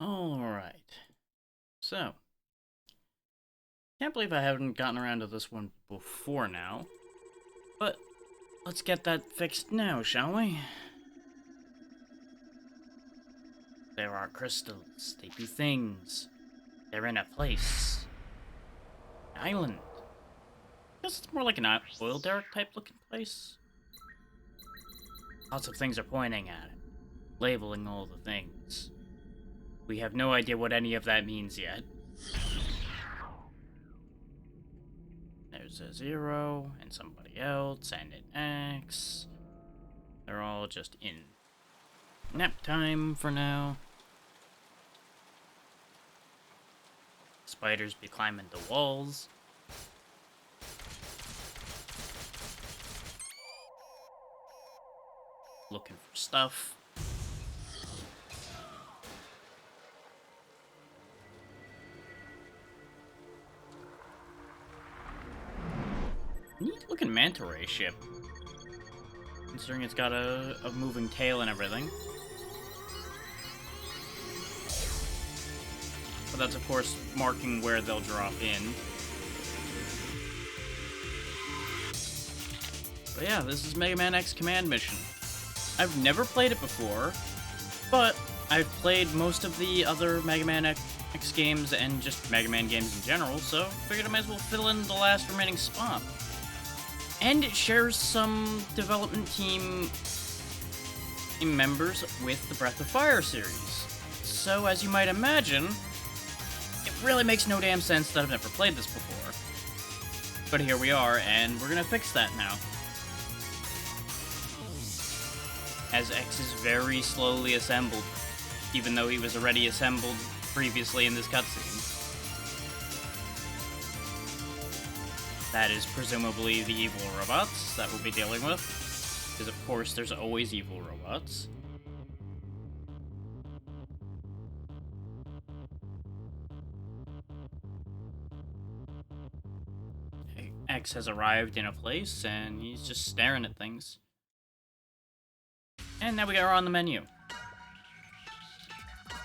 Alright. So, can't believe I haven't gotten around to this one before now. But, let's get that fixed now, shall we? There are crystals. They do things. They're in a place. An island. I guess it's more like an oil derrick type looking place. Lots of things are pointing at it. Labeling all the things. We have no idea what any of that means yet. There's a 0, and somebody else, and an X. They're all just in nap time for now. Spiders be climbing the walls. Looking for stuff. Neat looking manta ray ship. Considering it's got a moving tail and everything. But that's of course marking where they'll drop in. But yeah, this is Mega Man X Command Mission. I've never played it before, but I've played most of the other Mega Man X games and just Mega Man games in general, so figured I might as well fill in the last remaining spot. And it shares some development team members with the Breath of Fire series. So, as you might imagine, it really makes no damn sense that I've never played this before. But here we are, and we're gonna fix that now. As X is very slowly assembled, even though he was already assembled previously in this cutscene. That is presumably the evil robots that we'll be dealing with, because of course there's always evil robots. X has arrived in a place, and he's just staring at things. And now we are on the menu.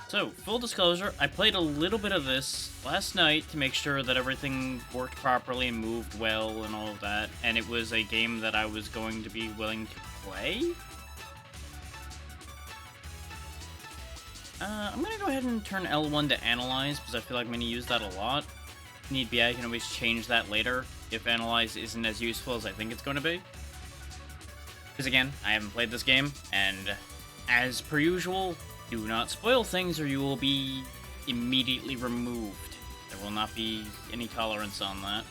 So, full disclosure, I played a little bit of this last night to make sure that everything worked properly and moved well and all of that, and it was a game that I was going to be willing to play. I'm gonna go ahead and turn L1 to Analyze, because I feel like I'm gonna use that a lot. If need be, I can always change that later, if Analyze isn't as useful as I think it's going to be. Because again, I haven't played this game, and as per usual, do not spoil things or you will be immediately removed. There will not be any tolerance on that.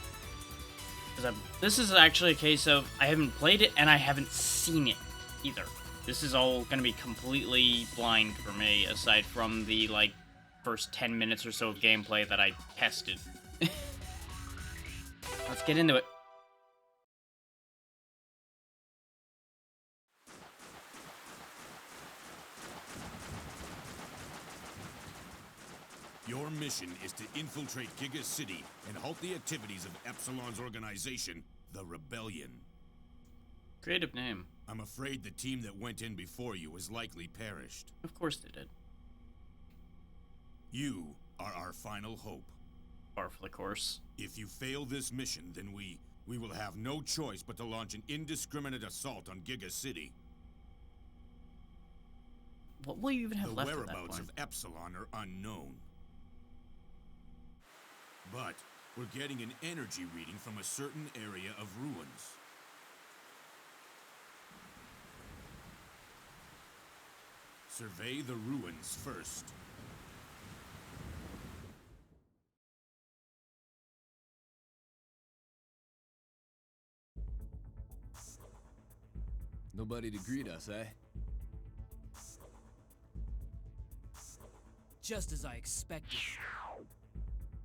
Because this is actually a case of I haven't played it and I haven't seen it either. This is all going to be completely blind for me, aside from the, like, first 10 minutes or so of gameplay that I tested. Let's get into it. Your mission is to infiltrate Giga City and halt the activities of Epsilon's organization, the Rebellion. Creative name. I'm afraid the team that went in before you has likely perished. Of course they did. You are our final hope. Par for the course. If you fail this mission, then we will have no choice but to launch an indiscriminate assault on Giga City. What will you even have The left at that whereabouts point? of Epsilon are unknown. But we're getting an energy reading from a certain area of ruins. Survey the ruins first. Nobody to greet us, eh? Just as I expected.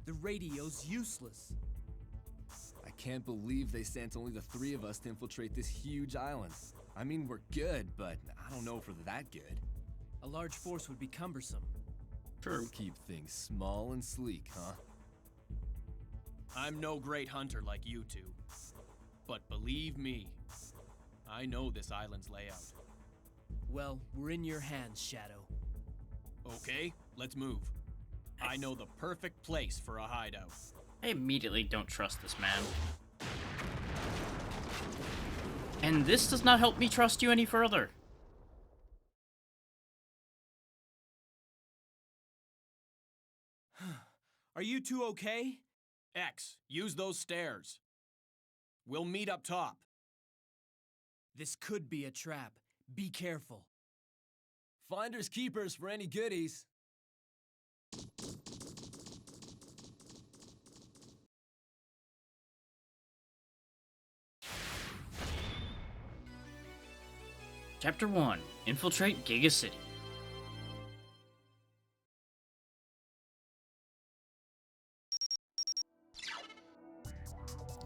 The radio's useless. I can't believe they sent only the 3 of us to infiltrate this huge island. I mean, we're good, but I don't know if we're that good. A large force would be cumbersome. True. Keep things small and sleek, huh? I'm no great hunter like you two. But believe me, I know this island's layout. Well, we're in your hands, Shadow. Okay, let's move. I know the perfect place for a hideout. I immediately don't trust this man. And this does not help me trust you any further. Are you two okay? X, use those stairs. We'll meet up top. This could be a trap. Be careful. Finders keepers for any goodies. Chapter 1. Infiltrate Giga City.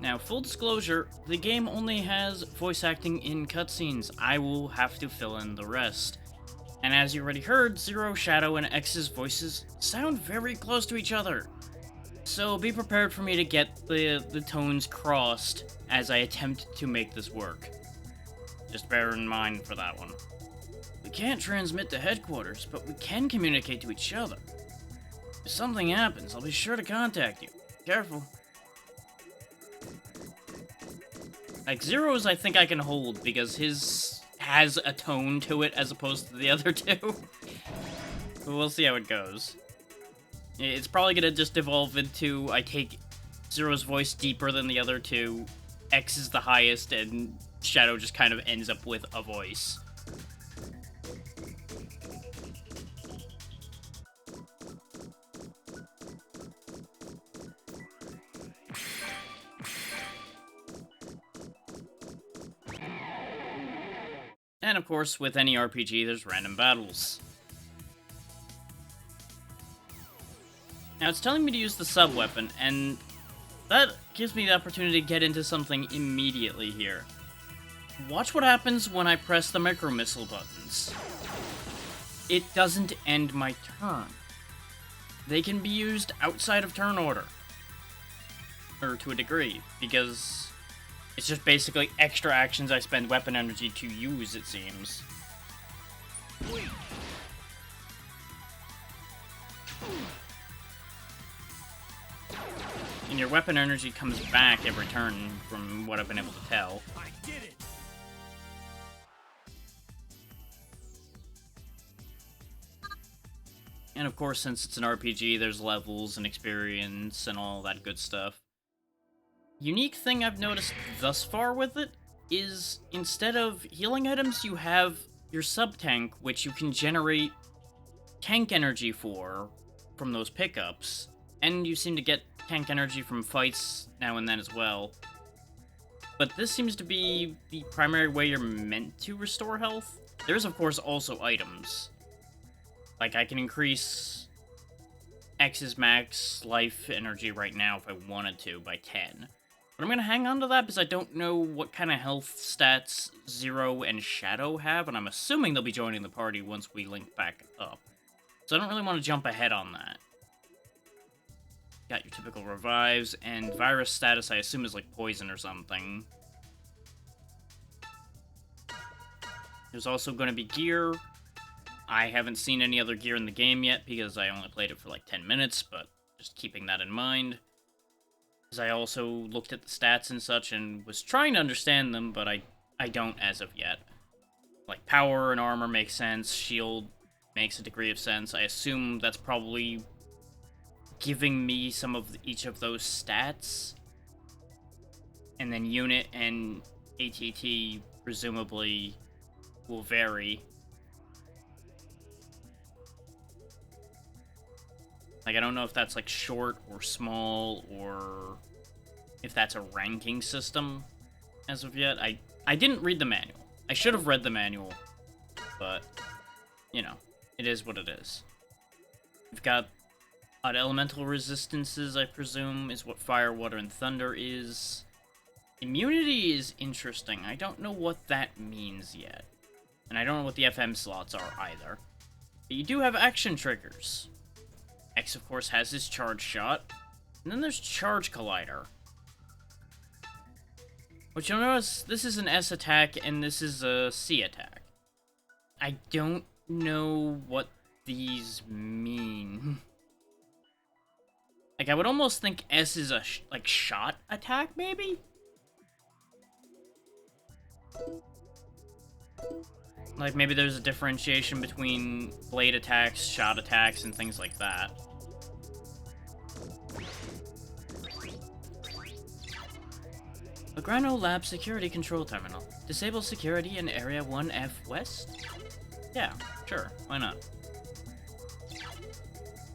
Now, full disclosure, the game only has voice acting in cutscenes. I will have to fill in the rest. And as you already heard, Zero, Shadow, and X's voices sound very close to each other. So be prepared for me to get the tones crossed as I attempt to make this work. Just bear in mind for that one. We can't transmit to headquarters, but we can communicate to each other. If something happens, I'll be sure to contact you. Careful. Like, Zero's I think I can hold, because his has a tone to it as opposed to the other two. But we'll see how it goes. It's probably gonna just devolve into, I take Zero's voice deeper than the other two, X is the highest, and Shadow just kind of ends up with a voice. And of course, with any RPG, there's random battles. Now, it's telling me to use the sub-weapon, and that gives me the opportunity to get into something immediately here. Watch what happens when I press the micro-missile buttons. It doesn't end my turn. They can be used outside of turn order. Or to a degree, because it's just basically extra actions I spend weapon energy to use, it seems. And your weapon energy comes back every turn, from what I've been able to tell. I did it! And of course, since it's an RPG, there's levels and experience and all that good stuff. Unique thing I've noticed thus far with it is, instead of healing items, you have your sub-tank, which you can generate tank energy from those pickups. And you seem to get tank energy from fights now and then as well. But this seems to be the primary way you're meant to restore health. There's, of course, also items. Like, I can increase X's max life energy right now if I wanted to by 10. But I'm gonna hang on to that because I don't know what kind of health stats Zero and Shadow have, and I'm assuming they'll be joining the party once we link back up. So I don't really want to jump ahead on that. Got your typical revives, and virus status I assume is like poison or something. There's also going to be gear. I haven't seen any other gear in the game yet because I only played it for like 10 minutes, but just keeping that in mind. Because I also looked at the stats and such and was trying to understand them, but I don't as of yet. Like, power and armor makes sense, shield makes a degree of sense. I assume that's probably giving me some of each of those stats. And then unit and ATT presumably will vary. Like, I don't know if that's, like, short or small, or if that's a ranking system as of yet. I didn't read the manual. I should have read the manual, but, you know, it is what it is. We've got odd elemental resistances, I presume, is what fire, water, and thunder is. Immunity is interesting. I don't know what that means yet. And I don't know what the FM slots are either. But you do have action triggers. X, of course, has his charge shot. And then there's Charge Collider. Which you'll notice, this is an S attack, and this is a C attack. I don't know what these mean? Like, I would almost think S is a, like, shot attack, maybe? Like, maybe there's a differentiation between blade attacks, shot attacks, and things like that. Agrano Lab Security Control Terminal. Disable security in Area 1F West? Yeah, sure, why not?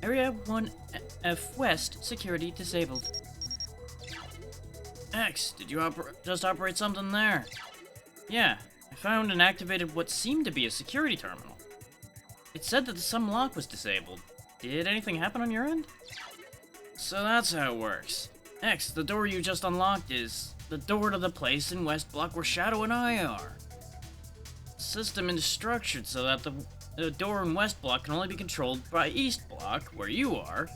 Area 1F West, security disabled. X, did you just operate something there? Yeah, I found and activated what seemed to be a security terminal. It said that some lock was disabled. Did anything happen on your end? So that's how it works. X, the door you just unlocked is the door to the place in West Block where Shadow and I are. The system is structured so that the door in West Block can only be controlled by East Block, where you are,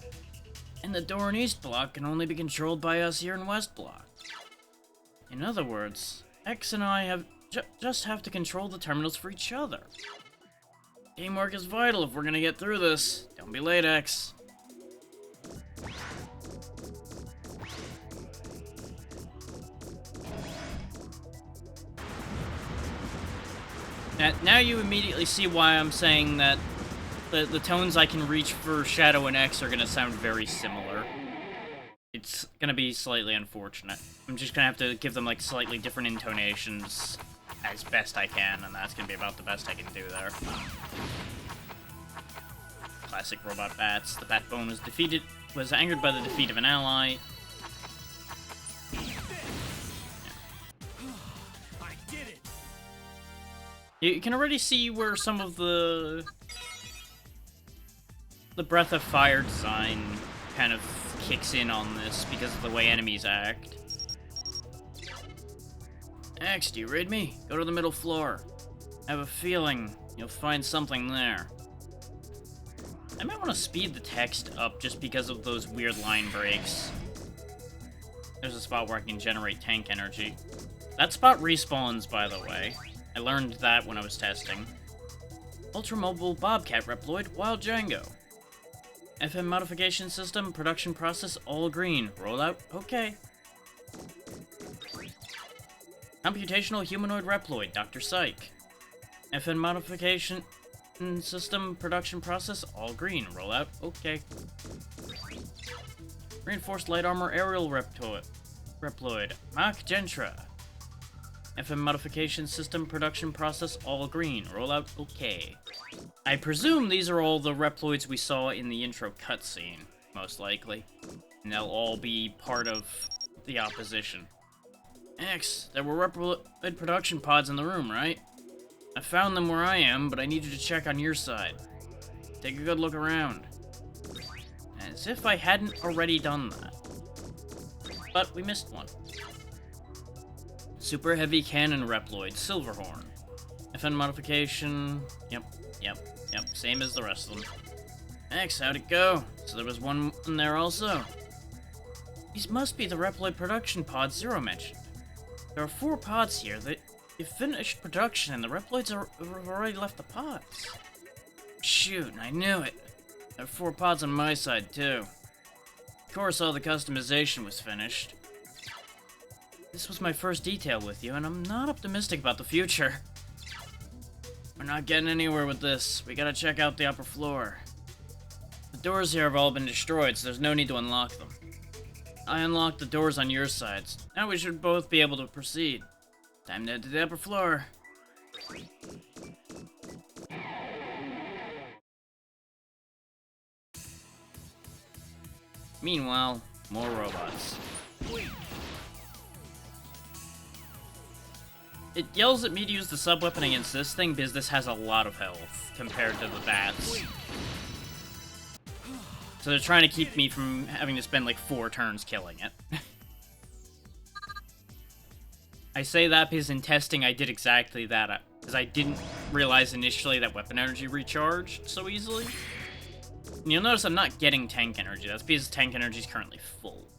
and the door in East Block can only be controlled by us here in West Block. In other words, X and I just have to control the terminals for each other. Teamwork is vital if we're gonna get through this. Don't be late, X. Now you immediately see why I'm saying that the tones I can reach for Shadow and X are gonna sound very similar. It's gonna be slightly unfortunate. I'm just gonna have to give them like slightly different intonations as best I can, and that's gonna be about the best I can do there. Classic robot bats. The Batbone was angered by the defeat of an ally. You can already see where some of the Breath of Fire design kind of kicks in on this because of the way enemies act. X, do you read me? Go to the middle floor. I have a feeling you'll find something there. I might want to speed the text up just because of those weird line breaks. There's a spot where I can generate tank energy. That spot respawns, by the way. I learned that when I was testing. Ultramobile Bobcat Reploid Wild Django. FM modification system, production process, all green. Rollout, okay. Computational humanoid Reploid, Dr. Psych. FM modification system, production process, all green. Rollout, okay. Reinforced light armor aerial Reploid, Mach Gentra. FM modification system, production process, all green. Rollout, okay. I presume these are all the Reploids we saw in the intro cutscene, most likely. And they'll all be part of the opposition. X, there were Reploid production pods in the room, right? I found them where I am, but I need you to check on your side. Take a good look around. As if I hadn't already done that. But we missed one. Super Heavy Cannon Reploid, Silverhorn. FN modification, yep, same as the rest of them. X, how'd it go? So there was one in there also? These must be the Reploid production pods Zero mentioned. There are 4 pods here that you've finished production and the Reploids have already left the pods. Shoot, I knew it. There are 4 pods on my side too. Of course all the customization was finished. This was my first detail with you, and I'm not optimistic about the future. We're not getting anywhere with this. We gotta check out the upper floor. The doors here have all been destroyed, so there's no need to unlock them. I unlocked the doors on your sides. Now we should both be able to proceed. Time to head to the upper floor. Meanwhile, more robots. It yells at me to use the sub-weapon against this thing because this has a lot of health compared to the bats. So they're trying to keep me from having to spend like 4 turns killing it. I say that because in testing I did exactly that, because I didn't realize initially that weapon energy recharged so easily. And you'll notice I'm not getting tank energy, that's because tank energy is currently full.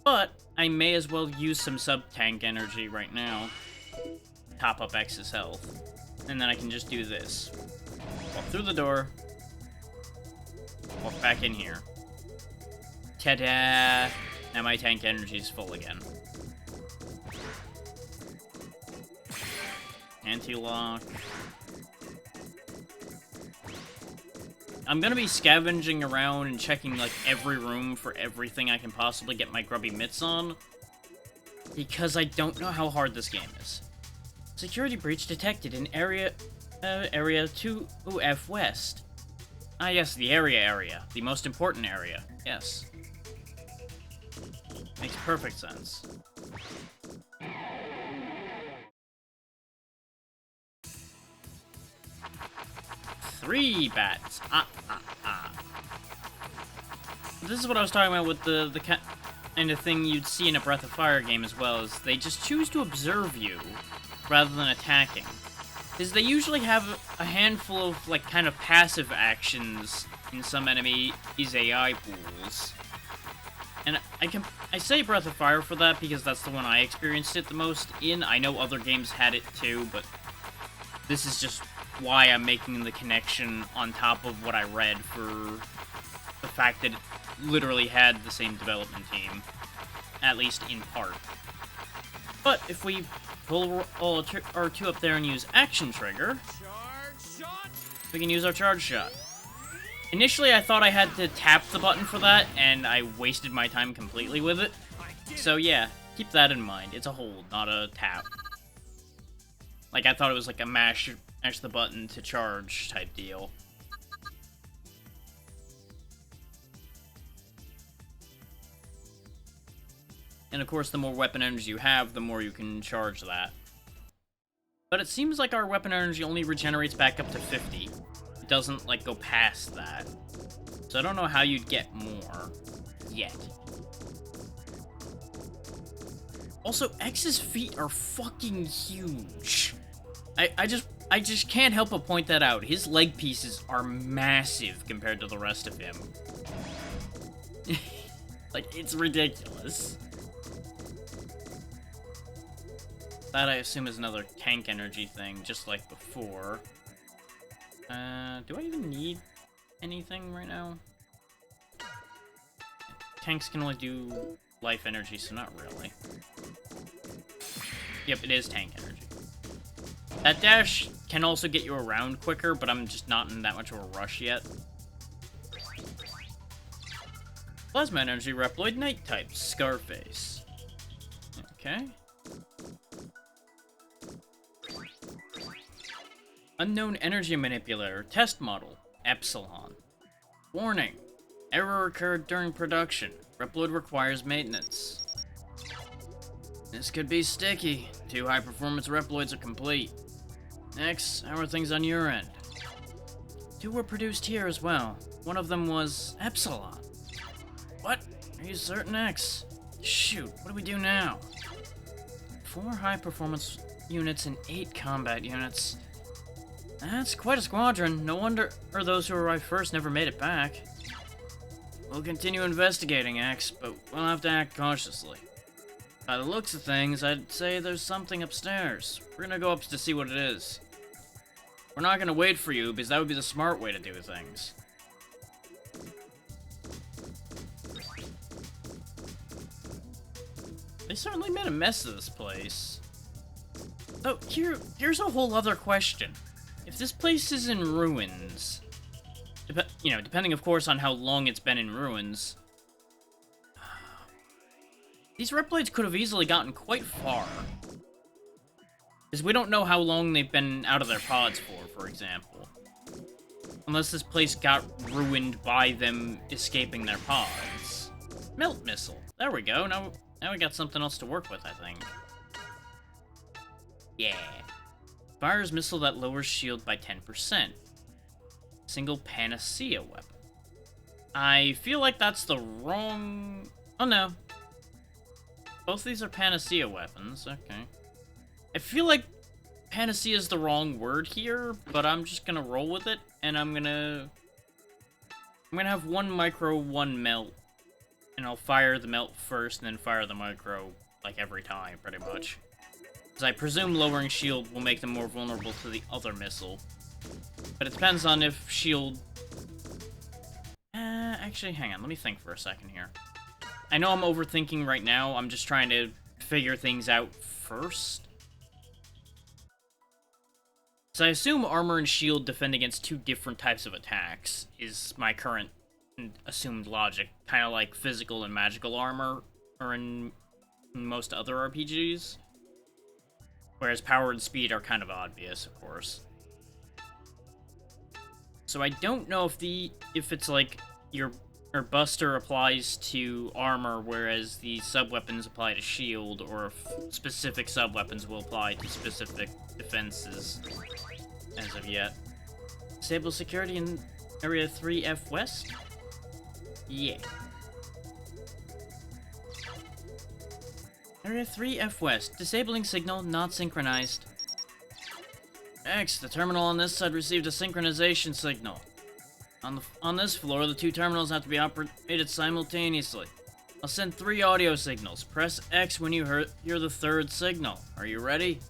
But I may as well use some sub-tank energy right now. Top up X's health. And then I can just do this. Walk through the door, back in here. Ta-da! Now my tank energy is full again. Anti-lock. I'm gonna be scavenging around and checking, like, every room for everything I can possibly get my grubby mitts on, because I don't know how hard this game is. Security breach detected in area 2F West. Ah, yes, the area. The most important area. Yes. Makes perfect sense. Three bats. This is what I was talking about with the kind of thing you'd see in a Breath of Fire game as well, is they just choose to observe you rather than attacking. Is they usually have a handful of, like, kind of passive actions in some enemies' AI pools. And I say Breath of Fire for that because that's the one I experienced it the most in. I know other games had it too, but this is just why I'm making the connection on top of what I read for the fact that it literally had the same development team, at least in part. But if we pull all our two up there and use action trigger, we can use our charge shot. Initially, I thought I had to tap the button for that, and I wasted my time completely with it. So yeah, keep that in mind. It's a hold, not a tap. Like, I thought it was like a mash the button to charge type deal. And of course, the more weapon energy you have, the more you can charge that. But it seems like our weapon energy only regenerates back up to 50. It doesn't, like, go past that. So I don't know how you'd get more yet. Also, X's feet are fucking huge. I just can't help but point that out. His leg pieces are massive compared to the rest of him. Like, it's ridiculous. That, I assume, is another tank energy thing, just like before. Do I even need anything right now? Tanks can only do life energy, so not really. Yep, it is tank energy. That dash can also get you around quicker, but I'm just not in that much of a rush yet. Plasma energy, Reploid, Night type, Scarface. Okay. Unknown energy manipulator, test model, Epsilon. Warning. Error occurred during production. Reploid requires maintenance. This could be sticky. 2 high-performance Reploids are complete. X, how are things on your end? 2 were produced here as well. One of them was Epsilon. What? Are you certain, X? Shoot, what do we do now? 4 high-performance units and 8 combat units. That's quite a squadron. No wonder those who arrived first never made it back. We'll continue investigating, X, but we'll have to act cautiously. By the looks of things, I'd say there's something upstairs. We're gonna go up to see what it is. We're not gonna wait for you, because that would be the smart way to do things. They certainly made a mess of this place. Oh, here's a whole other question. If this place is in ruins, depending, of course, on how long it's been in ruins, these Reploids could have easily gotten quite far. Because we don't know how long they've been out of their pods for example. Unless this place got ruined by them escaping their pods. Melt missile. There we go. Now we got something else to work with, I think. Yeah. Fires missile that lowers shield by 10%. Single panacea weapon. I feel like that's the wrong... Oh, no. Both these are panacea weapons. Okay. I feel like panacea is the wrong word here, but I'm just gonna roll with it, and I'm gonna have 1 micro, 1 melt, and I'll fire the melt first, and then fire the micro, like, every time, pretty much. Because I presume lowering shield will make them more vulnerable to the other missile. But it depends on if shield... Actually, hang on, let me think for a second here. I know I'm overthinking right now, I'm just trying to figure things out first. So I assume armor and shield defend against two different types of attacks, is my current assumed logic. Kind of like physical and magical armor are in most other RPGs. Whereas power and speed are kind of obvious, of course. So I don't know if it's like your Buster applies to armor, whereas the sub-weapons apply to shield, or if specific sub-weapons will apply to specific defenses as of yet. Disable security in Area 3F West? Yeah. Area 3F West. Disabling signal not synchronized. X, the terminal on this side received a synchronization signal. On this floor, the two terminals have to be operated simultaneously. I'll send 3 audio signals. Press X when you hear the third signal. Are you ready?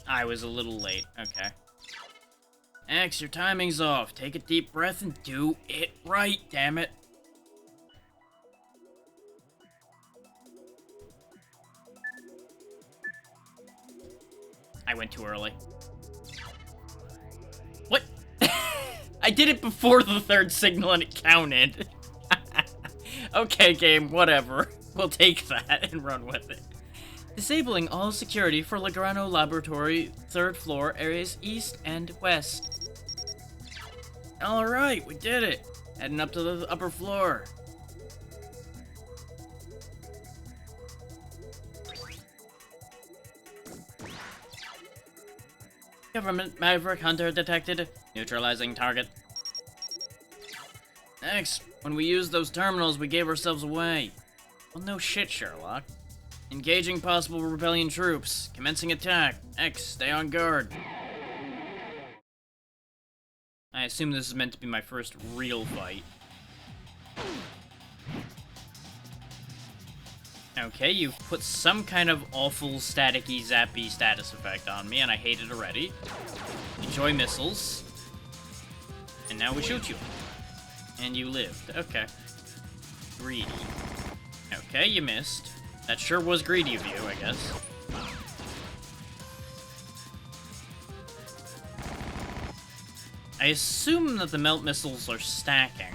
I was a little late. Okay. X, your timing's off. Take a deep breath and do it right, damn it. I went too early. What? I did it before the third signal and it counted. Okay, game, whatever. We'll take that and run with it. Disabling all security for Legrano Laboratory, 3rd floor, areas east and west. Alright, we did it. Heading up to the upper floor. Government Maverick Hunter detected. Neutralizing target. X, when we used those terminals, we gave ourselves away. Well, no shit, Sherlock. Engaging possible rebellion troops. Commencing attack. X, stay on guard. I assume this is meant to be my first real fight. Okay, you've put some kind of awful staticky zappy status effect on me, and I hate it already. Enjoy missiles. And now we shoot you. And you lived. Okay. Greedy. Okay, you missed. That sure was greedy of you, I guess. I assume that the melt missiles are stacking.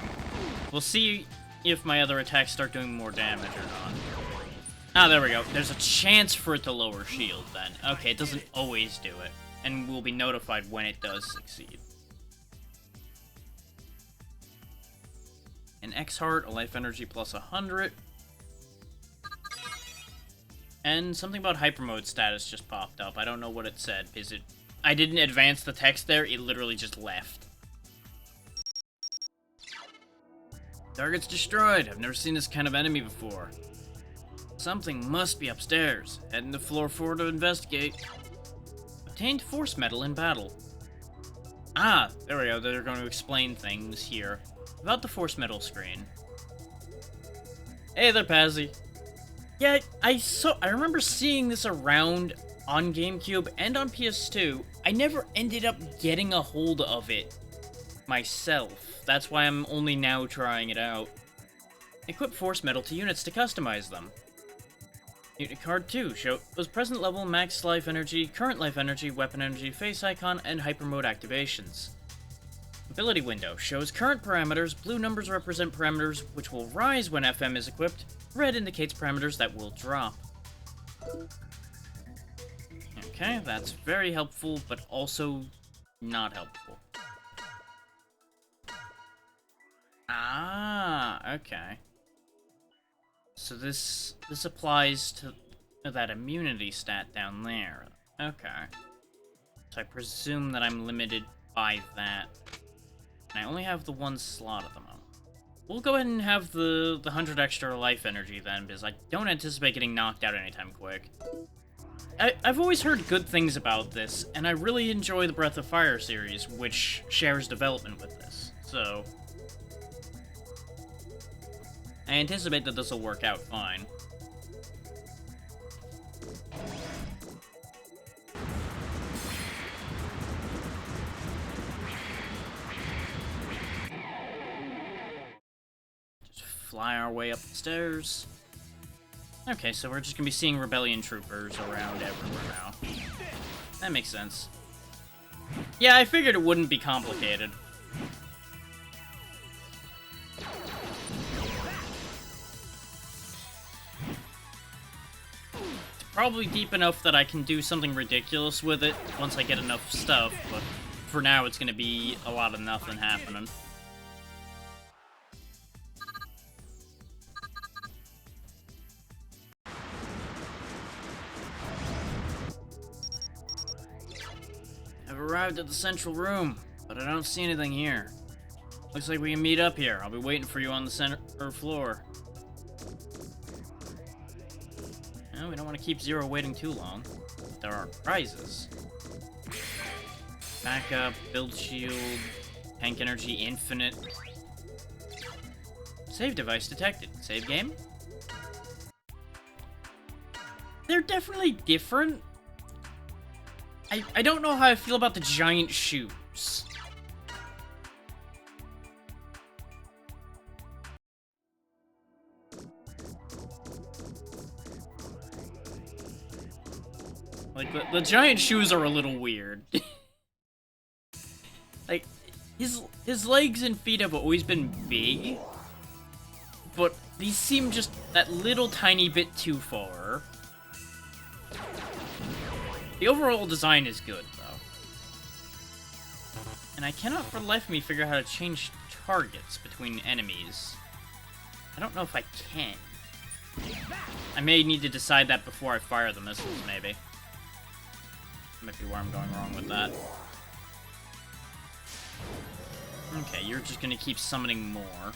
We'll see if my other attacks start doing more damage or not. Ah, there we go. There's a chance for it to lower shield, then. Okay, it doesn't always do it. And we'll be notified when it does succeed. An X-Heart, a life energy plus 100. And something about hyper mode status just popped up. I don't know what it said, because I didn't advance the text there, it literally just left. Target's destroyed. I've never seen this kind of enemy before. Something must be upstairs. Heading to floor 4 to investigate. Obtained force medal in battle. Ah, there we go. They're going to explain things here about the force medal screen. Hey there, Pazzy. Yeah, I remember seeing this around on GameCube and on PS2. I never ended up getting a hold of it myself. That's why I'm only now trying it out. Equip force medal to units to customize them. Unit card 2 shows present level, max life energy, current life energy, weapon energy, face icon, and hyper mode activations. Ability window shows current parameters. Blue numbers represent parameters which will rise when FM is equipped. Red indicates parameters that will drop. Okay, that's very helpful, but also not helpful. Ah, okay. So this applies to that immunity stat down there. Okay. So I presume that I'm limited by that. And I only have the one slot at the moment. We'll go ahead and have the 100 extra life energy then, because I don't anticipate getting knocked out anytime quick. I've always heard good things about this, and I really enjoy the Breath of Fire series, which shares development with this, so I anticipate that this will work out fine. fly our way up the stairs. Okay, so we're just gonna be seeing Rebellion troopers around everywhere now. That makes sense. Yeah, I figured it wouldn't be complicated. It's probably deep enough that I can do something ridiculous with it once I get enough stuff, but for now it's gonna be a lot of nothing happening. I've arrived at the central room, but I don't see anything here. Looks like we can meet up here. I'll be waiting for you on the center floor. No, we don't want to keep Zero waiting too long. There are prizes. Backup, build shield, tank energy infinite. Save device detected. Save game? They're definitely different. I don't know how I feel about the giant shoes. Like, the giant shoes are a little weird. Like, his legs and feet have always been big, but these seem just that little tiny bit too far. The overall design is good, though. And I cannot for the life of me figure out how to change targets between enemies. I don't know if I can. I may need to decide that before I fire the missiles, maybe. Might be where I'm going wrong with that. Okay, you're just gonna keep summoning more.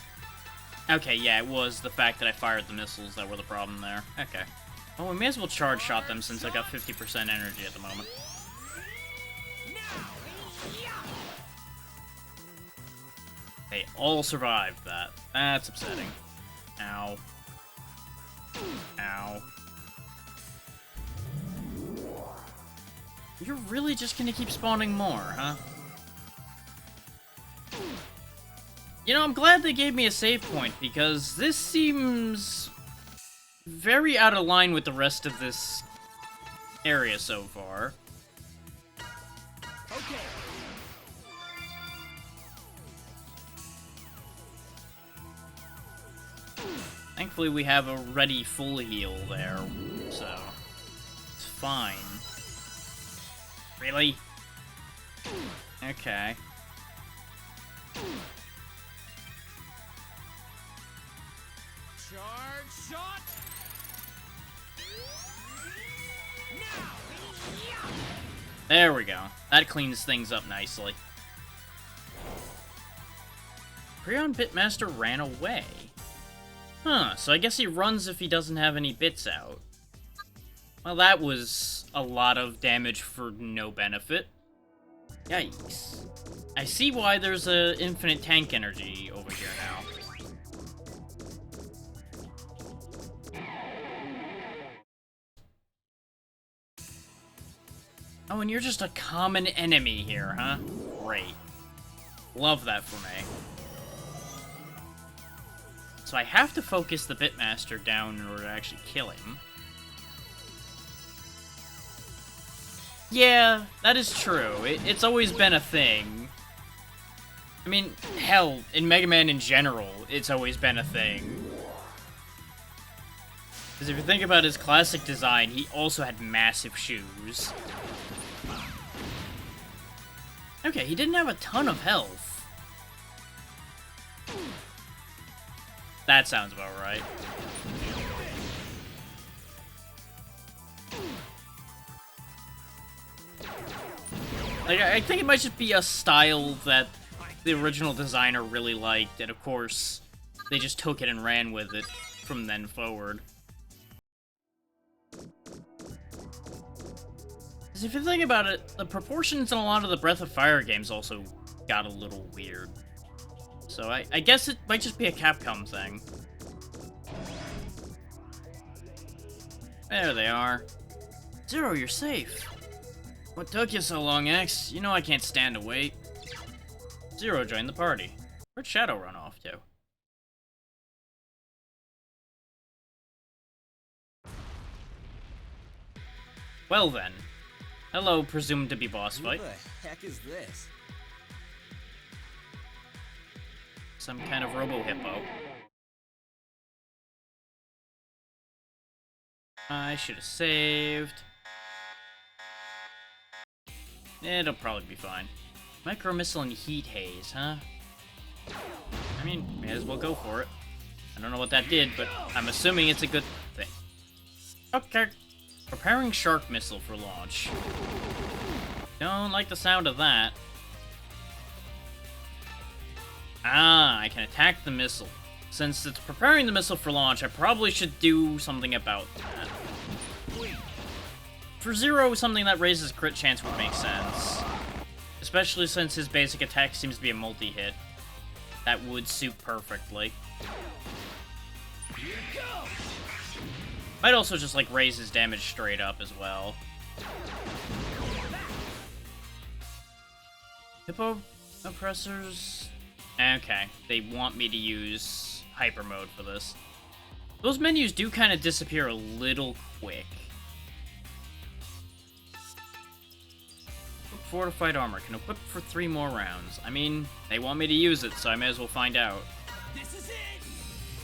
Okay, yeah, it was the fact that I fired the missiles that were the problem there. Okay. Oh, we may as well charge shot them since I got 50% energy at the moment. They all survived that. That's upsetting. Ow. Ow. You're really just gonna keep spawning more, huh? You know, I'm glad they gave me a save point, because this seems very out of line with the rest of this area so far. Okay. Thankfully, we have a ready full heal there, so it's fine. Really? Okay. Charge shot. There we go. That cleans things up nicely. Prion Bitmaster ran away. Huh, so I guess he runs if he doesn't have any bits out. Well, that was a lot of damage for no benefit. Yikes. I see why there's a infinite tank energy over here now. Oh, and you're just a common enemy here, huh? Great. Love that for me. So I have to focus the Bitmaster down in order to actually kill him. Yeah, that is true. It's always been a thing. I mean, hell, in Mega Man in general, it's always been a thing. Because if you think about his classic design, he also had massive shoes. Okay, he didn't have a ton of health. That sounds about right. Like, I think it might just be a style that the original designer really liked, and of course, they just took it and ran with it from then forward. Because if you think about it, the proportions in a lot of the Breath of Fire games also got a little weird. So I guess it might just be a Capcom thing. There they are. Zero, you're safe. What took you so long, X? You know I can't stand to wait. Zero joined the party. Where'd Shadow run off to? Well then. Hello, presumed to be boss fight. Who the heck is this? Some kind of robo-hippo. I should have saved. It'll probably be fine. Micro missile and heat haze, huh? I mean, may as well go for it. I don't know what that did, but I'm assuming it's a good thing. Okay. Preparing shark missile for launch. Don't like the sound of that. Ah, I can attack the missile. Since it's preparing the missile for launch, I probably should do something about that. For Zero, something that raises crit chance would make sense. Especially since his basic attack seems to be a multi-hit. That would suit perfectly. Might also just, like, raise his damage straight up as well. Hippo oppressors? Okay, they want me to use hyper mode for this. Those menus do kind of disappear a little quick. Fortified armor can equip for 3 more rounds. I mean, they want me to use it, so I may as well find out. This is it!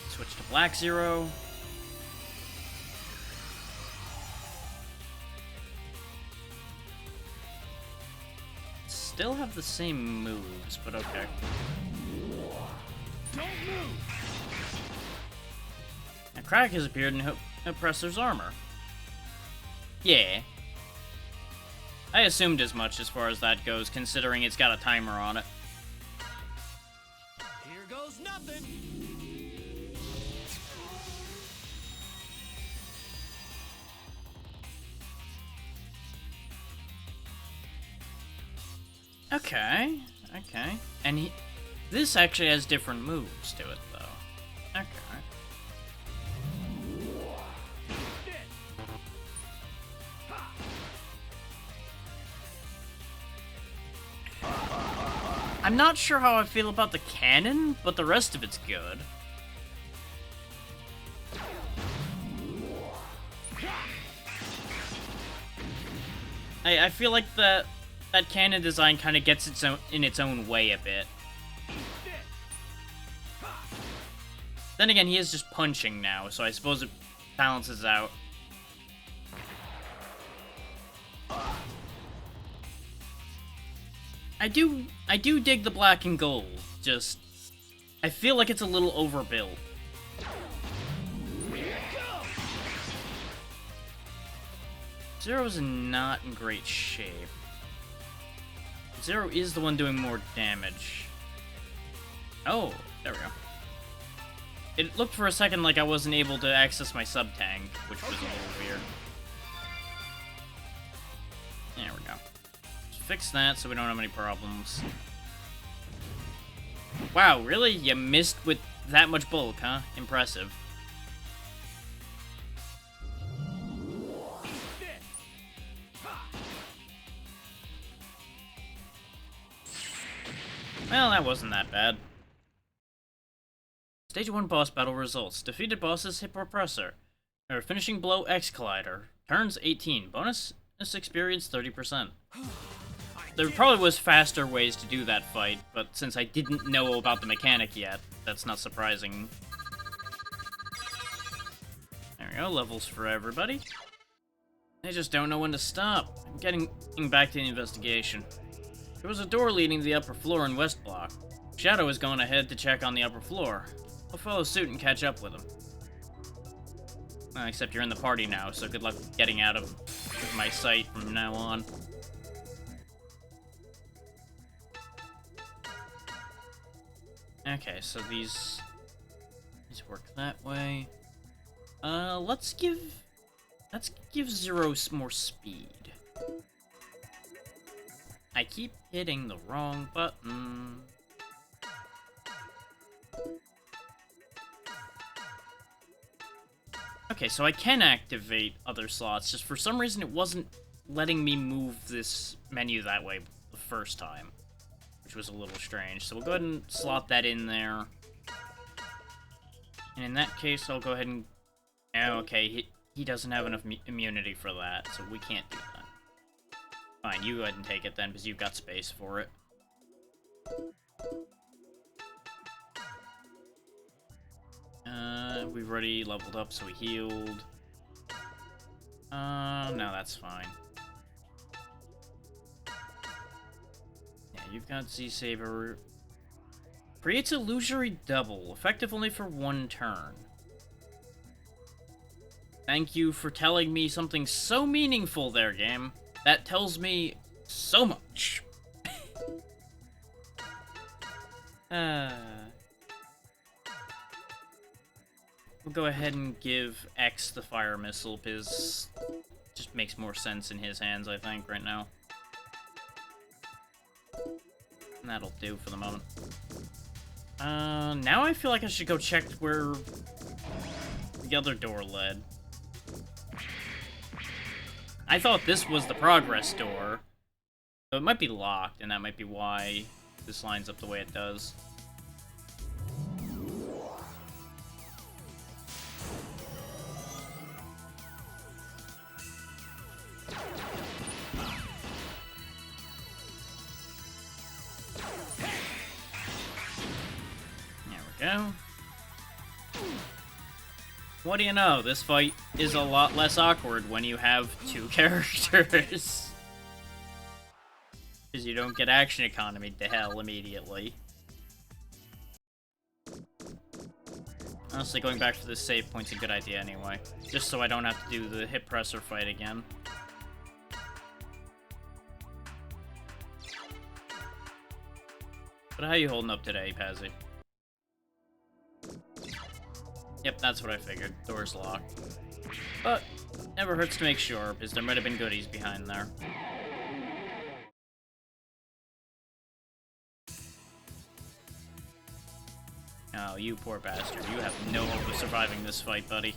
Switch to Black Zero. Still have the same moves, but okay. Don't move! A crack has appeared in Oppressor's armor. Yeah. I assumed as much as far as that goes, considering it's got a timer on it. Here goes nothing! Okay, okay. And this actually has different moves to it, though. Okay. I'm not sure how I feel about the cannon, but the rest of it's good. I feel like that cannon design kind of gets in its own way a bit. Then again, he is just punching now, so I suppose it balances out. I do dig the black and gold, just I feel like it's a little overbuilt. Zero's not in great shape. Zero is the one doing more damage. Oh, there we go. It looked for a second like I wasn't able to access my sub-tank, which was a little weird. There we go. Just fix that so we don't have any problems. Wow, really? You missed with that much bulk, huh? Impressive. Well, that wasn't that bad. Stage 1 boss battle results. Defeated bosses Hip Repressor. Or finishing blow X Collider. Turns 18. Bonus experience 30%. There probably was faster ways to do that fight, but since I didn't know about the mechanic yet, that's not surprising. There we go, levels for everybody. They just don't know when to stop. I'm getting back to the investigation. There was a door leading to the upper floor in West Block. Shadow has gone ahead to check on the upper floor. I'll follow suit and catch up with him. Well, except you're in the party now, so good luck getting out of my sight from now on. Okay, so these work that way. Let's give Zero more speed. I keep hitting the wrong button. Okay, so I can activate other slots, just for some reason it wasn't letting me move this menu that way the first time, which was a little strange. So we'll go ahead and slot that in there. And in that case, I'll go ahead and... Oh, okay, he doesn't have enough immunity for that, so we can't do that. Fine, you go ahead and take it then, because you've got space for it. We've already leveled up, so we healed. No, that's fine. Yeah, you've got Z-Saber. Creates illusory double, effective only for 1 turn. Thank you for telling me something so meaningful there, game. That tells me so much. We'll go ahead and give X the fire missile, because it just makes more sense in his hands, I think, right now. And that'll do for the moment. Now I feel like I should go check where the other door led. I thought this was the progress door, so it might be locked, and that might be why this lines up the way it does. Go. What do you know? This fight is a lot less awkward when you have 2 characters. Because you don't get action economy to hell immediately. Honestly, going back for this save point's a good idea anyway. Just so I don't have to do the hip presser fight again. But how you holding up today, Pazzy? Yep, that's what I figured. Door's locked. But, never hurts to make sure, because there might have been goodies behind there. Oh, you poor bastard. You have no hope of surviving this fight, buddy.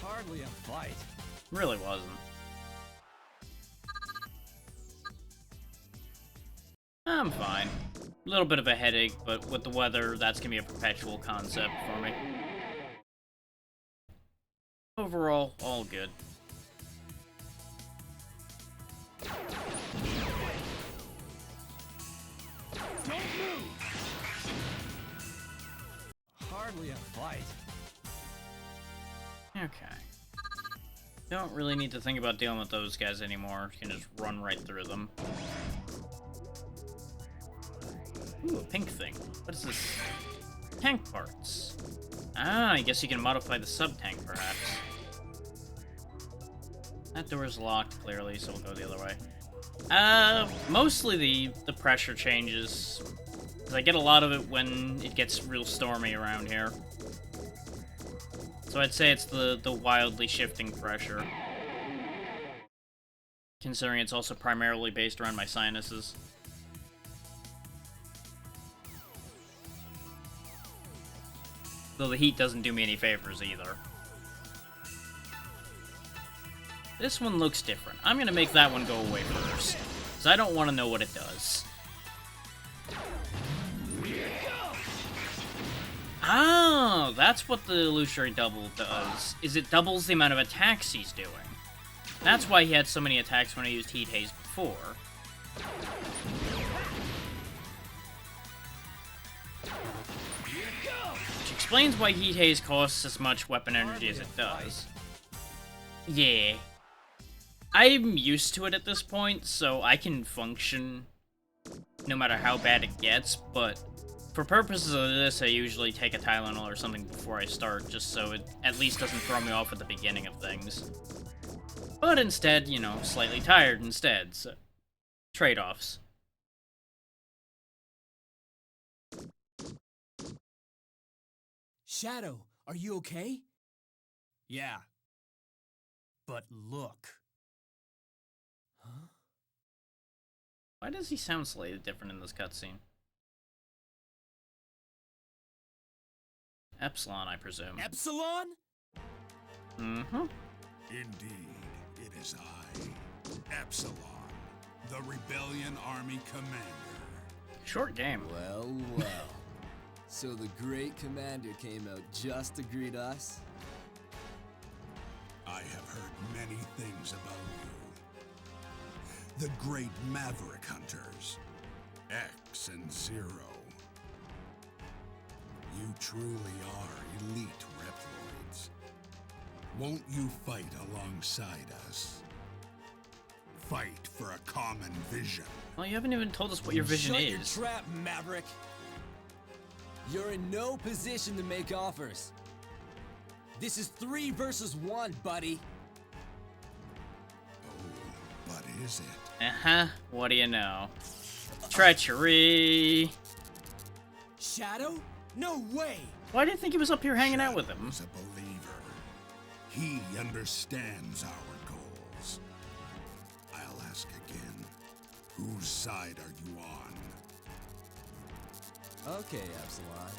Hardly a fight. Really wasn't. I'm fine. A little bit of a headache, but with the weather, that's gonna be a perpetual concept for me. Overall, all good. Don't move. Hardly a fight. Okay. Don't really need to think about dealing with those guys anymore. You can just run right through them. Ooh, a pink thing. What is this? Tank parts. Ah, I guess you can modify the sub-tank, perhaps. That door is locked, clearly, so we'll go the other way. Mostly the pressure changes. 'Cause I get a lot of it when it gets real stormy around here. So I'd say it's the wildly shifting pressure. Considering it's also primarily based around my sinuses. Though the heat doesn't do me any favors either. This one looks different. I'm gonna make that one go away first, because I don't want to know what it does. Oh, that's what the illusory double does, is it doubles the amount of attacks he's doing. That's why he had so many attacks when I used Heat Haze before. Which explains why Heat Haze costs as much weapon energy as it does. Yeah. I'm used to it at this point, so I can function no matter how bad it gets, but for purposes of this, I usually take a Tylenol or something before I start, just so it at least doesn't throw me off at the beginning of things. But instead, you know, slightly tired instead, so trade-offs. Shadow, are you okay? Yeah. But look. Huh? Why does he sound slightly different in this cutscene? Epsilon, I presume. Epsilon? Mm-hmm. Indeed, it is I, Epsilon, the Rebellion Army Commander. Short game. Well, well. So the great commander came out just to greet us? I have heard many things about you. The great maverick hunters, X and Zero. You truly are elite Reploids. Won't you fight alongside us? Fight for a common vision. Well, you haven't even told us what your vision Shut is. your trap, Maverick! You're in no position to make offers. This is 3 versus 1, buddy. Oh, but is it? Uh-huh. What do you know? Treachery. Shadow? No way! Why do you think he was up here hanging out with him? He's a believer. He understands our goals. I'll ask again. Whose side are you on? Okay, Epsilon.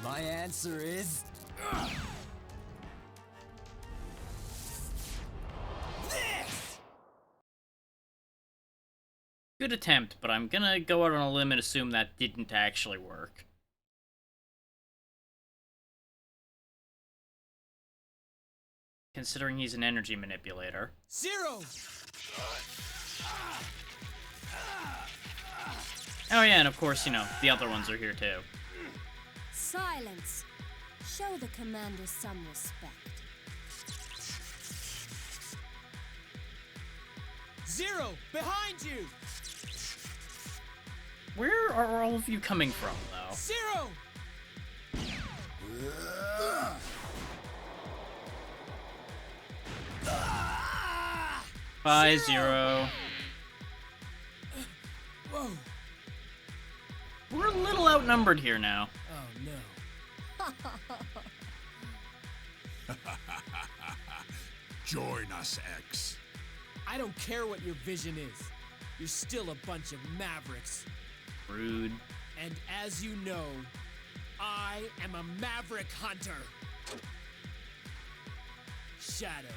My answer is... this! Good attempt, but I'm gonna go out on a limb and assume that didn't actually work. Considering he's an energy manipulator. Zero! Oh yeah, and of course, you know, the other ones are here too. Silence. Show the commander some respect. Zero! Behind you! Where are all of you coming from, though? Zero! Bye, Zero. Whoa! We're a little outnumbered here now. Oh no. Join us, X. I don't care what your vision is. You're still a bunch of mavericks. Rude. And as you know, I am a maverick hunter. Shadow,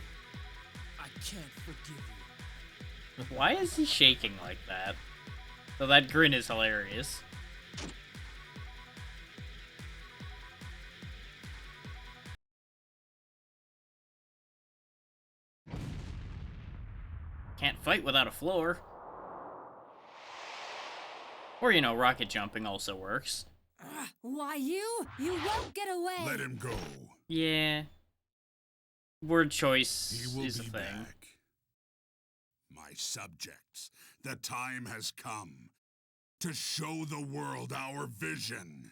I can't forgive you. Why is he shaking like that? So that grin is hilarious. Can't fight without a floor. Or, you know, rocket jumping also works. Why you? You won't get away. Let him go. Yeah. Word choice He will is a be thing. back. My subjects, the time has come to show the world our vision.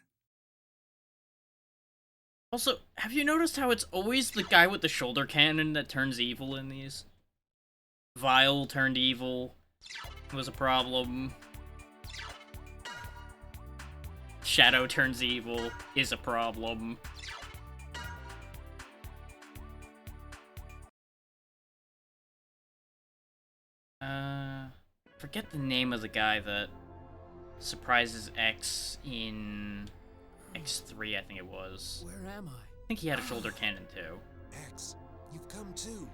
Also, have you noticed how it's always the guy with the shoulder cannon that turns evil in these? Vile turned evil was a problem. Shadow turns evil is a problem. Forget the name of the guy that surprises X in X3, I think it was. Where am I? I think he had a shoulder cannon too. X, you've come too.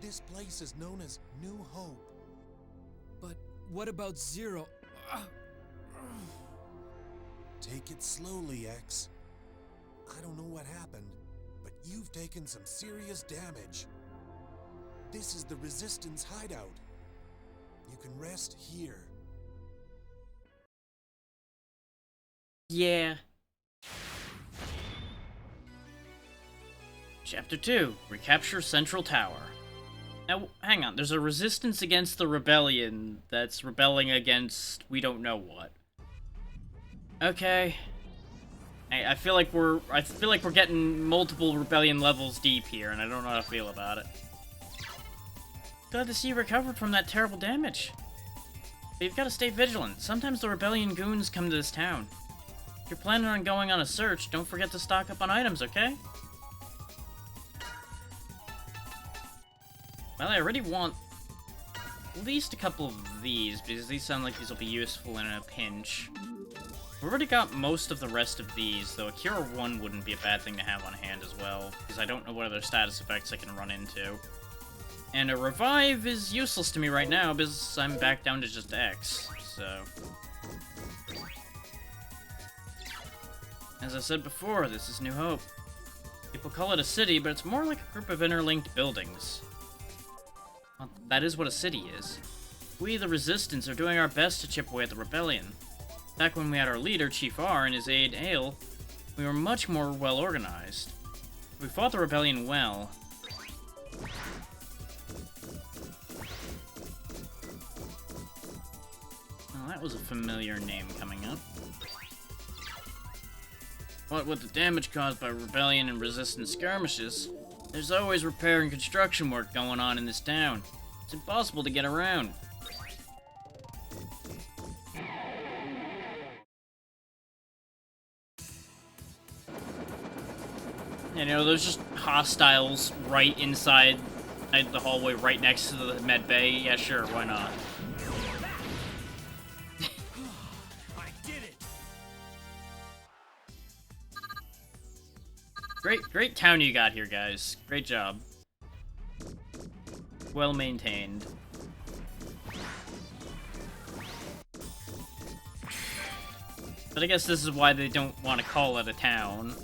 This place is known as New Hope. But what about Zero? Take it slowly, X. I don't know what happened, but you've taken some serious damage. This is the Resistance hideout. You can rest here. Yeah. Chapter 2, Recapture Central Tower. Now, hang on, there's a resistance against the rebellion that's rebelling against we don't know what. Okay. I feel like we're getting multiple rebellion levels deep here, and I don't know how to feel about it. Glad to see you recovered from that terrible damage. But you've got to stay vigilant. Sometimes the rebellion goons come to this town. If you're planning on going on a search, don't forget to stock up on items, okay? Well, I already want at least a couple of these, because these sound like these will be useful in a pinch. We've already got most of the rest of these, though a Cure 1 wouldn't be a bad thing to have on hand as well, because I don't know what other status effects I can run into. And a Revive is useless to me right now, because I'm back down to just X, so... As I said before, this is New Hope. People call it a city, but it's more like a group of interlinked buildings. Well, that is what a city is. We, the Resistance, are doing our best to chip away at the rebellion. Back when we had our leader, Chief R, and his aide, Ale, we were much more well-organized. We fought the rebellion well. Well, that was a familiar name coming up. What with the damage caused by rebellion and resistance skirmishes, there's always repair and construction work going on in this town. It's impossible to get around. You know, there's just hostiles right inside the hallway right next to the med bay. Yeah, sure, why not? I did it! Great town you got here, guys. Great job. Well maintained. But I guess this is why they don't want to call it a town.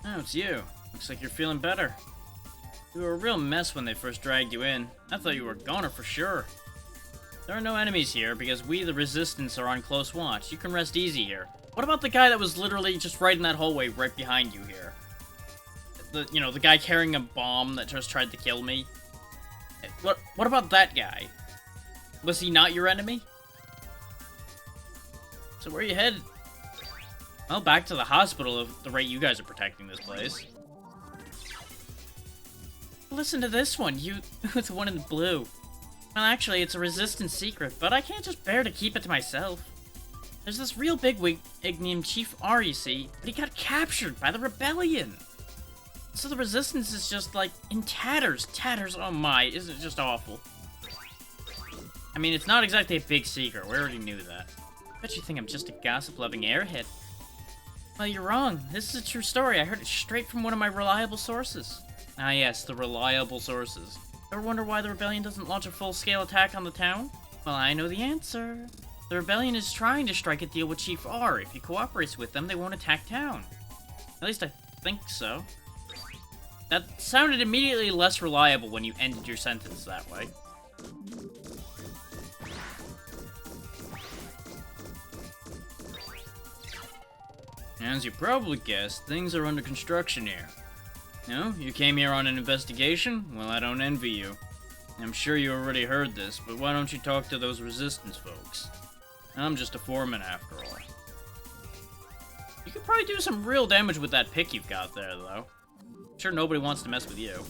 Oh, it's you. Looks like you're feeling better. You were a real mess when they first dragged you in. I thought you were a goner for sure. There are no enemies here because we, the Resistance, are on close watch. You can rest easy here. What about the guy that was literally just right in that hallway right behind you here? The guy carrying a bomb that just tried to kill me? What about that guy? Was he not your enemy? So where are you headed? Well, back to the hospital at the rate you guys are protecting this place. Listen to this one, you the one in blue. Well, actually, it's a Resistance secret, but I can't just bear to keep it to myself. There's this real bigwig named Chief R, you see, but he got captured by the rebellion. So the Resistance is just, like, in tatters. Tatters, oh my, isn't it just awful? I mean, it's not exactly a big secret, we already knew that. Bet you think I'm just a gossip-loving airhead. Well, you're wrong. This is a true story. I heard it straight from one of my reliable sources. Ah yes, the reliable sources. Ever wonder why the rebellion doesn't launch a full-scale attack on the town? Well, I know the answer. The rebellion is trying to strike a deal with Chief R. If he cooperates with them, they won't attack town. At least I think so. That sounded immediately less reliable when you ended your sentence that way. As you probably guessed, things are under construction here. No? You came here on an investigation? Well, I don't envy you. I'm sure you already heard this, but why don't you talk to those Resistance folks? I'm just a foreman after all. You could probably do some real damage with that pick you've got there, though. I'm sure nobody wants to mess with you.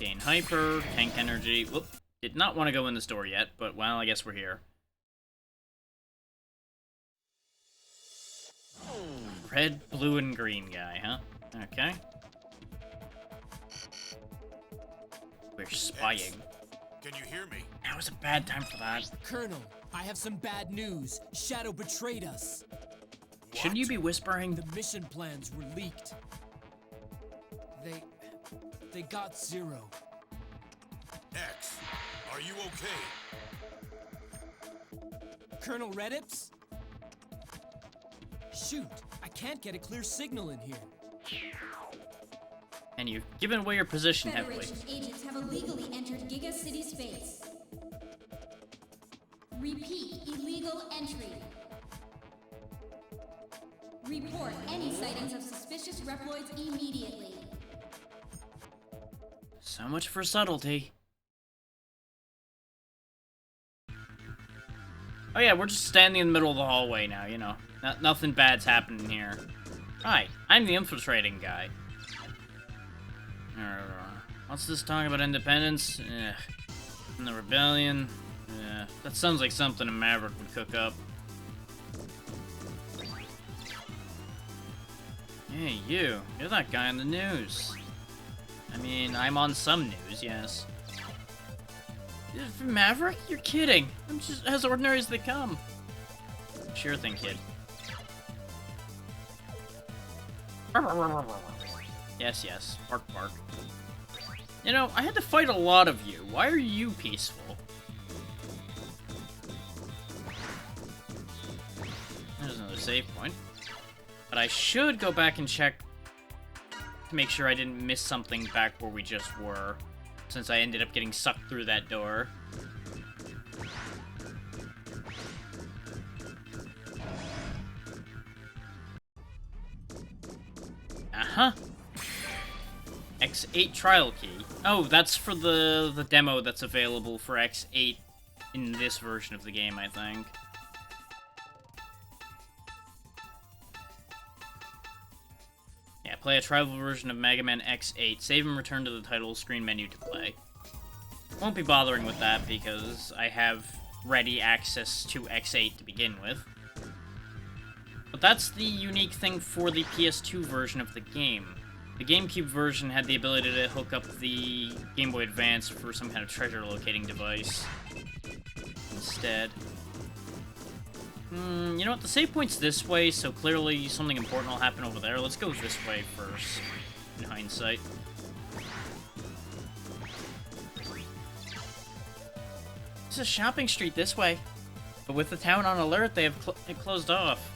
Gain hyper, tank energy. Whoop. Did not want to go in the store yet, but well, I guess we're here. Red, blue, and green guy, huh? Okay. We're spying. Can you hear me? Now is a bad time for that. Colonel, I have some bad news. Shadow betrayed us. Shouldn't you be whispering? The mission plans were leaked. They got Zero. X, are you okay? Colonel Redips? Shoot, I can't get a clear signal in here. And you've given away your position heavily. Federation agents have illegally entered Giga City space. Repeat, illegal entry. Report any sightings of suspicious Reploids immediately. So much for subtlety. Oh yeah, we're just standing in the middle of the hallway now, you know. Nothing bad's happening here. Hi, I'm the infiltrating guy. What's this talk about independence? And the rebellion? That sounds like something a Maverick would cook up. Hey, you're that guy on the news. I mean, I'm on some news, yes. Maverick? You're kidding. I'm just as ordinary as they come. Sure thing, kid. Yes, yes. Bark, bark. You know, I had to fight a lot of you. Why are you peaceful? There's another save point. But I should go back and check to make sure I didn't miss something back where we just were, since I ended up getting sucked through that door. Uh-huh. X8 trial key. Oh, that's for the demo that's available for X8 in this version of the game, I think. Yeah, play a trial version of Mega Man X8. Save and return to the title screen menu to play. Won't be bothering with that because I have ready access to X8 to begin with. But that's the unique thing for the PS2 version of the game. The GameCube version had the ability to hook up the Game Boy Advance for some kind of treasure locating device instead. You know what? The save point's this way, so clearly something important will happen over there. Let's go this way first, in hindsight. There's a shopping street this way, but with the town on alert, they have it closed off.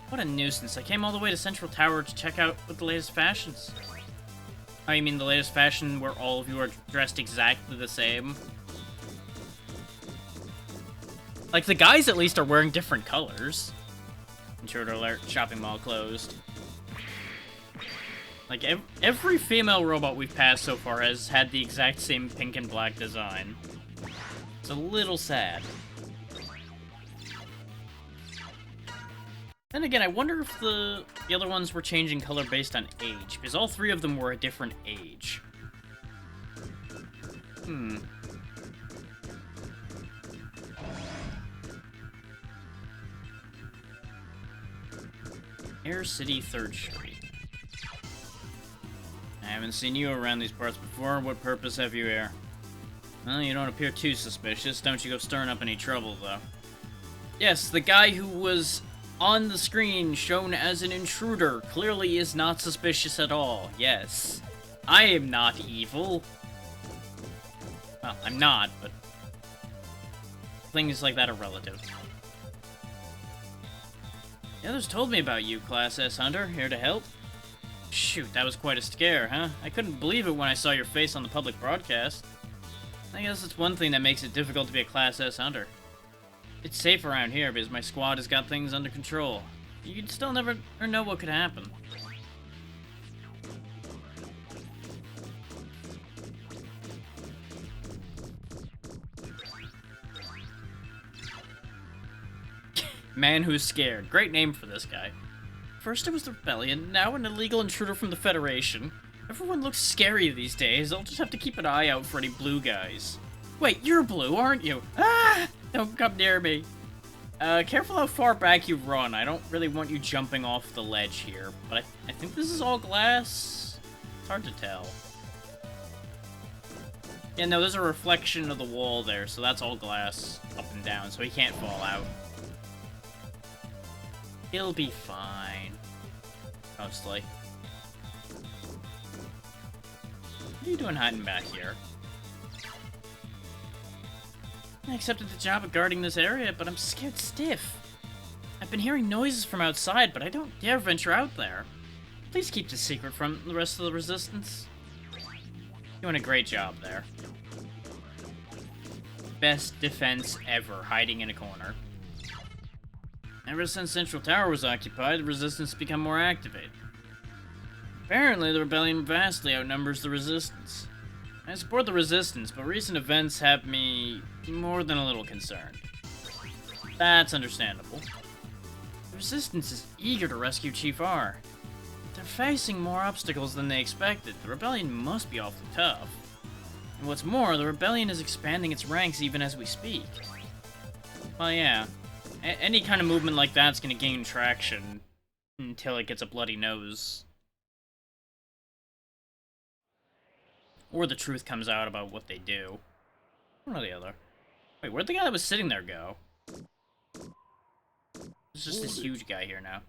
What a nuisance. I came all the way to Central Tower to check out what the latest fashions. Oh, you mean the latest fashion where all of you are dressed exactly the same? Like, the guys at least are wearing different colors. Intruder alert, shopping mall closed. Like, every female robot we've passed so far has had the exact same pink and black design. It's a little sad. Then again, I wonder if the other ones were changing color based on age, because all three of them were a different age. Air City 3rd Street. I haven't seen you around these parts before. What purpose have you here? Well, you don't appear too suspicious. Don't you go stirring up any trouble, though. Yes, the guy who was on the screen shown as an intruder clearly is not suspicious at all. Yes. I am not evil. Well, I'm not, but things like that are relative. The others told me about you, Class S Hunter. Here to help? Shoot, that was quite a scare, huh? I couldn't believe it when I saw your face on the public broadcast. I guess it's one thing that makes it difficult to be a Class S Hunter. It's safe around here because my squad has got things under control. You'd still never know what could happen. Man who's scared. Great name for this guy. First it was the Rebellion, now an illegal intruder from the Federation. Everyone looks scary these days. I'll just have to keep an eye out for any blue guys. Wait, you're blue, aren't you? Ah! Don't come near me. Careful how far back you run. I don't really want you jumping off the ledge here, but I think this is all glass. It's hard to tell. Yeah, no, there's a reflection of the wall there, so that's all glass up and down, so he can't fall out. He'll be fine. Mostly. What are you doing hiding back here? I accepted the job of guarding this area, but I'm scared stiff. I've been hearing noises from outside, but I don't dare venture out there. Please keep this secret from the rest of the Resistance. Doing a great job there. Best defense ever, hiding in a corner. Ever since Central Tower was occupied, the Resistance has become more activated. Apparently, the Rebellion vastly outnumbers the Resistance. I support the Resistance, but recent events have me more than a little concerned. That's understandable. The Resistance is eager to rescue Chief R. They're facing more obstacles than they expected. The Rebellion must be awfully tough. And what's more, the Rebellion is expanding its ranks even as we speak. Well, yeah. Any kind of movement like that's gonna gain traction until it gets a bloody nose. Or the truth comes out about what they do. One or the other. Wait, where'd the guy that was sitting there go? It's just this huge guy here now.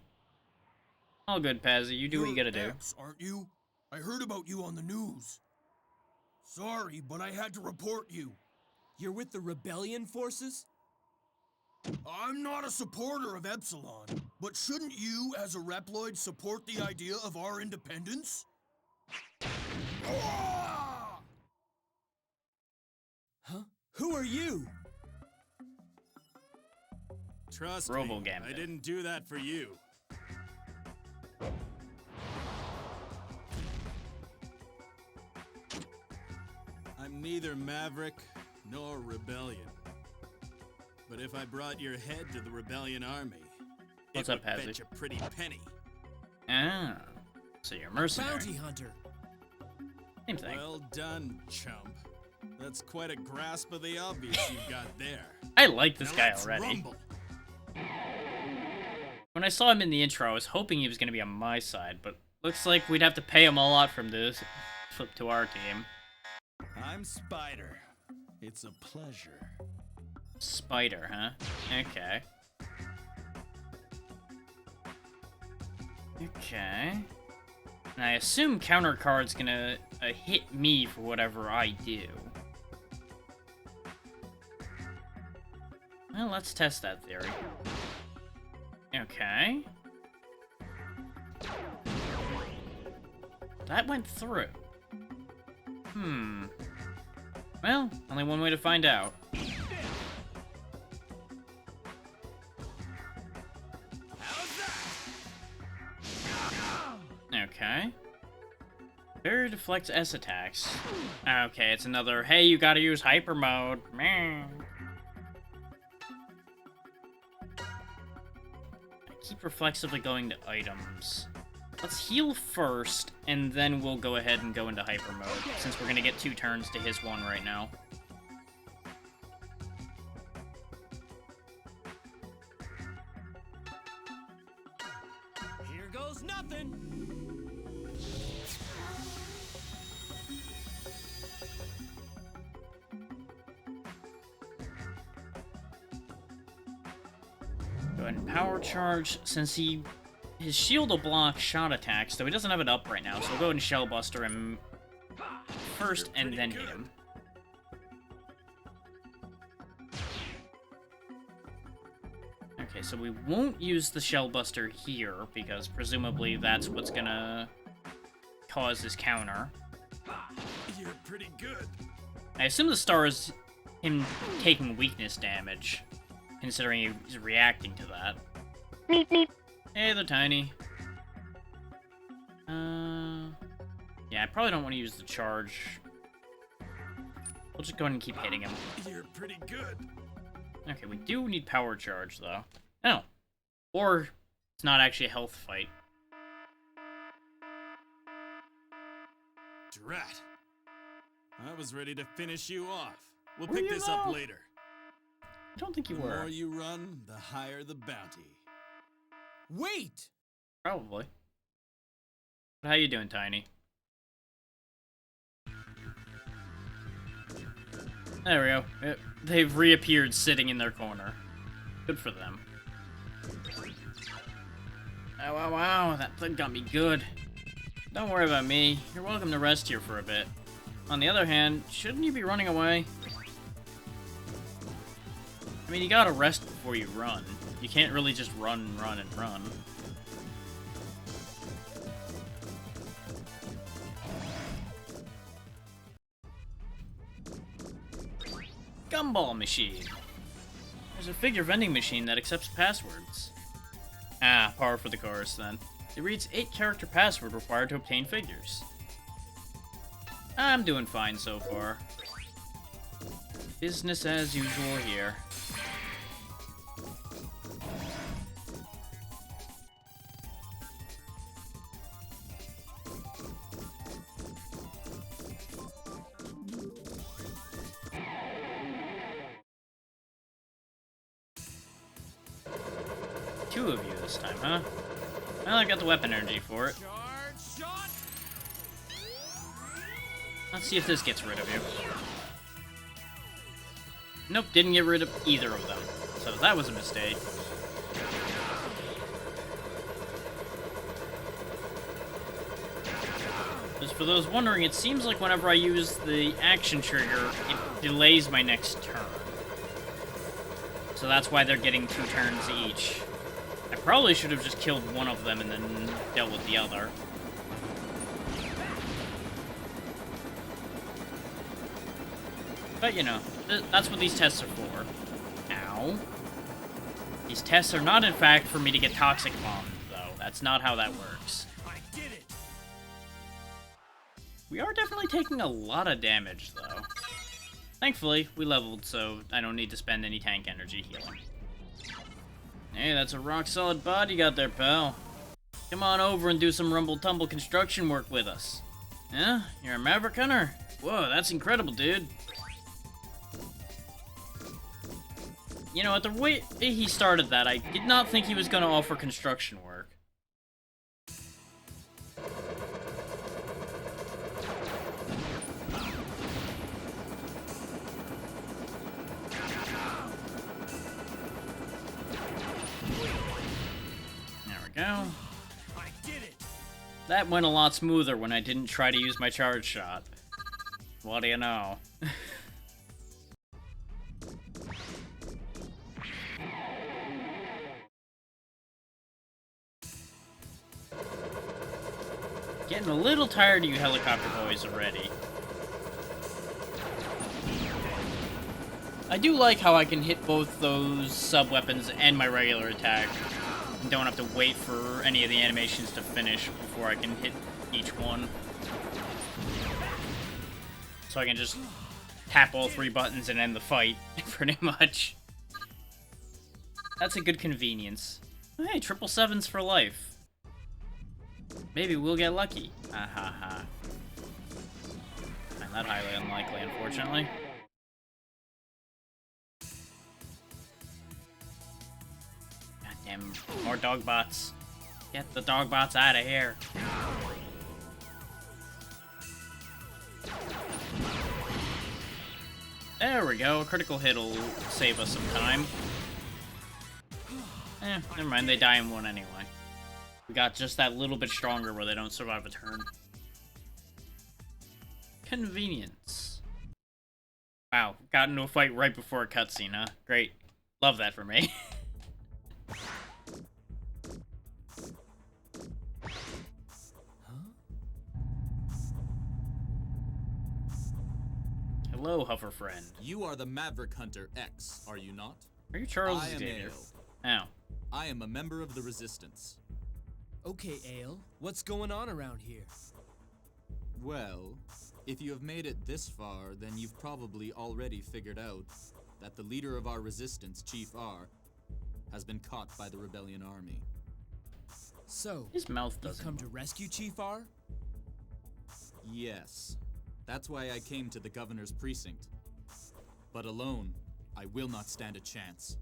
All good, Pazzy. You do what you gotta do. X, aren't you? I heard about you on the news. Sorry, but I had to report you. You're with the rebellion forces? I'm not a supporter of Epsilon, but shouldn't you, as a Reploid, support the idea of our independence? Ah! Huh? Who are you? Trust Robo me, Gambit. I didn't do that for you. I'm neither Maverick nor Rebellion. But if I brought your head to the Rebellion army, What's it up, would Hazzy? fetch a pretty penny. Ah. So you're a mercenary. Bounty hunter. Same thing. Well done, chump. That's quite a grasp of the obvious you've got there. I like this Now guy let's already. rumble. When I saw him in the intro, I was hoping he was going to be on my side, but looks like we'd have to pay him a lot from this flip to our team. I'm Spider. It's a pleasure. Spider, huh? Okay. Okay. And I assume counter card's gonna hit me for whatever I do. Well, let's test that theory. Okay. That went through. Well, only one way to find out. Okay. Barrier deflects S attacks. Okay, it's another, hey, you gotta use hyper mode. Meh. I keep reflexively going to items. Let's heal first, and then we'll go ahead and go into hyper mode, since we're gonna get 2 turns to his 1 right now. Here goes nothing. Go ahead and power charge, since his shield will block shot attacks, though he doesn't have it up right now, so we'll go ahead and Shell Buster him first and then hit him. Okay, so we won't use the Shell Buster here, because presumably that's what's gonna cause his counter. You're pretty good. I assume the star is him taking weakness damage, considering he's reacting to that. Meep, meep. Hey, they're tiny. Yeah, I probably don't want to use the charge. We'll just go ahead and keep hitting him. You're pretty good. Okay, we do need power charge, though. Oh. Or it's not actually a health fight. Drat. I was ready to finish you off. We'll Were pick you this up though? later. I don't think you The were. more you run, the higher the bounty. Wait! Probably. But how you doing, Tiny? There we go. They've reappeared sitting in their corner. Good for them. Oh, wow, wow, that thing got me good. Don't worry about me. You're welcome to rest here for a bit. On the other hand, shouldn't you be running away? I mean, you gotta rest before you run. You can't really just run and run and run. Gumball machine. There's a figure vending machine that accepts passwords. Ah, par for the course then. It reads 8-character password required to obtain figures. I'm doing fine so far. Business as usual here. Two of you this time, huh? Well, I got the weapon energy for it. Charge shot! Let's see if this gets rid of you. Nope, didn't get rid of either of them. So that was a mistake. Just for those wondering, it seems like whenever I use the action trigger, it delays my next turn. So that's why they're getting 2 turns each. I probably should have just killed one of them and then dealt with the other. But, you know, that's what these tests are for. Ow. These tests are not, in fact, for me to get toxic bombed, though. That's not how that works. I did it! We are definitely taking a lot of damage, though. Thankfully, we leveled, so I don't need to spend any tank energy healing. Hey, that's a rock-solid bod you got there, pal. Come on over and do some rumble-tumble construction work with us. Yeah? You're a Maverick Hunter? Whoa, that's incredible, dude. You know, at the way he started that, I did not think he was going to offer construction work. There we go. I did it! That went a lot smoother when I didn't try to use my charge shot. What do you know? Getting a little tired of you helicopter boys already. I do like how I can hit both those sub-weapons and my regular attack. And don't have to wait for any of the animations to finish before I can hit each one. So I can just tap all 3 buttons and end the fight, pretty much. That's a good convenience. Hey, 777s for life. Maybe we'll get lucky. Ha ha ha. Find that highly unlikely, unfortunately. Goddamn, more dog bots. Get the dog bots out of here. There we go. A critical hit will save us some time. Never mind. They die in one anyway. We got just that little bit stronger where they don't survive a turn. Convenience. Wow, got into a fight right before a cutscene, huh? Great. Love that for me. Hello, Hover Friend. You are the Maverick Hunter X, are you not? Are you Charles I am Xavier? Ale. Oh. I am a member of the Resistance. Okay, Ale, what's going on around here? Well, if you have made it this far, then you've probably already figured out that the leader of our resistance, Chief R, has been caught by the rebellion army. So, His mouth you've doesn't. come to rescue Chief R? Yes, that's why I came to the governor's precinct. But alone, I will not stand a chance.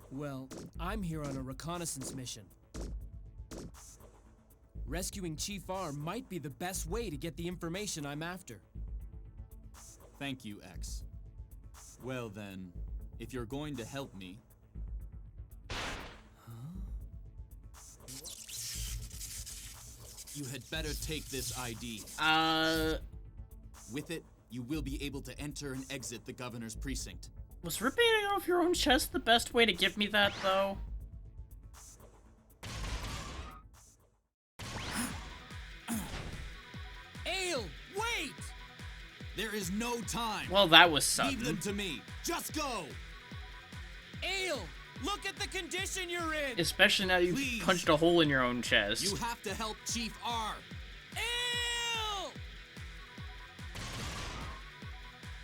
Well, I'm here on a reconnaissance mission. Rescuing Chief R might be the best way to get the information I'm after. Thank you, X. Well then, if you're going to help me... You had better take this ID. With it, you will be able to enter and exit the governor's precinct. Was ripping it off your own chest the best way to give me that, though? Ale, wait! There is no time! Well, that was Leave sudden. them to me! Just go! Ale, look at the condition you're in! Especially now you've Please. punched a hole in your own chest. You have to help Chief R! Ale!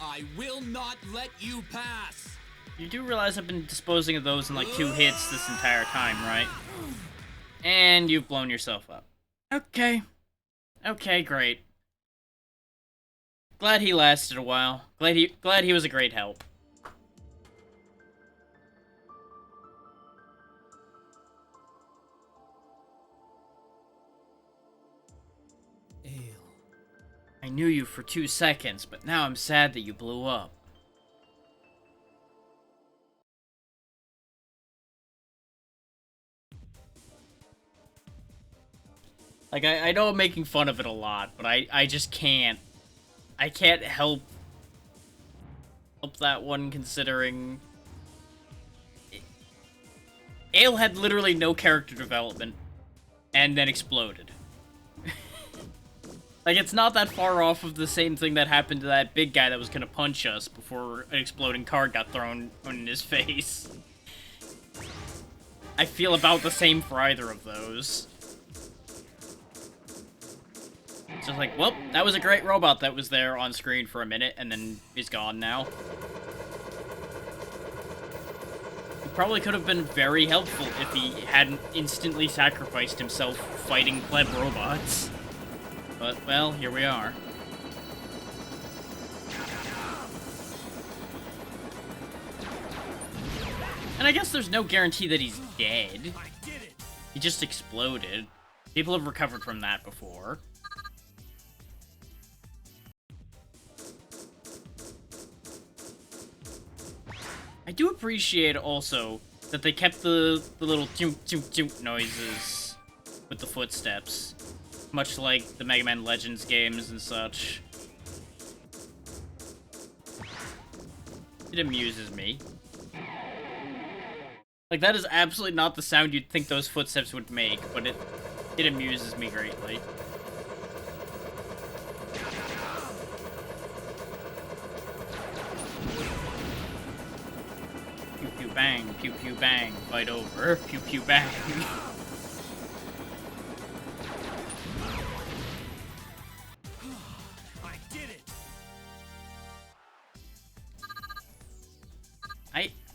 I will not let you pass! You do realize I've been disposing of those in like 2 hits this entire time, right? And you've blown yourself up. Okay. Okay, great. Glad he lasted a while. Glad he was a great help. Ale. I knew you for 2 seconds, but now I'm sad that you blew up. Like, I know I'm making fun of it a lot, but I just can't. I can't help that one, considering Ale had literally no character development and then exploded. Like, it's not that far off of the same thing that happened to that big guy that was gonna punch us before an exploding card got thrown in his face. I feel about the same for either of those. It's just like, well, that was a great robot that was there on screen for a minute, and then he's gone now. He probably could have been very helpful if he hadn't instantly sacrificed himself fighting pleb robots. But, well, here we are. And I guess there's no guarantee that he's dead. He just exploded. People have recovered from that before. I do appreciate also that they kept the little toot noises with the footsteps. Much like the Mega Man Legends games and such. It amuses me. Like, that is absolutely not the sound you'd think those footsteps would make, but it amuses me greatly. Pew pew bang, pew pew bang, fight over, pew pew bang.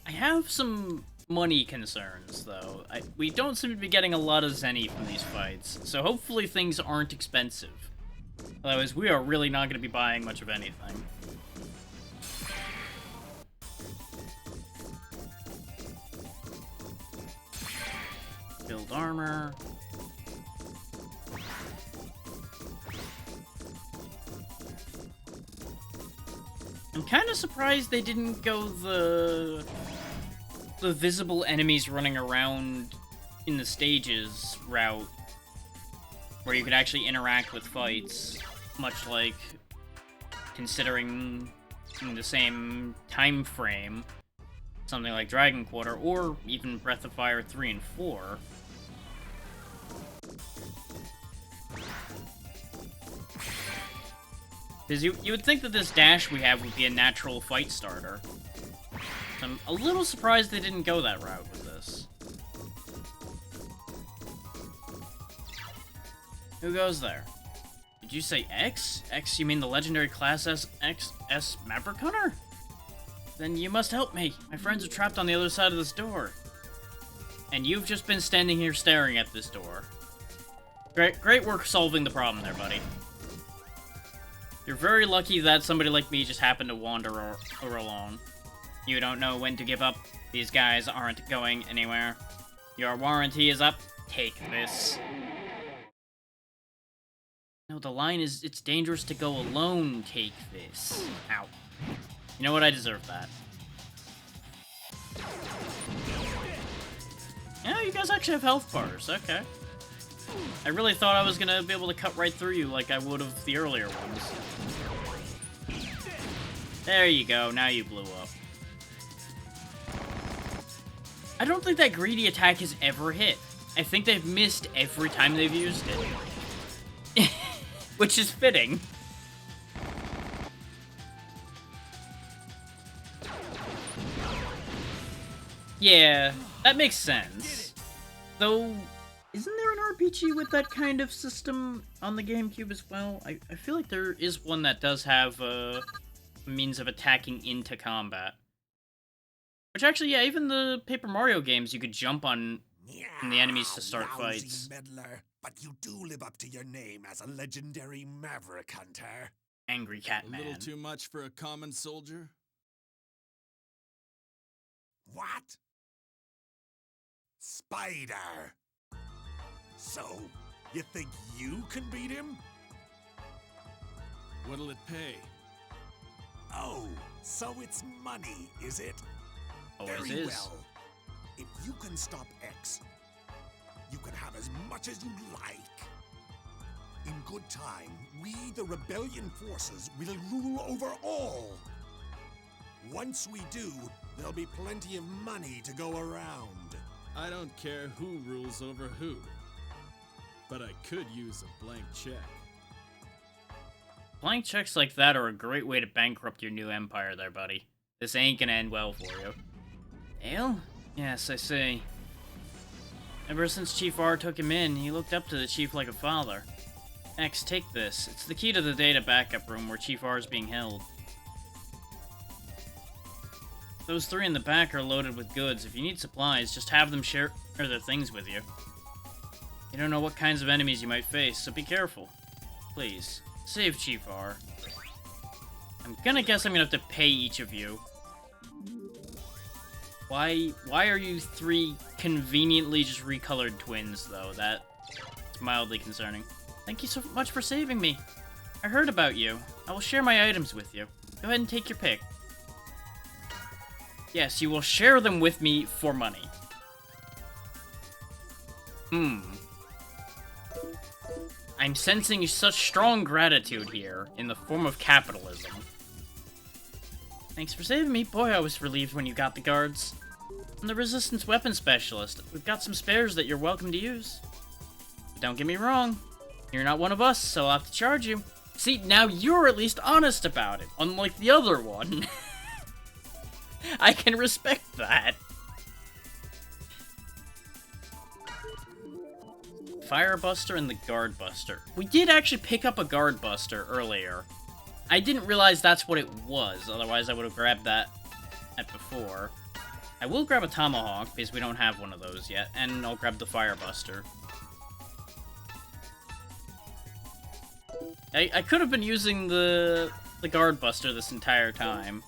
I have some money concerns, though. We don't seem to be getting a lot of Zenny from these fights, so hopefully things aren't expensive. Otherwise, we are really not going to be buying much of anything. Build armor. I'm kind of surprised they didn't go the visible enemies running around in the stages route, where you could actually interact with fights, much like considering in the same time frame something like Dragon Quarter or even Breath of Fire 3 and 4. Because you would think that this dash we have would be a natural fight starter. I'm a little surprised they didn't go that route with this. Who goes there? Did you say X? X, you mean the legendary class S Maverick Hunter? Then you must help me. My friends are trapped on the other side of this door. And you've just been standing here staring at this door. Great work solving the problem there, buddy. You're very lucky that somebody like me just happened to wander along. You don't know when to give up. These guys aren't going anywhere. Your warranty is up. Take this. No, the line is, it's dangerous to go alone. Take this. Ow. You know what? I deserve that. Yeah, you guys actually have health bars. Okay. I really thought I was gonna be able to cut right through you like I would have the earlier ones. There you go. Now you blew up. I don't think that greedy attack has ever hit. I think they've missed every time they've used it. Which is fitting. Yeah, that makes sense. Though, isn't there an RPG with that kind of system on the GameCube as well? I feel like there is one that does have a means of attacking into combat. Which actually, yeah, even the Paper Mario games, you could jump on the enemies to start fights. Meddler, but you do live up to your name as a legendary Maverick Hunter. Angry Cat Man. A little too much for a common soldier? What? Spider! So, you think you can beat him? What'll it pay? Oh, so it's money, is it? Always Very is. well. If you can stop X, you can have as much as you like. In good time, we, the rebellion forces, will rule over all. Once we do, there'll be plenty of money to go around. I don't care who rules over who, but I could use a blank check. Blank checks like that are a great way to bankrupt your new empire there, buddy. This ain't gonna end well for you. Ale? Yes, I see. Ever since Chief R took him in, he looked up to the Chief like a father. X, take this. It's the key to the data backup room where Chief R is being held. Those three in the back are loaded with goods. If you need supplies, just have them share their things with you. You don't know what kinds of enemies you might face, so be careful. Please, save Chief R. I'm gonna guess I'm gonna have to pay each of you. Why are you three conveniently just recolored twins, though? That's mildly concerning. Thank you so much for saving me. I heard about you. I will share my items with you. Go ahead and take your pick. Yes, you will share them with me for money. I'm sensing such strong gratitude here, in the form of capitalism. Thanks for saving me. Boy, I was relieved when you got the guards. I'm the Resistance Weapon Specialist. We've got some spares that you're welcome to use. But don't get me wrong. You're not one of us, so I'll have to charge you. See, now you're at least honest about it, unlike the other one. I can respect that. Firebuster and the Guard Buster. We did actually pick up a Guard Buster earlier. I didn't realize that's what it was, otherwise I would have grabbed that before. I will grab a Tomahawk, because we don't have one of those yet, and I'll grab the Firebuster. I could have been using the Guard Buster this entire time.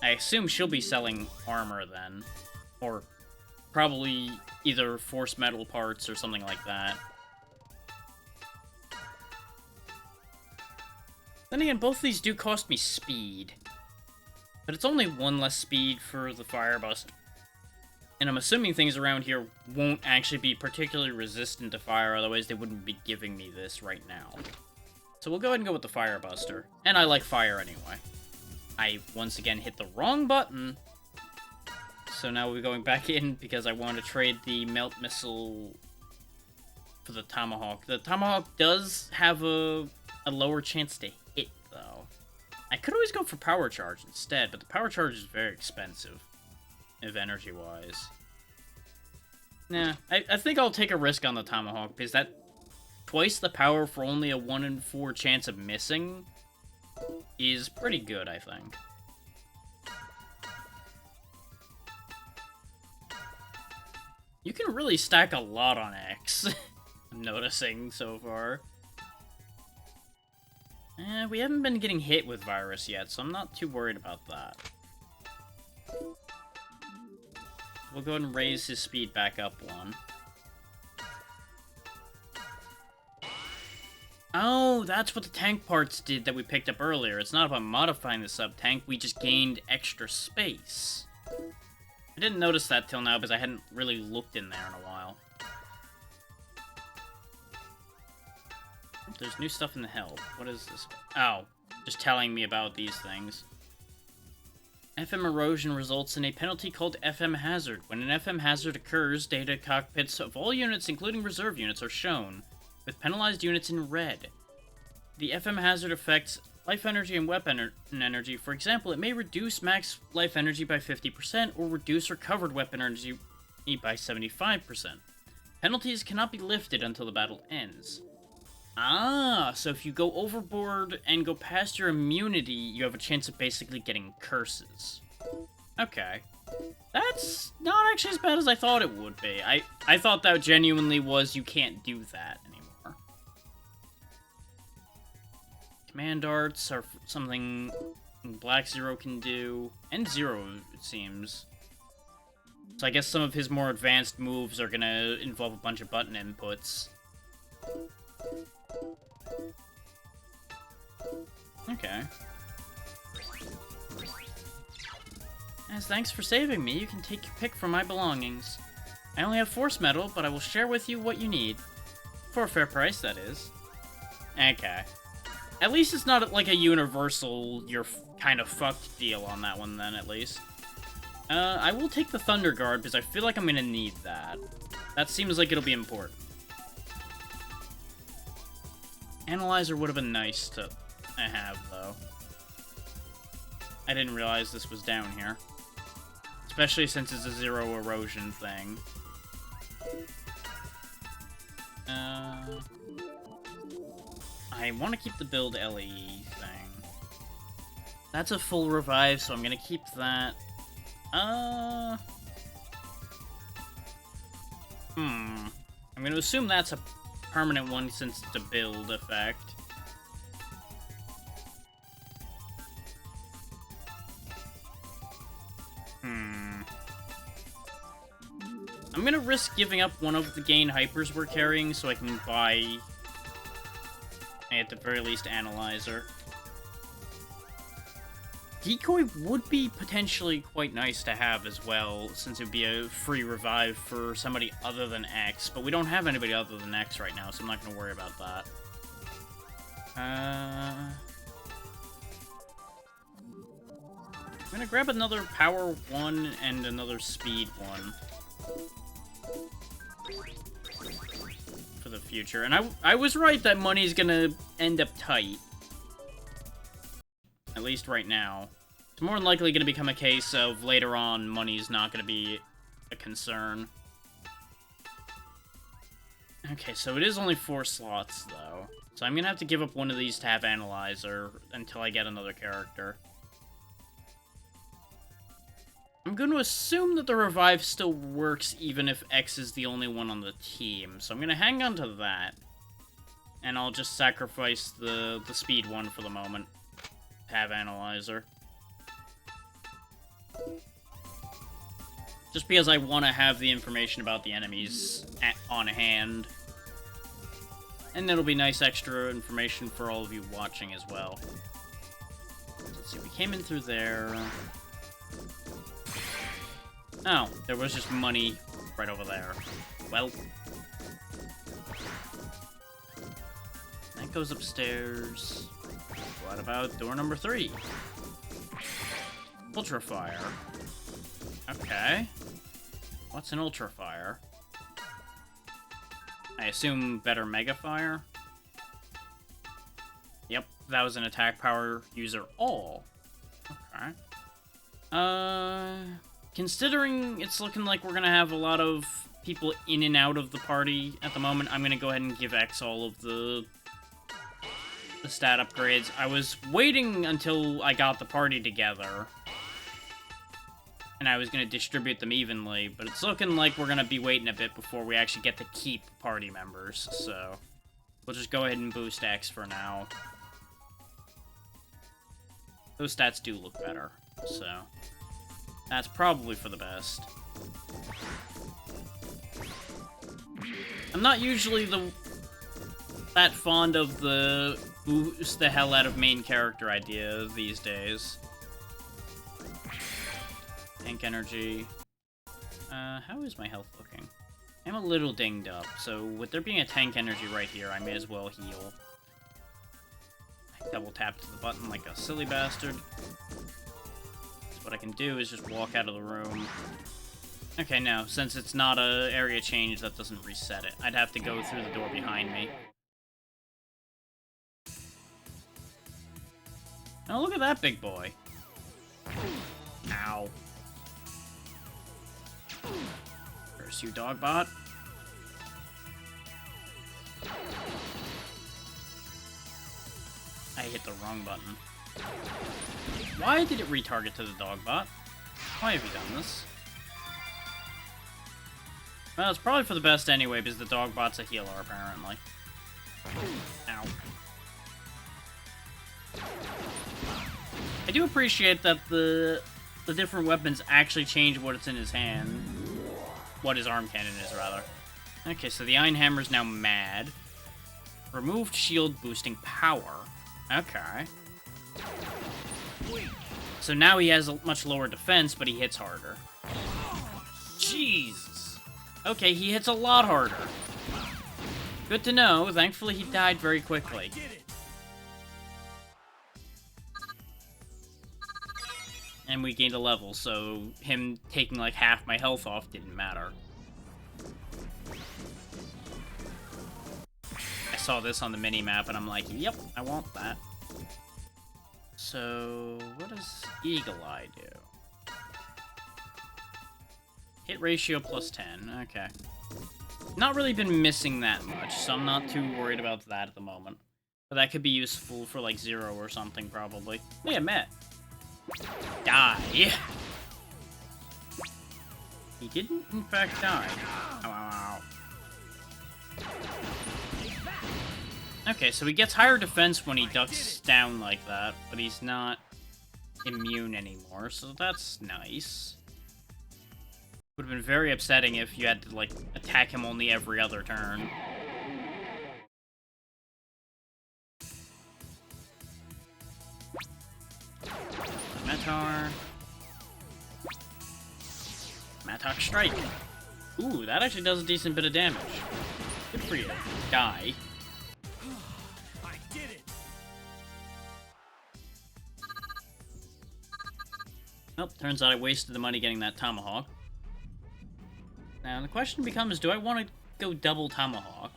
I assume she'll be selling armor then. Or probably either force metal parts or something like that. Then again, both of these do cost me speed. But it's only one less speed for the Firebuster. And I'm assuming things around here won't actually be particularly resistant to fire, otherwise they wouldn't be giving me this right now. So we'll go ahead and go with the Firebuster. And I like fire anyway. I, once again, hit the wrong button. So now we're going back in because I want to trade the Melt Missile for the Tomahawk. The Tomahawk does have a lower chance to hit, though. I could always go for Power Charge instead, but the Power Charge is very expensive, if energy-wise. Nah, I think I'll take a risk on the Tomahawk, because that twice the power for only a 1 in 4 chance of missing is pretty good, I think. You can really stack a lot on X, I'm noticing so far. We haven't been getting hit with virus yet, so I'm not too worried about that. We'll go ahead and raise his speed back up 1. Oh, that's what the tank parts did that we picked up earlier. It's not about modifying the sub-tank, we just gained extra space. I didn't notice that till now because I hadn't really looked in there in a while. There's new stuff in the help. What is this? Oh, just telling me about these things. FM erosion results in a penalty called FM hazard. When an FM hazard occurs, data cockpits of all units, including reserve units, are shown, with penalized units in red. The FM hazard affects life energy and weapon energy. For example, it may reduce max life energy by 50% or reduce recovered weapon energy by 75%. Penalties cannot be lifted until the battle ends. Ah, so if you go overboard and go past your immunity, you have a chance of basically getting curses. Okay. That's not actually as bad as I thought it would be. I thought that genuinely was you can't do that anymore. Command arts are something Black Zero can do, and Zero, it seems. So I guess some of his more advanced moves are gonna involve a bunch of button inputs. Okay. As thanks for saving me, you can take your pick from my belongings. I only have force metal, but I will share with you what you need. For a fair price, that is. Okay. At least it's not like a universal, you're kind of fucked deal on that one then, at least. I will take the Thunder Guard, because I feel like I'm gonna need that. That seems like it'll be important. Analyzer would have been nice to have, though. I didn't realize this was down here. Especially since it's a zero erosion thing. I want to keep the build LE thing. That's a full revive, so I'm gonna keep that. I'm gonna assume that's a permanent one since it's a build effect. I'm gonna risk giving up one of the gain hypers we're carrying so I can buy, at the very least, Analyzer. Decoy would be potentially quite nice to have as well, since it would be a free revive for somebody other than X, but we don't have anybody other than X right now, so I'm not gonna worry about that. I'm gonna grab another power 1 and another speed 1. For the future. And I was right that money's gonna end up tight. At least right now. It's more than likely gonna become a case of later on money's not gonna be a concern. Okay, so it is only 4 slots though. So I'm gonna have to give up one of these to have Analyzer until I get another character. I'm going to assume that the revive still works even if X is the only one on the team, so I'm going to hang on to that. And I'll just sacrifice the speed one for the moment. Have Analyzer. Just because I want to have the information about the enemies on hand. And it'll be nice extra information for all of you watching as well. Let's see, we came in through there. Oh, there was just money right over there. Well. That goes upstairs. What about door number 3? Ultra Fire. Okay. What's an Ultra Fire? I assume better Mega Fire? Yep, that was an attack power user all. Okay. Considering it's looking like we're gonna have a lot of people in and out of the party at the moment, I'm gonna go ahead and give X all of the stat upgrades. I was waiting until I got the party together, and I was gonna distribute them evenly, but it's looking like we're gonna be waiting a bit before we actually get to keep party members, so we'll just go ahead and boost X for now. Those stats do look better, so that's probably for the best. I'm not usually that fond of the boost the hell out of main character idea these days. Tank energy. How is my health looking? I'm a little dinged up, so with there being a tank energy right here, I may as well heal. I double tap to the button like a silly bastard. What I can do is just walk out of the room. Okay, now, since it's not a area change, that doesn't reset it. I'd have to go through the door behind me. Oh, look at that big boy. Ow. Curse you, Dogbot. I hit the wrong button. Why did it retarget to the Dogbot? Why have you done this? Well, it's probably for the best anyway, because the Dogbot's a healer, apparently. Ow. I do appreciate that the different weapons actually change what's in his hand. What his arm cannon is, rather. Okay, so the Iron Hammer's now mad. Removed shield boosting power. Okay. So now he has a much lower defense, but he hits harder. Jesus. Okay, he hits a lot harder. Good to know. Thankfully, he died very quickly. And we gained a level, so him taking like half my health off didn't matter. I saw this on the mini-map and I'm like, yep, I want that. So, what does Eagle Eye do? Hit ratio plus 10, okay. Not really been missing that much, so I'm not too worried about that at the moment. But that could be useful for like 0 or something, probably. Yeah, Matt. Die! He didn't, in fact, die. Ow, ow, ow. Okay, so he gets higher defense when he ducks down like that, but he's not immune anymore, so that's nice. Would have been very upsetting if you had to, like, attack him only every other turn. Metar. Matok Strike. Ooh, that actually does a decent bit of damage. Good for you. Die. I did it. Nope, turns out I wasted the money getting that Tomahawk. Now, the question becomes, do I want to go double Tomahawk?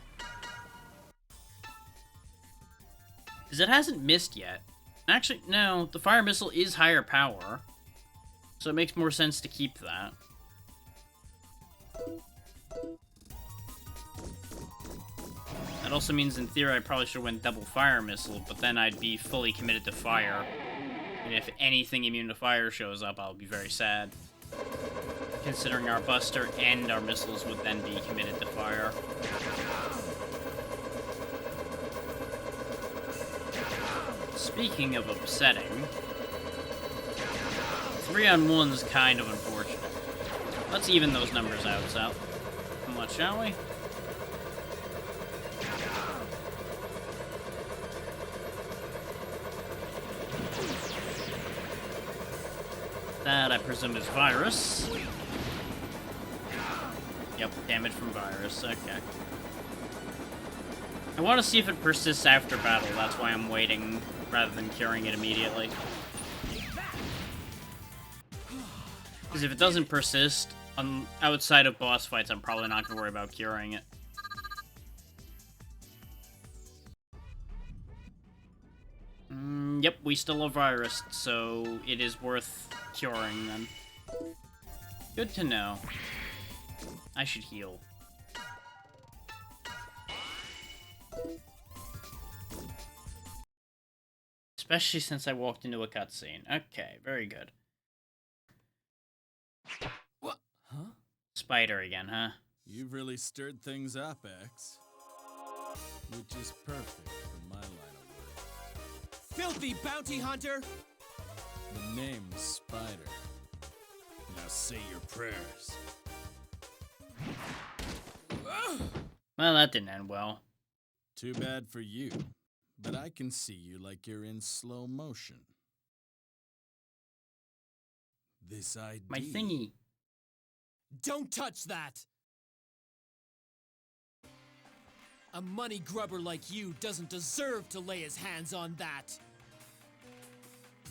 Because it hasn't missed yet. Actually, no, the Fire Missile is higher power. So it makes more sense to keep that. That also means, in theory, I probably should have went double Fire Missile, but then I'd be fully committed to fire. And if anything immune to fire shows up, I'll be very sad. Considering our Buster and our missiles would then be committed to fire. Speaking of upsetting, 3-on-1's kind of unfortunate. Let's even those numbers out, so. Come on, shall we? That, I presume, is virus. Yep, damage from virus, okay. I want to see if it persists after battle, that's why I'm waiting, rather than curing it immediately. Because if it doesn't persist, outside of boss fights, I'm probably not going to worry about curing it. Yep, we still have virus, so it is worth curing then. Good to know. I should heal. Especially since I walked into a cutscene. Okay, very good. What? Huh? Spider again, huh? You've really stirred things up, X. Which is perfect for my line of work. Filthy bounty hunter! The name's Spider. Now say your prayers. Well, that didn't end well. Too bad for you, but I can see you like you're in slow motion. This ID... My thingy. Don't touch that! A money grubber like you doesn't deserve to lay his hands on that.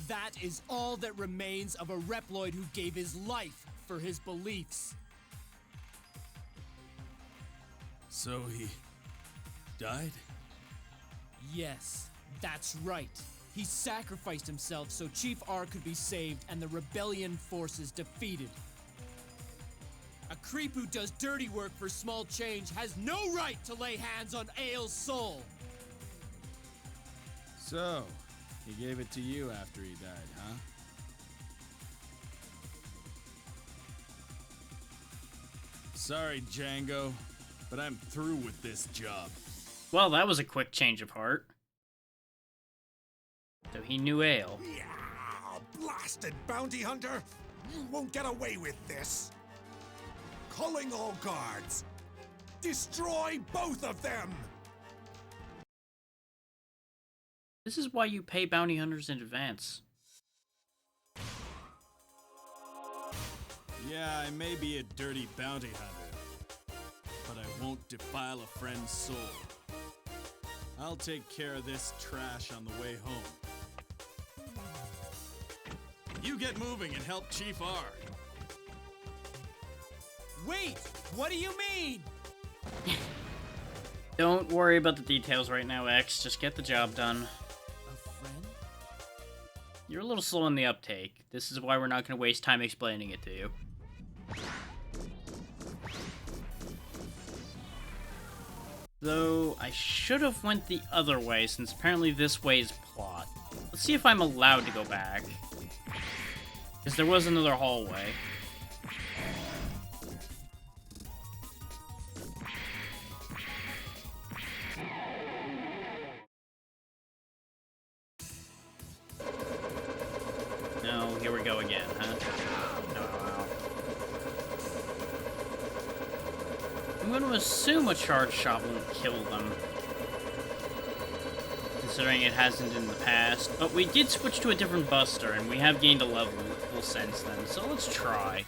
That is all that remains of a Reploid who gave his life for his beliefs. So he... died? Yes, that's right. He sacrificed himself so Chief R could be saved and the rebellion forces defeated. A creep who does dirty work for small change has no right to lay hands on Ael's soul. So, he gave it to you after he died, huh? Sorry, Django, but I'm through with this job. Well, that was a quick change of heart. So he knew Ale. Yeah, blasted bounty hunter! You won't get away with this! Calling all guards! Destroy both of them! This is why you pay bounty hunters in advance. Yeah, I may be a dirty bounty hunter, but I won't defile a friend's soul. I'll take care of this trash on the way home. You get moving and help Chief R. Wait! What do you mean? Don't worry about the details right now, X. Just get the job done. A friend? You're a little slow in the uptake. This is why we're not going to waste time explaining it to you. Though, I should have went the other way, since apparently this way is plot. Let's see if I'm allowed to go back. Because there was another hallway. No, here we go again, huh? Oh, I'm going to assume a charge shot won't kill them. Considering it hasn't in the past. But we did switch to a different buster, and we have gained a level since then. So let's try.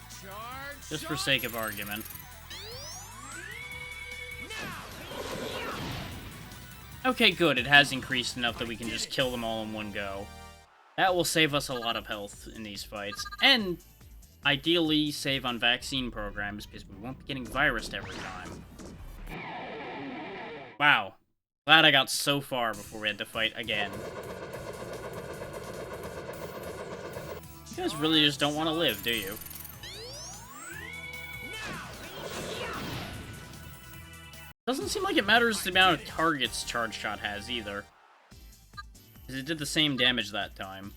Just for sake of argument. Okay, good. It has increased enough that we can just kill them all in one go. That will save us a lot of health in these fights. And ideally save on vaccine programs, because we won't be getting virused every time. Wow. Glad I got so far before we had to fight again. You guys really just don't want to live, do you? Doesn't seem like it matters the amount of targets Charge Shot has, either. Because it did the same damage that time.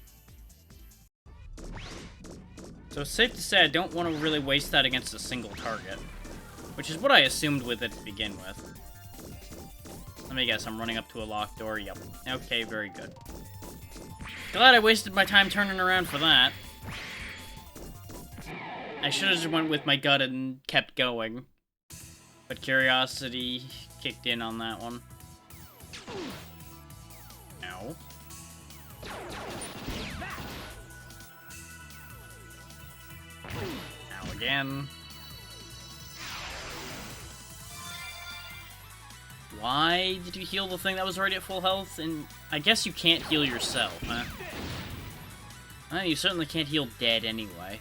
So it's safe to say I don't want to really waste that against a single target. Which is what I assumed with it to begin with. Let me guess, I'm running up to a locked door? Yep. Okay, very good. Glad I wasted my time turning around for that. I should have just went with my gut and kept going. But curiosity kicked in on that one. Ow. Ow again. Why did you heal the thing that was already at full health? And I guess you can't heal yourself, huh? Well, you certainly can't heal dead anyway.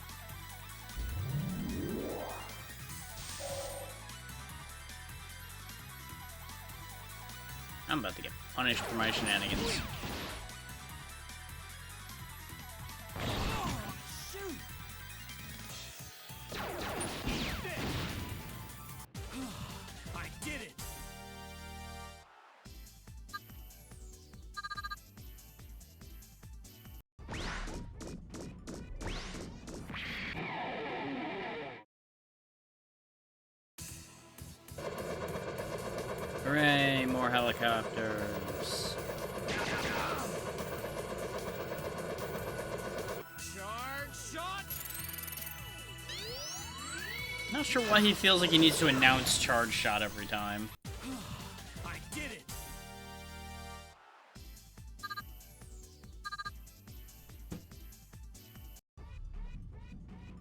I'm about to get punished for my shenanigans. I did it! Hooray, more helicopters. Charge shot! Not sure why he feels like he needs to announce Charge Shot every time. I did it!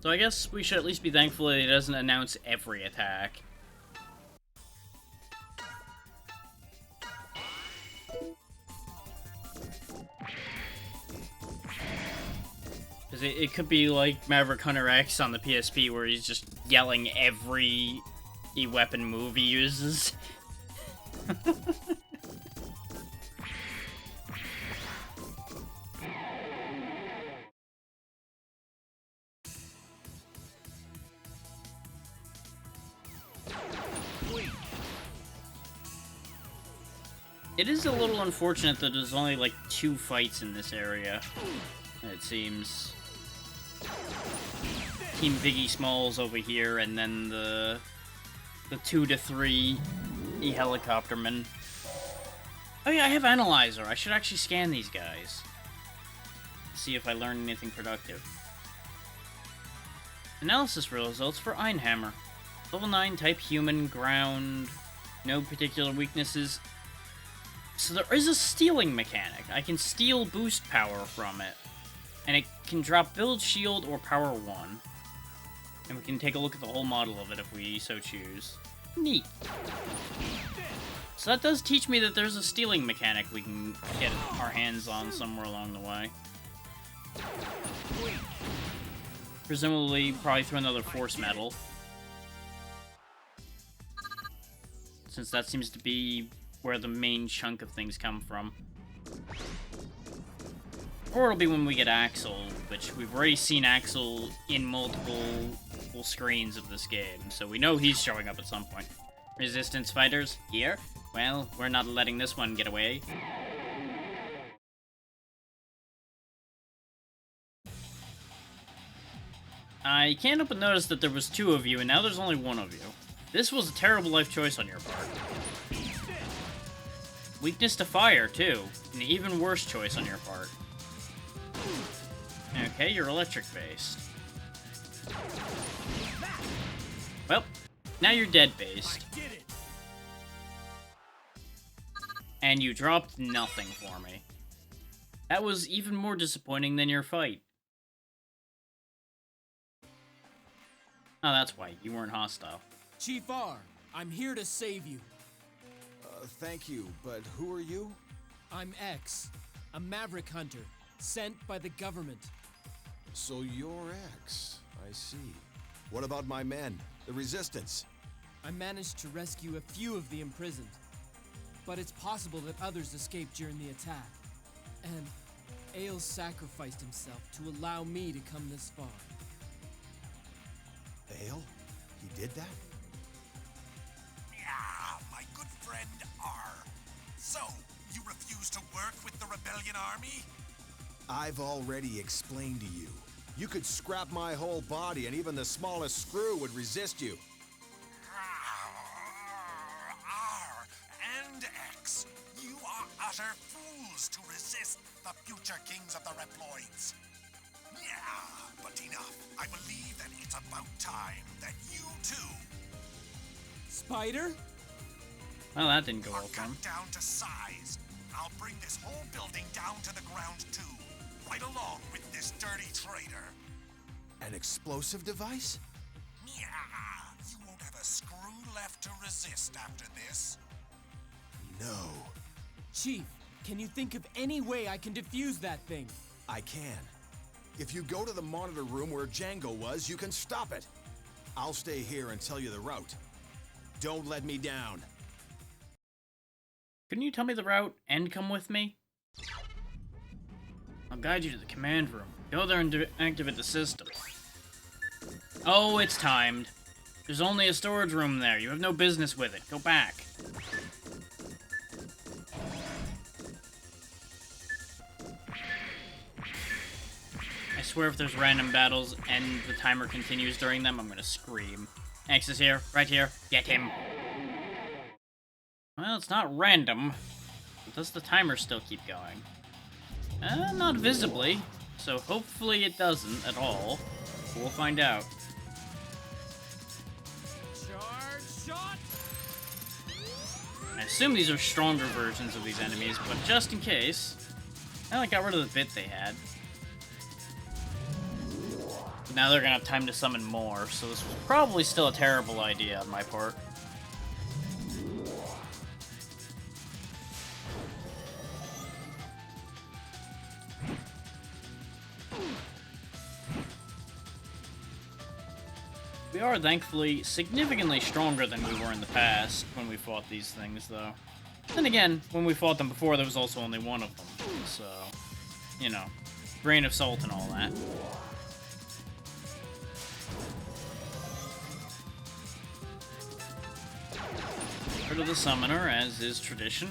So I guess we should at least be thankful that he doesn't announce every attack. Because it could be like Maverick Hunter X on the PSP, where he's just yelling every E-weapon move he uses. It is a little unfortunate that there's only like 2 fights in this area, it seems. Team Biggie Smalls over here, and then the 2 to 3 E-Helicoptermen. Oh yeah, I have Analyzer. I should actually scan these guys. See if I learn anything productive. Analysis results for Einhammer. Level 9 type human, ground, no particular weaknesses. So there is a stealing mechanic. I can steal boost power from it. And it can drop build, shield, or power 1. And we can take a look at the whole model of it if we so choose. Neat. So that does teach me that there's a stealing mechanic we can get our hands on somewhere along the way. Presumably, probably through another force medal. Since that seems to be where the main chunk of things come from. Or it'll be when we get Axel, which we've already seen Axel in multiple screens of this game, so we know he's showing up at some point. Resistance fighters, here? Well, we're not letting this one get away. I can't help but notice that there was 2 of you, and now there's only 1 of you. This was a terrible life choice on your part. Weakness to fire, too. An even worse choice on your part. Okay, you're electric-based. Well, now you're dead-based. And you dropped nothing for me. That was even more disappointing than your fight. Oh, that's why. You weren't hostile. Chief R, I'm here to save you. Thank you, but who are you? I'm X, a maverick hunter, sent by the government. So you're X, I see. What about my men, the Resistance? I managed to rescue a few of the imprisoned, but it's possible that others escaped during the attack. And Ale sacrificed himself to allow me to come this far. Ale? He did that? Yeah, my good friend R. So, you refuse to work with the Rebellion Army? I've already explained to you. You could scrap my whole body and even the smallest screw would resist you. R and X, you are utter fools to resist the future kings of the Reploids. Yeah, but enough. I believe that it's about time that you too Spider? Well, that didn't go are well for cut him. down to size. I'll bring this whole building down to the ground too, right along with this dirty traitor. An explosive device? Yeah, you won't have a screw left to resist after this. No. Chief, can you think of any way I can defuse that thing? I can. If you go to the monitor room where Django was, you can stop it. I'll stay here and tell you the route. Don't let me down. Couldn't you tell me the route and come with me? I'll guide you to the command room. Go there and activate the system. Oh, it's timed. There's only a storage room there. You have no business with it. Go back. I swear if there's random battles and the timer continues during them, I'm gonna scream. X is here. Right here. Get him. Well, it's not random. But does the timer still keep going? Not visibly. So hopefully it doesn't at all. We'll find out. Charge shot! I assume these are stronger versions of these enemies, but just in case, I only got rid of the bit they had. But now they're gonna have time to summon more, so this was probably still a terrible idea on my part. We are, thankfully, significantly stronger than we were in the past when we fought these things, though. Then again, when we fought them before, there was also only one of them, so, you know, grain of salt and all that. Rid of the summoner, as is tradition.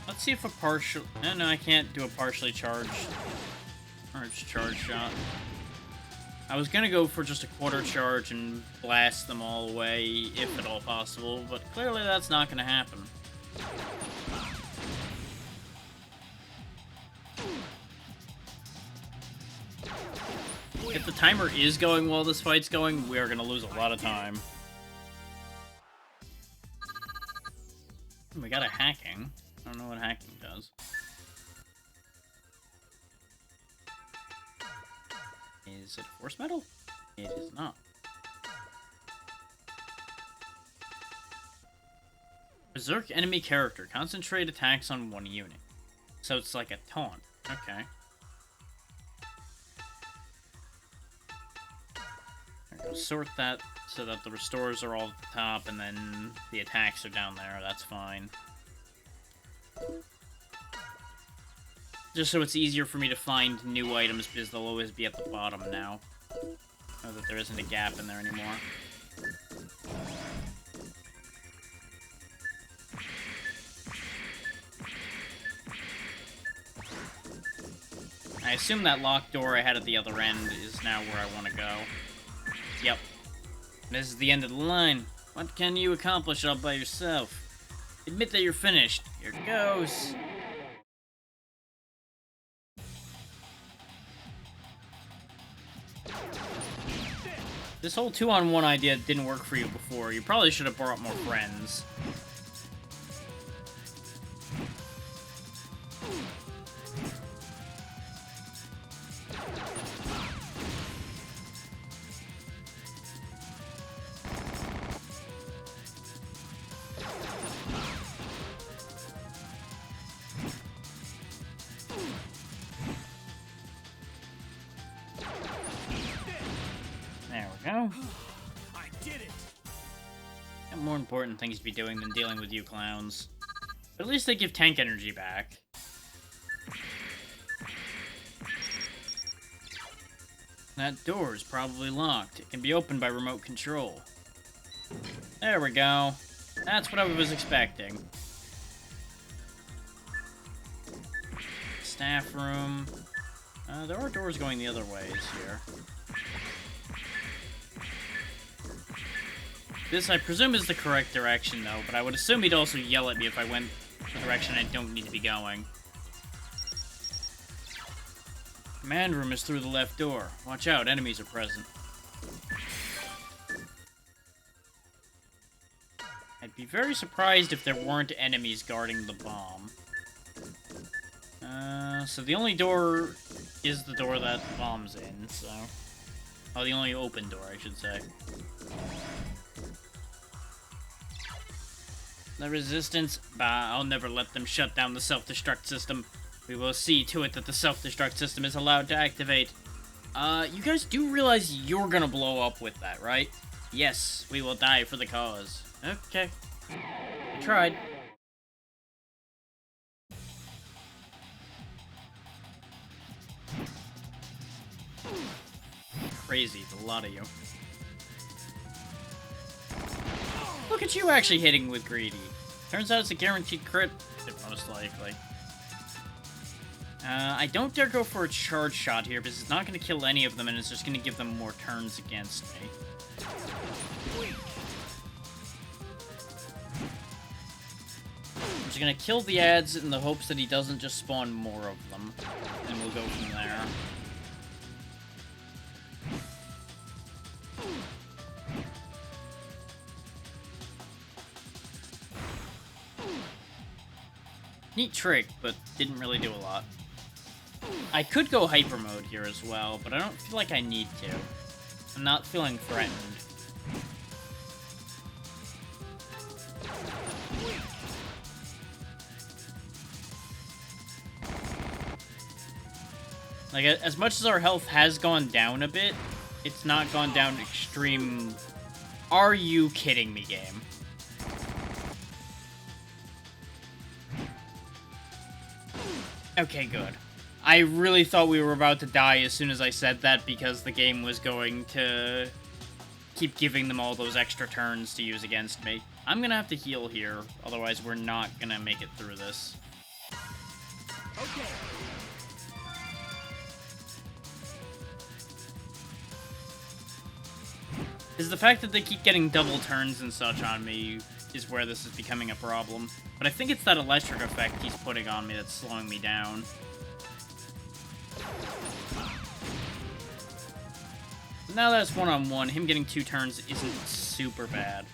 Let's see if a partial... No, I can't do a partially charged charge shot. I was gonna go for just a quarter charge and blast them all away, if at all possible, but clearly that's not gonna happen. If the timer is going while this fight's going, we are gonna lose a lot of time. We got a hacking. I don't know what hacking does. Is it a force medal? It is not. Berserk enemy character. Concentrate attacks on one unit. So it's like a taunt. Okay. There we go. Sort that so that the restores are all at the top and then the attacks are down there. That's fine. Just so it's easier for me to find new items because they'll always be at the bottom now. Know that there isn't a gap in there anymore. I assume that locked door I had at the other end is now where I want to go. Yep. This is the end of the line. What can you accomplish all by yourself? Admit that you're finished. Here goes. This whole 2-on-1 idea didn't work for you before. You probably should have brought more friends. There we go. I did it! Got more important things to be doing than dealing with you clowns. But at least they give tank energy back. That door is probably locked. It can be opened by remote control. There we go. That's what I was expecting. Staff room. There are doors going the other ways here. This, I presume, is the correct direction, though, but I would assume he'd also yell at me if I went the direction I don't need to be going. Command room is through the left door. Watch out, enemies are present. I'd be very surprised if there weren't enemies guarding the bomb. So the only door is the door that the bomb's in, so... Oh, the only open door, I should say. The Resistance? Bah, I'll never let them shut down the self-destruct system. We will see to it that the self-destruct system is allowed to activate. You guys do realize you're gonna blow up with that, right? Yes, we will die for the cause. Okay. I tried. Crazy, a lot of you. Look at you actually hitting with greedy. Turns out it's a guaranteed crit, most likely. I don't dare go for a charge shot here because it's not going to kill any of them and it's just going to give them more turns against me. I'm just going to kill the ads in the hopes that he doesn't just spawn more of them. And we'll go from there. Neat trick, but didn't really do a lot. I could go hyper mode here as well, but I don't feel like I need to. I'm not feeling threatened. Like, as much as our health has gone down a bit, it's not gone down extreme... Are you kidding me, game? Okay, good. I really thought we were about to die as soon as I said that because the game was going to keep giving them all those extra turns to use against me. I'm gonna have to heal here, otherwise we're not gonna make it through this. Okay. Is the fact that they keep getting double turns and such on me is where this is becoming a problem. But I think it's that electric effect he's putting on me that's slowing me down. Now that it's one-on-one, him getting 2 turns isn't super bad.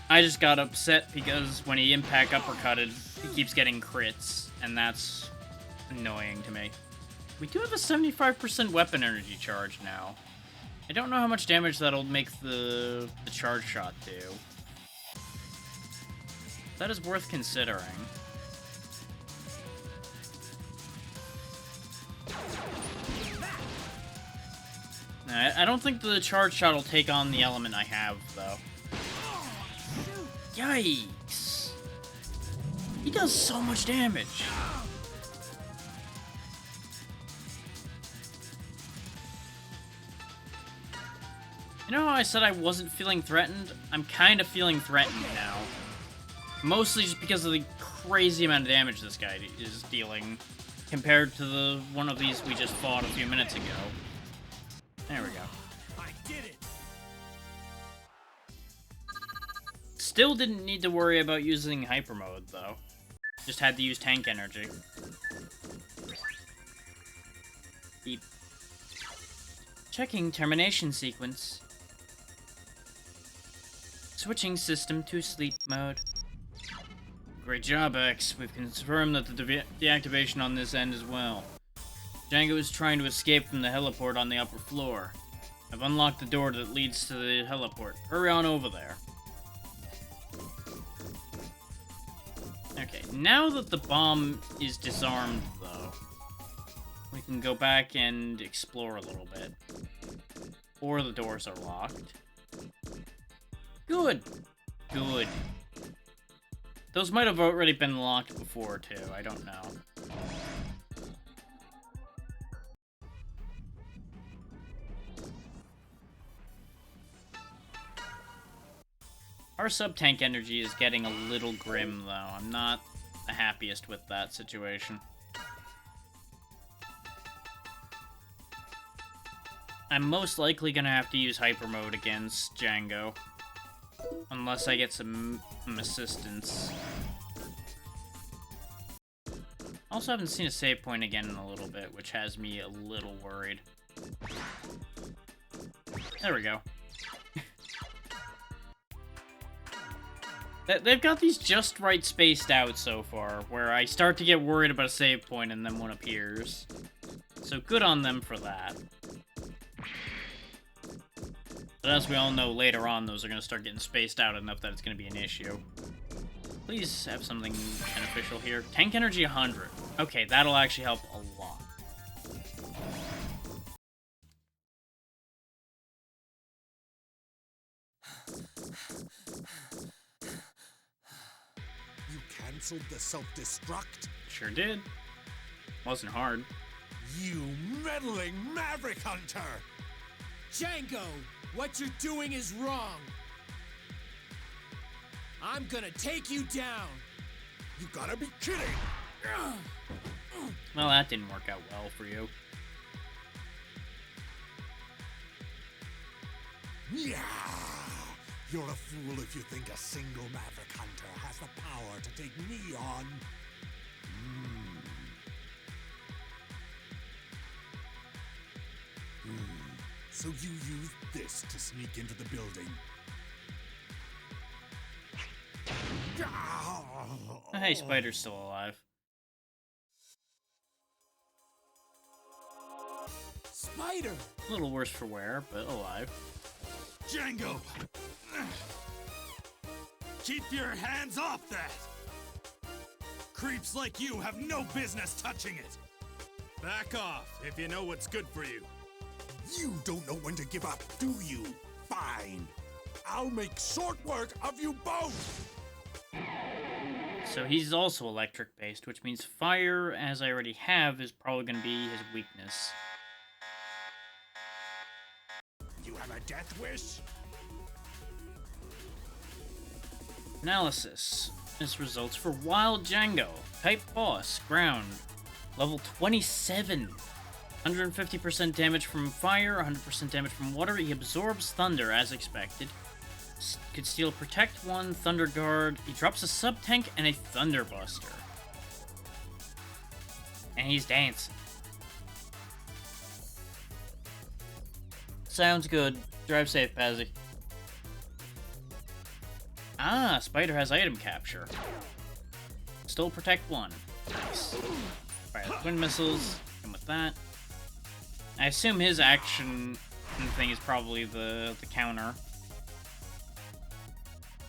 I just got upset because when he impact uppercutted, he keeps getting crits, and that's annoying to me. We do have a 75% weapon energy charge now. I don't know how much damage that'll make the charge shot do. That is worth considering. I don't think the charge shot will take on the element I have, though. Yikes! He does so much damage! You know how I said I wasn't feeling threatened? I'm kind of feeling threatened now. Mostly just because of the crazy amount of damage this guy is dealing compared to the one of these we just fought a few minutes ago. There we go. I did it. Still didn't need to worry about using hyper mode though. Just had to use tank energy. Beep. Checking termination sequence. Switching system to sleep mode. Great job, X. We've confirmed that the deactivation on this end as well. Django is trying to escape from the heliport on the upper floor. I've unlocked the door that leads to the heliport. Hurry on over there. Okay, now that the bomb is disarmed, though, we can go back and explore a little bit. Or the doors are locked. Good. Good. Those might have already been locked before, too. I don't know. Our sub-tank energy is getting a little grim, though. I'm not the happiest with that situation. I'm most likely gonna have to use hyper mode against Django. Unless I get some assistance. Also haven't seen a save point again in a little bit, which has me a little worried. There we go. They've got these just right spaced out so far, where I start to get worried about a save point and then one appears. So good on them for that. But as we all know, later on, those are going to start getting spaced out enough that it's going to be an issue. Please have something beneficial here. Tank energy 100. Okay, that'll actually help a lot. You cancelled the self-destruct? Sure did. Wasn't hard. You meddling maverick hunter! Django, what you're doing is wrong. I'm gonna take you down. You gotta be kidding! Well, that didn't work out well for you. Yeah! You're a fool if you think a single maverick hunter has the power to take me on. So you used this to sneak into the building. Oh, hey, Spider's still alive. Spider! A little worse for wear, but alive. Django! Keep your hands off that! Creeps like you have no business touching it! Back off if you know what's good for you. You don't know when to give up, do you? Fine. I'll make short work of you both! So he's also electric-based, which means fire, as I already have, is probably going to be his weakness. You have a death wish? Analysis. This results for Wild Django. Type Boss. Ground. Level 27. 150% damage from fire, 100% damage from water. He absorbs thunder, as expected. Could steal Protect 1, Thunder Guard. He drops a sub-tank and a Thunder Buster. And he's dancing. Sounds good. Drive safe, Pazzy. Ah, Spider has item capture. Still Protect 1. Nice. Fire the twin missiles. And with that, I assume his action thing is probably the counter.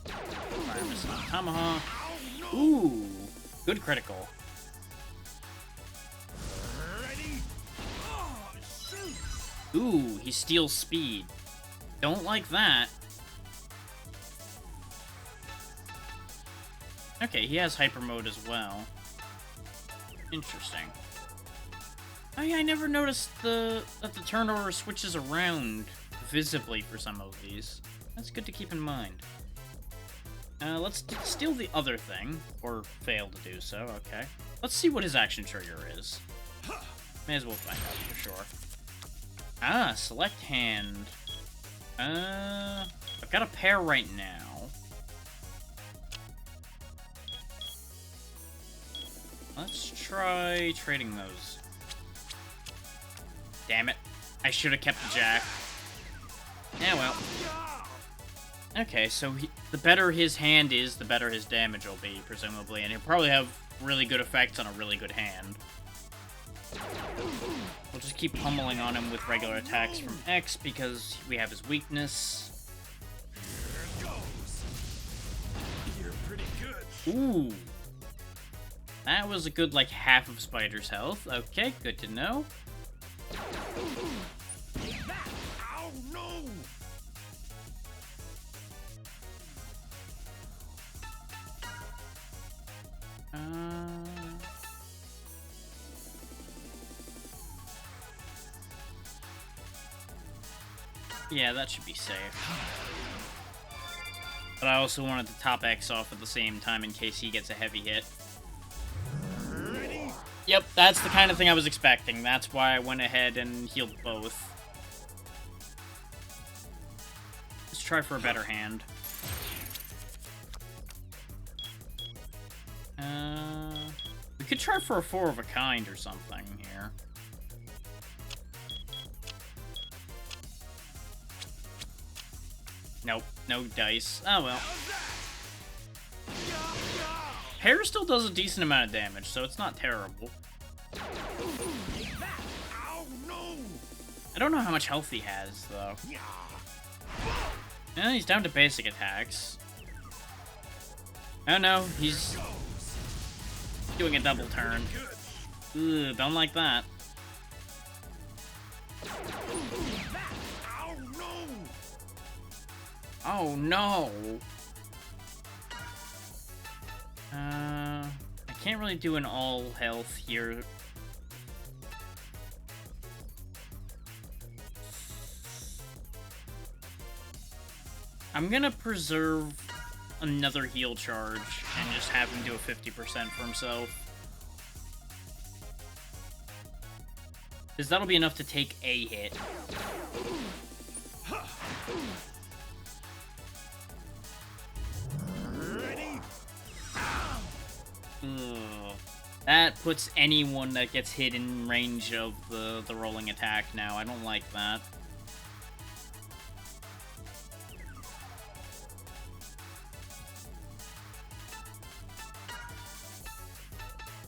Fire missile tomahawk. Ooh, good critical. Ooh, he steals speed. Don't like that. Okay, he has hyper mode as well. Interesting. Oh yeah, I never noticed that the turnover switches around visibly for some of these. That's good to keep in mind. Let's steal the other thing, or fail to do so, okay. Let's see what his action trigger is. May as well find out for sure. Ah, select hand. I've got a pair right now. Let's try trading those. Damn it. I should have kept the jack. Yeah, well. Okay, so the better his hand is, the better his damage will be, presumably. And he'll probably have really good effects on a really good hand. We'll just keep pummeling on him with regular attacks from X because we have his weakness. Here goes. You're pretty good. Ooh. That was a good, like, half of Spider's health. Okay, good to know. Ow, no! Yeah, that should be safe. But I also wanted to top X off at the same time in case he gets a heavy hit. Ready? Yep, that's the kind of thing I was expecting. That's why I went ahead and healed both. Let's try for a better hand. We could try for a 4 of a kind or something here. Nope, no dice. Oh well. Hair still does a decent amount of damage, so it's not terrible. I don't know how much health he has, though. Yeah, he's down to basic attacks. Oh no, he's doing a double turn. Ugh, don't like that. Oh no! I can't really do an all health here. I'm gonna preserve another heal charge and just have him do a 50% for himself. Because that'll be enough to take a hit. Ugh. That puts anyone that gets hit in range of the rolling attack now. I don't like that.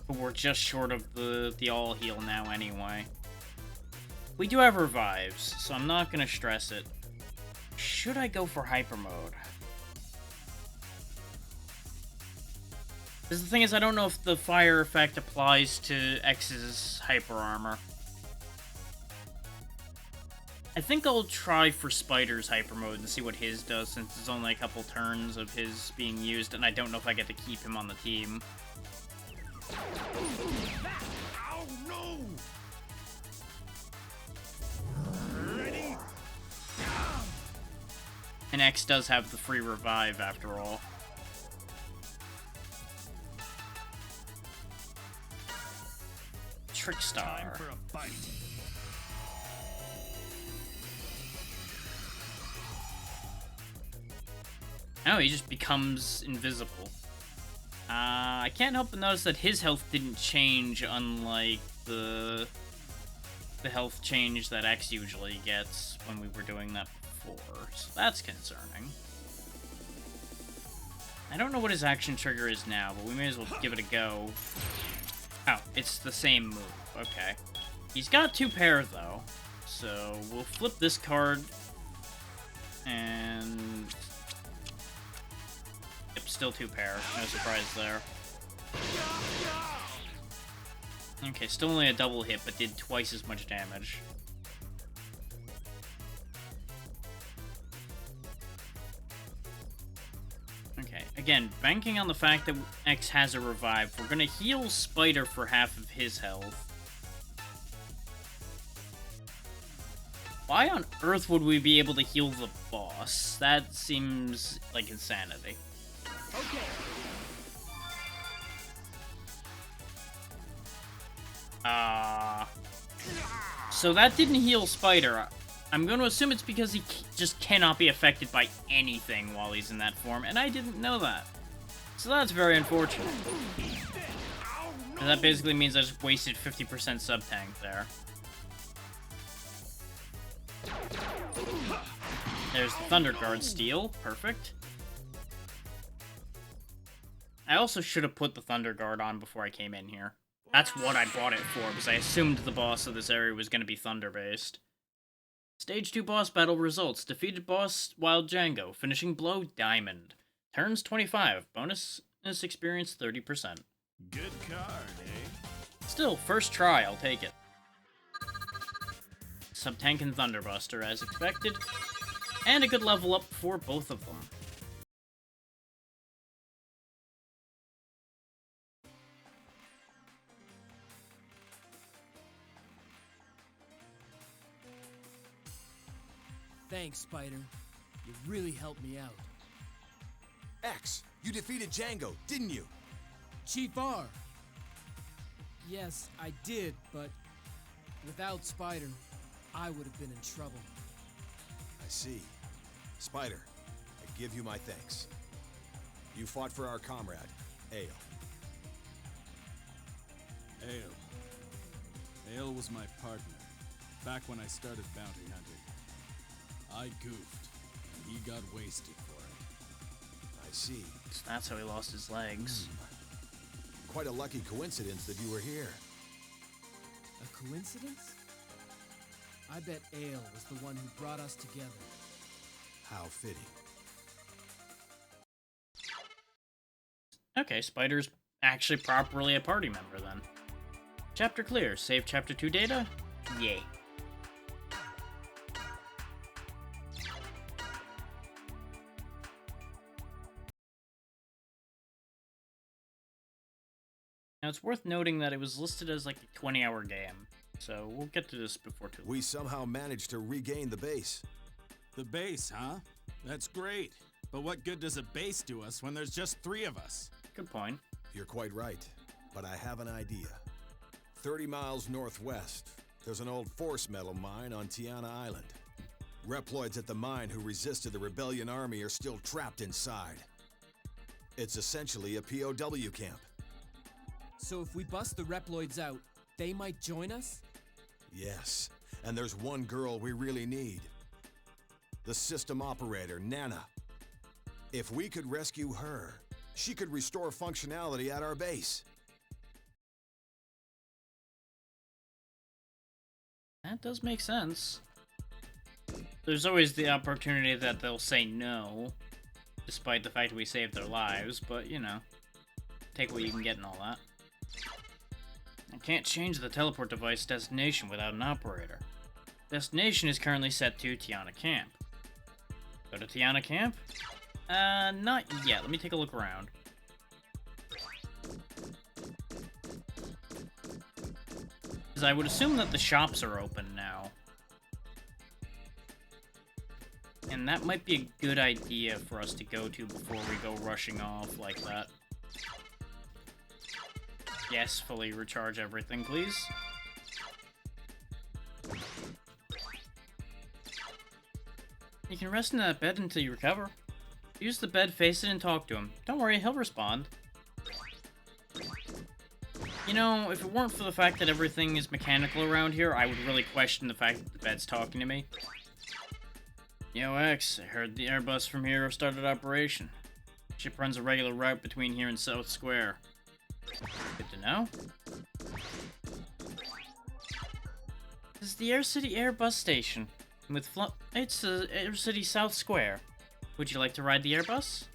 But we're just short of the all heal now anyway. We do have revives, so I'm not gonna stress it. Should I go for hyper mode? Because the thing is, I don't know if the fire effect applies to X's hyper armor. I think I'll try for Spider's hyper mode and see what his does, since it's only a couple turns of his being used, and I don't know if I get to keep him on the team. Ow, no! Ready? And X does have the free revive, after all. Trick Star. Time for a bite. Oh, he just becomes invisible. I can't help but notice that his health didn't change, unlike the health change that X usually gets when we were doing that before. So that's concerning. I don't know what his action trigger is now, but we may as well give it a go. Oh, it's the same move. Okay. He's got 2 pair, though. so we'll flip this card, and yep, still 2 pair. No surprise there. Okay, still only a double hit, but did twice as much damage. Okay, again, banking on the fact that X has a revive, we're gonna heal Spider for half of his health. Why on earth would we be able to heal the boss? That seems like insanity. Okay. So that didn't heal Spider. I'm going to assume it's because he just cannot be affected by anything while he's in that form, and I didn't know that. So that's very unfortunate. And that basically means I just wasted 50% sub-tank there. There's the Thunder Guard steal. Perfect. I also should have put the Thunder Guard on before I came in here. That's what I bought it for, because I assumed the boss of this area was going to be Thunder-based. Stage 2 boss battle results. Defeated boss Wild Django. Finishing blow Diamond. Turns 25. Bonus experience 30%. Good card, eh? Still, first try, I'll take it. Sub-tank and Thunderbuster as expected. And a good level up for both of them. Thanks, Spider. You really helped me out. X, you defeated Django, didn't you? Chief R. Yes, I did, but without Spider, I would have been in trouble. I see. Spider, I give you my thanks. You fought for our comrade, Ale. Ale was my partner, back when I started bounty hunting. I goofed, and he got wasted for it. I see. So that's how he lost his legs. Quite a lucky coincidence that you were here. A coincidence? I bet Ale was the one who brought us together. How fitting. Okay, Spider's actually properly a party member then. Chapter clear. Save Chapter 2 data? Yay. Now, it's worth noting that it was listed as like a 20-hour game, so we'll get to this before too long. We somehow managed to regain the base. The base, huh? That's great. But what good does a base do us when there's just 3 of us? Good point. You're quite right, but I have an idea. 30 miles northwest, there's an old force metal mine on Tiana Island. Reploids at the mine who resisted the rebellion army are still trapped inside. It's essentially a POW camp. So if we bust the Reploids out, they might join us? Yes, and there's one girl we really need. The system operator, Nana. If we could rescue her, she could restore functionality at our base. That does make sense. There's always the opportunity that they'll say no, despite the fact that we saved their lives, but, you know, take what you can get and all that. I can't change the teleport device destination without an operator. Destination is currently set to Tiana Camp. Go to Tiana Camp? Not yet. Let me take a look around. Because I would assume that the shops are open now. And that might be a good idea for us to go to before we go rushing off like that. Yes, fully recharge everything, please. You can rest in that bed until you recover. Use the bed, face it, and talk to him. Don't worry, he'll respond. You know, if it weren't for the fact that everything is mechanical around here, I would really question the fact that the bed's talking to me. Yo, X, I heard the Airbus from here started operation. Ship runs a regular route between here and South Square. Good to know. This is the Air City Air bus station. It's Air City South Square. Would you like to ride the Airbus?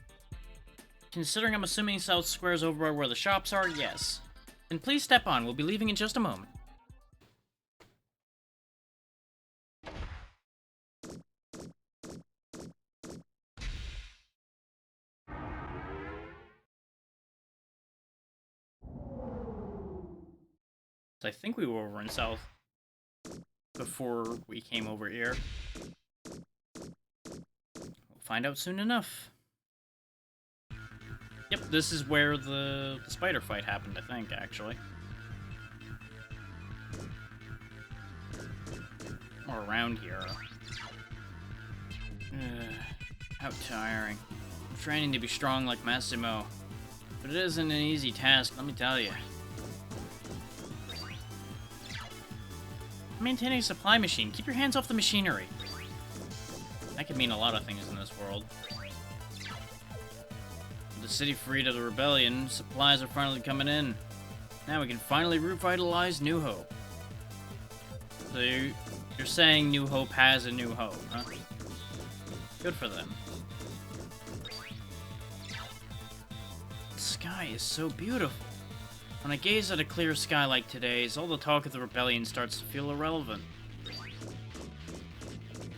Considering I'm assuming South Square is over where the shops are, yes. Then please step on. We'll be leaving in just a moment. I think we were over in South before we came over here. We'll find out soon enough. Yep, this is where the spider fight happened, I think, actually. Or around here. How tiring. I'm training to be strong like Massimo. But it isn't an easy task, let me tell you. Maintaining a supply machine. Keep your hands off the machinery. That could mean a lot of things in this world. With the city freed of the rebellion, supplies are finally coming in. Now we can finally revitalize New Hope. So you're saying New Hope has a New Hope, huh? Good for them. The sky is so beautiful. When I gaze at a clear sky like today's, all the talk of the rebellion starts to feel irrelevant.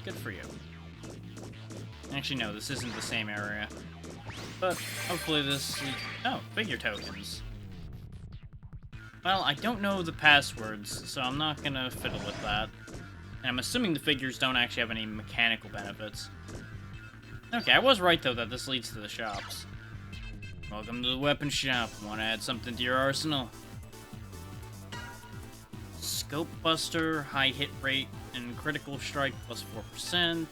Good for you. Actually, no, this isn't the same area. But hopefully this... Oh, figure tokens. Well, I don't know the passwords, so I'm not gonna fiddle with that. And I'm assuming the figures don't actually have any mechanical benefits. Okay, I was right, though, that this leads to the shops. Welcome to the weapon shop. Want to add something to your arsenal? Scope Buster, high hit rate, and critical strike plus 4%.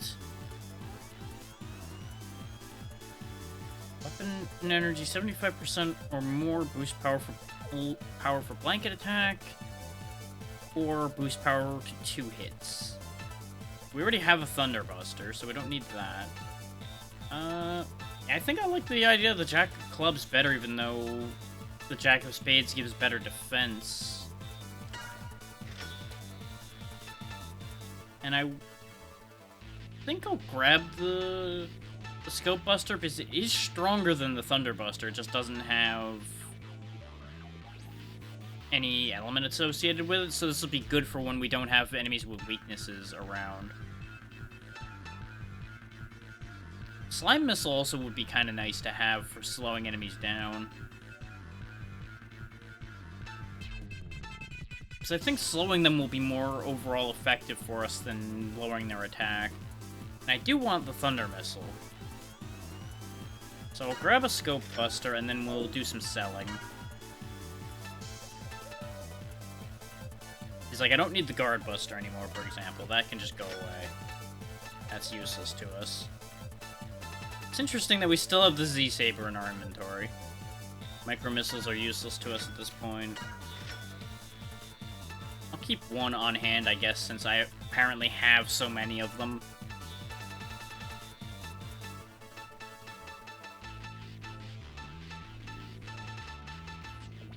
Weapon and energy 75% or more, boost power for blanket attack, or boost power to 2 hits. We already have a Thunder Buster, so we don't need that. I think I like the idea of the Jack of Clubs better, even though the Jack of Spades gives better defense. And I think I'll grab the Scope Buster, because it is stronger than the Thunder Buster. It just doesn't have any element associated with it, so this will be good for when we don't have enemies with weaknesses around. Slime Missile also would be kind of nice to have for slowing enemies down. Because I think slowing them will be more overall effective for us than lowering their attack. And I do want the Thunder Missile. So I'll grab a Scope Buster and then we'll do some selling. It's like, I don't need the Guard Buster anymore, for example. That can just go away. That's useless to us. It's interesting that we still have the Z-Saber in our inventory. Micro Missiles are useless to us at this point. I'll keep one on hand, I guess, since I apparently have so many of them.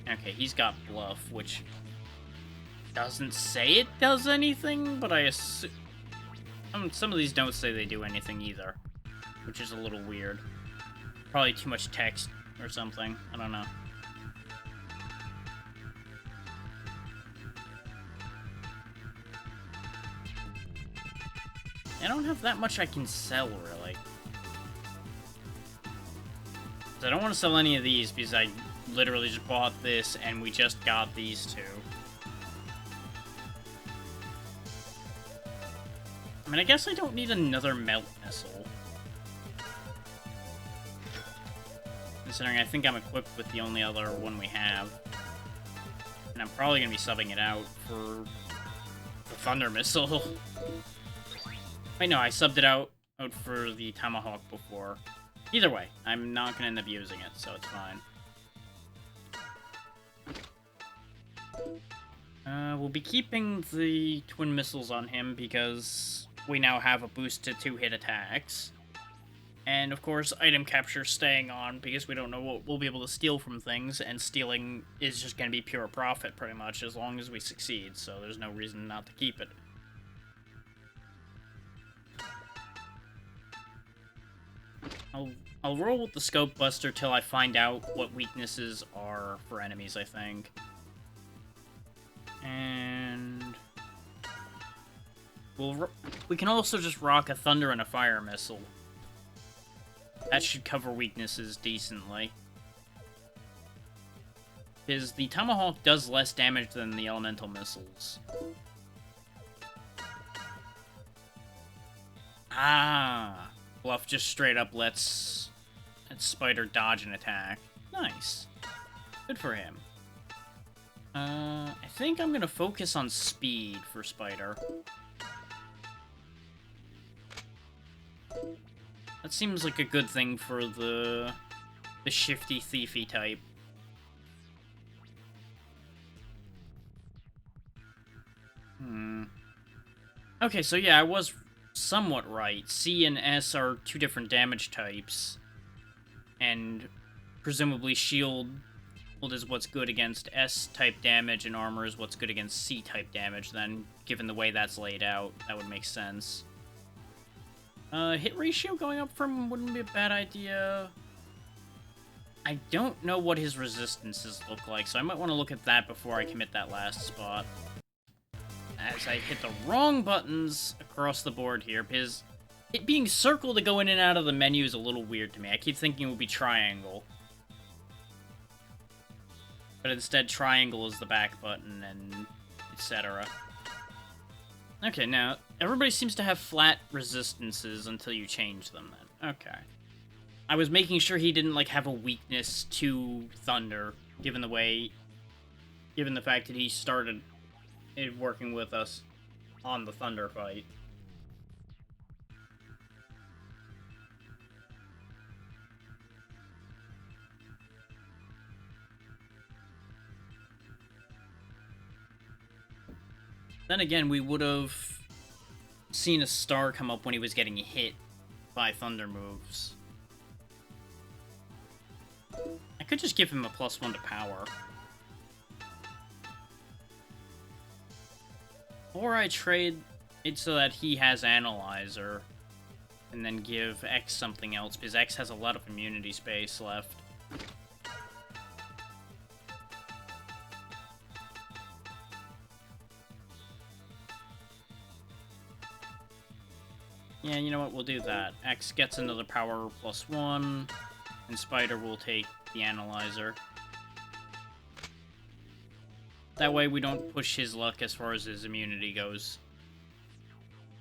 Okay, he's got Bluff, which doesn't say it does anything, but I assume... some of these don't say they do anything either, which is a little weird. Probably too much text or something. I don't know. I don't have that much I can sell, really. I don't want to sell any of these because I literally just bought this and we just got these two. I mean, I guess I don't need another Melt Missile. Considering I think I'm equipped with the only other one we have. And I'm probably going to be subbing it out for the Thunder Missile. Wait, no, I subbed it out for the Tomahawk before. Either way, I'm not going to end up using it, so it's fine. We'll be keeping the Twin Missiles on him because we now have a boost to 2-hit attacks. And, of course, item capture staying on because we don't know what we'll be able to steal from things, and stealing is just going to be pure profit, pretty much, as long as we succeed, so there's no reason not to keep it. I'll roll with the Scope Buster till I find out what weaknesses are for enemies, I think. And we can also just rock a Thunder and a Fire Missile. That should cover weaknesses decently. Because the Tomahawk does less damage than the Elemental Missiles. Ah! Bluff just straight up lets Spider dodge an attack. Nice. Good for him. I think I'm gonna focus on speed for Spider. That seems like a good thing for the shifty, thiefy type. Okay, so yeah, I was somewhat right. C and S are two different damage types. And presumably shield is what's good against S-type damage, and armor is what's good against C-type damage, then, given the way that's laid out, that would make sense. Hit ratio going up from wouldn't be a bad idea. I don't know what his resistances look like, so I might want to look at that before I commit that last spot. As I hit the wrong buttons across the board here, because it being circle to go in and out of the menu is a little weird to me. I keep thinking it would be triangle. But instead, triangle is the back button, and etc. Okay, now, everybody seems to have flat resistances until you change them, then. Okay. I was making sure he didn't, like, have a weakness to Thunder, given the fact that he started working with us on the Thunder fight. Then again, we would have seen a star come up when he was getting hit by Thunder moves. I could just give him a +1 to power. Or I trade it so that he has Analyzer, and then give X something else, because X has a lot of immunity space left. Yeah, you know what, we'll do that. X gets another power +1, and Spider will take the Analyzer. That way we don't push his luck as far as his immunity goes.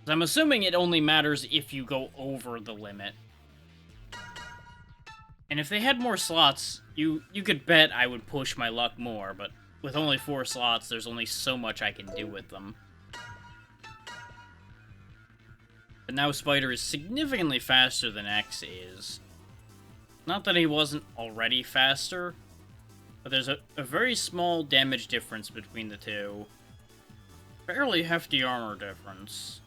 I'm assuming it only matters if you go over the limit. And if they had more slots, you could bet I would push my luck more, but with only 4 slots, there's only so much I can do with them. But now Spider is significantly faster than X is. Not that he wasn't already faster, but there's a very small damage difference between the two. Fairly hefty armor difference.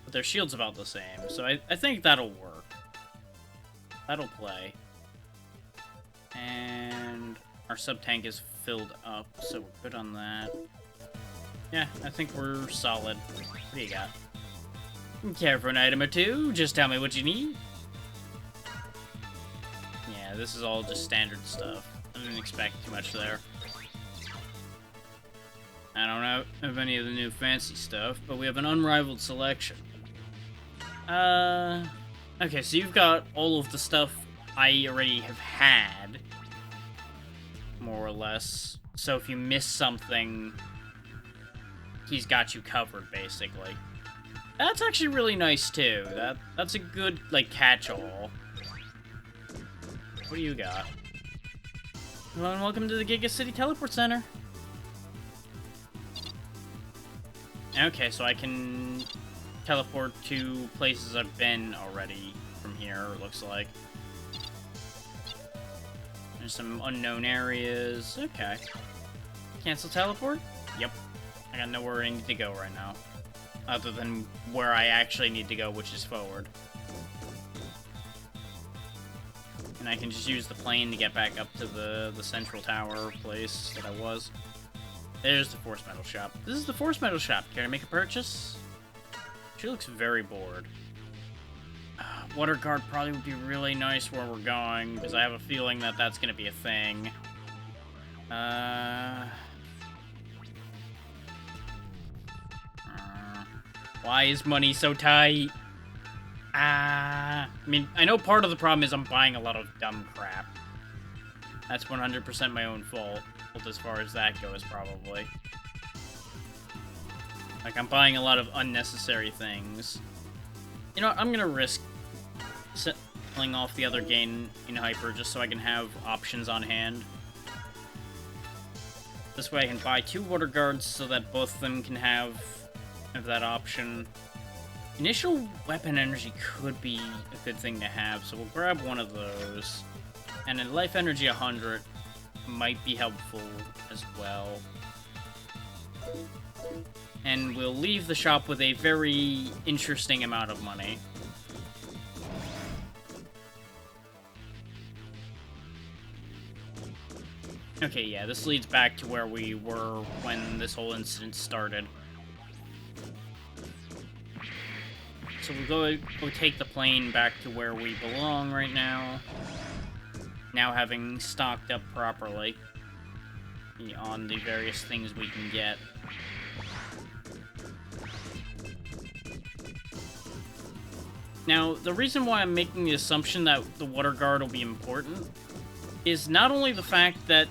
But their shield's about the same, so I think that'll work. That'll play. And our sub-tank is filled up, so we're good on that. Yeah, I think we're solid. What do you got? Care for an item or two? Just tell me what you need. Yeah, this is all just standard stuff. I didn't expect too much there. I don't know of any of the new fancy stuff, but we have an unrivaled selection. Okay, so you've got all of the stuff I already have had, more or less. So if you miss something, he's got you covered, basically. That's actually really nice, too. That's a good, like, catch-all. What do you got? Hello and welcome to the Giga City Teleport Center. Okay, so I can teleport to places I've been already from here, it looks like. There's some unknown areas. Okay. Cancel teleport? Yep. I got nowhere I need to go right now. Other than where I actually need to go, which is forward. And I can just use the plane to get back up to the central tower place that I was. There's the Force Metal Shop. This is the Force Metal Shop. Care to make a purchase? She looks very bored. Water guard probably would be really nice where we're going, because I have a feeling that that's going to be a thing. Why is money so tight? I mean, I know part of the problem is I'm buying a lot of dumb crap. That's 100% my own fault, as far as that goes, probably. Like, I'm buying a lot of unnecessary things. You know what, I'm gonna risk selling off the other gain in Hyper just so I can have options on hand. This way I can buy 2 water guards so that both of them can have that option. Initial weapon energy could be a good thing to have, so we'll grab one of those. And then life energy 100 might be helpful as well. And we'll leave the shop with a very interesting amount of money. Okay, yeah, this leads back to where we were when this whole incident started. So we'll go take the plane back to where we belong right now. Now having stocked up properly on the various things we can get. Now, the reason why I'm making the assumption that the water guard will be important is not only the fact that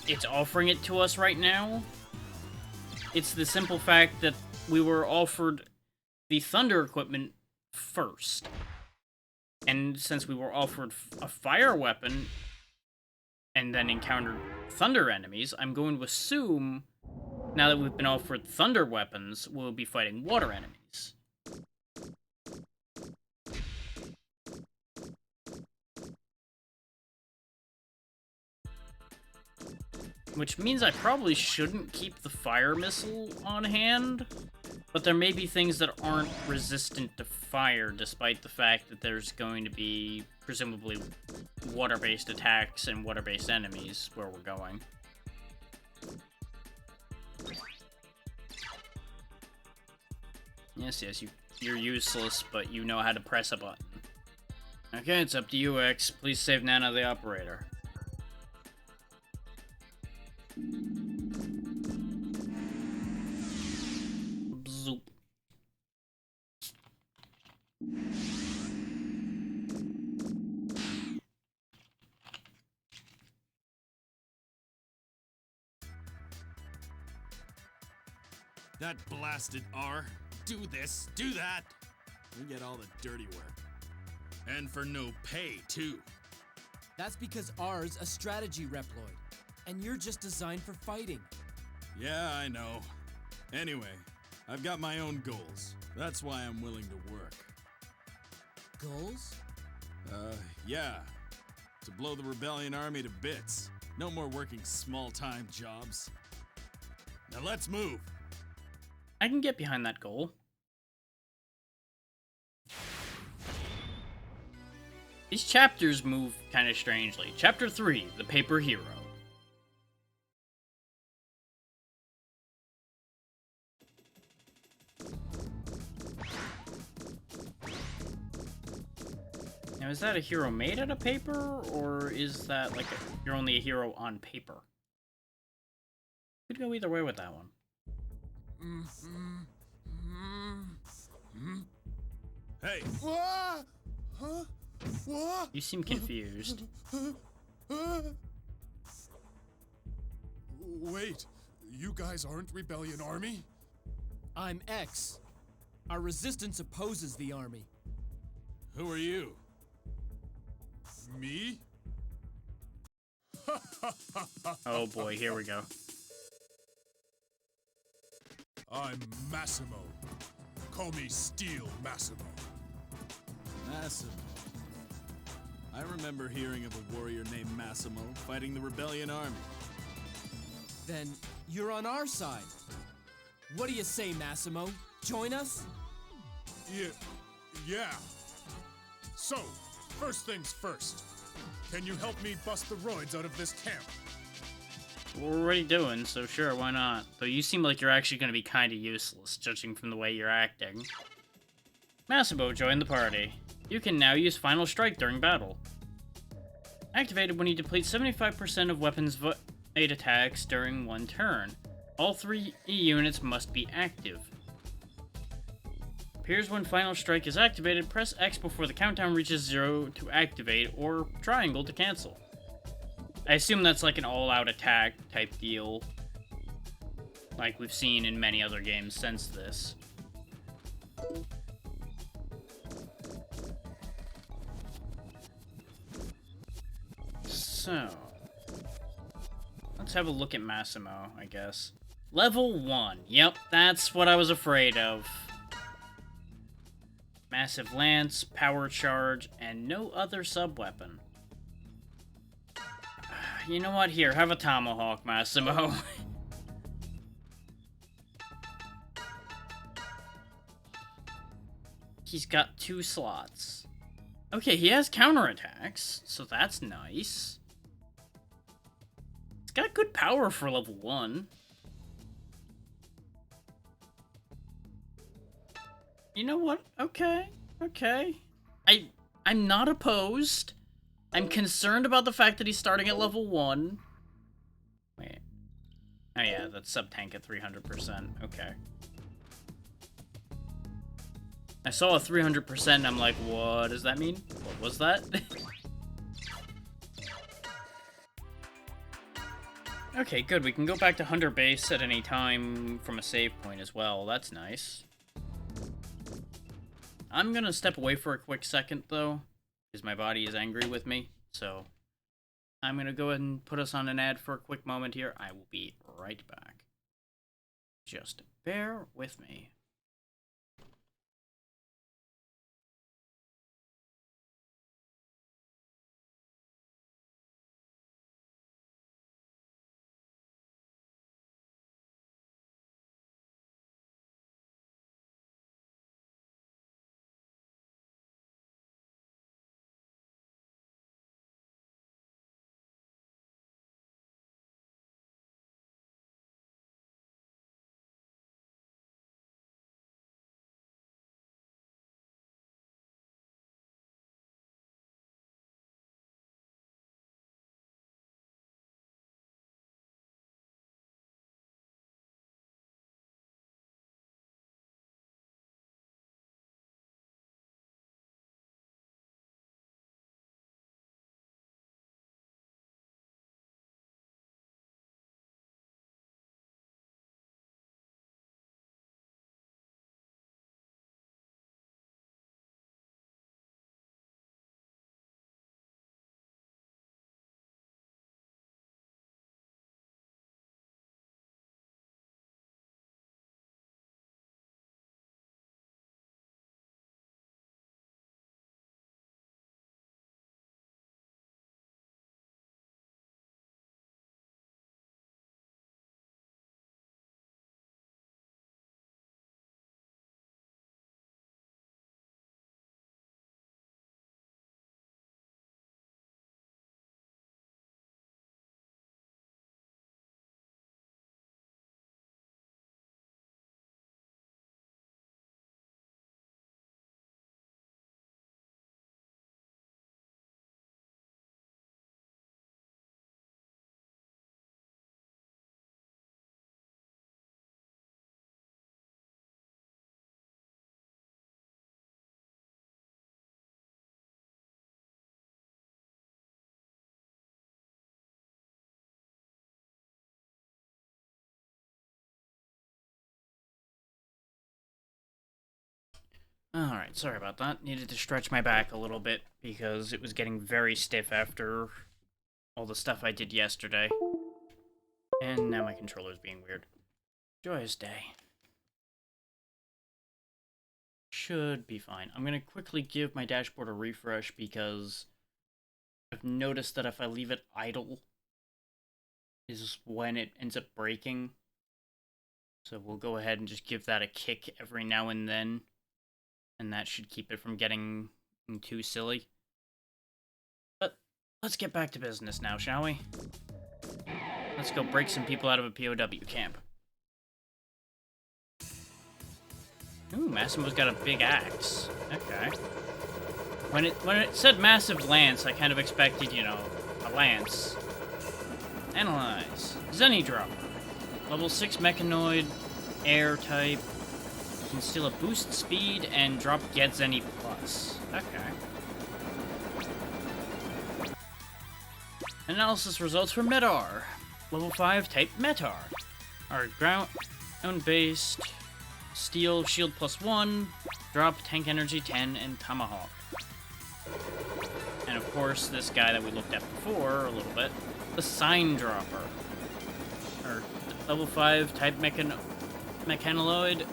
it's offering it to us right now, it's the simple fact that we were offered the thunder equipment first. And since we were offered a fire weapon and then encountered thunder enemies, I'm going to assume, now that we've been offered thunder weapons, we'll be fighting water enemies. Which means I probably shouldn't keep the fire missile on hand, but there may be things that aren't resistant to fire, despite the fact that there's going to be, presumably, water-based attacks and water-based enemies where we're going. Yes, you're useless, but you know how to press a button. Okay, it's up to you, X. Please save Nana the operator. Zoop. That blasted R. Do this, do that. We get all the dirty work. And for no pay, too. That's because R's a strategy Reploid, and you're just designed for fighting. Yeah, I know. Anyway, I've got my own goals. That's why I'm willing to work. Goals? Yeah. To blow the Rebellion Army to bits. No more working small-time jobs. Now let's move. I can get behind that goal. These chapters move kind of strangely. Chapter 3, The Paper Hero. Now, is that a hero made out of paper, or is that like you're only a hero on paper? Could go either way with that one. Hey! What? Huh? What? You seem confused. Wait, you guys aren't Rebellion Army? I'm X. Our resistance opposes the army. Who are you? Me? Oh boy, here we go. I'm Massimo. Call me Steel Massimo. Massimo. I remember hearing of a warrior named Massimo fighting the Rebellion Army. Then you're on our side. What do you say, Massimo? Join us? Yeah. So, first things first. Can you help me bust the roids out of this camp? We're already doing, so sure, why not? Though you seem like you're actually going to be kind of useless, judging from the way you're acting. Massimo joined the party. You can now use Final Strike during battle. Activated when you deplete 75% of weapons made attacks during one turn. All 3 units must be active. Appears when Final Strike is activated, press X before the countdown reaches 0 to activate, or triangle to cancel. I assume that's like an all-out attack type deal, like we've seen in many other games since this. So, let's have a look at Massimo, I guess. Level 1. Yep, that's what I was afraid of. Massive Lance, Power Charge, and no other sub-weapon. You know what? Here, have a Tomahawk, Massimo. He's got 2 slots. Okay, he has counterattacks, so that's nice. He's got good power for level 1. You know what? Okay. I'm not opposed. I'm concerned about the fact that he's starting at level 1. Wait. Oh yeah, that's sub-tank at 300%. Okay. I saw a 300% and I'm like, what does that mean? What was that? Okay, good. We can go back to Hunter base at any time from a save point as well. That's nice. I'm gonna step away for a quick second, though, because my body is angry with me. So, I'm gonna go ahead and put us on an ad for a quick moment here. I will be right back. Just bear with me. Alright, sorry about that. Needed to stretch my back a little bit because it was getting very stiff after all the stuff I did yesterday. And now my controller's being weird. Joyous day. Should be fine. I'm gonna quickly give my dashboard a refresh because I've noticed that if I leave it idle is when it ends up breaking. So we'll go ahead and just give that a kick every now and then. And that should keep it from getting too silly. But let's get back to business now, shall we? Let's go break some people out of a POW camp. Ooh, Massimo's got a big axe. Okay. When it said massive lance, I kind of expected, you know, a lance. Analyze. Zenny Dropper. Level 6 mechanoid, air type. Can steal a boost speed and drop Get Zenny Plus. Okay. Analysis results for Metar. Level 5 type Metar. Our ground-based steel shield +1, drop tank energy 10, and tomahawk. And of course, this guy that we looked at before a little bit, the sign dropper. Or level 5 type mechanaloid,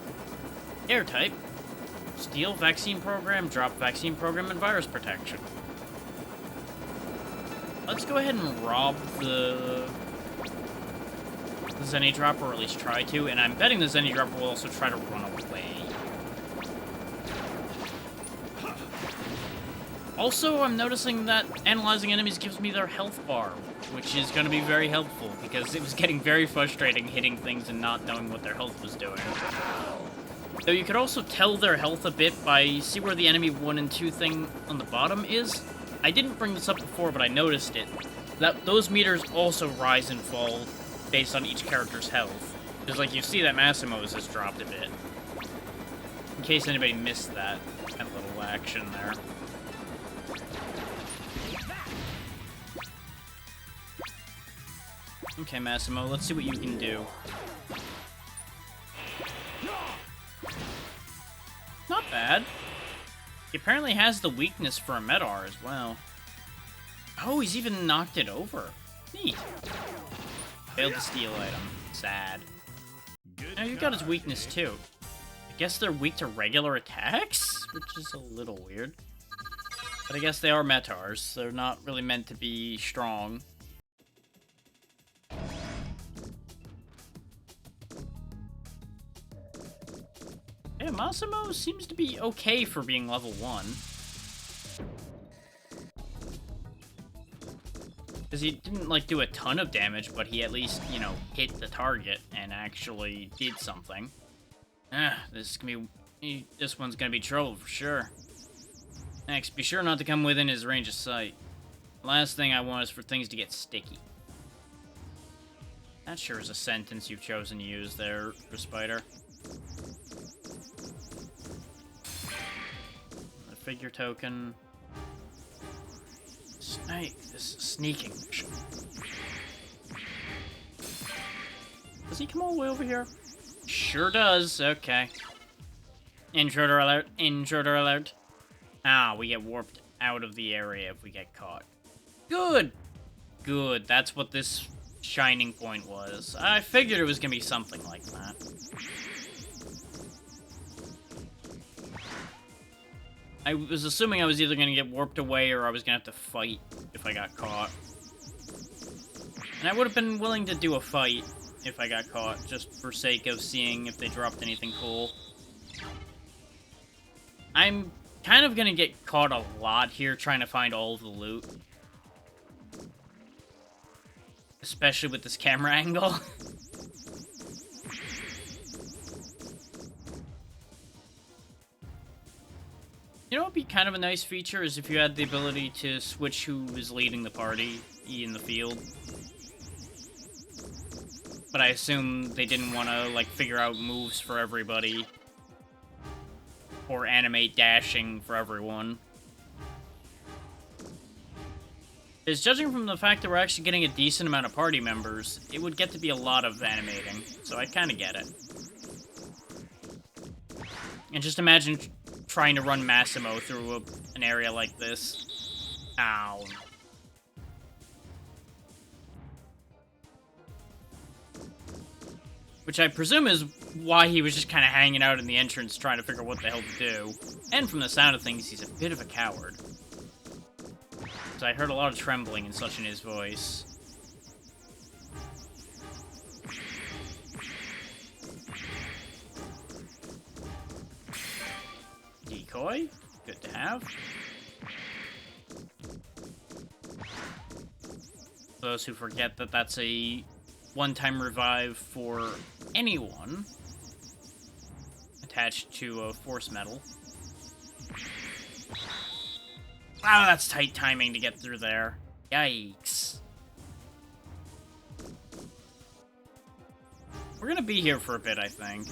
air type, steel vaccine program, drop vaccine program, and virus protection. Let's go ahead and rob the Zenny Dropper, or at least try to, and I'm betting the Zenny Dropper will also try to run away. Also, I'm noticing that analyzing enemies gives me their health bar, which is going to be very helpful, because it was getting very frustrating hitting things and not knowing what their health was doing. Though you could also tell their health a bit by, see where the enemy 1 and 2 thing on the bottom is? I didn't bring this up before, but I noticed it. That those meters also rise and fall based on each character's health. Because, like, you see that Massimo's has dropped a bit. In case anybody missed that little action there. Okay, Massimo, let's see what you can do. Not bad. He apparently has the weakness for a Metar as well. Oh, he's even knocked it over. Neat. Failed to steal item. Sad. Now you've got his weakness too. I guess they're weak to regular attacks? Which is a little weird. But I guess they are Metars. They're not really meant to be strong. Yeah, Massimo seems to be okay for being level 1. Because he didn't, like, do a ton of damage, but he at least, you know, hit the target and actually did something. This one's gonna be trouble for sure. Next, be sure not to come within his range of sight. Last thing I want is for things to get sticky. That sure is a sentence you've chosen to use there, Spider. A figure token. Snake, this is a sneaking mission. Does he come all the way over here? Sure does, okay. Intruder alert, intruder alert. Ah, we get warped out of the area if we get caught. Good! Good, that's what this shining point was. I figured it was gonna be something like that. I was assuming I was either gonna get warped away or I was gonna have to fight if I got caught. And I would have been willing to do a fight if I got caught, just for sake of seeing if they dropped anything cool. I'm kind of gonna get caught a lot here trying to find all of the loot. Especially with this camera angle. You know what would be kind of a nice feature is if you had the ability to switch who is leading the party in the field. But I assume they didn't want to, like, figure out moves for everybody. Or animate dashing for everyone. Because judging from the fact that we're actually getting a decent amount of party members, it would get to be a lot of animating. So I kind of get it. And just imagine trying to run Massimo through an area like this. Ow. Which I presume is why he was just kind of hanging out in the entrance trying to figure out what the hell to do. And from the sound of things, he's a bit of a coward. So I heard a lot of trembling and such in his voice. Decoy, good to have. Those who forget that that's a one-time revive for anyone. I attached to a force metal. Wow, that's tight timing to get through there. Yikes. We're gonna be here for a bit, I think.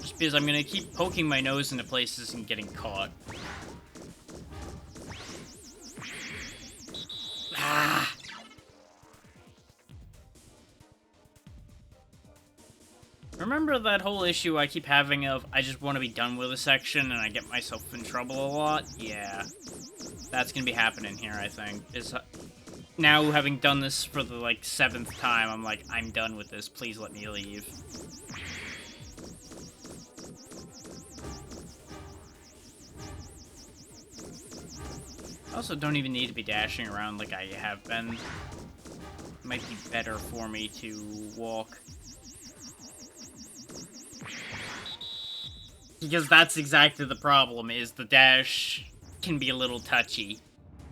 Just because I'm gonna keep poking my nose into places and getting caught. Ah! Remember that whole issue I keep having of I just want to be done with a section and I get myself in trouble a lot? Yeah. That's gonna be happening here, I think. Now, having done this for the, like, 7th time, I'm like, I'm done with this. Please let me leave. I also don't even need to be dashing around like I have been. It might be better for me to walk. Because that's exactly the problem, is the dash can be a little touchy.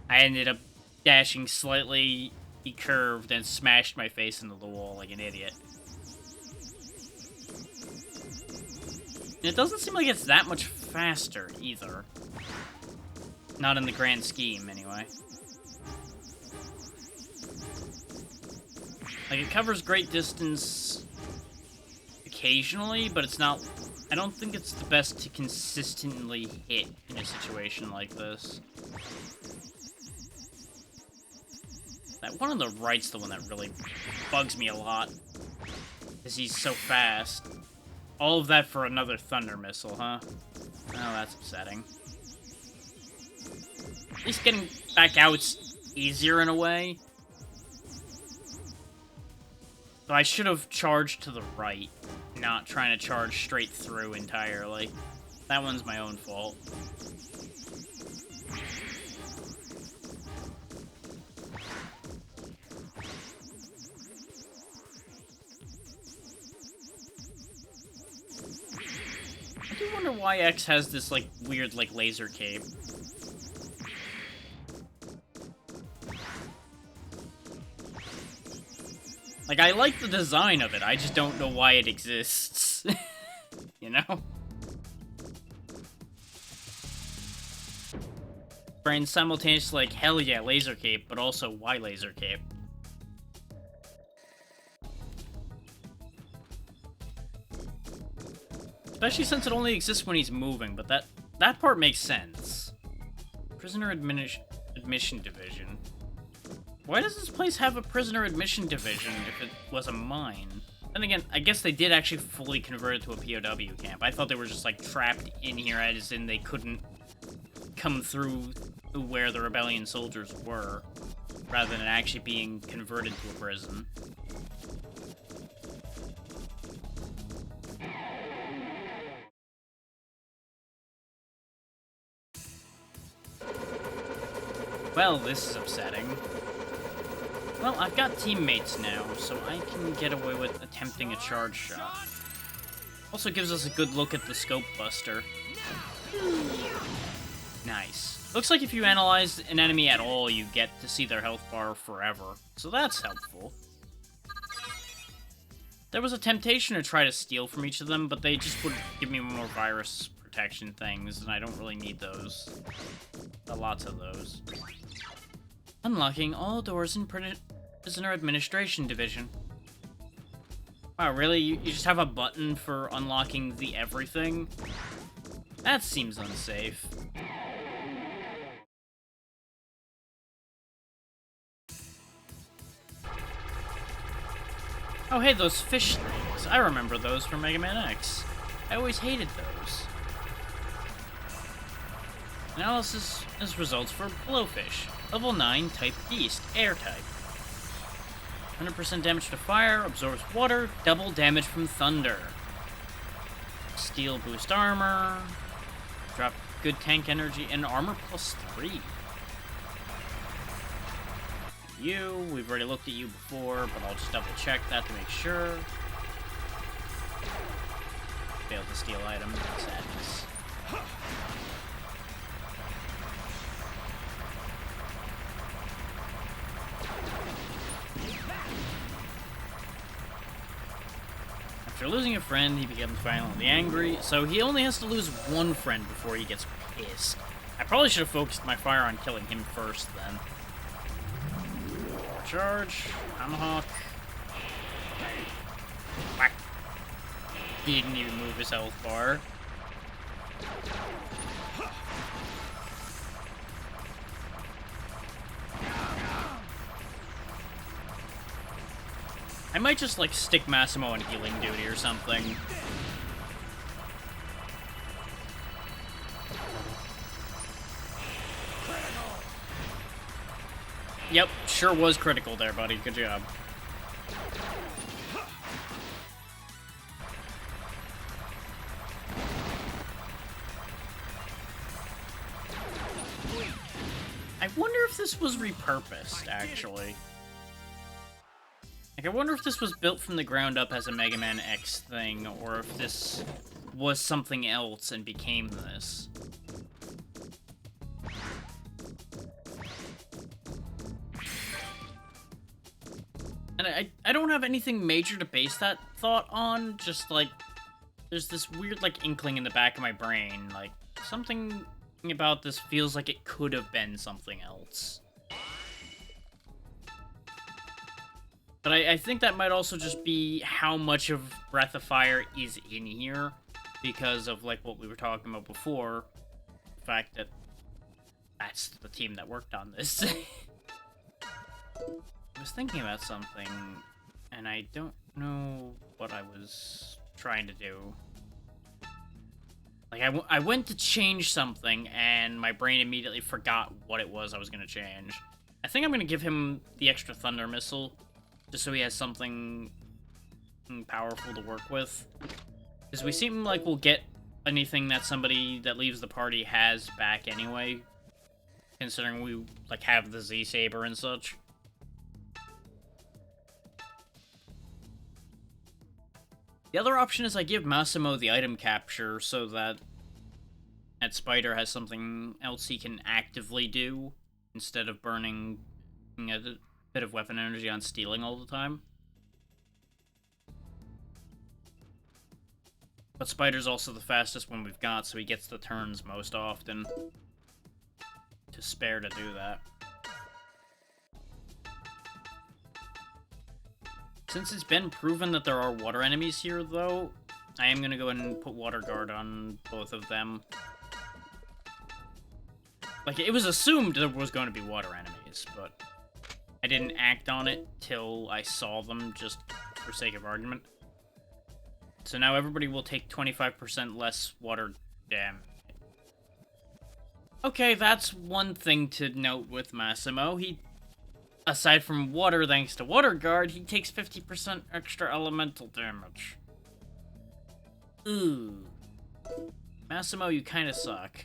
I ended up dashing slightly curved and smashed my face into the wall like an idiot. And it doesn't seem like it's that much faster, either. Not in the grand scheme, anyway. Like, it covers great distance occasionally, but it's not... I don't think it's the best to consistently hit in a situation like this. That one on the right's the one that really bugs me a lot. Because he's so fast. All of that for another thunder missile, huh? Oh, that's upsetting. At least getting back out's easier in a way. So I should have charged to the right, not trying to charge straight through entirely. That one's my own fault. I do wonder why X has this, like, weird, like, laser cape. Like, I like the design of it, I just don't know why it exists. You know? Brain simultaneously like, hell yeah, laser cape, but also, why laser cape? Especially since it only exists when he's moving, but that part makes sense. Prisoner admission division. Why does this place have a prisoner admission division if it was a mine? Then again, I guess they did actually fully convert it to a POW camp. I thought they were just, like, trapped in here, as in they couldn't come through where the rebellion soldiers were, rather than actually being converted to a prison. Well, this is upsetting. Well, I've got teammates now, so I can get away with attempting a charge shot. Also gives us a good look at the scope buster. Nice. Looks like if you analyze an enemy at all, you get to see their health bar forever, so that's helpful. There was a temptation to try to steal from each of them, but they just would give me more virus protection things, and I don't really need those. Lots of those. Unlocking all doors in Prisoner Administration Division. Wow, really? You just have a button for unlocking the everything? That seems unsafe. Oh, hey, those fish things. I remember those from Mega Man X. I always hated those. Analysis as results for Blowfish. Level 9, type Beast, Air type. 100% damage to fire, absorbs water, double damage from thunder. Steel boost armor. Drop good tank energy, and armor plus 3. We've already looked at you before, but I'll just double check that to make sure. Failed to steal item, sadness. After losing a friend, he becomes violently angry, so he only has to lose one friend before he gets pissed. I probably should have focused my fire on killing him first, then. Charge, tomahawk. Whack. He didn't even move his health bar. I might just, like, stick Massimo on healing duty or something. Yep, sure was critical there, buddy. Good job. I wonder if this was repurposed, actually. Like, I wonder if this was built from the ground up as a Mega Man X thing, or if this was something else and became this. And I don't have anything major to base that thought on, just, like, there's this weird, like, inkling in the back of my brain, like, something about this feels like it could have been something else. But I think that might also just be how much of Breath of Fire is in here, because of, like, what we were talking about before, the fact that that's the team that worked on this. I was thinking about something, and I don't know what I was trying to do. Like, I went to change something, and my brain immediately forgot what it was I was going to change. I think I'm going to give him the extra Thunder Missile, just so he has something powerful to work with. Because we seem like we'll get anything that somebody that leaves the party has back anyway, considering we, like, have the Z-Saber and such. The other option is I give Massimo the item capture so that Spider has something else he can actively do instead of burning a bit of weapon energy on stealing all the time. But Spider's also the fastest one we've got, so he gets the turns most often to spare to do that. Since it's been proven that there are water enemies here, though, I am going to go ahead and put Water Guard on both of them. Like, it was assumed there was going to be water enemies, but I didn't act on it till I saw them, just for sake of argument. So now everybody will take 25% less water damage. Okay, that's one thing to note with Massimo. Aside from water, thanks to Water Guard, he takes 50% extra elemental damage. Ooh. Massimo, you kinda suck.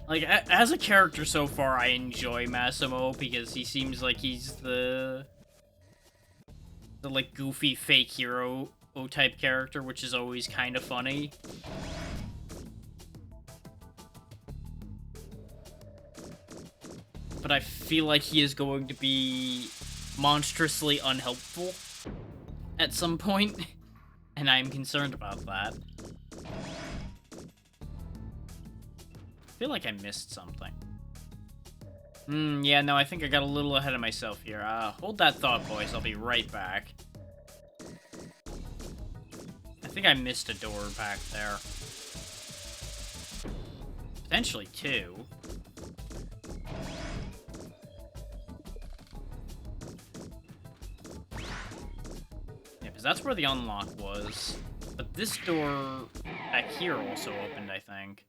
Like, as a character so far, I enjoy Massimo because he seems like he's the like, goofy fake hero type character, which is always kind of funny. But I feel like he is going to be monstrously unhelpful at some point, and I'm concerned about that. I feel like I missed something. Yeah, no, I think I got a little ahead of myself here. Hold that thought, boys. I'll be right back. I think I missed a door back there. Potentially two. Because that's where the unlock was. But this door back here also opened, I think.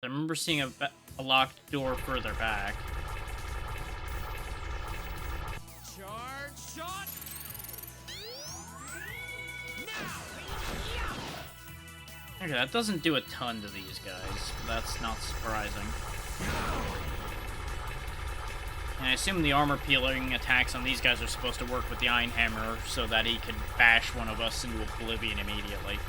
I remember seeing a locked door further back. Charge shot! Okay, that doesn't do a ton to these guys, but that's not surprising. And I assume the armor-peeling attacks on these guys are supposed to work with the Iron Hammer so that he could bash one of us into oblivion immediately.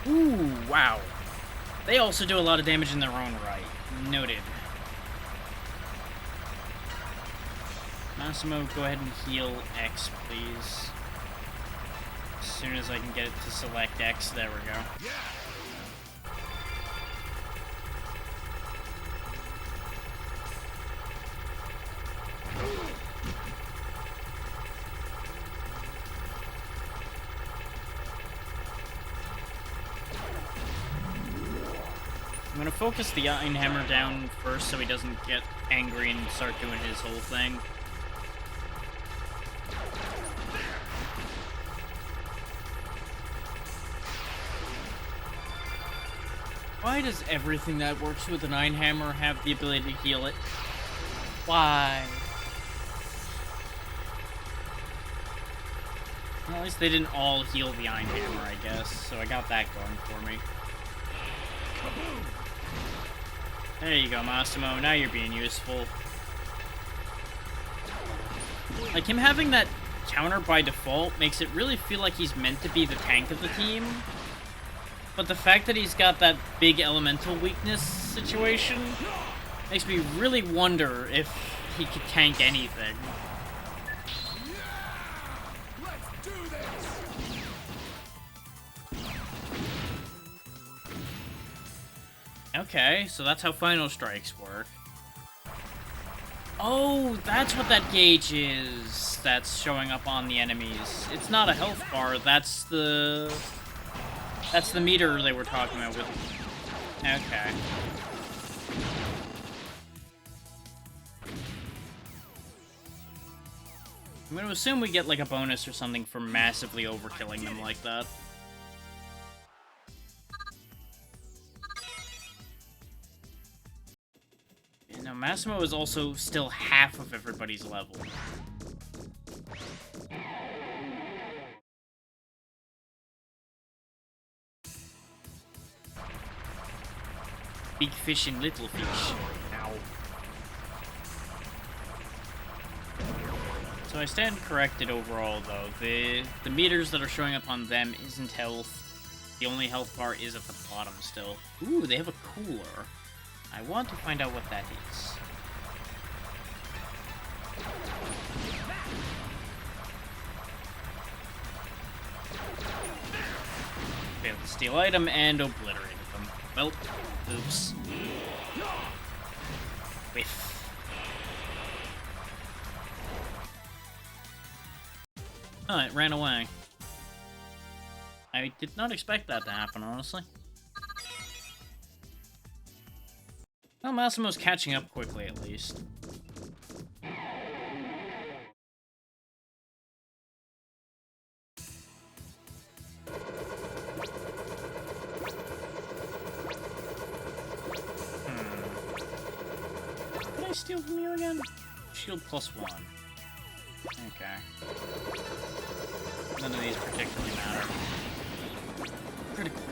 Ooh, wow. They also do a lot of damage in their own right. Noted. Massimo, go ahead and heal X, please. As soon as I can get it to select X, there we go. I'm gonna focus the Iron Hammer down first so he doesn't get angry and start doing his whole thing. Why does everything that works with an Iron Hammer have the ability to heal it? Why? Well, at least they didn't all heal the Iron Hammer, I guess, so I got that going for me. There you go, Massimo. Now you're being useful. Like, him having that counter by default makes it really feel like he's meant to be the tank of the team. But the fact that he's got that big elemental weakness situation makes me really wonder if he could tank anything. Okay, so that's how final strikes work. Oh, that's what that gauge is that's showing up on the enemies. It's not a health bar, that's the meter they were talking about with... Okay. I'm gonna assume we get like a bonus or something for massively overkilling them like that. Now, Massimo is also still half of everybody's level. Big fish and little fish. Ow. So I stand corrected overall, though. The meters that are showing up on them isn't health. The only health bar is at the bottom still. Ooh, they have a cooler. I want to find out what that is. Failed to steal item and obliterated them. Well, oops. Whiff. Oh, it ran away. I did not expect that to happen, honestly. Well, Massimo's catching up quickly, at least. What did I steal from you again? Shield +1. Okay. None of these particularly matter. Critically.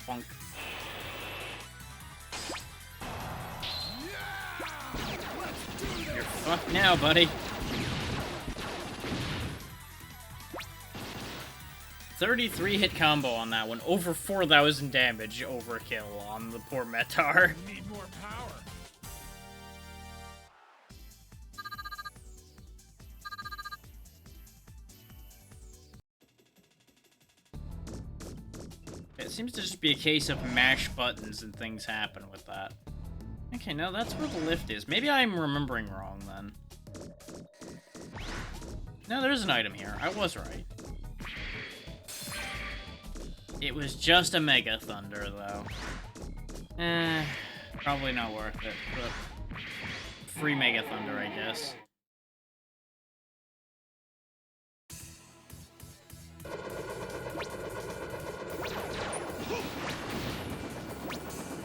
Bonk. You're fucked now, buddy. 33 hit combo on that one. Over 4,000 damage overkill on the poor Metar. Need more power. It seems to just be a case of mash buttons and things happen with that. Okay, now that's where the lift is. Maybe I'm remembering wrong then. No, there's an item here. I was right. It was just a Mega Thunder, though. Probably not worth it, but... Free Mega Thunder, I guess.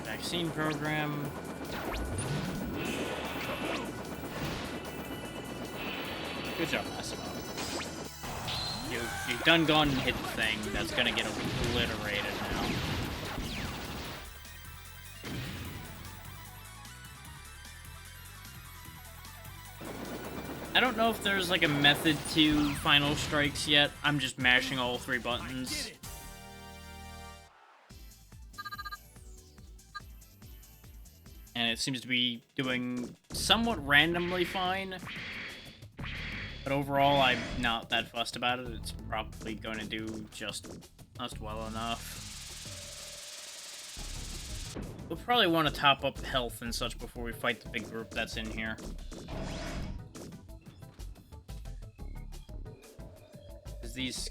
Vaccine program. Good job, Massimo. You've done gone and hit the thing. That's gonna get obliterated now. I don't know if there's like a method to final strikes yet. I'm just mashing all 3 buttons. And it seems to be doing somewhat randomly fine. But overall, I'm not that fussed about it. It's probably going to do just well enough. We'll probably want to top up health and such before we fight the big group that's in here. These...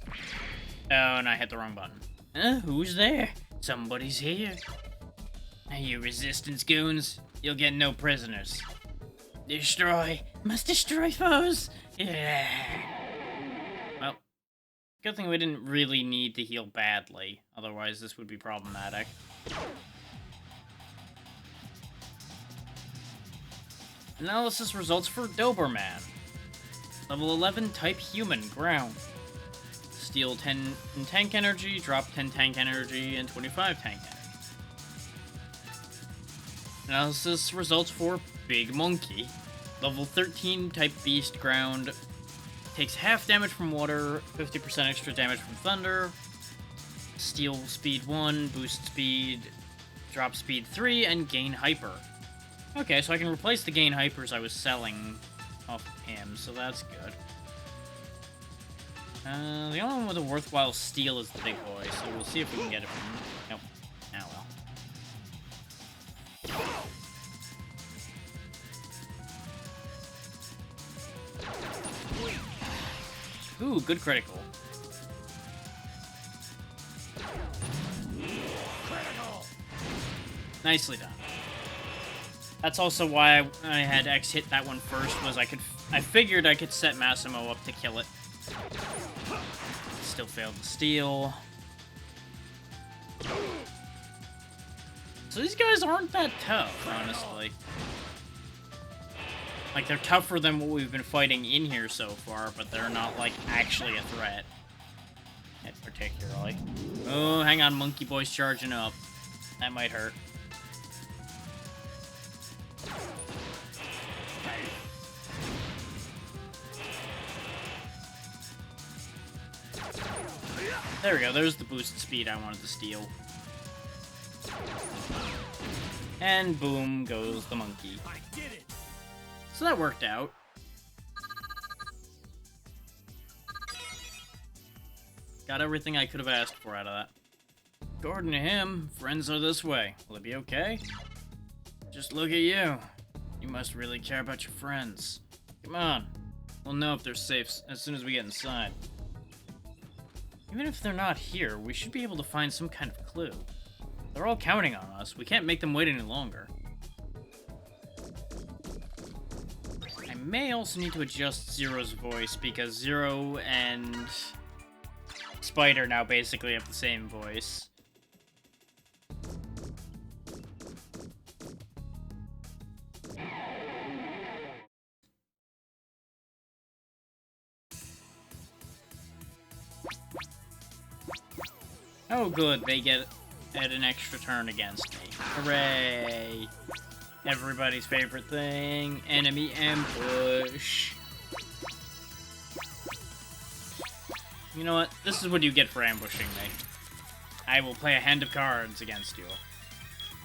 Oh, and I hit the wrong button. Who's there? Somebody's here. You resistance goons, you'll get no prisoners. Destroy! Must destroy foes! Yeah! Well, good thing we didn't really need to heal badly. Otherwise, this would be problematic. Analysis results for Doberman. Level 11, type human, ground. Steal 10 in tank energy, drop 10 tank energy, and 25 tank energy. Analysis results for Big Monkey. Level 13, type beast, ground. Takes half damage from water, 50% extra damage from thunder. Steal speed 1, boost speed, drop speed 3, and gain hyper. Okay, so I can replace the gain hypers I was selling off him, so that's good. The only one with a worthwhile steal is the big boy, so we'll see if we can get it from him. Nope. Ah, well. Ooh, good critical. Nicely done. That's also why I had X hit that one first, was I figured I could set Massimo up to kill it. Still failed to steal. So these guys aren't that tough, honestly. Like, they're tougher than what we've been fighting in here so far, but they're not, like, actually a threat. Particularly. Oh, hang on, Monkey Boy's charging up. That might hurt. There we go, there's the boost speed I wanted to steal. And boom goes the monkey. So that worked out. Got everything I could have asked for out of that. According to him, friends are this way. Will it be okay? Just look at you. You must really care about your friends. Come on. We'll know if they're safe as soon as we get inside. Even if they're not here, we should be able to find some kind of clue. They're all counting on us. We can't make them wait any longer. I may also need to adjust Zero's voice, because Zero and Spider now basically have the same voice. Oh good, they get an extra turn against me. Hooray! Everybody's favorite thing, enemy ambush. You know what? This is what you get for ambushing me. I will play a hand of cards against you.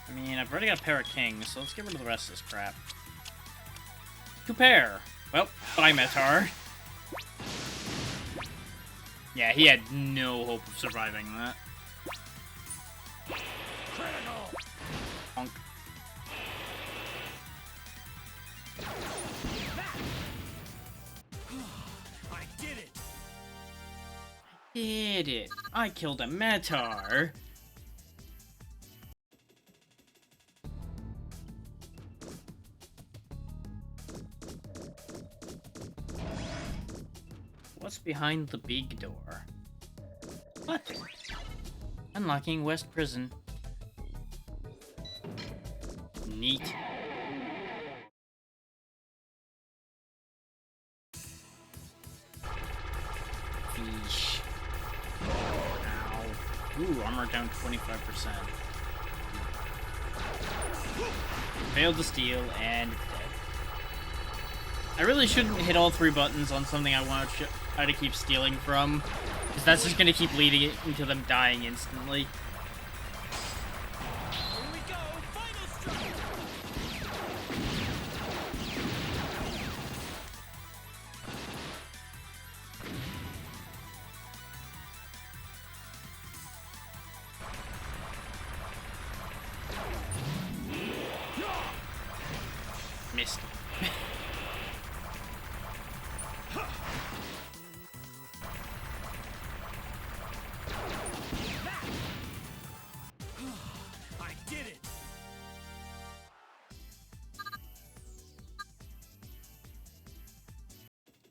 I mean, I've already got a pair of kings, so let's get rid of the rest of this crap. 2 pair. Well, bye, Metar. Yeah, he had no hope of surviving that. Honk. I did it! Did it. I killed a Metar. What's behind the big door? What? Unlocking West Prison. Neat. Fish. Ow. Ooh, armor down 25%. Failed to steal and dead. I really shouldn't hit all 3 buttons on something I want to try to keep stealing from, because that's just going to keep leading it into them dying instantly. Here we go, final strike. Missed. I did it.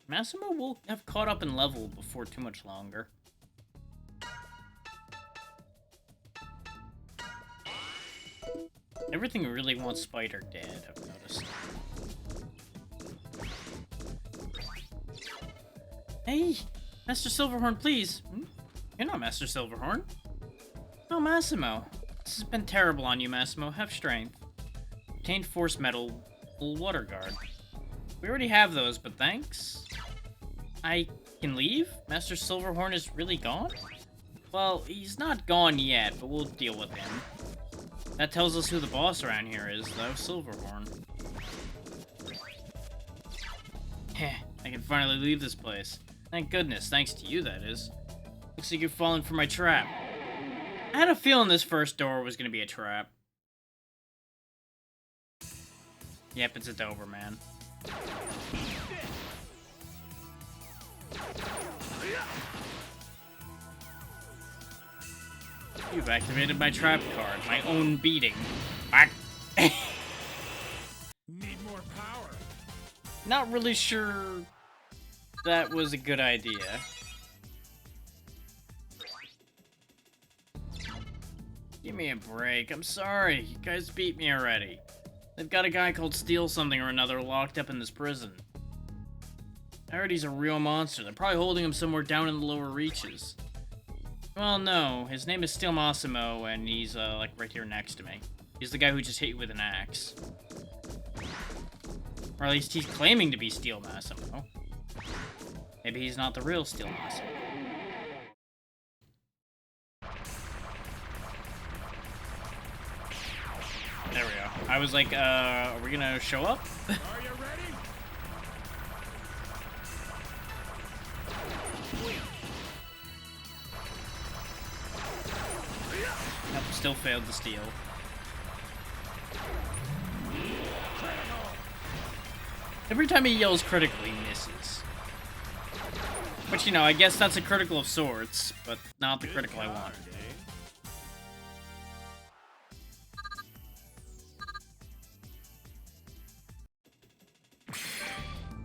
Massimo will have caught up in level before too much longer. Everything really wants Spider dead, I've noticed. Hey, Master Silverhorn, please. You're not Master Silverhorn. Oh, Massimo. This has been terrible on you, Massimo. Have strength. Obtained Force Metal, full Water Guard. We already have those, but thanks. I can leave? Master Silverhorn is really gone? Well, he's not gone yet, but we'll deal with him. That tells us who the boss around here is, though. Silverhorn. Heh, I can finally leave this place. Thank goodness, thanks to you, that is. Looks like you've fallen for my trap. I had a feeling this first door was gonna be a trap. Yep, it's a Doberman. You've activated my trap card, my own beating. Need more power. Not really sure that was a good idea. Give me a break. I'm sorry. You guys beat me already. They've got a guy called Steal Something or Another locked up in this prison. I heard he's a real monster. They're probably holding him somewhere down in the lower reaches. Well, no. His name is Steel Massimo, and he's, like, right here next to me. He's the guy who just hit you with an axe. Or at least he's claiming to be Steel Massimo. Maybe he's not the real Steel Massimo. There we go. I was like, are we gonna show up? Are you ready? Nope, still failed to steal. Every time he yells critical, he misses. Which, you know, I guess that's a critical of sorts, but not the critical I want.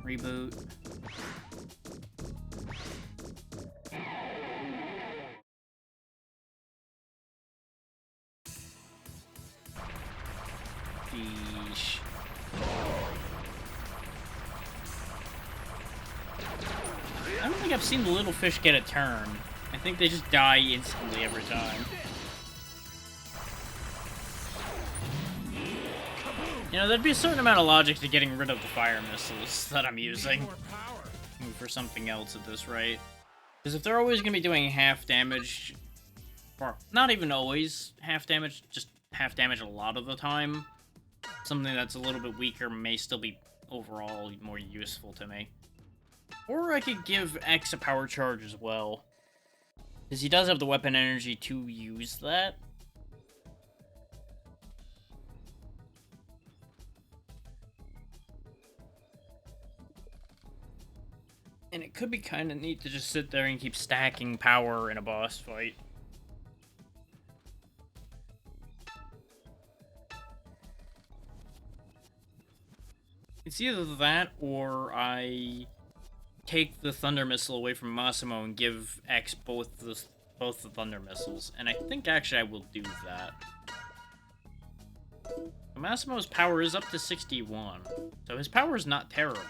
Reboot. Sheesh. I don't think I've seen the little fish get a turn. I think they just die instantly every time. You know, there'd be a certain amount of logic to getting rid of the fire missiles that I'm using for something else at this rate. Because if they're always going to be doing half damage, or not even always half damage, just half damage a lot of the time, something that's a little bit weaker may still be overall more useful to me. Or I could give X a power charge as well. Because he does have the weapon energy to use that. And it could be kind of neat to just sit there and keep stacking power in a boss fight. It's either that, or I take the Thunder Missile away from Massimo and give X both the Thunder Missiles. And I think actually I will do that. Massimo's power is up to 61, so his power is not terrible.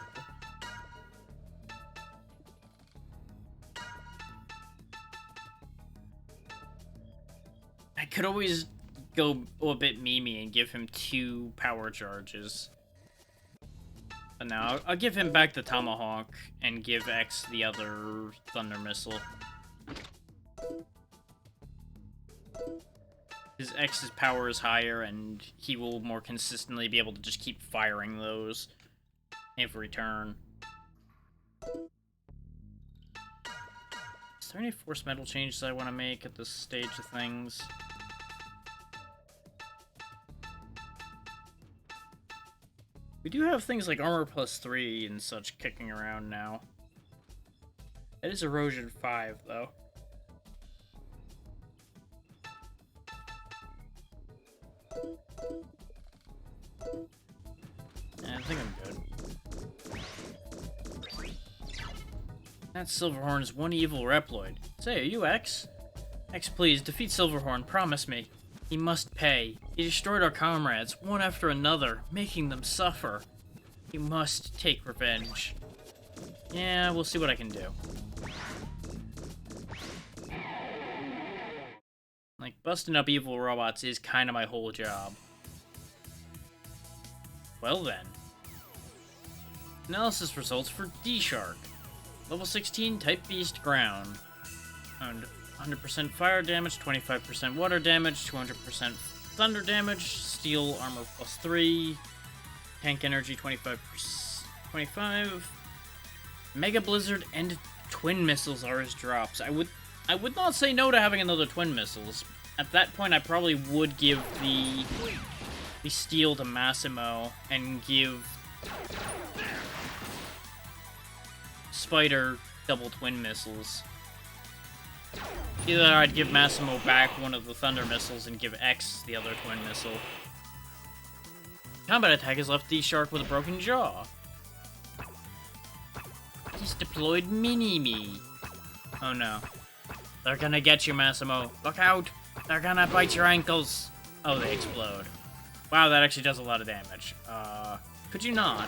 I could always go a bit memey and give him 2 power charges. But now I'll give him back the Tomahawk and give X the other Thunder Missile. His X's power is higher, and he will more consistently be able to just keep firing those every turn. Is there any Force Metal changes I want to make at this stage of things? We do have things like Armor plus 3 and such kicking around now. It is Erosion 5, though. Yeah, I think I'm good. That's Silverhorn's one evil Reploid. Say, are you X? X, please, defeat Silverhorn, promise me. He must pay. He destroyed our comrades, one after another, making them suffer. He must take revenge. Yeah, we'll see what I can do. Like, busting up evil robots is kind of my whole job. Well then. Analysis results for D-Shark. Level 16, Type Beast Ground. And 100% fire damage, 25% water damage, 200% thunder damage, steel armor plus 3, tank energy 25. Mega Blizzard and Twin Missiles are his drops. I would not say no to having another Twin Missiles. At that point, I probably would give the steel to Massimo and give Spider double Twin Missiles. Either I'd give Massimo back one of the Thunder Missiles and give X the other Twin Missile. Combat attack has left D-Shark with a broken jaw. He's deployed Mini-Me. Oh no. They're gonna get you, Massimo. Look out! They're gonna bite your ankles! Oh, they explode. Wow, that actually does a lot of damage. Could you not?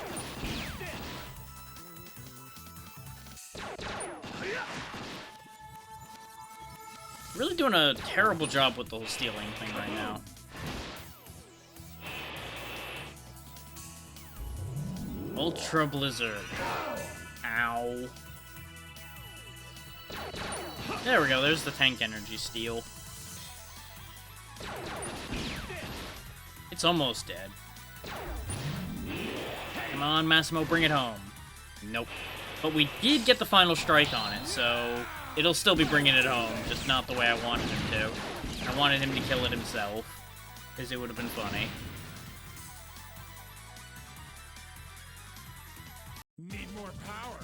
Really doing a terrible job with the whole stealing thing right now. Ultra Blizzard. Ow. There we go, there's the tank energy steal. It's almost dead. Come on, Massimo, bring it home. Nope. But we did get the final strike on it, so it'll still be bringing it home, just not the way I wanted him to. I wanted him to kill it himself, because it would have been funny. Need more power.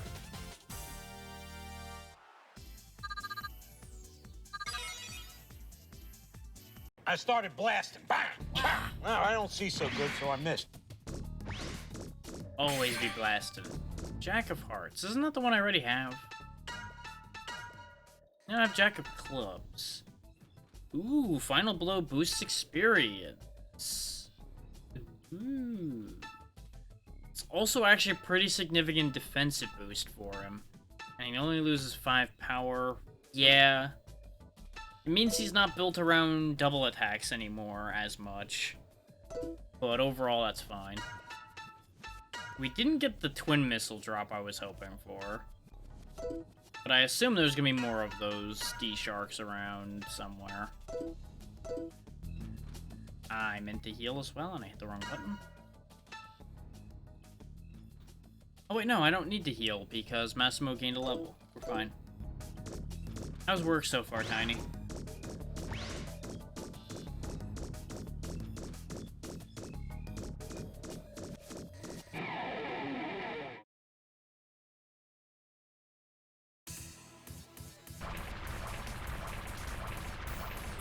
I started blasting. Bang! Well, I don't see so good, so I missed. Always be blasted. Jack of Hearts. Isn't that the one I already have? Now I have Jack of Clubs. Ooh, Final Blow boosts experience. Ooh. It's also actually a pretty significant defensive boost for him. And he only loses 5 power. Yeah. It means he's not built around double attacks anymore as much. But overall, that's fine. We didn't get the Twin Missile drop I was hoping for. But I assume there's gonna be more of those D-Sharks around somewhere. I meant to heal as well, and I hit the wrong button. Oh wait, no, I don't need to heal, because Massimo gained a level. We're fine. How's work so far, Tiny?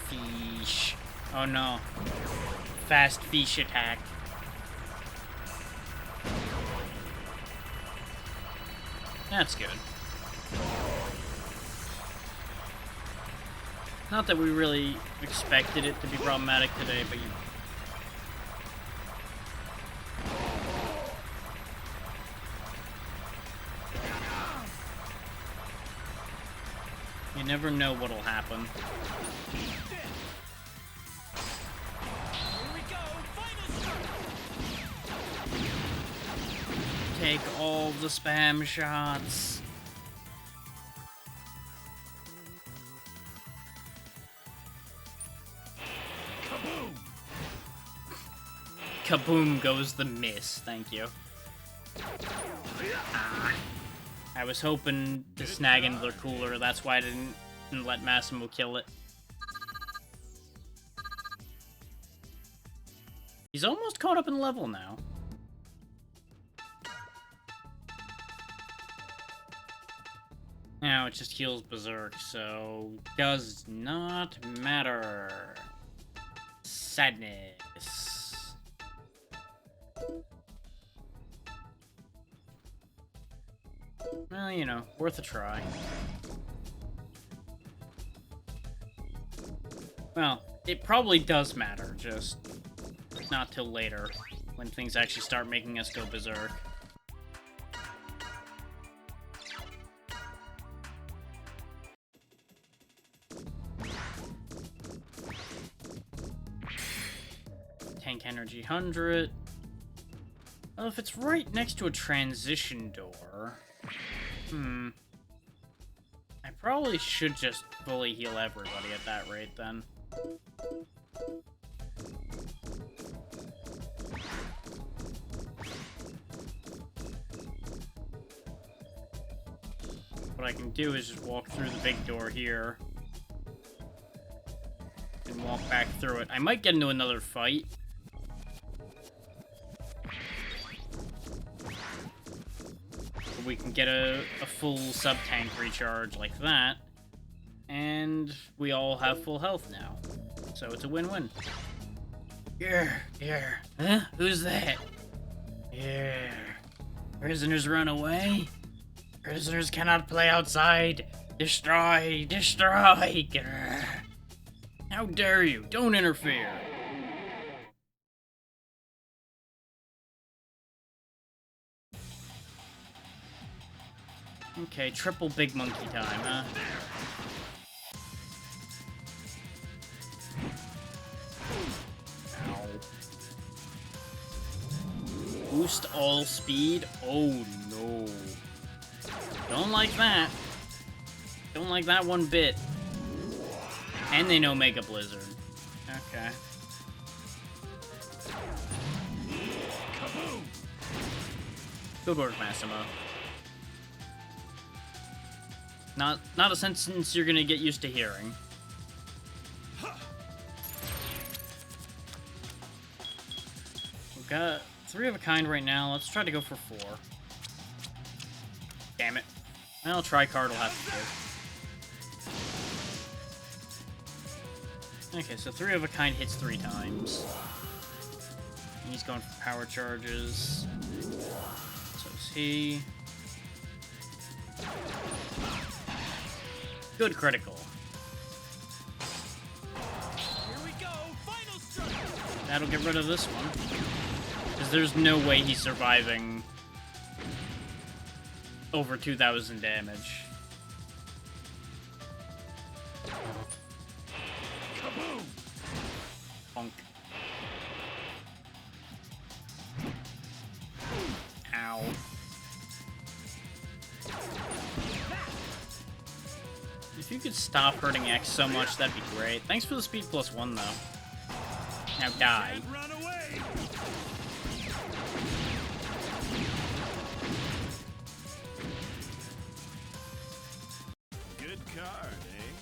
Fish. Oh no. Fast fish attack. That's good. Not that we really expected it to be problematic today, but you never know what'll happen. Take all the spam shots. Kaboom! Kaboom goes the miss. Thank you. Ah. I was hoping to snag into the cooler. That's why I didn't let Massimo kill it. He's almost caught up in level now. Now it just heals Berserk, so does not matter. Sadness. Well, you know, worth a try. Well, it probably does matter, just not till later, when things actually start making us go berserk. Tank energy 100. Well, if it's right next to a transition door... I probably should just fully heal everybody at that rate, then. What I can do is just walk through the big door here. And walk back through it. I might get into another fight. We can get a full sub-tank recharge like that, and we all have full health now. So it's a win-win. Here. Huh? Who's that? Here. Prisoners run away? Prisoners cannot play outside. Destroy! Grr. How dare you? Don't interfere. Okay, triple big monkey time, huh? Ow. Boost all speed? Oh no. Don't like that. Don't like that one bit. And they know Mega Blizzard. Okay. Good work, Massimo. Not a sentence you're gonna get used to hearing. We've got 3 of a kind right now. Let's try to go for 4. Damn it. Well, Tricard will have to do. Okay, so 3 of a kind hits 3 times. He's going for power charges. So is he. Good critical. Here we go, final strike. That'll get rid of this one. Because there's no way he's surviving over 2,000 damage. Kaboom! Bonk. Ow. If you could stop hurting X so much, that'd be great. Thanks for the speed +1, though. Now die. Can't run away. Good card, eh?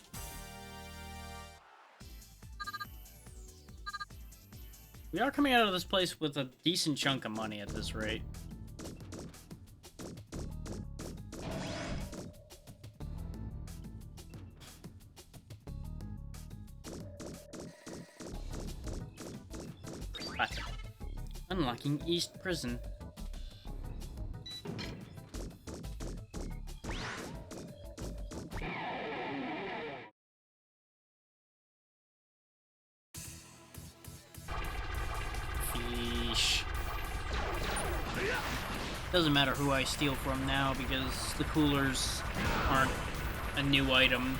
We are coming out of this place with a decent chunk of money at this rate. Unlocking East Prison. Sheesh. Doesn't matter who I steal from now because the coolers aren't a new item.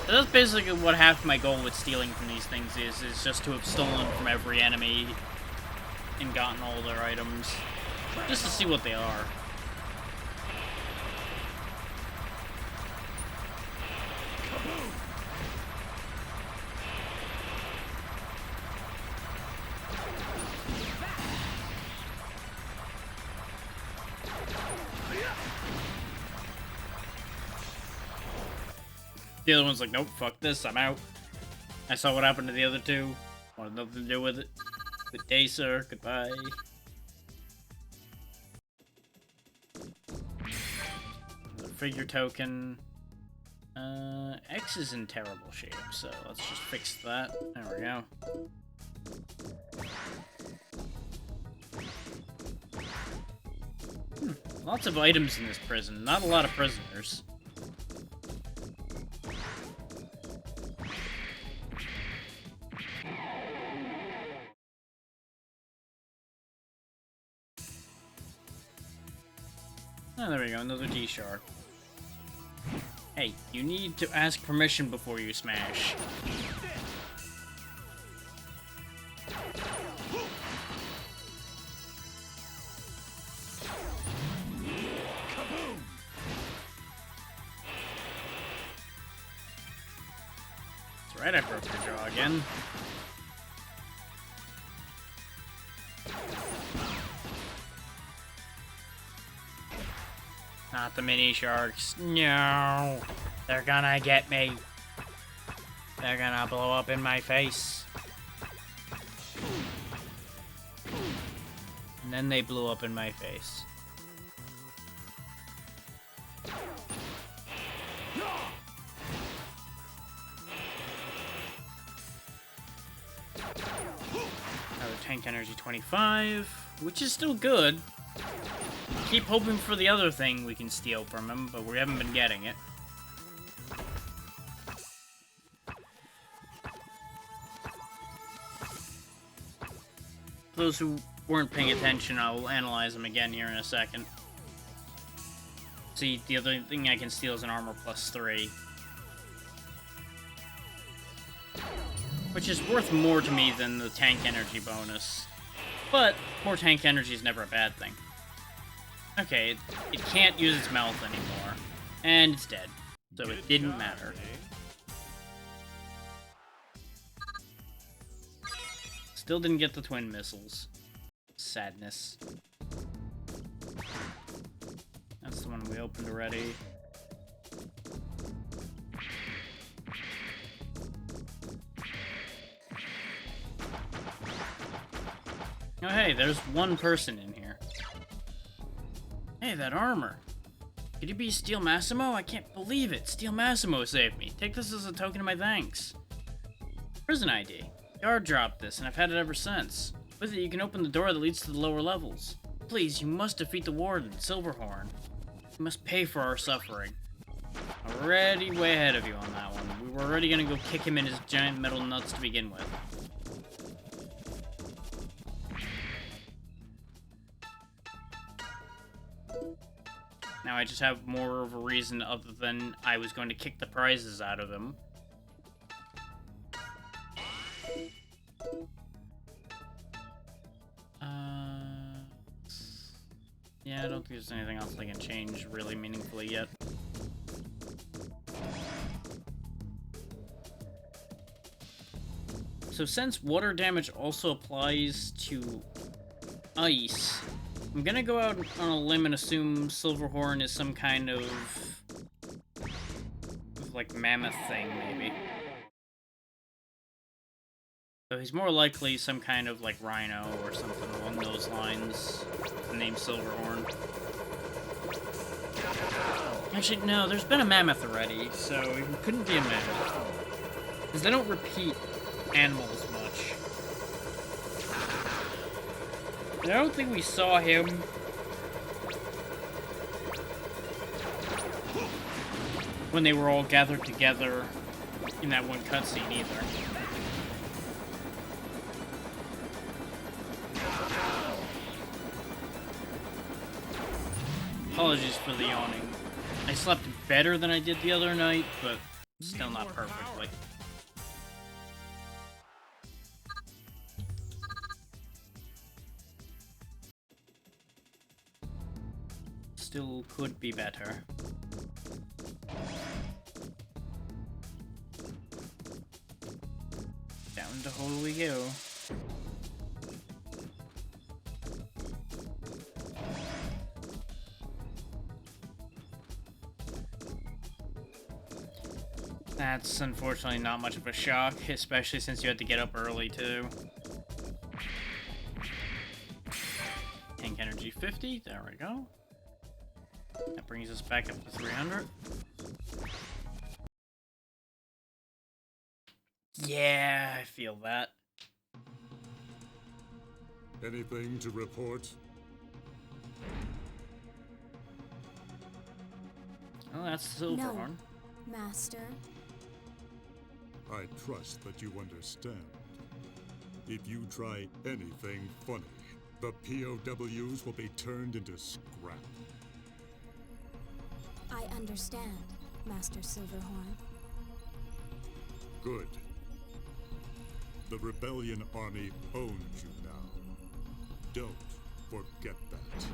So that's basically what half my goal with stealing from these things is just to have stolen from every enemy and gotten all their items, just to see what they are. The other one's like, nope, fuck this, I'm out. I saw what happened to the other two. Wanted nothing to do with it. Good day, sir. Goodbye. Another figure token. X is in terrible shape, so let's just fix that. There we go. Lots of items in this prison. Not a lot of prisoners. Oh, there we go, another D-Shark. Hey, you need to ask permission before you smash. That's right, I broke your jaw again. Not the mini sharks. No. They're gonna get me. They're gonna blow up in my face. And then they blew up in my face. Another tank energy 25, which is still good. Keep hoping for the other thing we can steal from him, but we haven't been getting it. For those who weren't paying attention, I'll analyze them again here in a second. See, the other thing I can steal is an armor +3. Which is worth more to me than the tank energy bonus. But more tank energy is never a bad thing. Okay, it can't use its mouth anymore. And it's dead. So it didn't matter. Still didn't get the twin missiles. Sadness. That's the one we opened already. Oh hey, there's one person in here. Hey, that armor. Could you be Steel Massimo? I can't believe it. Steel Massimo saved me. Take this as a token of my thanks. Prison ID. Guard dropped this, and I've had it ever since. With it, you can open the door that leads to the lower levels. Please, you must defeat the Warden, Silverhorn. You must pay for our suffering. Already way ahead of you on that one. We were already gonna go kick him in his giant metal nuts to begin with. Now I just have more of a reason other than I was going to kick the prizes out of him. Yeah, I don't think there's anything else I can change really meaningfully yet. So since water damage also applies to ice, I'm gonna go out on a limb and assume Silverhorn is some kind of like mammoth thing, maybe. So he's more likely some kind of like rhino or something along those lines. The name Silverhorn. Actually, no, there's been a mammoth already, so it couldn't be a mammoth. Because they don't repeat animals much. I don't think we saw him when they were all gathered together in that one cutscene either. Apologies for the yawning. I slept better than I did the other night, but still not perfectly. Still could be better. Down the hole we go. That's unfortunately not much of a shock, especially since you had to get up early too. Tank energy 50, there we go. That brings us back up to 300. Yeah, I feel that. Anything to report? Oh, that's Silverhorn. No, Master. I trust that you understand. If you try anything funny, the POWs will be turned into scrap. I understand, Master Silverhorn. Good. The Rebellion Army owns you now. Don't forget that.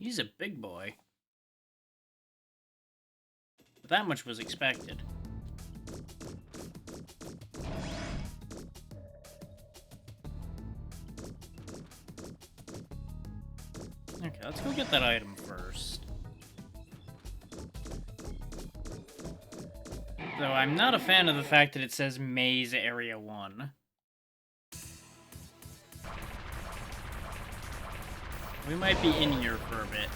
He's a big boy. But that much was expected. Okay, let's go get that item first. Though I'm not a fan of the fact that it says Maze Area 1. We might be in here for a bit.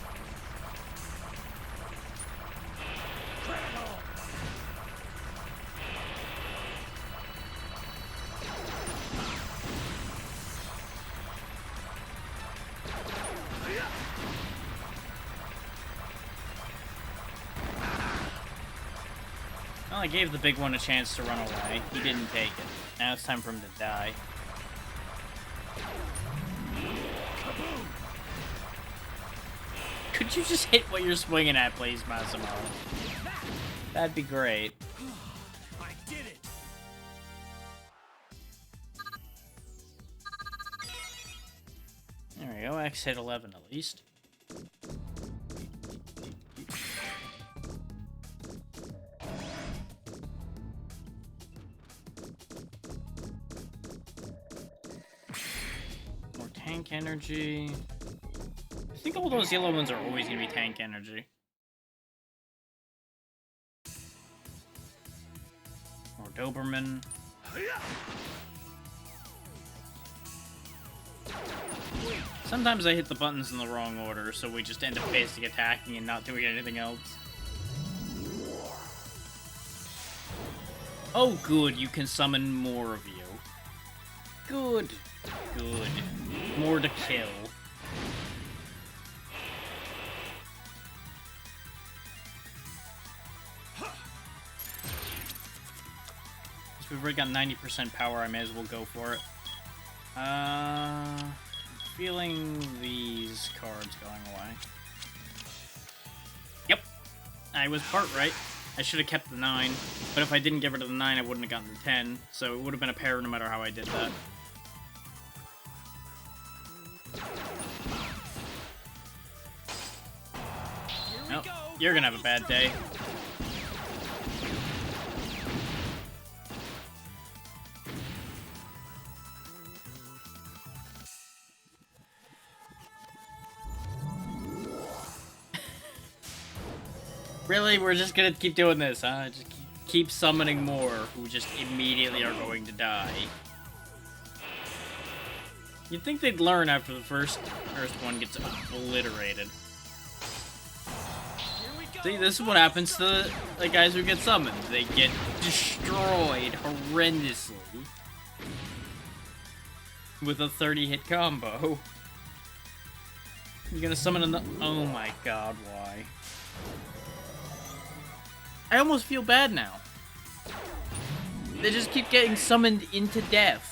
Well, I gave the big one a chance to run away. He didn't take it. Now it's time for him to die. Could you just hit what you're swinging at, please, Massimo? That'd be great. I did it! There we go, X hit 11 at least. More tank energy. I think all those yellow ones are always going to be tank energy. More Doberman. Sometimes I hit the buttons in the wrong order, so we just end up basic attacking and not doing anything else. Oh good, you can summon more of you. Good. Good. More to kill. We've already got 90% power, I may as well go for it. I'm feeling these cards going away. Yep. I was part right. I should have kept the 9, but if I didn't get rid of the 9, I wouldn't have gotten the 10, so it would have been a pair no matter how I did that. Nope. You're gonna have a bad day. Really? We're just gonna keep doing this, huh? Just keep summoning more who just immediately are going to die. You'd think they'd learn after the first one gets obliterated. See, this is what happens to the guys who get summoned. They get destroyed horrendously with a 30-hit combo. You're gonna summon another... Oh my god, why? I almost feel bad now. They just keep getting summoned into death.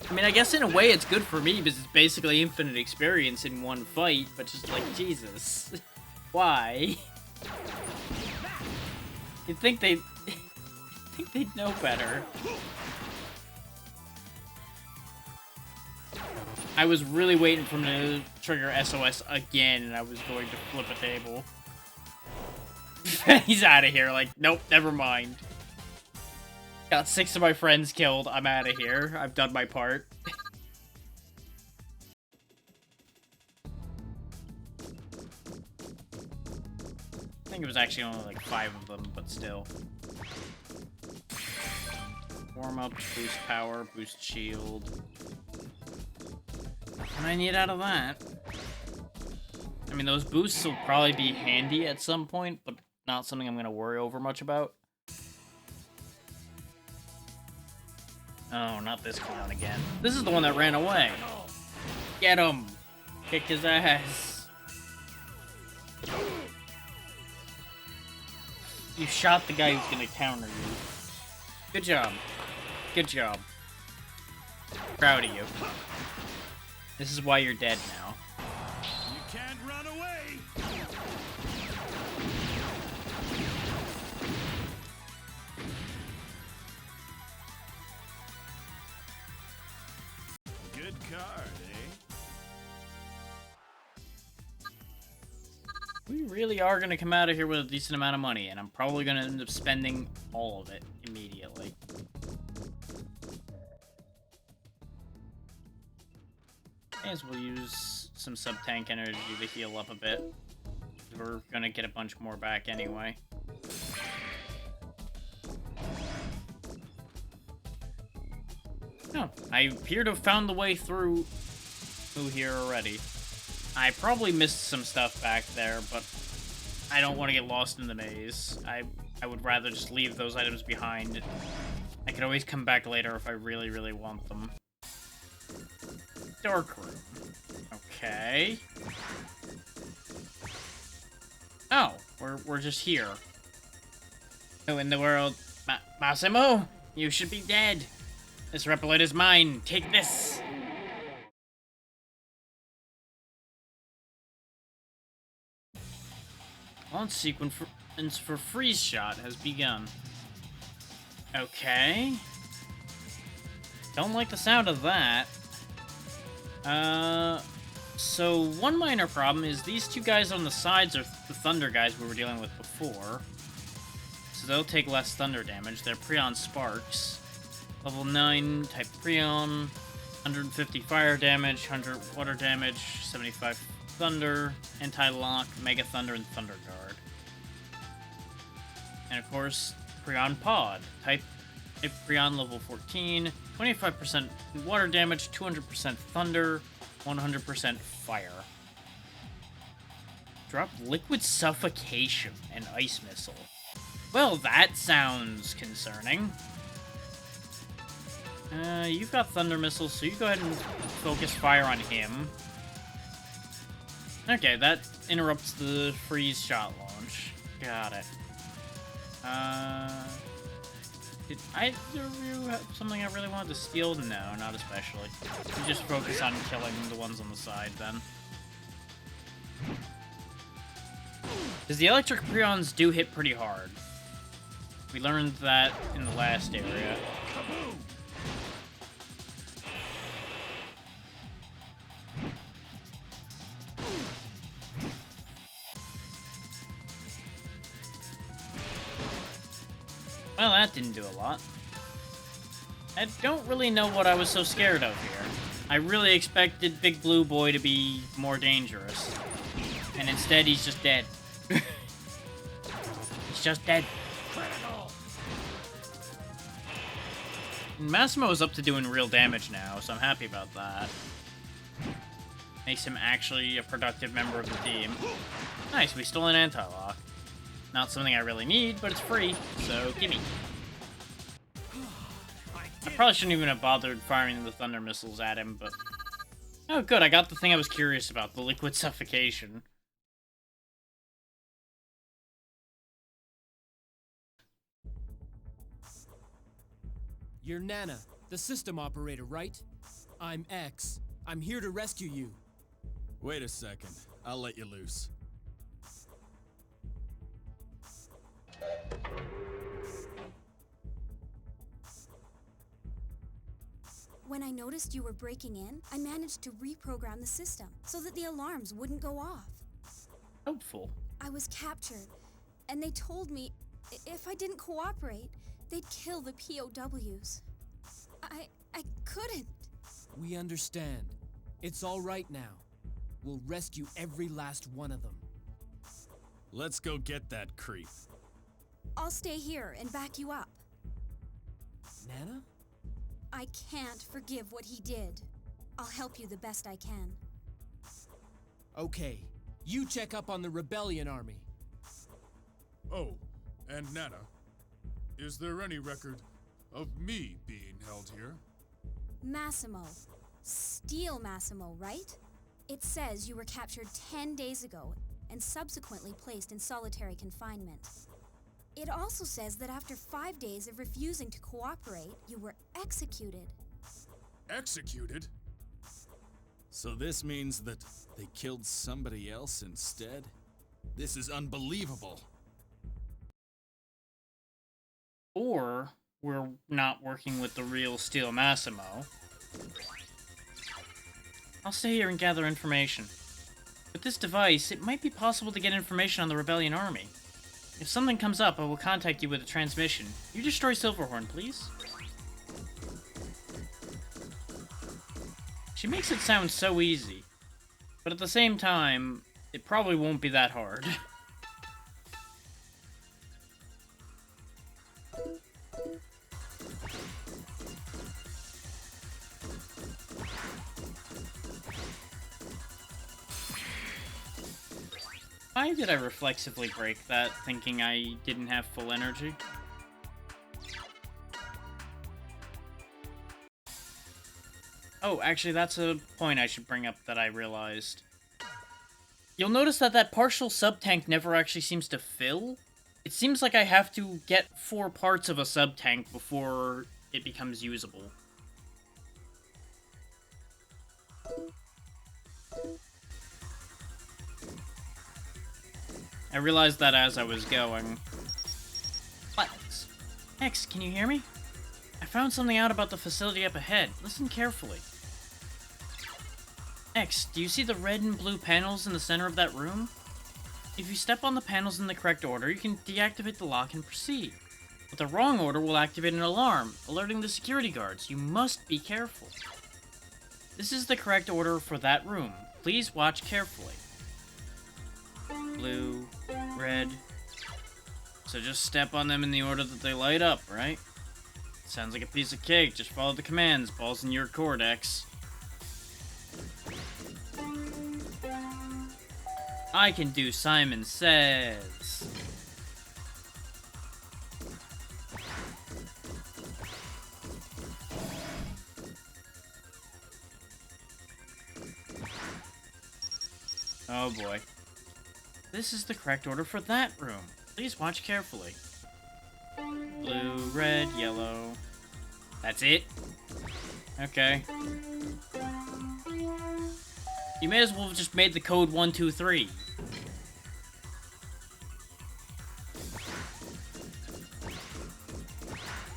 I mean, I guess in a way it's good for me because it's basically infinite experience in one fight, but just like, Jesus. Why? You'd think they'd know better. I was really waiting for him to trigger SOS again, and I was going to flip a table. He's out of here. Like, nope, never mind. Got 6 of my friends killed. I'm out of here. I've done my part. I think it was actually only like 5 of them, but still. Warm up, boost power, boost shield. What can I need out of that? I mean, those boosts will probably be handy at some point, but not something I'm going to worry over much about. Oh, not this clown again. This is the one that ran away. Get him! Kick his ass. You shot the guy who's going to counter you. Good job. Good job. Proud of you. This is why you're dead now. You can't run away! Good card, eh? We really are going to come out of here with a decent amount of money, and I'm probably going to end up spending all of it immediately. May as well use some sub-tank energy to heal up a bit. We're going to get a bunch more back anyway. Oh, I appear to have found the way through here already. I probably missed some stuff back there, but I don't want to get lost in the maze. I would rather just leave those items behind. I can always come back later if I really, really want them. Dark room. Okay. Oh, we're just here. Who in the world? Massimo? You should be dead. This Reploid is mine. Take this. Launch sequence for freeze shot has begun. Okay. Don't like the sound of that. So one minor problem is these 2 guys on the sides are the thunder guys we were dealing with before. So they'll take less thunder damage. They're Prion Sparks. Level 9 type Prion. 150 fire damage, 100 water damage, 75 thunder, anti-lock, mega thunder, and thunder guard. And of course, Prion Pod. Type Prion level 14. 25% water damage, 200% thunder, 100% fire. Drop liquid suffocation and ice missile. Well, that sounds concerning. You've got thunder missiles, so you go ahead and focus fire on him. Okay, that interrupts the freeze shot launch. Got it. Did either of you have something I really wanted to steal? No, not especially. You just focus on killing the ones on the side, then. Because the electric Prions do hit pretty hard. We learned that in the last area. Well, that didn't do a lot. I don't really know what I was so scared of here. I really expected Big Blue Boy to be more dangerous. And instead, he's just dead. He's just dead. And Massimo is up to doing real damage now, so I'm happy about that. Makes him actually a productive member of the team. Nice, we stole an anti-lock. Not something I really need, but it's free, so gimme. I probably shouldn't even have bothered firing the thunder missiles at him, but... Oh, good, I got the thing I was curious about, the liquid suffocation. You're Nana, the system operator, right? I'm X. I'm here to rescue you. Wait a second. I'll let you loose. When I noticed you were breaking in, I managed to reprogram the system so that the alarms wouldn't go off. Hopeful. I was captured, and they told me if I didn't cooperate, they'd kill the POWs. I couldn't. We understand. It's all right now. We'll rescue every last one of them. Let's go get that creep. I'll stay here and back you up. Nana? I can't forgive what he did. I'll help you the best I can. Okay, you check up on the rebellion army. Oh, and Nana, is there any record of me being held here? Massimo. Steel Massimo, right? It says you were captured 10 days ago and subsequently placed in solitary confinement. It also says that after 5 days of refusing to cooperate, you were executed. Executed? So this means that they killed somebody else instead? This is unbelievable. Or we're not working with the real Steel Massimo. I'll stay here and gather information. With this device, it might be possible to get information on the Rebellion Army. If something comes up, I will contact you with a transmission. You destroy Silverhorn, please. She makes it sound so easy. But at the same time, it probably won't be that hard. Why did I reflexively break that, thinking I didn't have full energy? Oh, actually, that's a point I should bring up that I realized. You'll notice that that partial sub-tank never actually seems to fill. It seems like I have to get 4 parts of a sub-tank before it becomes usable. I realized that as I was going. Buttons. X, can you hear me? I found something out about the facility up ahead. Listen carefully. X, do you see the red and blue panels in the center of that room? If you step on the panels in the correct order, you can deactivate the lock and proceed. But the wrong order will activate an alarm, alerting the security guards. You must be careful. This is the correct order for that room. Please watch carefully. Blue, red. So just step on them in the order that they light up, right? Sounds like a piece of cake. Just follow the commands. Ball's in your court, X. I can do Simon Says. Oh boy. This is the correct order for that room. Please watch carefully. Blue, red, yellow. That's it? Okay. You may as well have just made the code 1, 2, 3.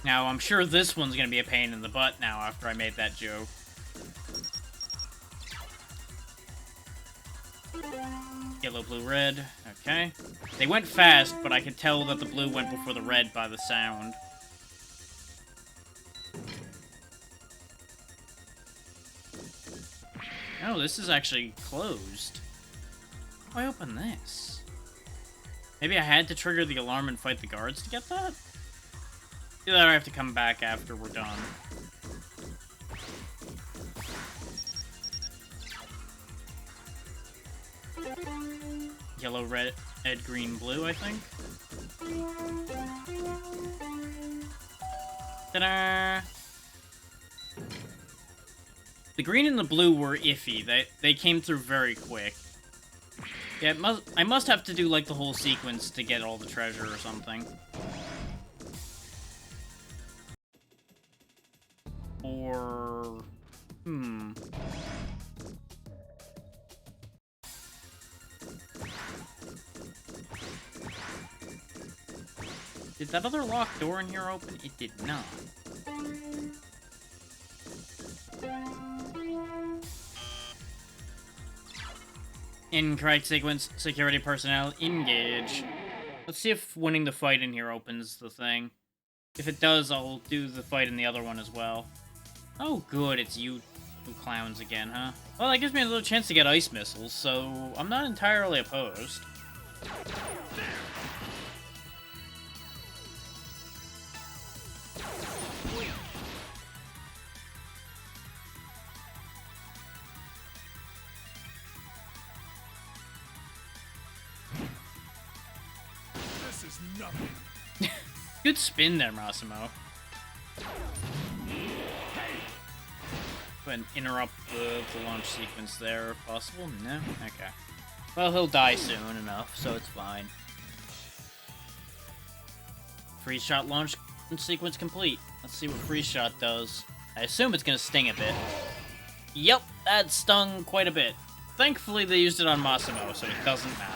Now, I'm sure this one's gonna be a pain in the butt now after I made that joke. Yellow, blue, red. Okay. They went fast, but I could tell that the blue went before the red by the sound. Oh, this is actually closed. How do I open this? Maybe I had to trigger the alarm and fight the guards to get that? Either I have to come back after we're done. Yellow, red, green, blue, I think. Ta-da! The green and the blue were iffy. They came through very quick. Yeah, I must have to do, like, the whole sequence to get all the treasure or something. Or... Did that other locked door in here open? It did not. Incorrect sequence. Security personnel, engage. Let's see if winning the fight in here opens the thing. If it does, I'll do the fight in the other one as well. Oh, good. It's you clowns again, huh? Well, that gives me a little chance to get ice missiles, so I'm not entirely opposed. This is nothing. Good spin there, Massimo. Go ahead and interrupt the launch sequence there if possible. No? Okay. Well, he'll die soon enough, so it's fine. Freeze shot launch sequence complete. Let's see what freeze shot does. I assume it's gonna sting a bit. Yep, that stung quite a bit. Thankfully, they used it on Massimo, so it doesn't matter.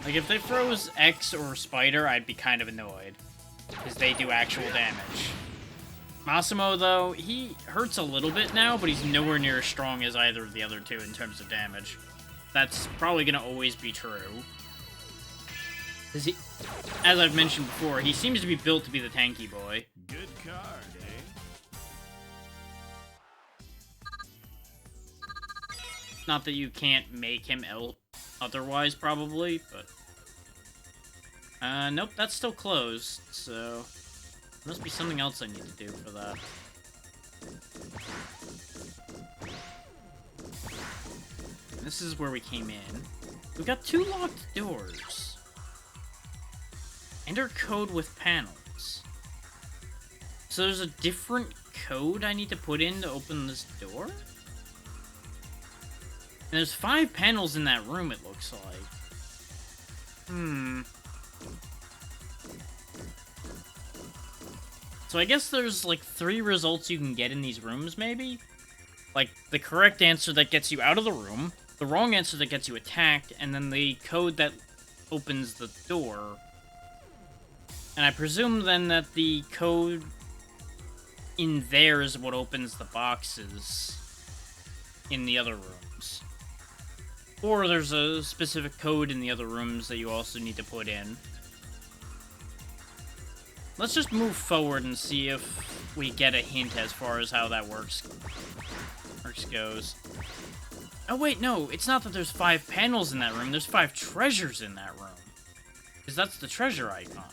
Like, if they froze X or Spider, I'd be kind of annoyed. Because they do actual damage. Massimo, though, he hurts a little bit now, but he's nowhere near as strong as either of the other two in terms of damage. That's probably going to always be true. Because he, as I've mentioned before, he seems to be built to be the tanky boy. Good card, eh? Not that you can't make him otherwise, probably, but... nope, that's still closed, so... There must be something else I need to do for that. This is where we came in. We've got 2 locked doors. Enter code with panels. So there's a different code I need to put in to open this door? And there's 5 panels in that room, it looks like. So I guess there's, like, 3 results you can get in these rooms, maybe? Like, the correct answer that gets you out of the room, the wrong answer that gets you attacked, and then the code that opens the door. And I presume, then, that the code in there is what opens the boxes in the other rooms. Or there's a specific code in the other rooms that you also need to put in. Let's just move forward and see if we get a hint as far as how that goes. Oh wait, no, it's not that there's 5 panels in that room, there's 5 treasures in that room. Because that's the treasure icon.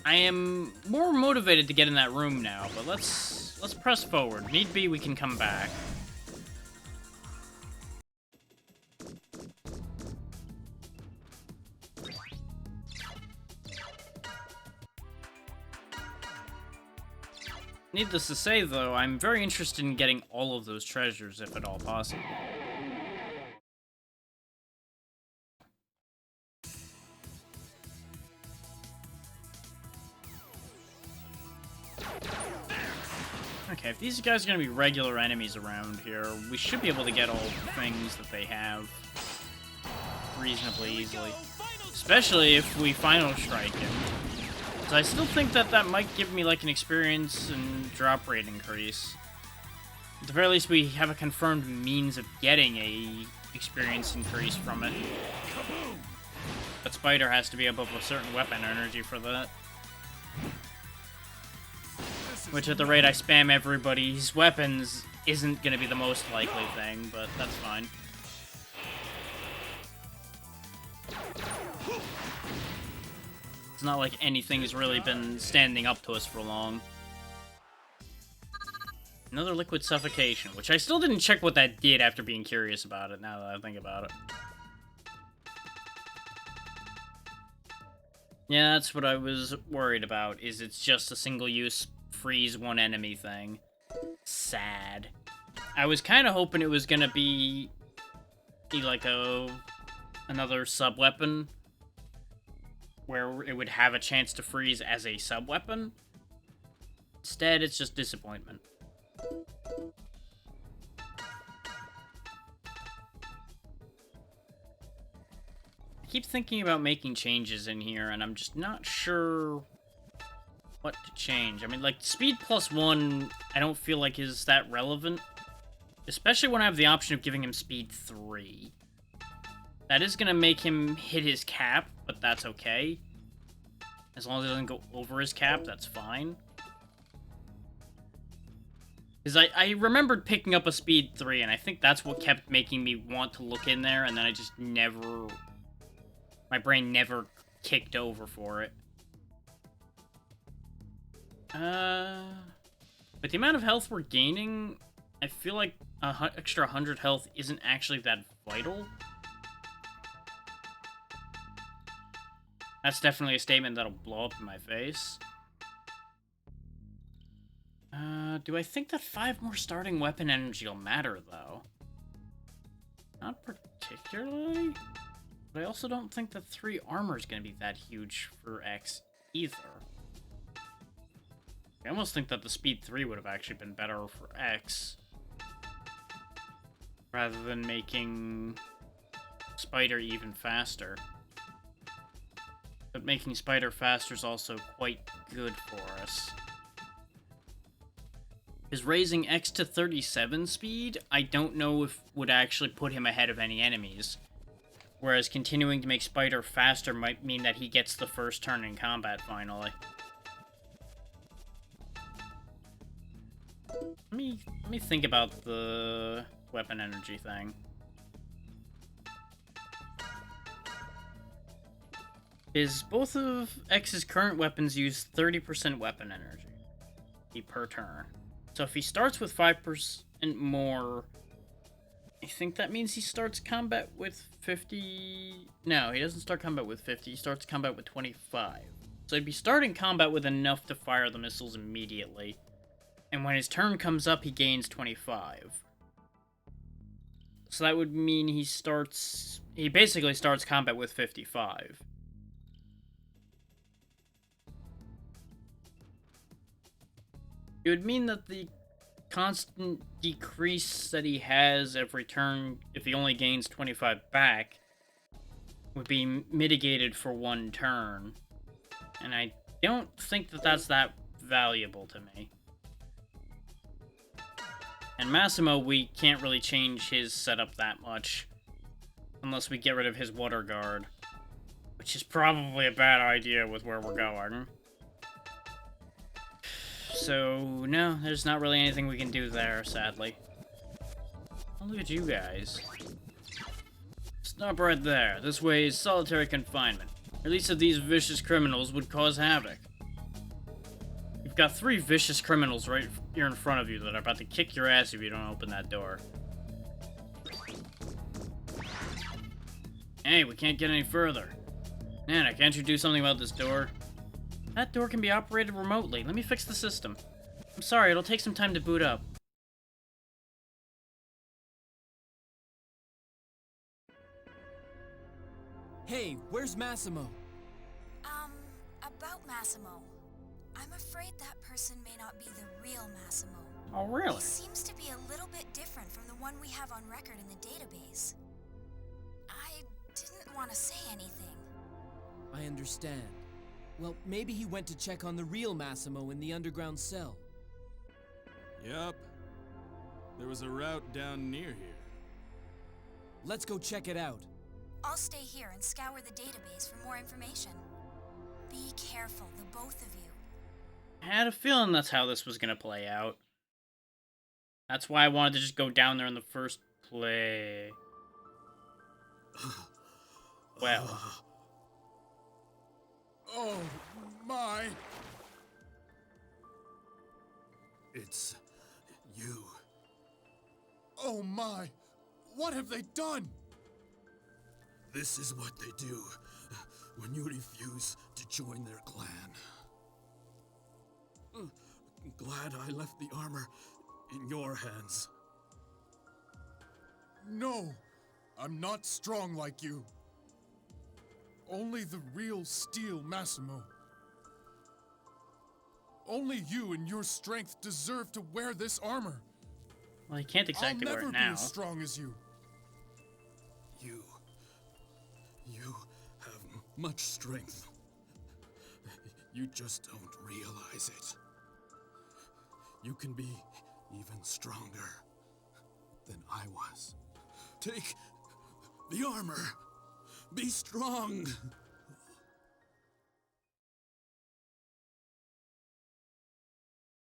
I am more motivated to get in that room now, but let's press forward. Need be, we can come back. Needless to say, though, I'm very interested in getting all of those treasures, if at all possible. Okay, if these guys are going to be regular enemies around here, we should be able to get all the things that they have reasonably easily. Especially if we final strike him. I still think that that might give me, like, an experience and drop rate increase. At the very least, we have a confirmed means of getting a experience increase from it. But Spider has to be above a certain weapon energy for that. Which, at the rate I spam everybody's weapons, isn't going to be the most likely thing, but that's fine. It's not like anything's really been standing up to us for long. Another liquid suffocation, which I still didn't check what that did after being curious about it, now that I think about it. Yeah, that's what I was worried about, is it's just a single-use freeze one enemy thing. Sad. I was kind of hoping it was gonna be like another sub-weapon, where it would have a chance to freeze as a sub-weapon. Instead, it's just disappointment. keep thinking about making changes in here, and I'm just not sure what to change. I mean, like, speed +1, I don't feel like is that relevant. Especially when I have the option of giving him speed 3. That is going to make him hit his cap, but that's okay. As long as it doesn't go over his cap, that's fine. Because I remembered picking up a speed 3, and I think that's what kept making me want to look in there, and then I just never... My brain never kicked over for it. With the amount of health we're gaining, I feel like extra 100 health isn't actually that vital. That's definitely a statement that'll blow up in my face. Do I think that 5 more starting weapon energy will matter, though? Not particularly. But I also don't think that 3 armor is going to be that huge for X either. I almost think that the speed 3 would have actually been better for X. Rather than making Spider even faster. But making Spider faster is also quite good for us. Because raising X to 37 speed, I don't know if would actually put him ahead of any enemies. Whereas continuing to make Spider faster might mean that he gets the first turn in combat finally. Let me think about the weapon energy thing. Is both of X's current weapons use 30% weapon energy per turn. So if he starts with 5% more, I think that means he starts combat with 50... No, he doesn't start combat with 50, he starts combat with 25. So he'd be starting combat with enough to fire the missiles immediately. And when his turn comes up, he gains 25. So that would mean he basically starts combat with 55. It would mean that the constant decrease that he has every turn, if he only gains 25 back, would be mitigated for 1 turn. And I don't think that that's that valuable to me. And Massimo, we can't really change his setup that much. Unless we get rid of his water guard. Which is probably a bad idea with where we're going. So, no, there's not really anything we can do there, sadly. Oh, look at you guys. Stop right there. This way is solitary confinement. Release of these vicious criminals would cause havoc. You've got 3 vicious criminals right here in front of you that are about to kick your ass if you don't open that door. Hey, we can't get any further. Nana, can't you do something about this door? That door can be operated remotely. Let me fix the system. I'm sorry, it'll take some time to boot up. Hey, where's Massimo? About Massimo. I'm afraid that person may not be the real Massimo. Oh, really? He seems to be a little bit different from the one we have on record in the database. I didn't want to say anything. I understand. Well, maybe he went to check on the real Massimo in the underground cell. Yup. There was a route down near here. Let's go check it out. I'll stay here and scour the database for more information. Be careful, the both of you. I had a feeling that's how this was gonna play out. That's why I wanted to just go down there in the first play. Well. Oh, my. It's you. Oh, my. What have they done? This is what they do when you refuse to join their clan. Glad I left the armor in your hands. No, I'm not strong like you. Only the real steel Massimo. Only you and your strength deserve to wear this armor. Well, he can't exactly wear it now. I'll never be as strong as you. You much strength. You just don't realize it. You can be even stronger than I was. Take the armor. Be strong.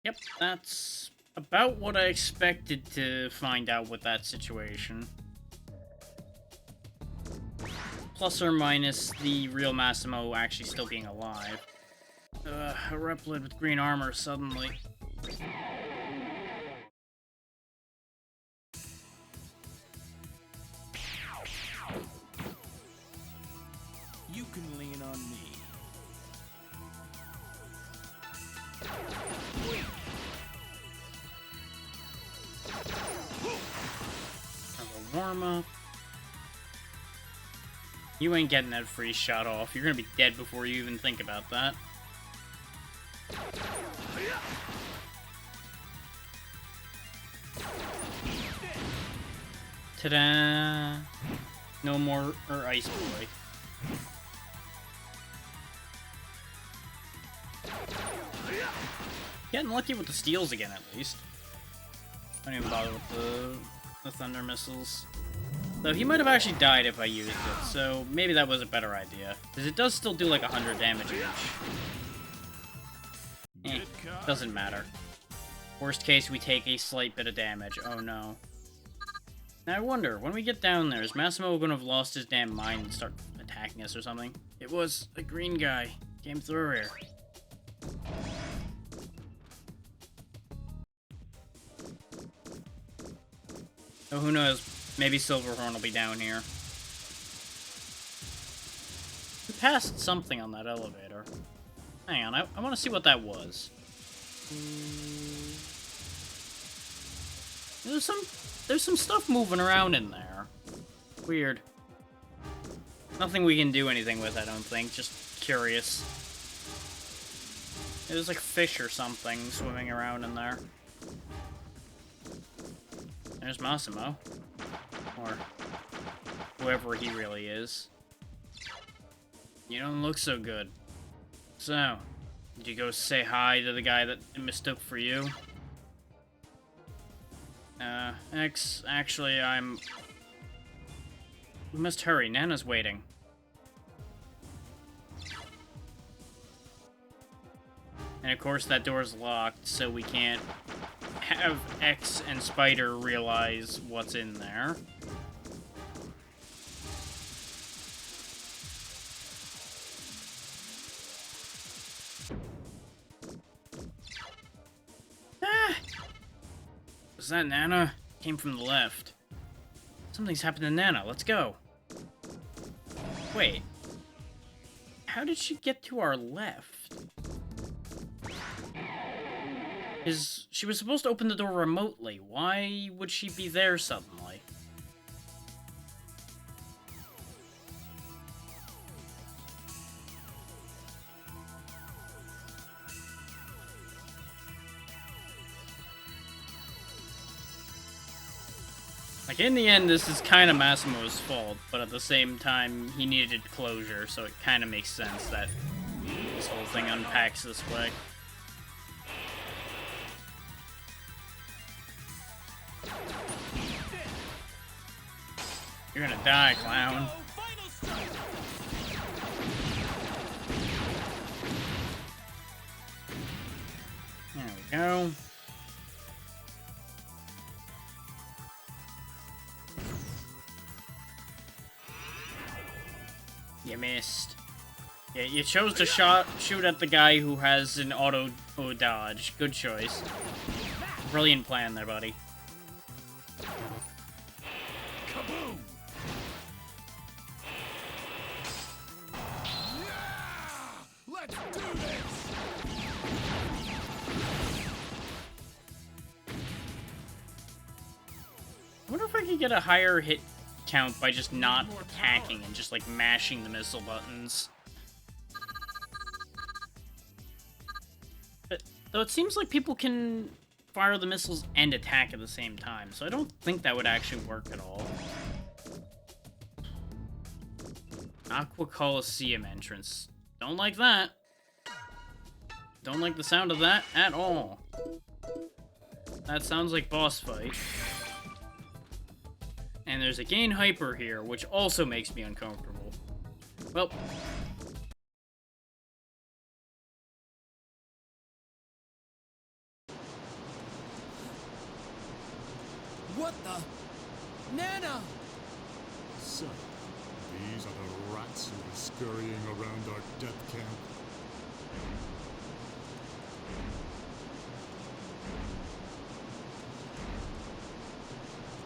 Yep, that's about what I expected to find out with that situation. Plus or minus the real Massimo actually still being alive. A Reploid with green armor suddenly. You can lean on me. Have a warm-up. You ain't getting that free shot off. You're gonna be dead before you even think about that. Ta-da! No more Ice Boy. Getting lucky with the steals again, at least. I don't even bother with the thunder missiles. Though he might have actually died if I used it, so maybe that was a better idea. Because it does still do like 100 damage each. Doesn't matter. Worst case, we take a slight bit of damage. Oh no. Now I wonder, when we get down there, is Massimo gonna have lost his damn mind and start attacking us or something? It was a green guy. Came through here. Oh, who knows? Maybe Silverhorn will be down here. We passed something on that elevator. Hang on, I want to see what that was. There's some stuff moving around in there. Weird. Nothing we can do anything with, I don't think. Just curious. There's like fish or something swimming around in there. There's Massimo. Or whoever he really is. You don't look so good. So, did you go say hi to the guy that mistook for you? Actually, we must hurry. Nana's waiting. And of course that door's locked, so we can't have X and Spider realize what's in there. Ah! Was that Nana? Came from the left. Something's happened to Nana. Let's go. Wait. How did she get to our left? She was supposed to open the door remotely. Why would she be there suddenly? Like, in the end, this is kind of Massimo's fault, but at the same time, he needed closure, so it kind of makes sense that this whole thing unpacks this way. You're gonna die, clown. There we go. You missed. Yeah, you chose to shoot at the guy who has an auto dodge. Good choice. Brilliant plan there, buddy. Kaboom! Let's do this! I wonder if I could get a higher hit count by just not attacking and just like mashing the missile buttons. But though it seems like people can fire the missiles and attack at the same time, so I don't think that would actually work at all. Aqua Coliseum entrance. Don't like that. Don't like the sound of that at all. That sounds like boss fight. And there's a gain hyper here, which also makes me uncomfortable. Well. What the? Nana! So, these are the rats who are scurrying around our death camp.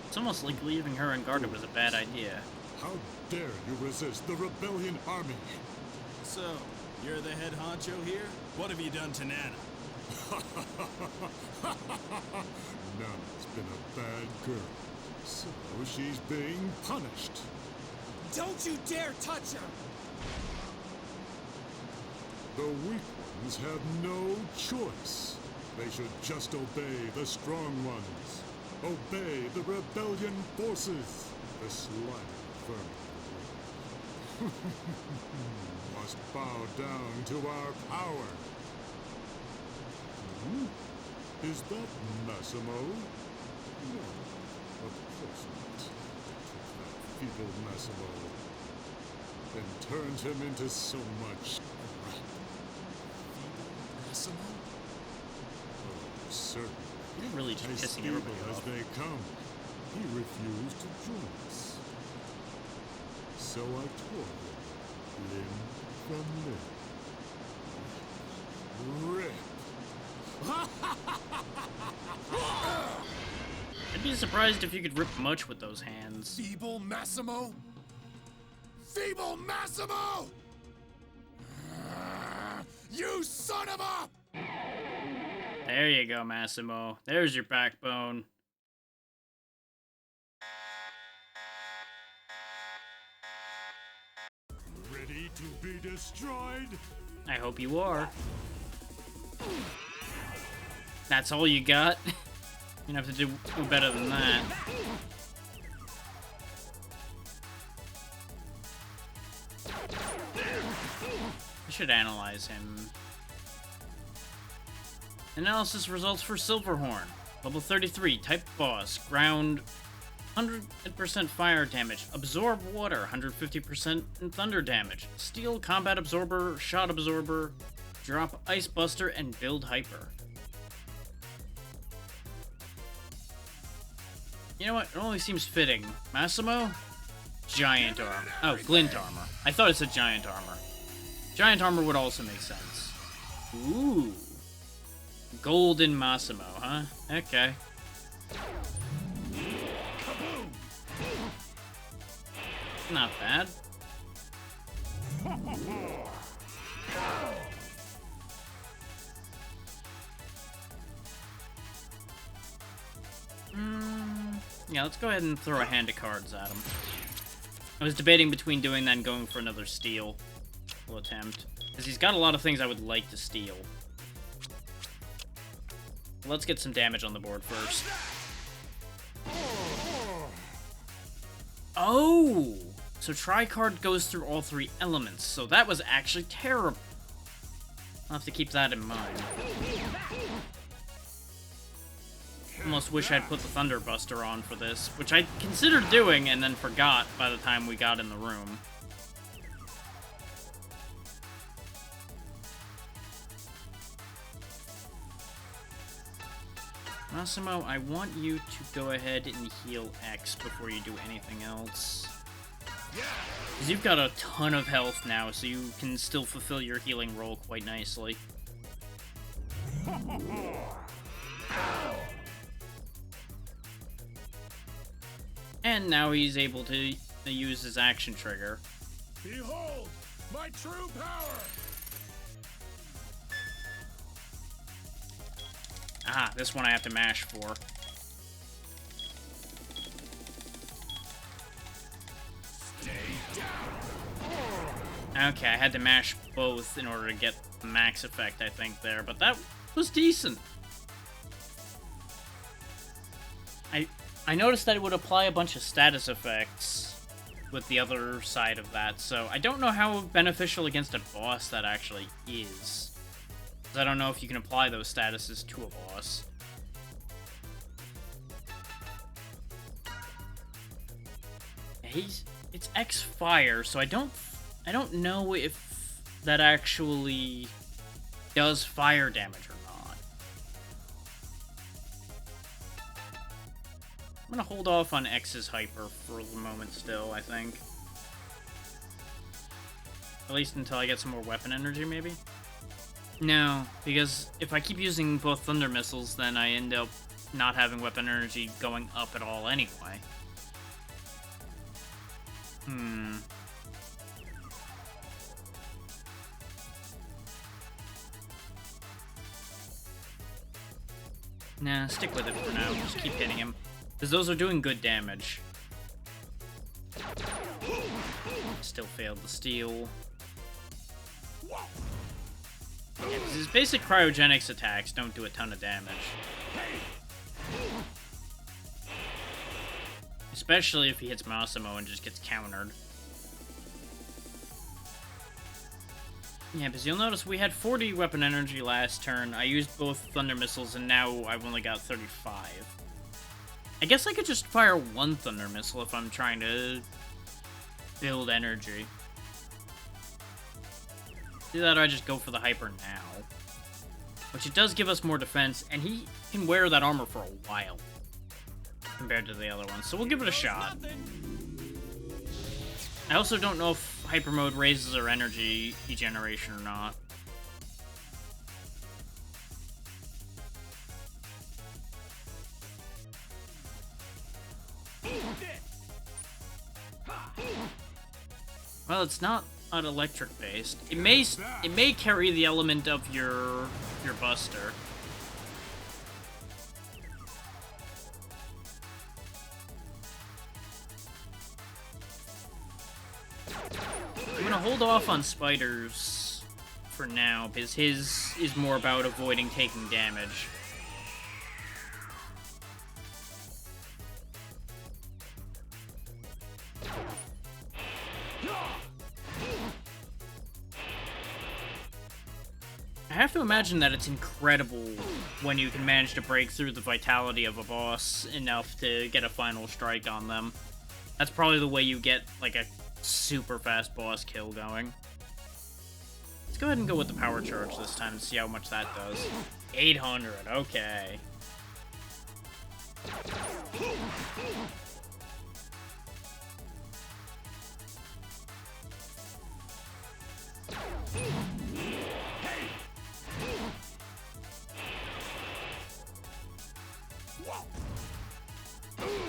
It's almost like leaving her unguarded was a bad idea. How dare you resist the rebellion army? So, you're the head honcho here? What have you done to Nana? Nana's been a bad girl, so she's being punished. Don't you dare touch her! The weak ones have no choice. They should just obey the strong ones. Obey the rebellion forces. The slimy vermin must bow down to our power. Is that Massimo? No, of course not. That feeble Massimo and turned him into so much crap. Massimo? Oh, certainly. You're really just As pissing feeble everybody as off. they come, he refused to join us. So I tore him limb from limb. Rip. I'd be surprised if you could rip much with those hands. Feeble Massimo? Feeble Massimo! You son of a... There you go, Massimo. There's your backbone. Ready to be destroyed? I hope you are. That's all you got? You have to do better than that. I should analyze him. Analysis results for Silverhorn. Level 33, type boss. Ground, 100% fire damage. Absorb water, 150% in thunder damage. Steel combat absorber, shot absorber. Drop ice buster and build hyper. You know what? It only seems fitting. Massimo? Giant armor. Oh, glint armor. I thought it said giant armor. Giant armor would also make sense. Ooh. Golden Massimo, huh? Okay. Not bad. Yeah, let's go ahead and throw a hand of cards at him. I was debating between doing that and going for another steal. We'll attempt. Because he's got a lot of things I would like to steal. Let's get some damage on the board first. Oh! So Tricard goes through all three elements, so that was actually terrible. I'll have to keep that in mind. Almost wish I'd put the Thunder Buster on for this, which I considered doing and then forgot by the time we got in the room. Massimo, I want you to go ahead and heal X before you do anything else. Because you've got a ton of health now, so you can still fulfill your healing role quite nicely. And now he's able to use his action trigger. Behold, my true power! Aha, this one I have to mash for. Okay, I had to mash both in order to get the max effect, I think, there, but that was decent. I noticed that it would apply a bunch of status effects with the other side of that, so I don't know how beneficial against a boss that actually is. 'Cause I don't know if you can apply those statuses to a boss. It's X fire, so I don't know if that actually does fire damage or not. I'm gonna hold off on X's hyper for the moment still, I think. At least until I get some more weapon energy, maybe? No, because if I keep using both Thunder Missiles, then I end up not having weapon energy going up at all anyway. Nah, stick with it for now. Just keep hitting him. Because those are doing good damage. Still failed the steal. Yeah, 'cause his basic cryogenics attacks don't do a ton of damage. Especially if he hits Massimo and just gets countered. Yeah, because you'll notice we had 40 weapon energy last turn. I used both Thunder Missiles, and now I've only got 35. I guess I could just fire one Thunder Missile if I'm trying to build energy. Do that, or I just go for the Hyper now. Which it does give us more defense, and he can wear that armor for a while compared to the other ones, so we'll give it a shot. I also don't know if Hyper Mode raises our energy regeneration or not. Well, it's not electric based. It may carry the element of your Buster. I'm gonna hold off on Spiders for now, because his is more about avoiding taking damage. I have to imagine that it's incredible when you can manage to break through the vitality of a boss enough to get a final strike on them. That's probably the way you get, like, a super fast boss kill going. Let's go ahead and go with the power charge this time and see how much that does. 800, okay.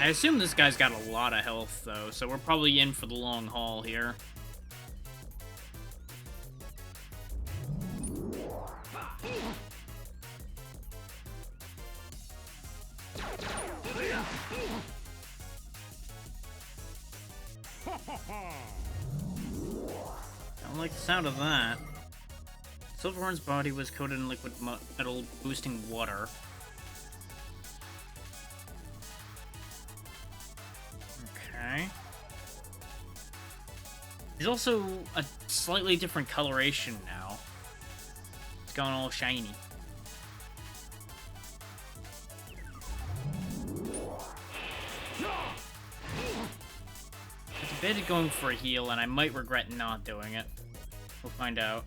I assume this guy's got a lot of health, though, so we're probably in for the long haul here. Don't like the sound of that. Silverhorn's body was coated in liquid metal, boosting water. Okay. He's also a slightly different coloration now. It's gone all shiny. I debated going for a heal, and I might regret not doing it. We'll find out.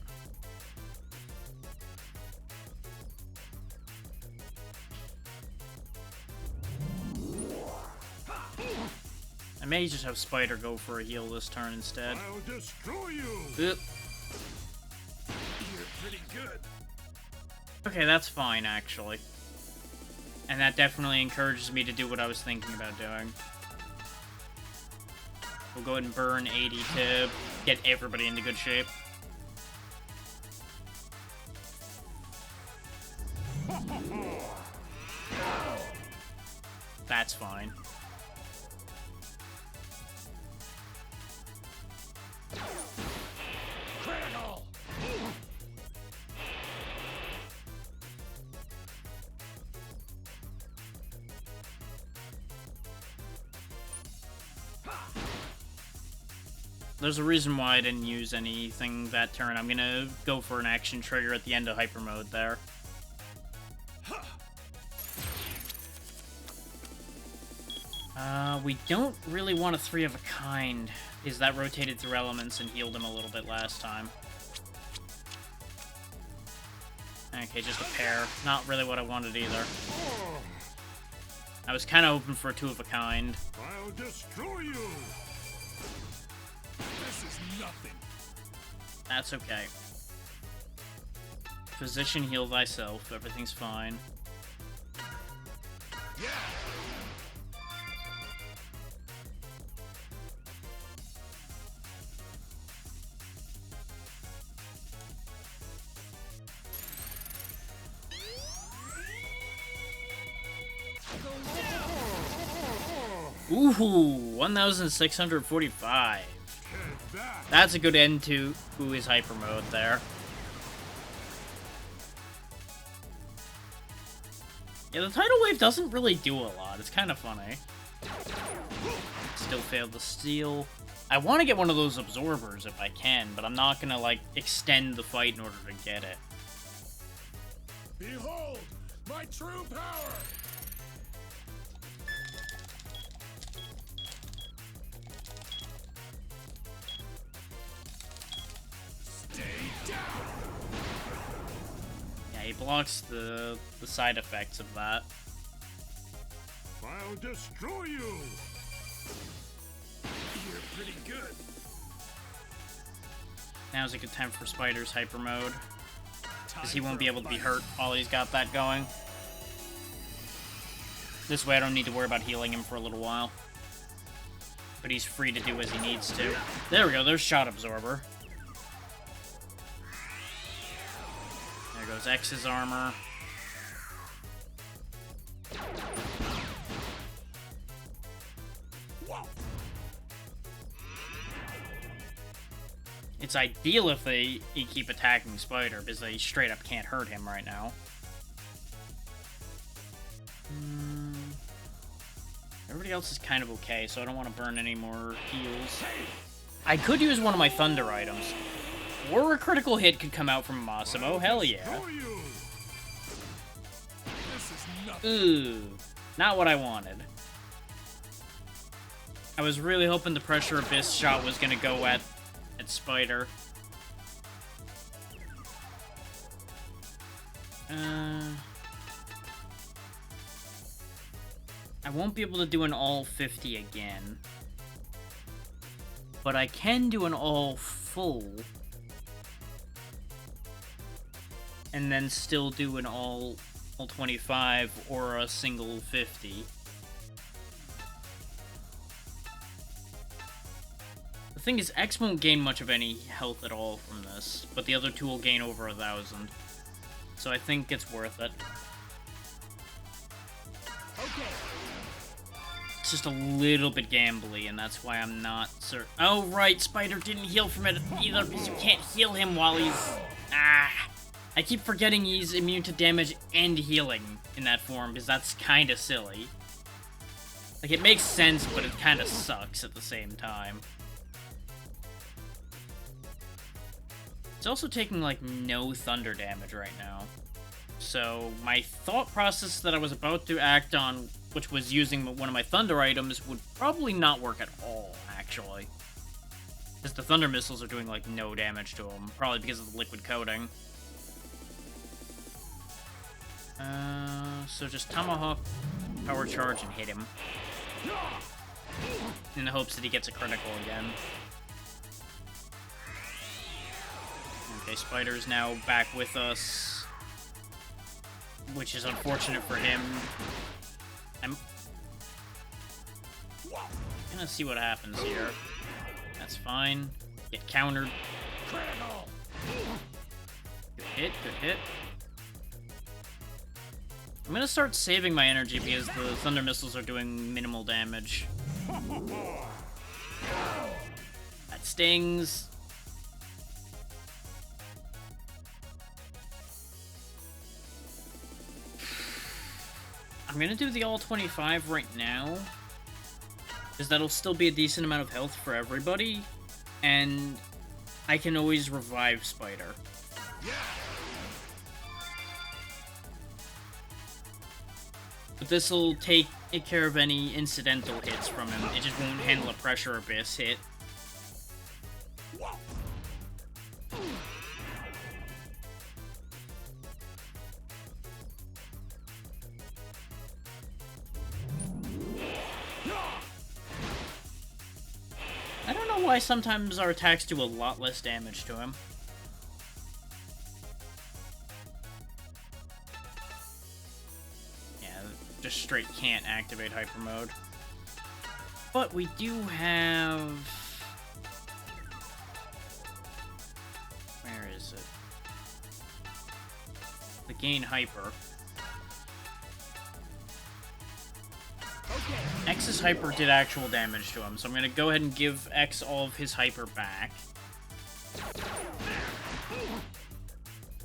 I may just have Spider go for a heal this turn instead. I'll destroy you. Yep. You're pretty good. Okay, that's fine, actually. And that definitely encourages me to do what I was thinking about doing. We'll go ahead and burn 80 to get everybody into good shape. That's fine. Critical. There's a reason why I didn't use anything that turn. I'm gonna go for an action trigger at the end of hyper mode there. We don't really want a 3 of a kind, because that rotated through elements and healed him a little bit last time. Okay, just a pair. Not really what I wanted either. I was kind of hoping for a 2 of a kind. I'll destroy you! This is nothing. That's okay. Physician, heal thyself. Everything's fine. Yeah. Ooh, 1,645. That's a good end to his hyper mode there. Yeah, the tidal wave doesn't really do a lot. It's kind of funny. Still failed to steal. I want to get one of those absorbers if I can, but I'm not gonna, like, extend the fight in order to get it. Behold, my true power! Yeah, he blocks the side effects of that. I'll destroy you! You're pretty good. Now's a good time for Spider's hyper mode, because he won't be able to be hurt while he's got that going. This way I don't need to worry about healing him for a little while. But he's free to do as he needs to. There we go, there's Shot Absorber. There goes X's armor. It's ideal if they keep attacking Spider, because they straight up can't hurt him right now. Everybody else is kind of okay, so I don't want to burn any more heals. I could use one of my Thunder items. Or a critical hit could come out from Massimo, hell yeah. Ooh, not what I wanted. I was really hoping the Pressure Abyss shot was gonna go at Spider. I won't be able to do an all 50 again. But I can do an all full. And then still do an all 25 or a single 50. The thing is, X won't gain much of any health at all from this, but the other two will gain over 1,000. So I think it's worth it. Okay. It's just a little bit gambly, and that's why I'm not certain. Oh, right, Spider didn't heal from it either, because you can't heal him while he's... I keep forgetting he's immune to damage and healing in that form, because that's kind of silly. Like, it makes sense, but it kind of sucks at the same time. It's also taking, like, no thunder damage right now. So, my thought process that I was about to act on, which was using one of my thunder items, would probably not work at all, actually. Because the thunder missiles are doing, like, no damage to him, probably because of the liquid coating. So just Tomahawk, Power Charge, and hit him. In the hopes that he gets a critical again. Okay, Spider's now back with us. Which is unfortunate for him. I'm gonna see what happens here. That's fine. Get countered. Good hit, good hit. I'm gonna start saving my energy because the thunder missiles are doing minimal damage. That stings. I'm gonna do the all 25 right now, because that'll still be a decent amount of health for everybody. And I can always revive Spider. But this'll take care of any incidental hits from him. It just won't handle a Pressure Abyss hit. I don't know why sometimes our attacks do a lot less damage to him. Yeah, just straight can't activate Hyper Mode. But we do have... Where is it? The Gain Hyper. X's Hyper did actual damage to him, so I'm gonna go ahead and give X all of his Hyper back.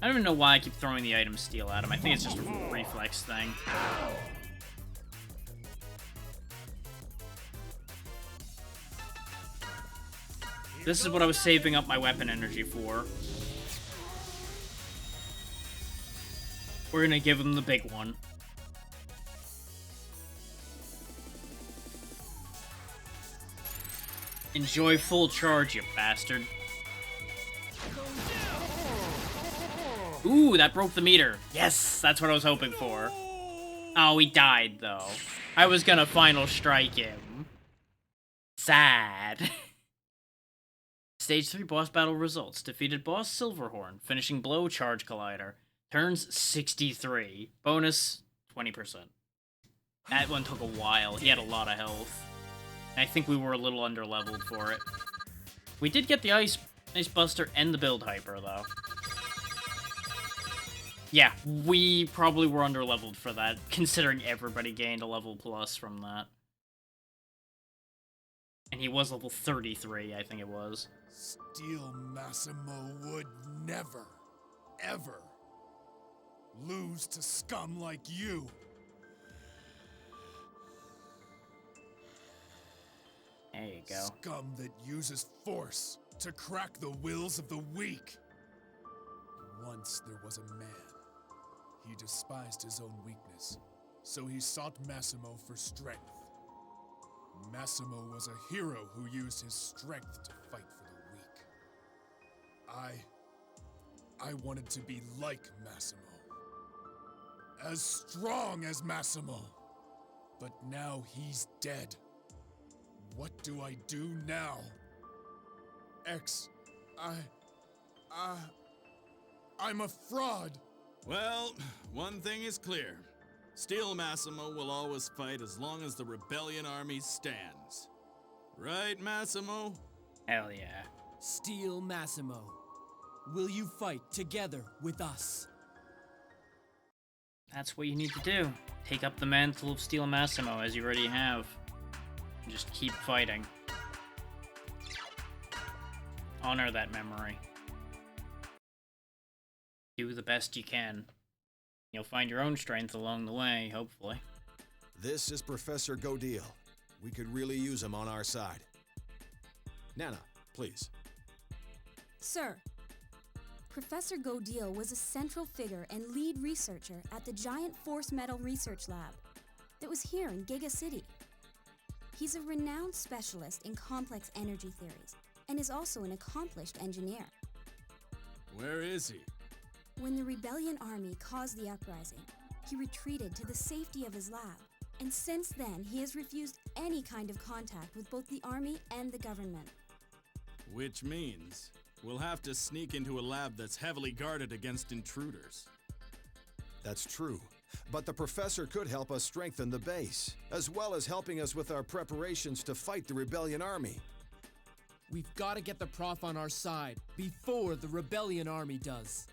I don't even know why I keep throwing the item steal at him. I think it's just a reflex thing. This is what I was saving up my weapon energy for. We're gonna give him the big one. Enjoy full charge, you bastard. Ooh, that broke the meter. Yes, that's what I was hoping for. Oh, he died, though. I was gonna final strike him. Sad. Stage 3 boss battle results. Defeated boss Silverhorn. Finishing blow Charge Collider. Turns 63. Bonus 20%. That one took a while. He had a lot of health. I think we were a little under-leveled for it. We did get the Ice Buster and the Build Hyper, though. Yeah, we probably were under-leveled for that, considering everybody gained a level plus from that. And he was level 33, I think it was. Steel Massimo would never, ever lose to scum like you. There you go. Scum that uses force to crack the wills of the weak. Once there was a man. He despised his own weakness, so he sought Massimo for strength. Massimo was a hero who used his strength to fight for the weak. I wanted to be like Massimo. As strong as Massimo. But now he's dead. What do I do now? X, I'm a fraud. Well, one thing is clear. Steel Massimo will always fight as long as the Rebellion army stands. Right, Massimo? Hell yeah. Steel Massimo, will you fight together with us? That's what you need to do. Take up the mantle of Steel Massimo, as you already have. And just keep fighting. Honor that memory. Do the best you can. You'll find your own strength along the way, hopefully. This is Professor Godil. We could really use him on our side. Nana, please. Sir, Professor Godil was a central figure and lead researcher at the Giant Force Metal Research Lab that was here in Giga City. He's a renowned specialist in complex energy theories and is also an accomplished engineer. Where is he? When the Rebellion army caused the uprising, he retreated to the safety of his lab, and since then he has refused any kind of contact with both the army and the government. Which means we'll have to sneak into a lab that's heavily guarded against intruders. That's true, but the professor could help us strengthen the base, as well as helping us with our preparations to fight the Rebellion army. We've got to get the prof on our side before the Rebellion army does.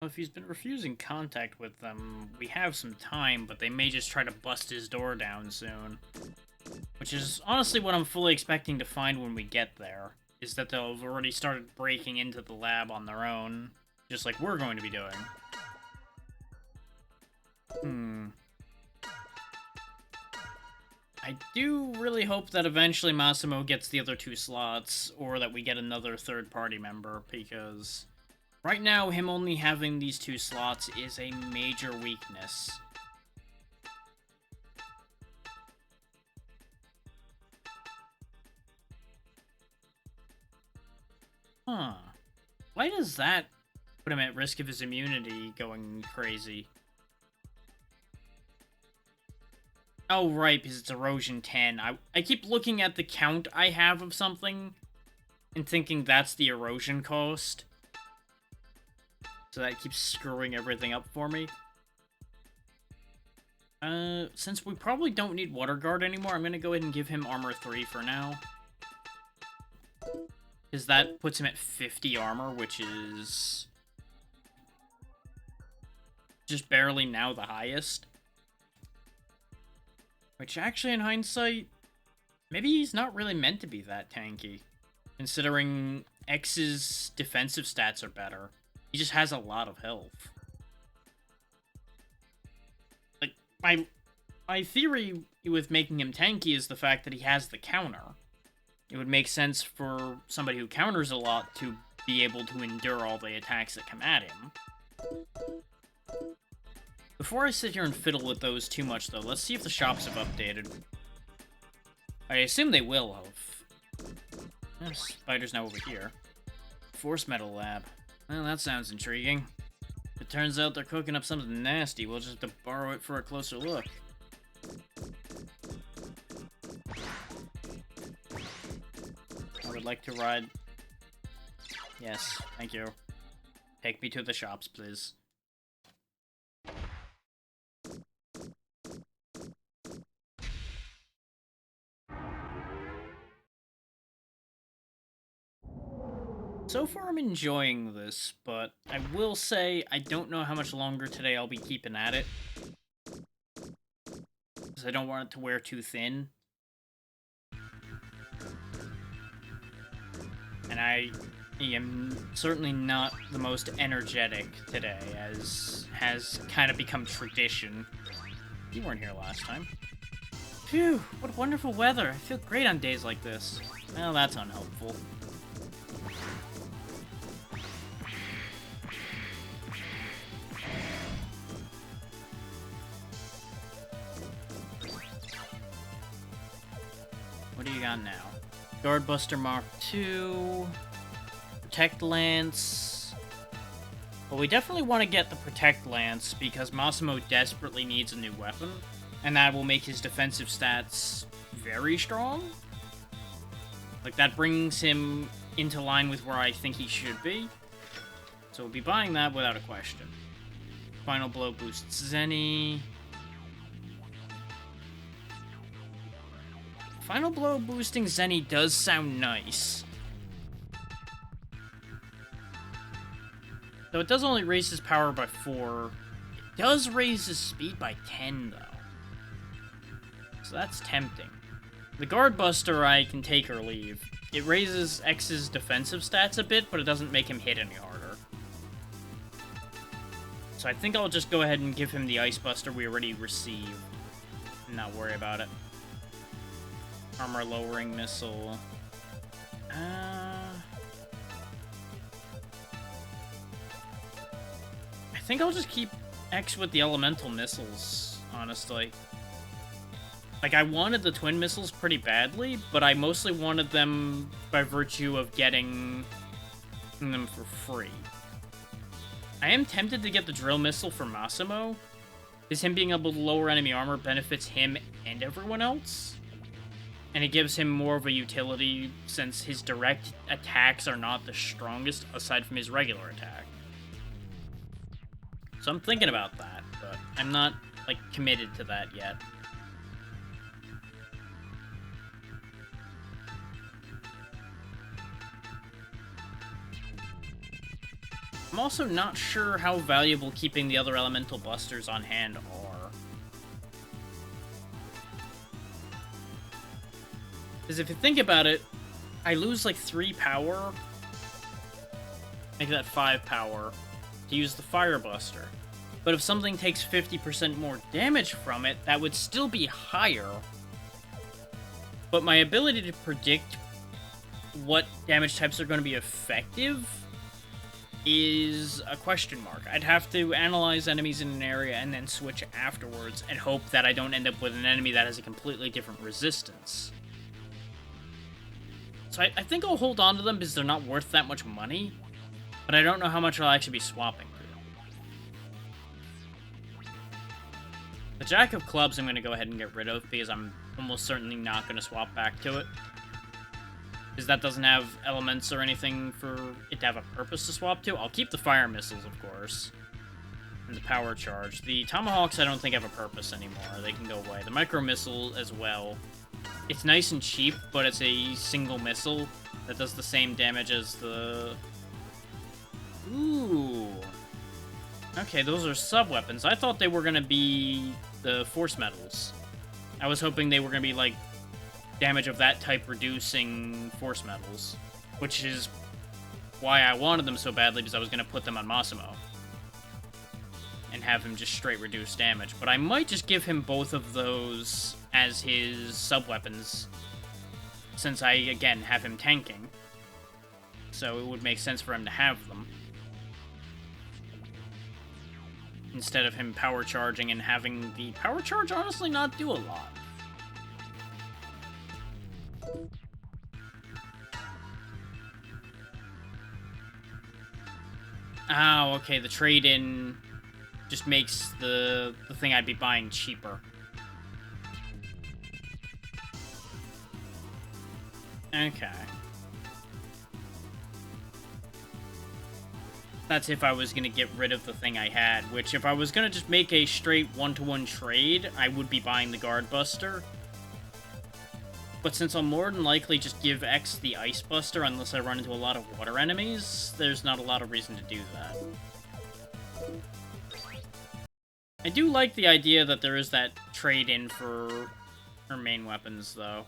If he's been refusing contact with them, we have some time, but they may just try to bust his door down soon. Which is honestly what I'm fully expecting to find when we get there, is that they'll have already started breaking into the lab on their own, just like we're going to be doing. I I do really hope that eventually Massimo gets the other 2 slots, or that we get another third-party member, because right now, him only having these 2 slots is a major weakness. Huh. Why does that put him at risk of his immunity going crazy? Oh, right, because it's erosion 10. I keep looking at the count I have of something and thinking that's the erosion cost. So that keeps screwing everything up for me. Since we probably don't need Water Guard anymore, I'm gonna go ahead and give him Armor 3 for now. Because that puts him at 50 armor, which is just barely now the highest. Which actually, in hindsight, maybe he's not really meant to be that tanky. Considering X's defensive stats are better. He just has a lot of health. Like, my theory with making him tanky is the fact that he has the counter. It would make sense for somebody who counters a lot to be able to endure all the attacks that come at him. Before I sit here and fiddle with those too much, though, let's see if the shops have updated. I assume they will have. Spider's now over here. Force Metal Lab. Well, that sounds intriguing. If it turns out they're cooking up something nasty, we'll just have to borrow it for a closer look. I would like to ride... Yes, thank you. Take me to the shops, please. So far, I'm enjoying this, but I will say I don't know how much longer today I'll be keeping at it. Because I don't want it to wear too thin. And I am certainly not the most energetic today, as has kind of become tradition. You weren't here last time. Phew, what wonderful weather. I feel great on days like this. Well, that's unhelpful. What do you got now? Guardbuster Mark II, Protect Lance. Well, we definitely want to get the Protect Lance because Massimo desperately needs a new weapon, and that will make his defensive stats very strong. Like, that brings him into line with where I think he should be. So we'll be buying that without a question. Final Blow boosts Zenny. Final Blow boosting Zenny does sound nice. Though it does only raise his power by 4. It does raise his speed by 10, though. So that's tempting. The Guardbuster I can take or leave. It raises X's defensive stats a bit, but it doesn't make him hit any harder. So I think I'll just go ahead and give him the Ice Buster we already received. And not worry about it. Armor lowering missile. I think I'll just keep X with the elemental missiles, honestly. Like, I wanted the twin missiles pretty badly, but I mostly wanted them by virtue of getting them for free. I am tempted to get the drill missile for Massimo, because him being able to lower enemy armor benefits him and everyone else. And it gives him more of a utility since his direct attacks are not the strongest aside from his regular attack. So I'm thinking about that, but I'm not, like, committed to that yet. I'm also not sure how valuable keeping the other elemental busters on hand are. Because if you think about it, I lose like 3 power, make that 5 power, to use the Fire Buster. But if something takes 50% more damage from it, that would still be higher but my ability to predict what damage types are going to be effective is a question mark. I'd have to analyze enemies in an area and then switch afterwards and hope that I don't end up with an enemy that has a completely different resistance. So I think I'll hold on to them because they're not worth that much money, but I don't know how much I'll actually be swapping to. The Jack of Clubs I'm going to go ahead and get rid of because I'm almost certainly not going to swap back to it. Because that doesn't have elements or anything for it to have a purpose to swap to. I'll keep the fire missiles, of course. And the power charge. The tomahawks I don't think have a purpose anymore. They can go away. The micro missile as well. It's nice and cheap, but it's a single missile that does the same damage as the... Ooh. Okay, those are sub-weapons. I thought they were going to be the force metals. I was hoping they were going to be, like, damage of that type reducing force metals, which is why I wanted them so badly, because I was going to put them on Massimo and have him just straight reduce damage. But I might just give him both of those as his sub-weapons, since I, again, have him tanking. So it would make sense for him to have them, instead of him power charging and having the power charge honestly not do a lot. Oh, okay, the trade-in just makes the thing I'd be buying cheaper. Okay. That's if I was going to get rid of the thing I had, which if I was going to just make a straight one-to-one trade, I would be buying the Guard Buster. But since I'll more than likely just give X the Ice Buster unless I run into a lot of water enemies, there's not a lot of reason to do that. I do like the idea that there is that trade-in for her main weapons, though.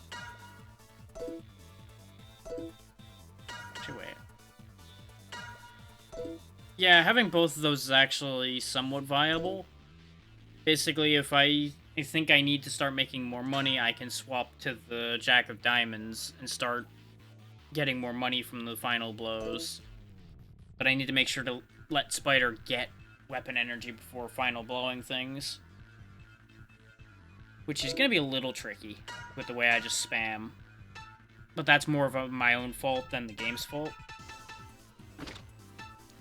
Actually, wait. Yeah, having both of those is actually somewhat viable. Basically, if I think I need to start making more money, I can swap to the Jack of Diamonds and start getting more money from the final blows. But I need to make sure to let Spider get weapon energy before final blowing things. Which is going to be a little tricky with the way I just spam. But that's more of my own fault than the game's fault.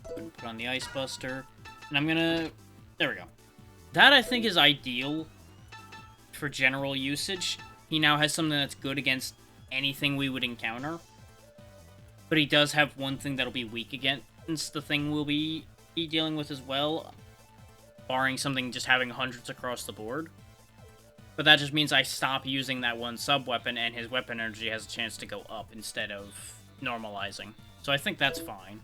Put on the Ice Buster. And I'm gonna... There we go. That, I think, is ideal for general usage. He now has something that's good against anything we would encounter. But he does have one thing that'll be weak against the thing we'll be dealing with as well. Barring something just having hundreds across the board. But that just means I stop using that one sub-weapon and his weapon energy has a chance to go up instead of normalizing. So I think that's fine.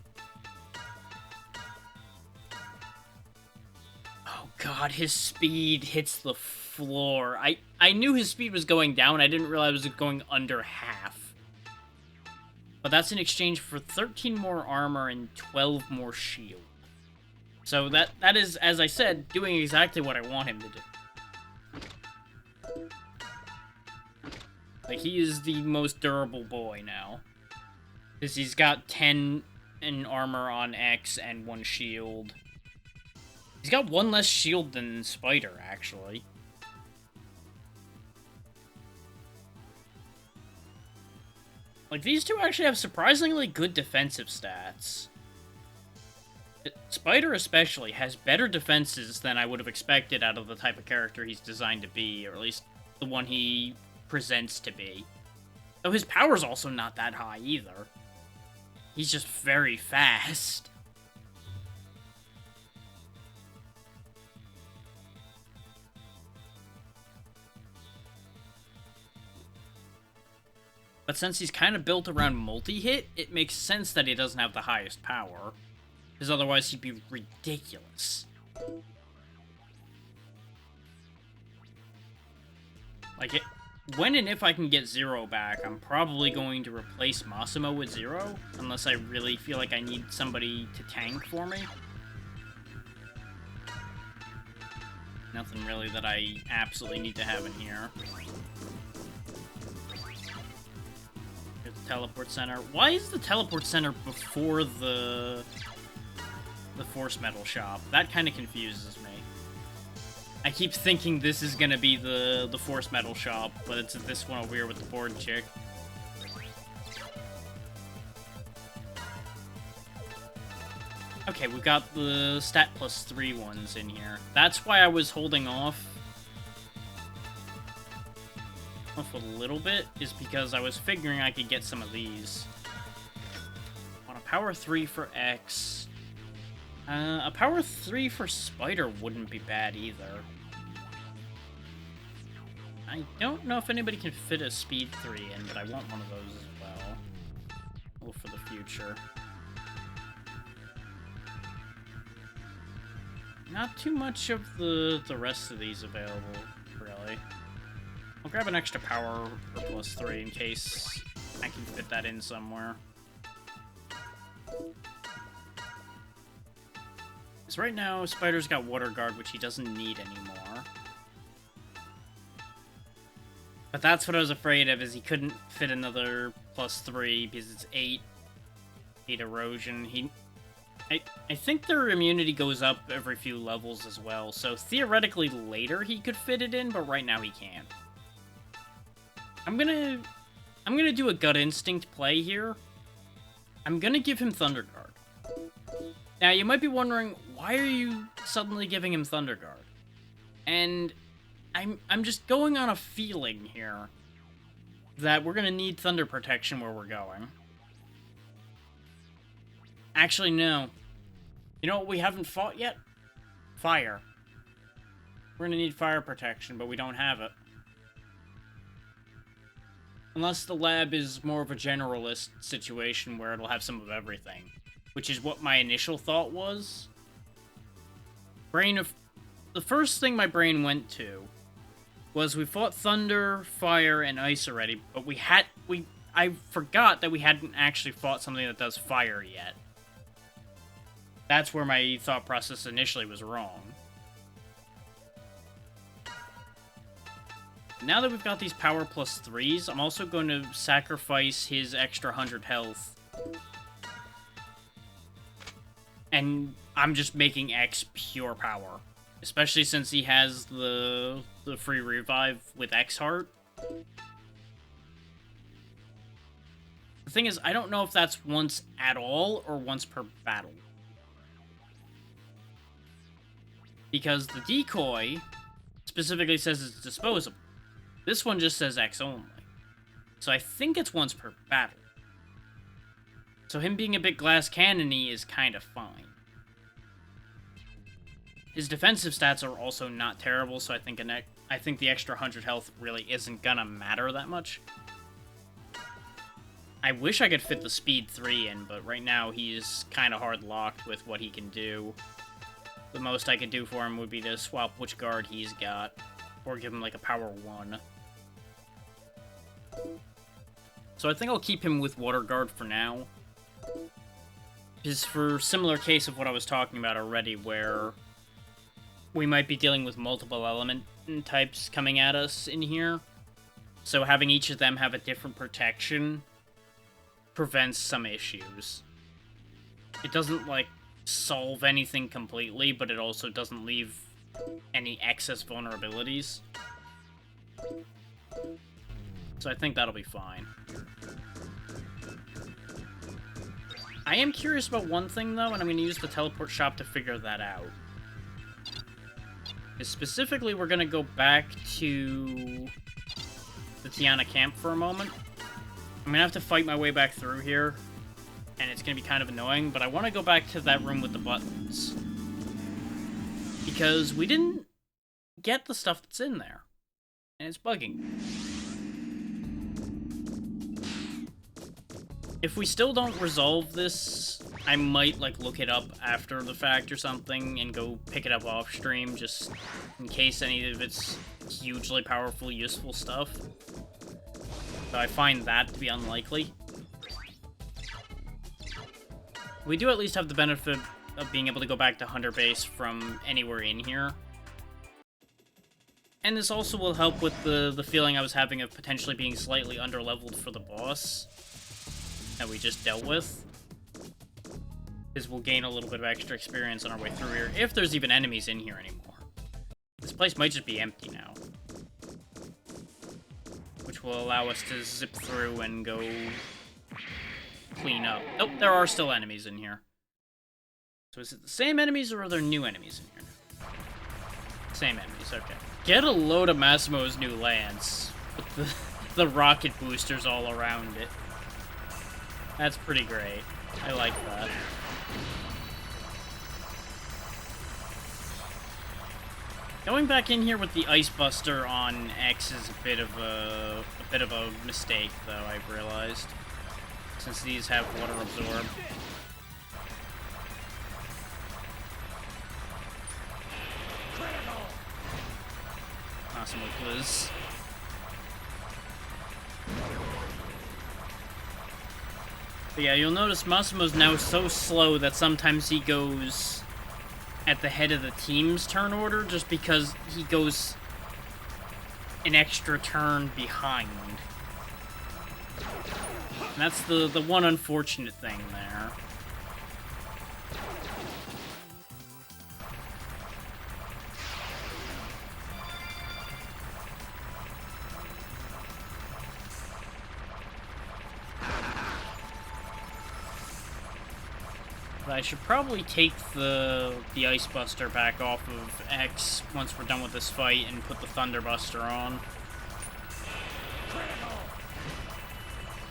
Oh god, his speed hits the floor. I knew his speed was going down, I didn't realize it was going under half. But that's in exchange for 13 more armor and 12 more shield. So that is, as I said, doing exactly what I want him to do. Like, he is the most durable boy now. Because he's got 10 in armor on X and 1 shield. He's got 1 less shield than Spider, actually. Like, these two actually have surprisingly good defensive stats. Spider especially has better defenses than I would have expected out of the type of character he's designed to be, or at least the one he presents to be. Though his power's also not that high either. He's just very fast. But since he's kind of built around multi-hit, it makes sense that he doesn't have the highest power. Because otherwise he'd be ridiculous. Like, when and if I can get Zero back, I'm probably going to replace Massimo with Zero. Unless I really feel like I need somebody to tank for me. Nothing really that I absolutely need to have in here. teleport center. Why is the teleport center before the force metal shop? That kind of confuses me. I keep thinking this is gonna be the force metal shop, but it's this one over here with the board chick. Okay, we've got the stat +3 ones in here. That's why I was holding off a little bit, is because I was figuring I could get some of these. On a power 3 for X. A power 3 for Spider wouldn't be bad either. I don't know if anybody can fit a speed 3 in, but I want one of those as well. Well, for the future. Not too much of the rest of these available, really. I'll grab an extra power for +3 in case I can fit that in somewhere. Because right now, Spider's got Water Guard, which he doesn't need anymore. But that's what I was afraid of, is he couldn't fit another +3 because it's 8 erosion. I think their immunity goes up every few levels as well, so theoretically later he could fit it in, but right now he can't. I'm gonna do a gut instinct play here. I'm gonna give him Thunder Guard. Now you might be wondering, why are you suddenly giving him Thunder Guard? And I'm just going on a feeling here that we're gonna need Thunder Protection where we're going. Actually, no. You know what we haven't fought yet? Fire. We're gonna need fire protection, but we don't have it. Unless the lab is more of a generalist situation where it'll have some of everything. Which is what my initial thought was. The first thing my brain went to was we fought Thunder, Fire, and Ice already, but I forgot that we hadn't actually fought something that does Fire yet. That's where my thought process initially was wrong. Now that we've got these power +3s, I'm also going to sacrifice his extra 100 health. And I'm just making X pure power. Especially since he has the free revive with X Heart. The thing is, I don't know if that's once at all or once per battle. Because the decoy specifically says it's disposable. This one just says X only. So I think it's once per battle. So him being a bit glass cannon-y is kind of fine. His defensive stats are also not terrible, so I think the extra 100 health really isn't gonna matter that much. I wish I could fit the speed 3 in, but right now he's kind of hard locked with what he can do. The most I could do for him would be to swap which guard he's got, or give him like a power 1. So I think I'll keep him with Water Guard for now. Is for similar case of what I was talking about already, where we might be dealing with multiple element types coming at us in here. So having each of them have a different protection prevents some issues. It doesn't, like, solve anything completely, but it also doesn't leave any excess vulnerabilities. So I think that'll be fine. I am curious about one thing, though, and I'm going to use the teleport shop to figure that out. Specifically, we're going to go back to the Tiana camp for a moment. I'm going to have to fight my way back through here, and it's going to be kind of annoying, but I want to go back to that room with the buttons. Because we didn't get the stuff that's in there, and it's bugging me. If we still don't resolve this, I might, like, look it up after the fact or something and go pick it up off stream, just in case any of it's hugely powerful, useful stuff. So I find that to be unlikely. We do at least have the benefit of being able to go back to Hunter Base from anywhere in here. And this also will help with the feeling I was having of potentially being slightly underleveled for the boss. that we just dealt with. Because we'll gain a little bit of extra experience on our way through here, if there's even enemies in here anymore. This place might just be empty now. Which will allow us to zip through and go clean up. Nope, there are still enemies in here. So is it the same enemies or are there new enemies in here now? Same enemies, okay. Get a load of Massimo's new lance with the rocket boosters all around it. That's pretty great. I like that. Going back in here with the Ice Buster on X is a bit of a mistake, though, I've realized. Since these have water absorb. Awesome, please. But yeah, you'll notice Massimo's now so slow that sometimes he goes at the head of the team's turn order just because he goes an extra turn behind. And that's the one unfortunate thing there. But I should probably take the Ice Buster back off of X once we're done with this fight and put the Thunder Buster on.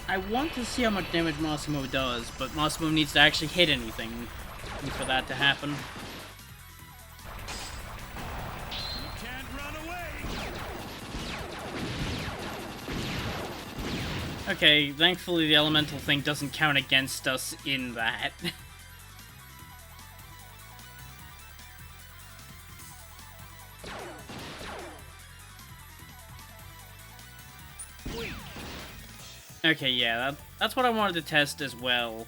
I want to see how much damage Massimo does, but Massimo needs to actually hit anything for that to happen. You can't run away. Okay, thankfully the elemental thing doesn't count against us in that. Okay, yeah, that's what I wanted to test as well.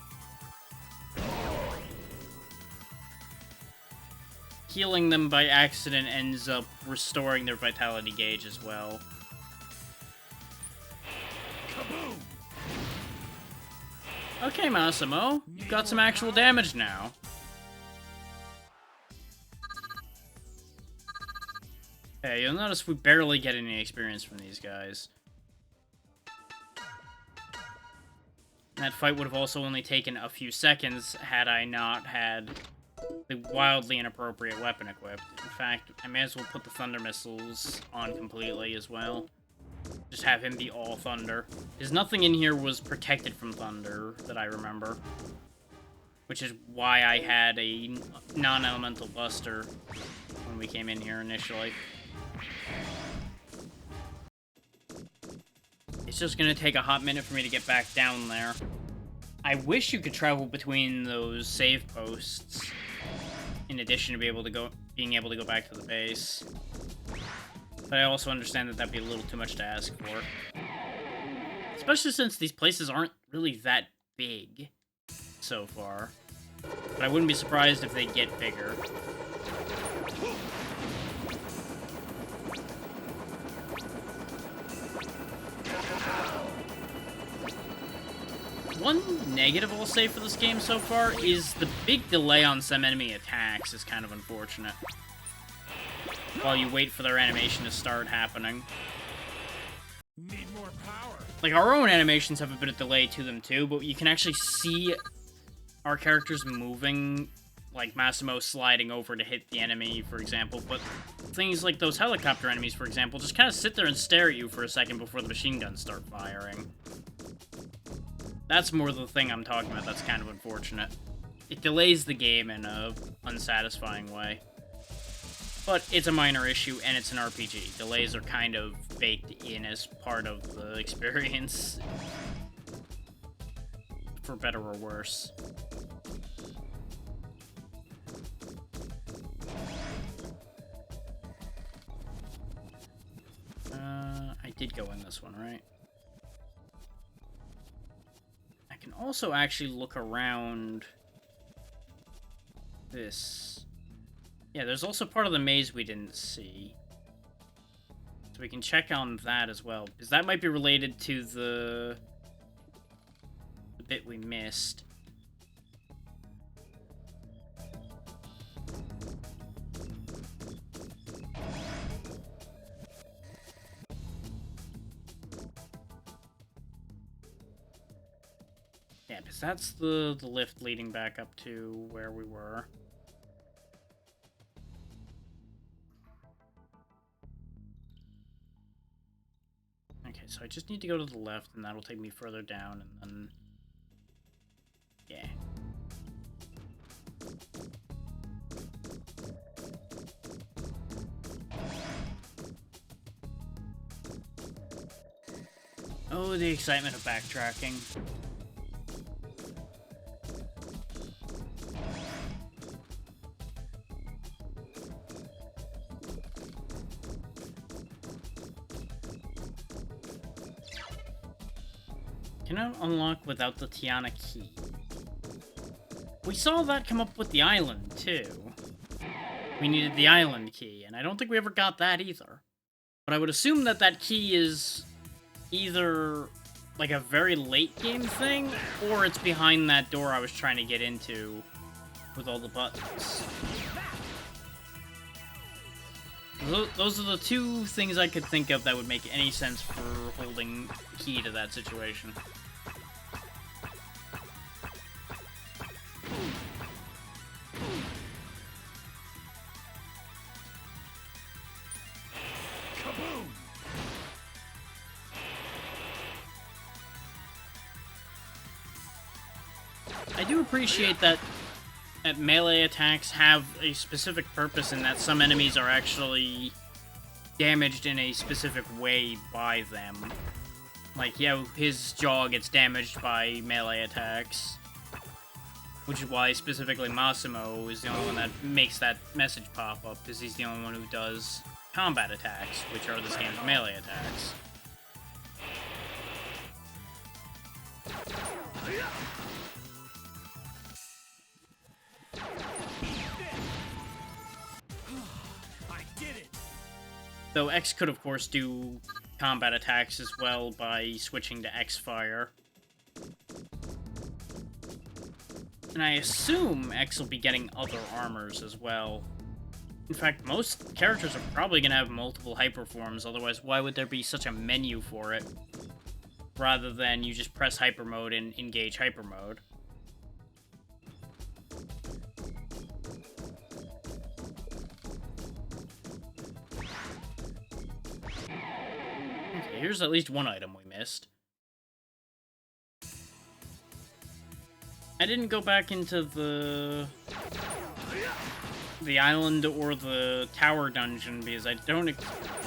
Healing them by accident ends up restoring their vitality gauge as well. Okay, Massimo, you've got some actual damage now. Okay, you'll notice we barely get any experience from these guys. That fight would have also only taken a few seconds had I not had the wildly inappropriate weapon equipped. In fact, I may as well put the Thunder Missiles on completely as well. Just have him be all Thunder. Because nothing in here was protected from Thunder, that I remember. Which is why I had a non-elemental Buster when we came in here initially. It's just gonna take a hot minute for me to get back down there. I wish you could travel between those save posts, in addition to being able to go back to the base. But I also understand that that'd be a little too much to ask for. Especially since these places aren't really that big so far. But I wouldn't be surprised if they get bigger. One negative I'll say for this game so far is the big delay on some enemy attacks is kind of unfortunate. While you wait for their animation to start happening. Need more power. Like, our own animations have a bit of delay to them too, but you can actually see our characters moving, like Massimo sliding over to hit the enemy, for example, but things like those helicopter enemies, for example, just kind of sit there and stare at you for a second before the machine guns start firing. That's more the thing I'm talking about that's kind of unfortunate. It delays the game in a unsatisfying way. But it's a minor issue, and it's an RPG. Delays are kind of baked in as part of the experience. For better or worse. I did go in this one, right? I can also actually look around this. Yeah, there's also part of the maze we didn't see. So we can check on that as well, because that might be related to the bit we missed. Yeah, because that's the lift leading back up to where we were. Okay, so I just need to go to the left, and that'll take me further down, and then... yeah. Oh, the excitement of backtracking. Cannot unlock without the Tiana key. We saw that come up with the island, too. We needed the island key, and I don't think we ever got that either. But I would assume that that key is either, like, a very late game thing, or it's behind that door I was trying to get into with all the buttons. Those are the two things I could think of that would make any sense for holding key to that situation. I do appreciate that melee attacks have a specific purpose and that some enemies are actually damaged in a specific way by them. Like, yeah, his jaw gets damaged by melee attacks. Which is why specifically Massimo is the only one that makes that message pop up, because he's the only one who does combat attacks, which are this game's melee attacks. I did it. Though X could, of course, do combat attacks as well by switching to X-Fire. And I assume X will be getting other armors as well. In fact, most characters are probably going to have multiple hyperforms, otherwise why would there be such a menu for it? Rather than you just press hyper mode and engage hyper mode. Okay, here's at least one item we missed. I didn't go back into the island or the tower dungeon because I don't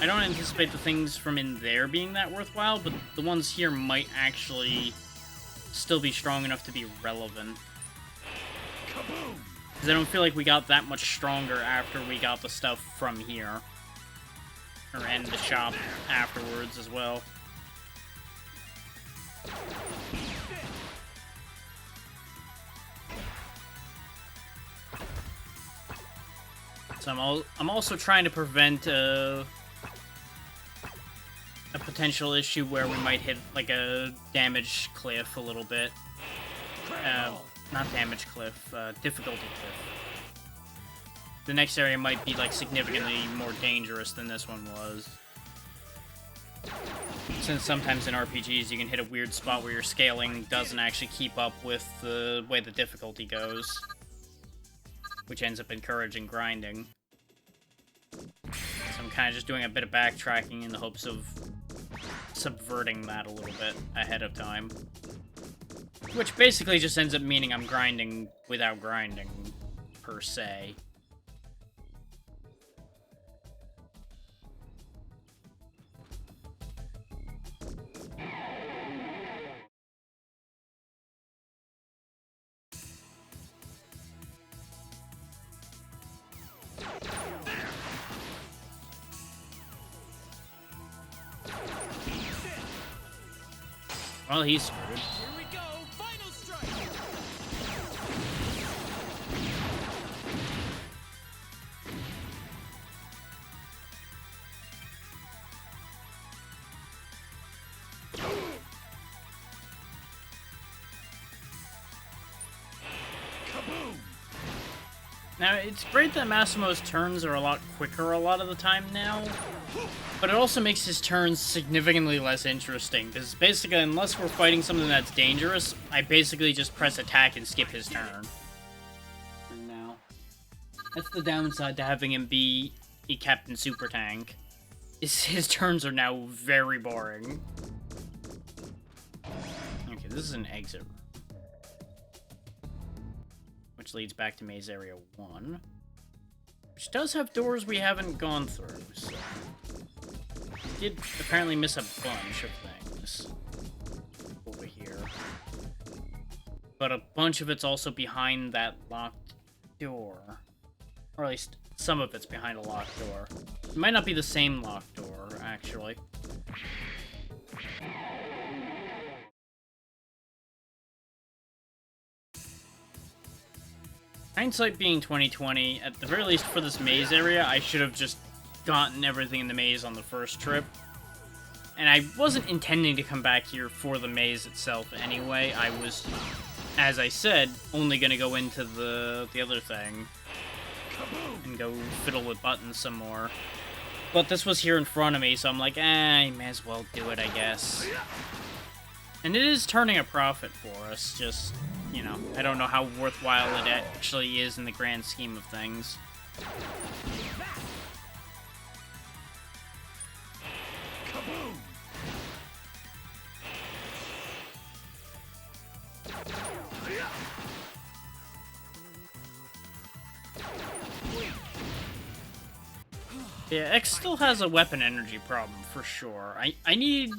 anticipate the things from in there being that worthwhile, but the ones here might actually still be strong enough to be relevant. Because I don't feel like we got that much stronger after we got the stuff from here. Or in the shop afterwards as well. So I'm also trying to prevent a potential issue where we might hit like a damage cliff a little bit. Not damage cliff, difficulty cliff. The next area might be like significantly more dangerous than this one was. Since sometimes in RPGs you can hit a weird spot where your scaling doesn't actually keep up with the way the difficulty goes. Which ends up encouraging grinding. So I'm kind of just doing a bit of backtracking in the hopes of subverting that a little bit ahead of time. Which basically just ends up meaning I'm grinding without grinding, per se. Well, he's screwed. Here we go, final strike. Now, it's great that Massimo's turns are a lot quicker a lot of the time now, but it also makes his turns significantly less interesting, because basically, unless we're fighting something that's dangerous, I basically just press attack and skip his turn. And now, that's the downside to having him be a Captain Super Tank, is his turns are now very boring. Okay, this is an exit, which leads back to Maze Area 1, which does have doors we haven't gone through, so we did apparently miss a bunch of things over here. But a bunch of it's also behind that locked door, or at least some of it's behind a locked door. It might not be the same locked door, actually. Hindsight being 2020, at the very least for this maze area, I should have just gotten everything in the maze on the first trip. And I wasn't intending to come back here for the maze itself anyway. I was, as I said, only gonna go into the other thing and go fiddle with buttons some more. But this was here in front of me, so I'm like, I may as well do it, I guess. And it is turning a profit for us, just, you know, I don't know how worthwhile it actually is in the grand scheme of things. Kaboom! Yeah, X still has a weapon energy problem, for sure. I need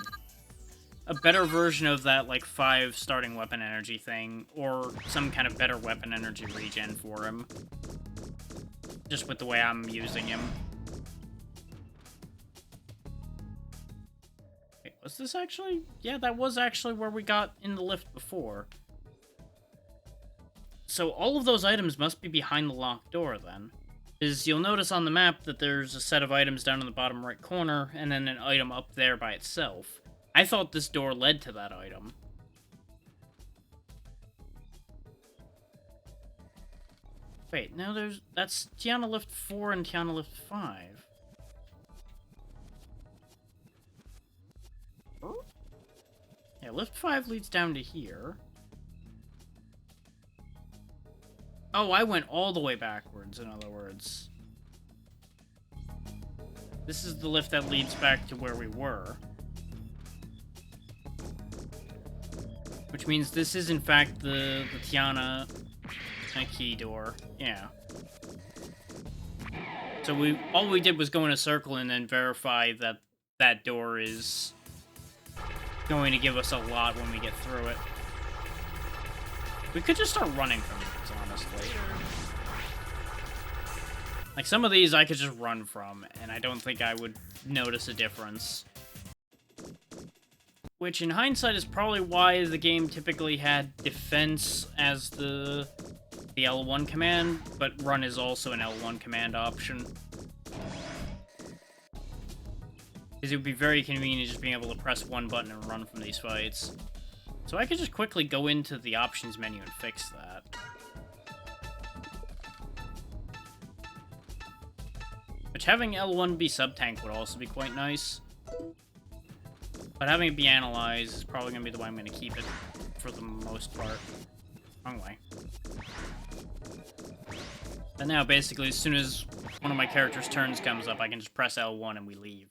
a better version of that, like, 5 starting weapon energy thing, or some kind of better weapon energy regen for him. Just with the way I'm using him. Wait, was this actually? Yeah, that was actually where we got in the lift before. So all of those items must be behind the locked door, then. Because you'll notice on the map that there's a set of items down in the bottom right corner, and then an item up there by itself. I thought this door led to that item. Wait, no, that's Tiana Lift 4 and Tiana Lift 5. Yeah, Lift 5 leads down to here. Oh, I went all the way backwards, in other words. This is the lift that leads back to where we were. Which means this is, in fact, the Tiana key door. Yeah. So all we did was go in a circle and then verify that that door is going to give us a lot when we get through it. We could just start running from these, honestly. Like, some of these I could just run from, and I don't think I would notice a difference. Which, in hindsight, is probably why the game typically had defense as the L1 command, but run is also an L1 command option. Because it would be very convenient just being able to press one button and run from these fights. So I could just quickly go into the options menu and fix that. Which having L1 be sub-tank would also be quite nice. But having it be analyzed is probably going to be the way I'm going to keep it for the most part. Wrong way. And now, basically, as soon as one of my character's turns comes up, I can just press L1 and we leave.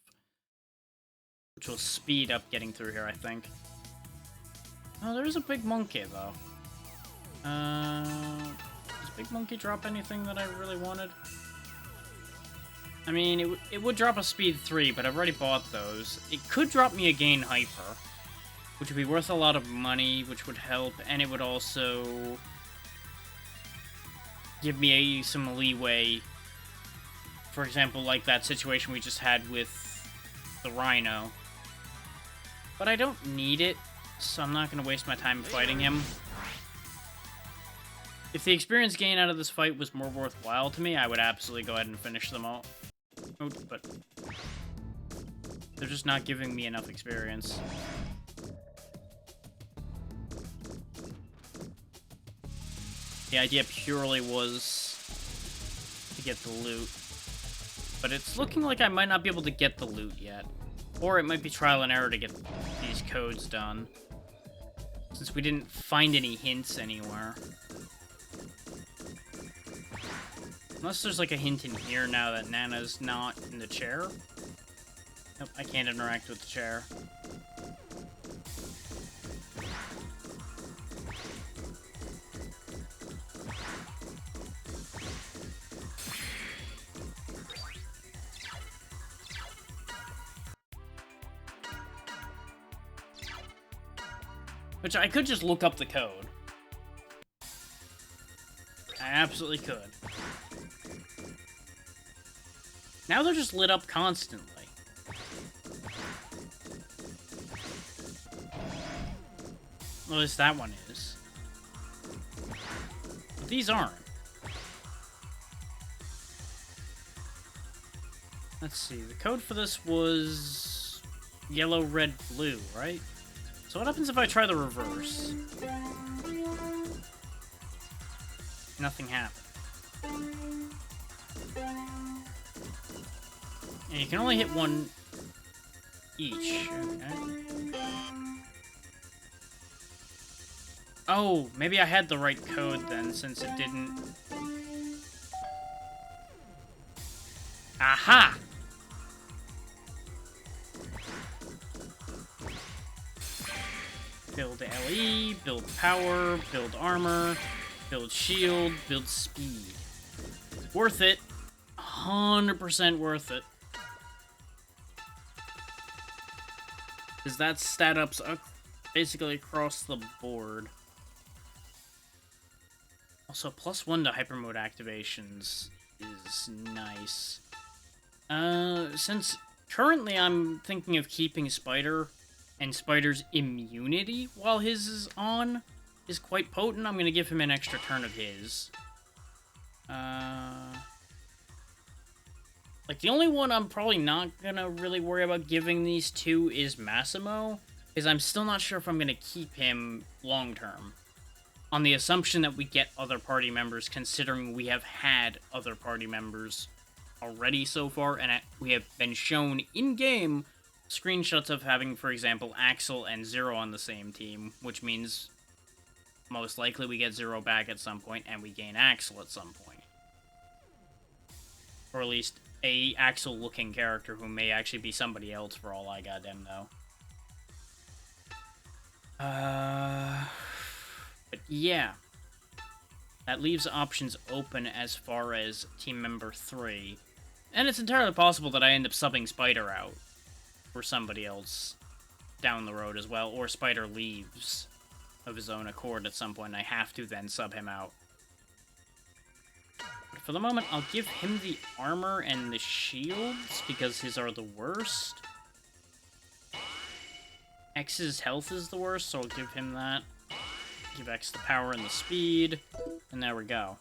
Which will speed up getting through here, I think. Oh, there's a big monkey, though. Does Big Monkey drop anything that I really wanted? I mean, it would drop a speed 3, but I've already bought those. It could drop me a gain hyper, which would be worth a lot of money, which would help, and it would also give me some leeway. For example, like that situation we just had with the Rhino. But I don't need it, so I'm not going to waste my time fighting him. If the experience gain out of this fight was more worthwhile to me, I would absolutely go ahead and finish them all. Oh, but they're just not giving me enough experience. The idea purely was to get the loot. But it's looking like I might not be able to get the loot yet. Or it might be trial and error to get these codes done. Since we didn't find any hints anywhere. Unless there's like a hint in here now that Nana's not in the chair. Nope, I can't interact with the chair. Which I could just look up the code. I absolutely could. Now they're just lit up constantly. Well, at least that one is. But these aren't. Let's see, the code for this was yellow, red, blue, right? So what happens if I try the reverse? Nothing happened. And you can only hit one each. Okay. Oh, maybe I had the right code then, since it didn't... Aha! Build LE, build power, build armor, build shield, build speed. Worth it. 100% worth it. Because that's stat ups basically across the board. Also, +1 to hyper mode activations is nice. Since currently I'm thinking of keeping Spider, and Spider's immunity while his is on is quite potent, I'm gonna give him an extra turn of his. Like, the only one I'm probably not gonna really worry about giving these to is Massimo, because I'm still not sure if I'm gonna keep him long-term. On the assumption that we get other party members, considering we have had other party members already so far, and we have been shown in-game screenshots of having, for example, Axel and Zero on the same team, which means most likely we get Zero back at some point, and we gain Axel at some point. Or at least a Axel-looking character who may actually be somebody else for all I goddamn know. But yeah. That leaves options open as far as team member 3. And it's entirely possible that I end up subbing Spider out for somebody else down the road as well, or Spider leaves of his own accord at some point, and I have to then sub him out. But for the moment, I'll give him the armor and the shields, because his are the worst. X's health is the worst, so I'll give him that. Give X the power and the speed, and there we go.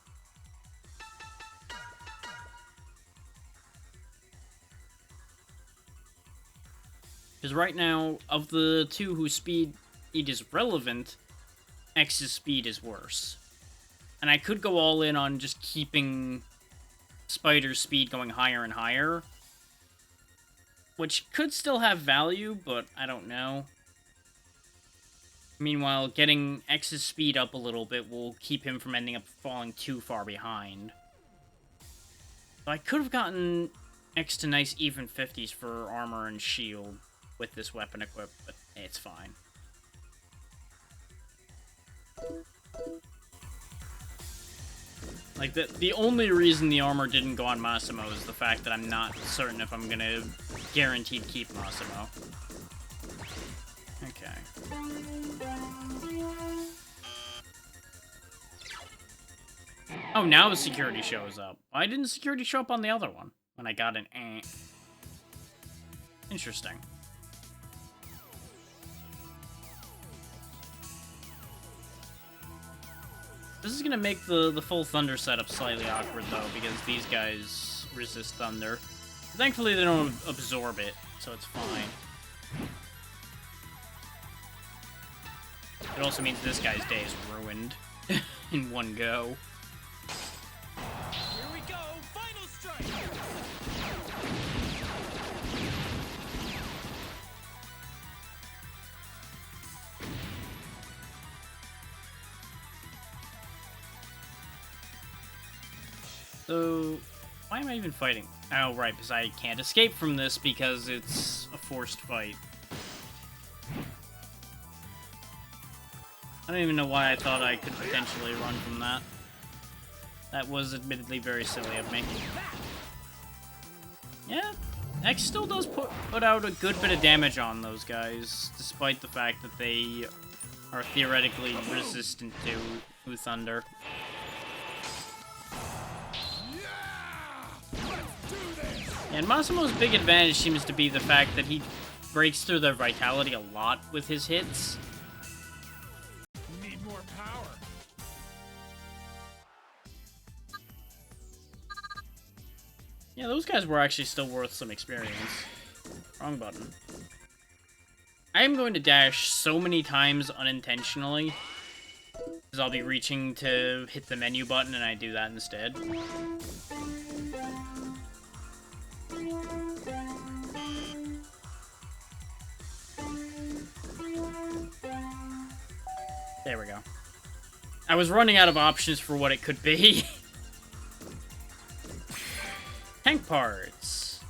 Because right now, of the two whose speed is relevant, X's speed is worse. And I could go all in on just keeping Spider's speed going higher and higher, which could still have value, but I don't know. Meanwhile, getting X's speed up a little bit will keep him from ending up falling too far behind. So I could have gotten X to nice even 50s for armor and shield with this weapon equipped, but it's fine. Like, the only reason the armor didn't go on Massimo is the fact that I'm not certain if I'm gonna guaranteed keep Massimo. Okay. Oh, now the security shows up. Why didn't security show up on the other one when I got an eh? Interesting. This is gonna make the full Thunder setup slightly awkward, though, because these guys resist Thunder. Thankfully, they don't absorb it, so it's fine. It also means this guy's day is ruined in one go. Here we go, final So, why am I even fighting? Oh, right, because I can't escape from this because it's a forced fight. I don't even know why I thought I could potentially run from that. That was admittedly very silly of me. Yeah, X still does put out a good bit of damage on those guys, despite the fact that they are theoretically resistant to Thunder. And Masamo's big advantage seems to be the fact that he breaks through their vitality a lot with his hits. Need more power. Yeah, those guys were actually still worth some experience. Wrong button. I am going to dash so many times unintentionally, because I'll be reaching to hit the menu button and I do that instead. There we go. I was running out of options for what it could be. Tank parts.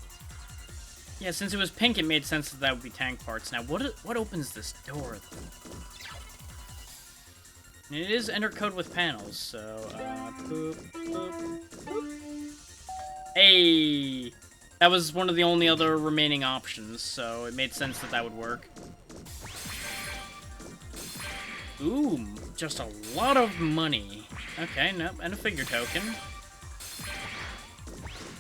Yeah, since it was pink, it made sense that that would be tank parts. Now, what opens this door, though? And it is enter code with panels, so, boop, boop, boop. Hey! That was one of the only other remaining options, so it made sense that that would work. Ooh, just a lot of money. Okay, nope, and a figure token.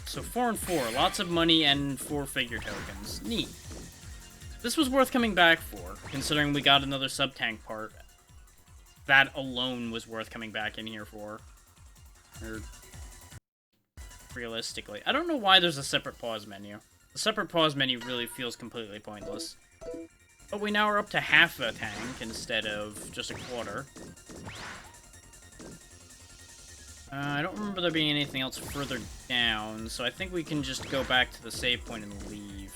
So 4 and 4, lots of money and 4 figure tokens. Neat. This was worth coming back for, considering we got another sub-tank part. That alone was worth coming back in here for. Or, realistically. I don't know why there's a separate pause menu. The separate pause menu really feels completely pointless. But we now are up to half a tank instead of just a quarter. I don't remember there being anything else further down, so I think we can just go back to the save point and leave.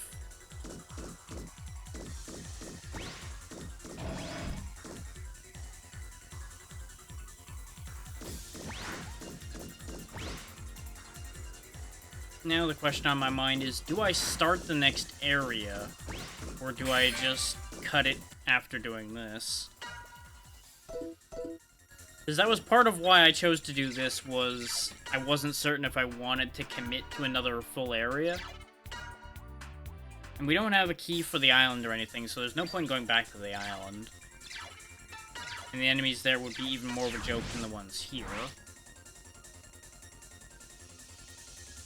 Now the question on my mind is, do I start the next area, or do I just cut it after doing this? Because that was part of why I chose to do this, was I wasn't certain if I wanted to commit to another full area. And we don't have a key for the island or anything, so there's no point going back to the island. And the enemies there would be even more of a joke than the ones here.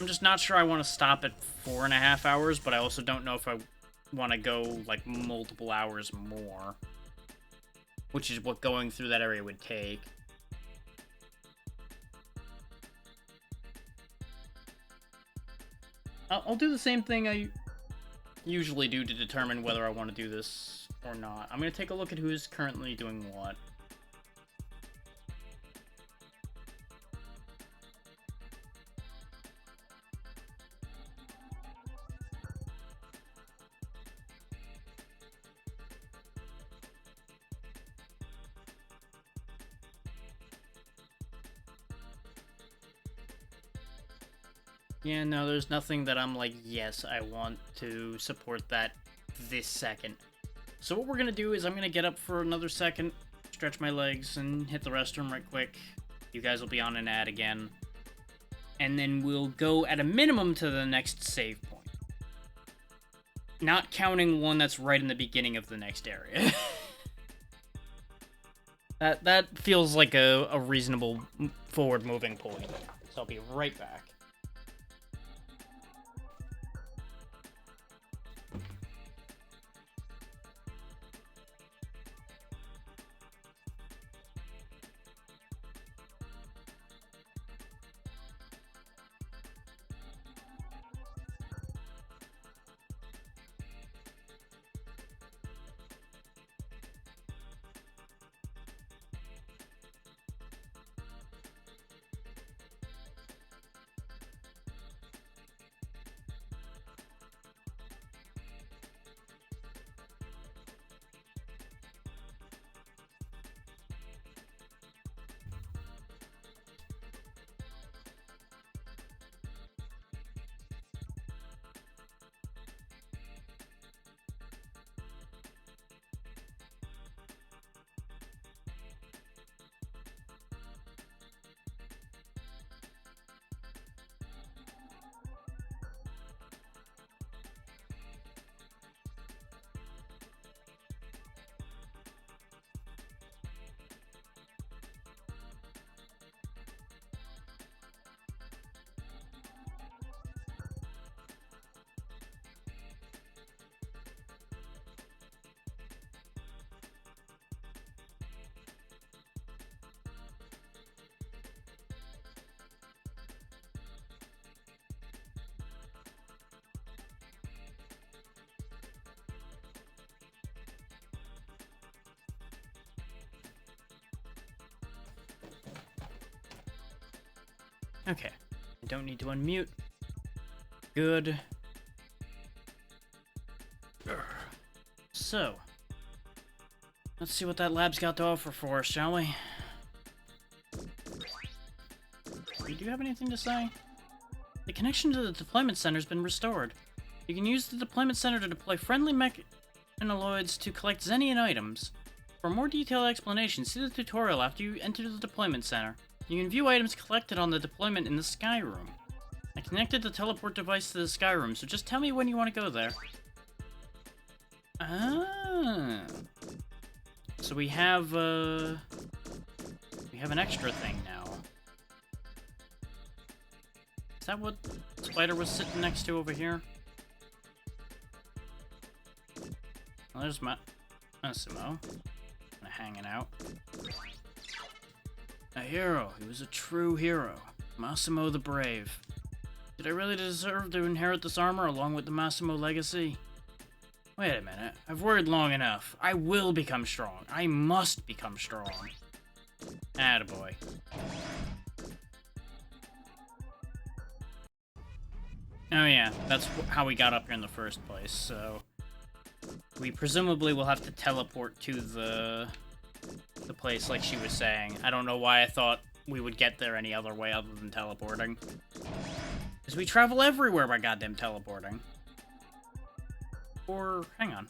I'm just not sure I want to stop at 4.5 hours, but I also don't know if I want to go, like, multiple hours more. Which is what going through that area would take. I'll do the same thing I usually do to determine whether I want to do this or not. I'm going to take a look at who's currently doing what. Yeah, no, there's nothing that I'm like, yes, I want to support that this second. So what we're gonna do is I'm gonna get up for another second, stretch my legs, and hit the restroom right quick. You guys will be on an ad again. And then we'll go at a minimum to the next save point. Not counting one that's right in the beginning of the next area. That feels like a reasonable forward-moving point. So I'll be right back. Okay. I don't need to unmute. Good. So, let's see what that lab's got to offer for us, shall we? Do you have anything to say? The connection to the deployment center has been restored. You can use the deployment center to deploy friendly mechanoids to collect Xenian items. For a more detailed explanation, see the tutorial after you enter the deployment center. You can view items collected on the deployment in the Sky Room. I connected the teleport device to the Sky Room, so just tell me when you want to go there. Ah. So we have an extra thing now. Is that what Spider was sitting next to over here? Well, there's Massimo. Hanging out. A hero. He was a true hero. Massimo the Brave. Did I really deserve to inherit this armor along with the Massimo legacy? Wait a minute. I've worried long enough. I will become strong. I must become strong. Attaboy. Oh yeah, that's how we got up here in the first place, so... We presumably will have to teleport to the place like she was saying. I don't know why I thought we would get there any other way other than teleporting. Because we travel everywhere by goddamn teleporting. Or, hang on.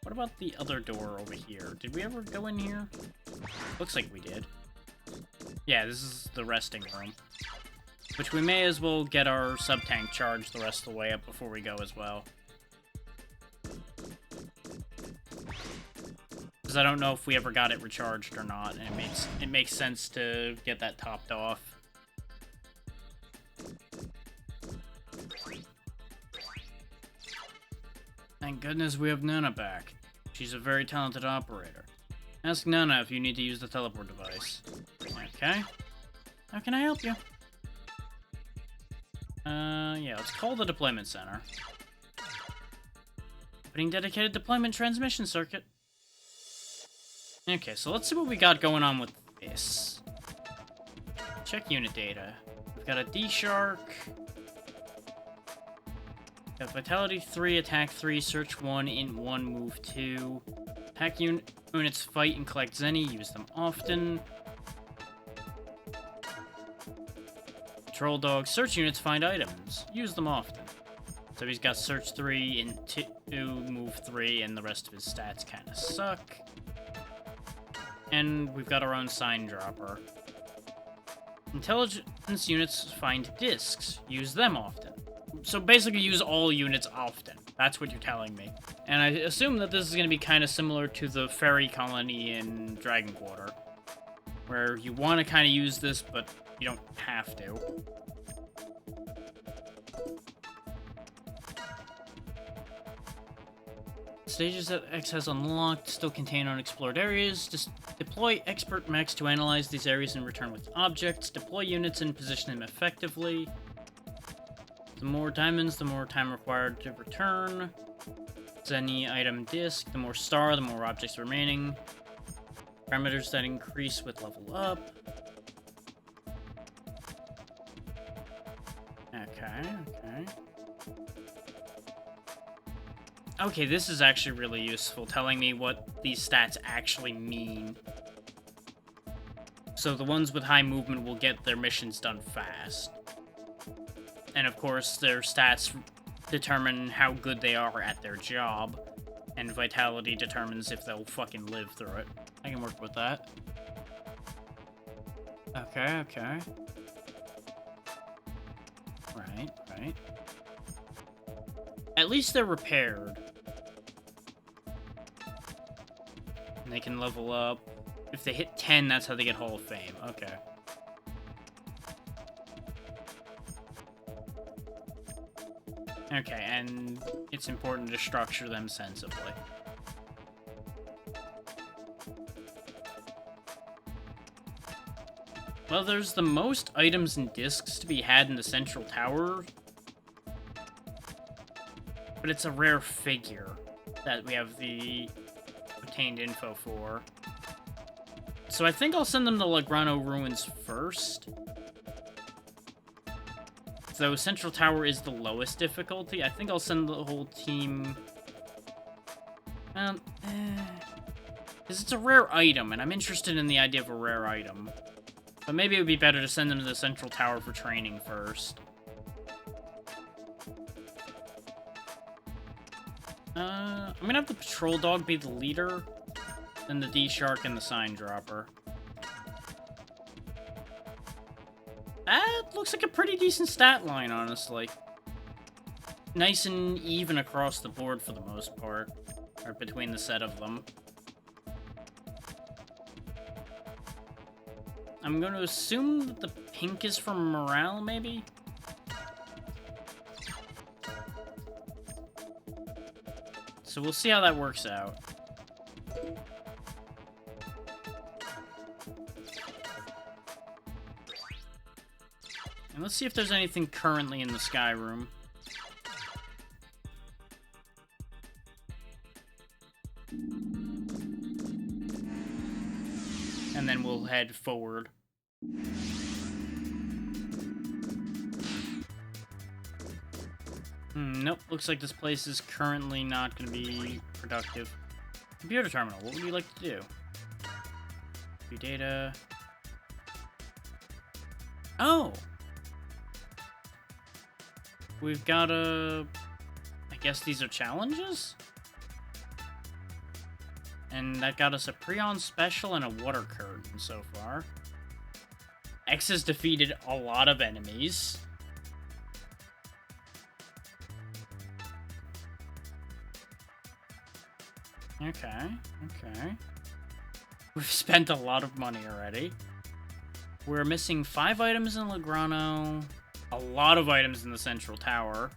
What about the other door over here? Did we ever go in here? Looks like we did. Yeah, this is the resting room. Which we may as well get our sub-tank charged the rest of the way up before we go as well. Because I don't know if we ever got it recharged or not, and it makes sense to get that topped off. Thank goodness we have Nana back. She's a very talented operator. Ask Nana if you need to use the teleport device. Okay. How can I help you? Yeah, let's call the deployment center. Opening dedicated deployment transmission circuit. Okay, so let's see what we got going on with this. Check unit data. We've got a D-Shark. Got Vitality 3, Attack 3, Search 1, Int 1, Move 2. Attack units fight and collect Zenny, use them often. Patrol Dog, search units find items, use them often. So he's got Search 3, Int 2, Move 3, and the rest of his stats kind of suck. And we've got our own Sign Dropper. Intelligence units find discs, use them often. So basically use all units often. That's what you're telling me. And I assume that this is going to be kind of similar to the ferry colony in Dragon Quarter, where you want to kind of use this, but you don't have to. Stages that X has unlocked still contain unexplored areas. Just deploy expert mechs to analyze these areas and return with objects. Deploy units and position them effectively. The more diamonds, the more time required to return. Zenny item disc. The more star, the more objects remaining. Parameters that increase with level up. Okay. Okay, this is actually really useful, telling me what these stats actually mean. So the ones with high movement will get their missions done fast. And of course, their stats determine how good they are at their job. And vitality determines if they'll fucking live through it. I can work with that. Okay. Right. At least they're repaired. And they can level up. If they hit 10, that's how they get Hall of Fame. Okay. Okay, and it's important to structure them sensibly. Well, there's the most items and discs to be had in the central tower, but it's a rare figure that we have the obtained info for. So I think I'll send them to Lograno Ruins first. So Central Tower is the lowest difficulty. I think I'll send the whole team... Because it's a rare item, and I'm interested in the idea of a rare item. But maybe it would be better to send them to the Central Tower for training first. I'm gonna have the Patrol Dog be the leader, then the D-Shark and the Sign Dropper. That looks like a pretty decent stat line, honestly. Nice and even across the board for the most part. Or between the set of them. I'm going to assume that the pink is from morale, maybe? So we'll see how that works out. And let's see if there's anything currently in the Sky Room. And then we'll head forward. Nope, looks like this place is currently not going to be productive. Computer terminal, what would you like to do? View data. Oh! We've got a... I guess these are challenges? And that got us a Prion Special and a Water Curtain so far. X has defeated a lot of enemies. Okay, okay. We've spent a lot of money already. We're missing 5 items in Lograno, a lot of items in the Central Tower,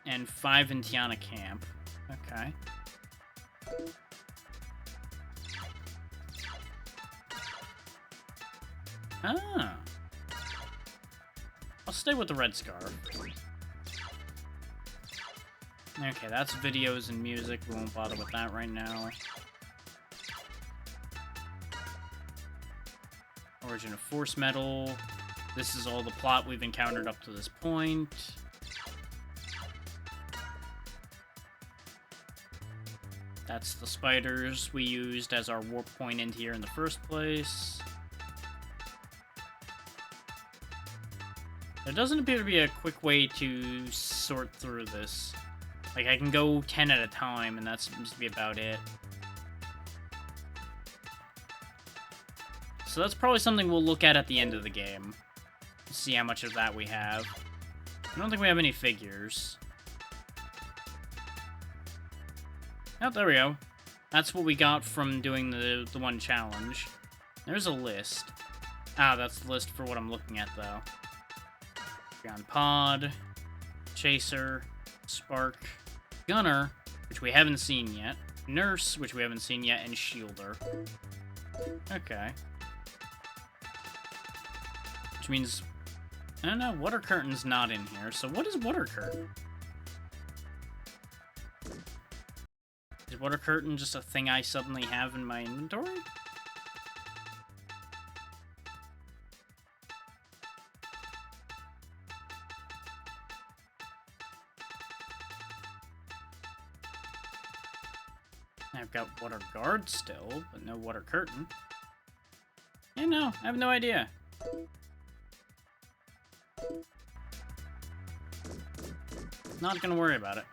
and 5 in Tiana Camp. Okay. Ah. I'll stay with the red scarf. Okay, that's videos and music. We won't bother with that right now. Origin of Force Metal. This is all the plot we've encountered up to this point. That's the spiders we used as our warp point into here in the first place. There doesn't appear to be a quick way to sort through this. Like, I can go 10 at a time, and that seems to be about it. So that's probably something we'll look at the end of the game. See how much of that we have. I don't think we have any figures. Oh, there we go. That's what we got from doing the one challenge. There's a list. Ah, that's the list for what I'm looking at, though. Beyond Pod, Chaser, Spark, Gunner, which we haven't seen yet, Nurse, which we haven't seen yet, and Shielder. Okay. Which means, I don't know, Water Curtain's not in here, so what is Water Curtain? Is Water Curtain just a thing I suddenly have in my inventory? I've got Water Guard still, but no Water Curtain. Yeah, no, I have no idea. Not gonna worry about it.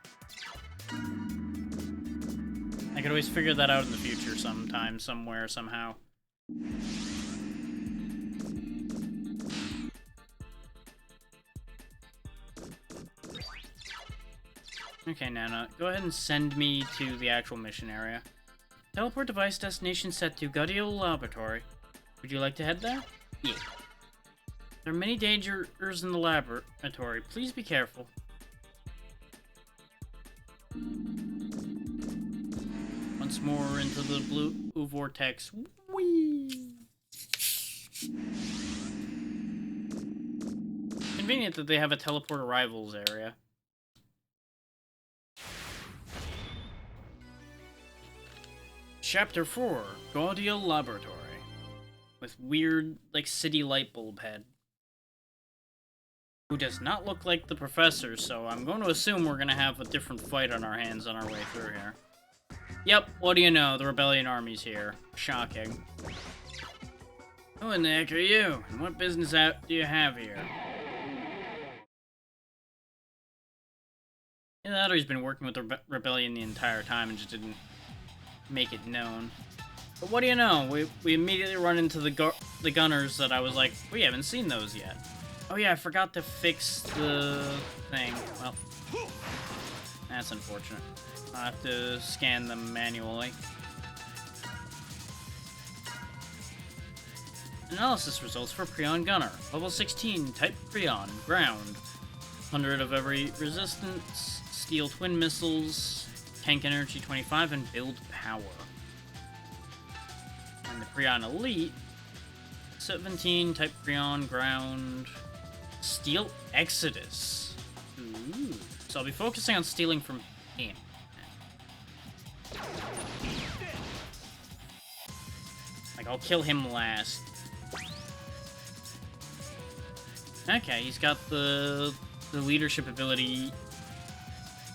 I could always figure that out in the future sometime, somewhere, somehow. Okay, Nana, go ahead and send me to the actual mission area. Teleport device destination set to Guardiol Laboratory. Would you like to head there? Yeah. There are many dangers in the laboratory. Please be careful. Once more into the blue vortex. Whee! Convenient that they have a teleport arrivals area. Chapter 4, Guardiol Laboratory. with weird, like, city light bulb head. Who does not look like the professor, so I'm going to assume we're going to have a different fight on our hands on our way through here. Yep, what do you know? The Rebellion Army's here. Shocking. Who in the heck are you? And what business do you have here? Either that or he's been working with the Rebellion the entire time and just didn't make it known. But what do you know? We immediately run into the gunners that I was like, we haven't seen those yet. Oh yeah, I forgot to fix the thing. Well, that's unfortunate. I'll have to scan them manually. Analysis results for Prion Gunner. Level 16, type Prion, ground. 100 of every resistance, steel twin missiles, tank energy 25, and build power. And the Prion Elite, 17, type Prion, ground, steel Exodus. Ooh. So I'll be focusing on stealing from him. Like, I'll kill him last. Okay, he's got the leadership ability.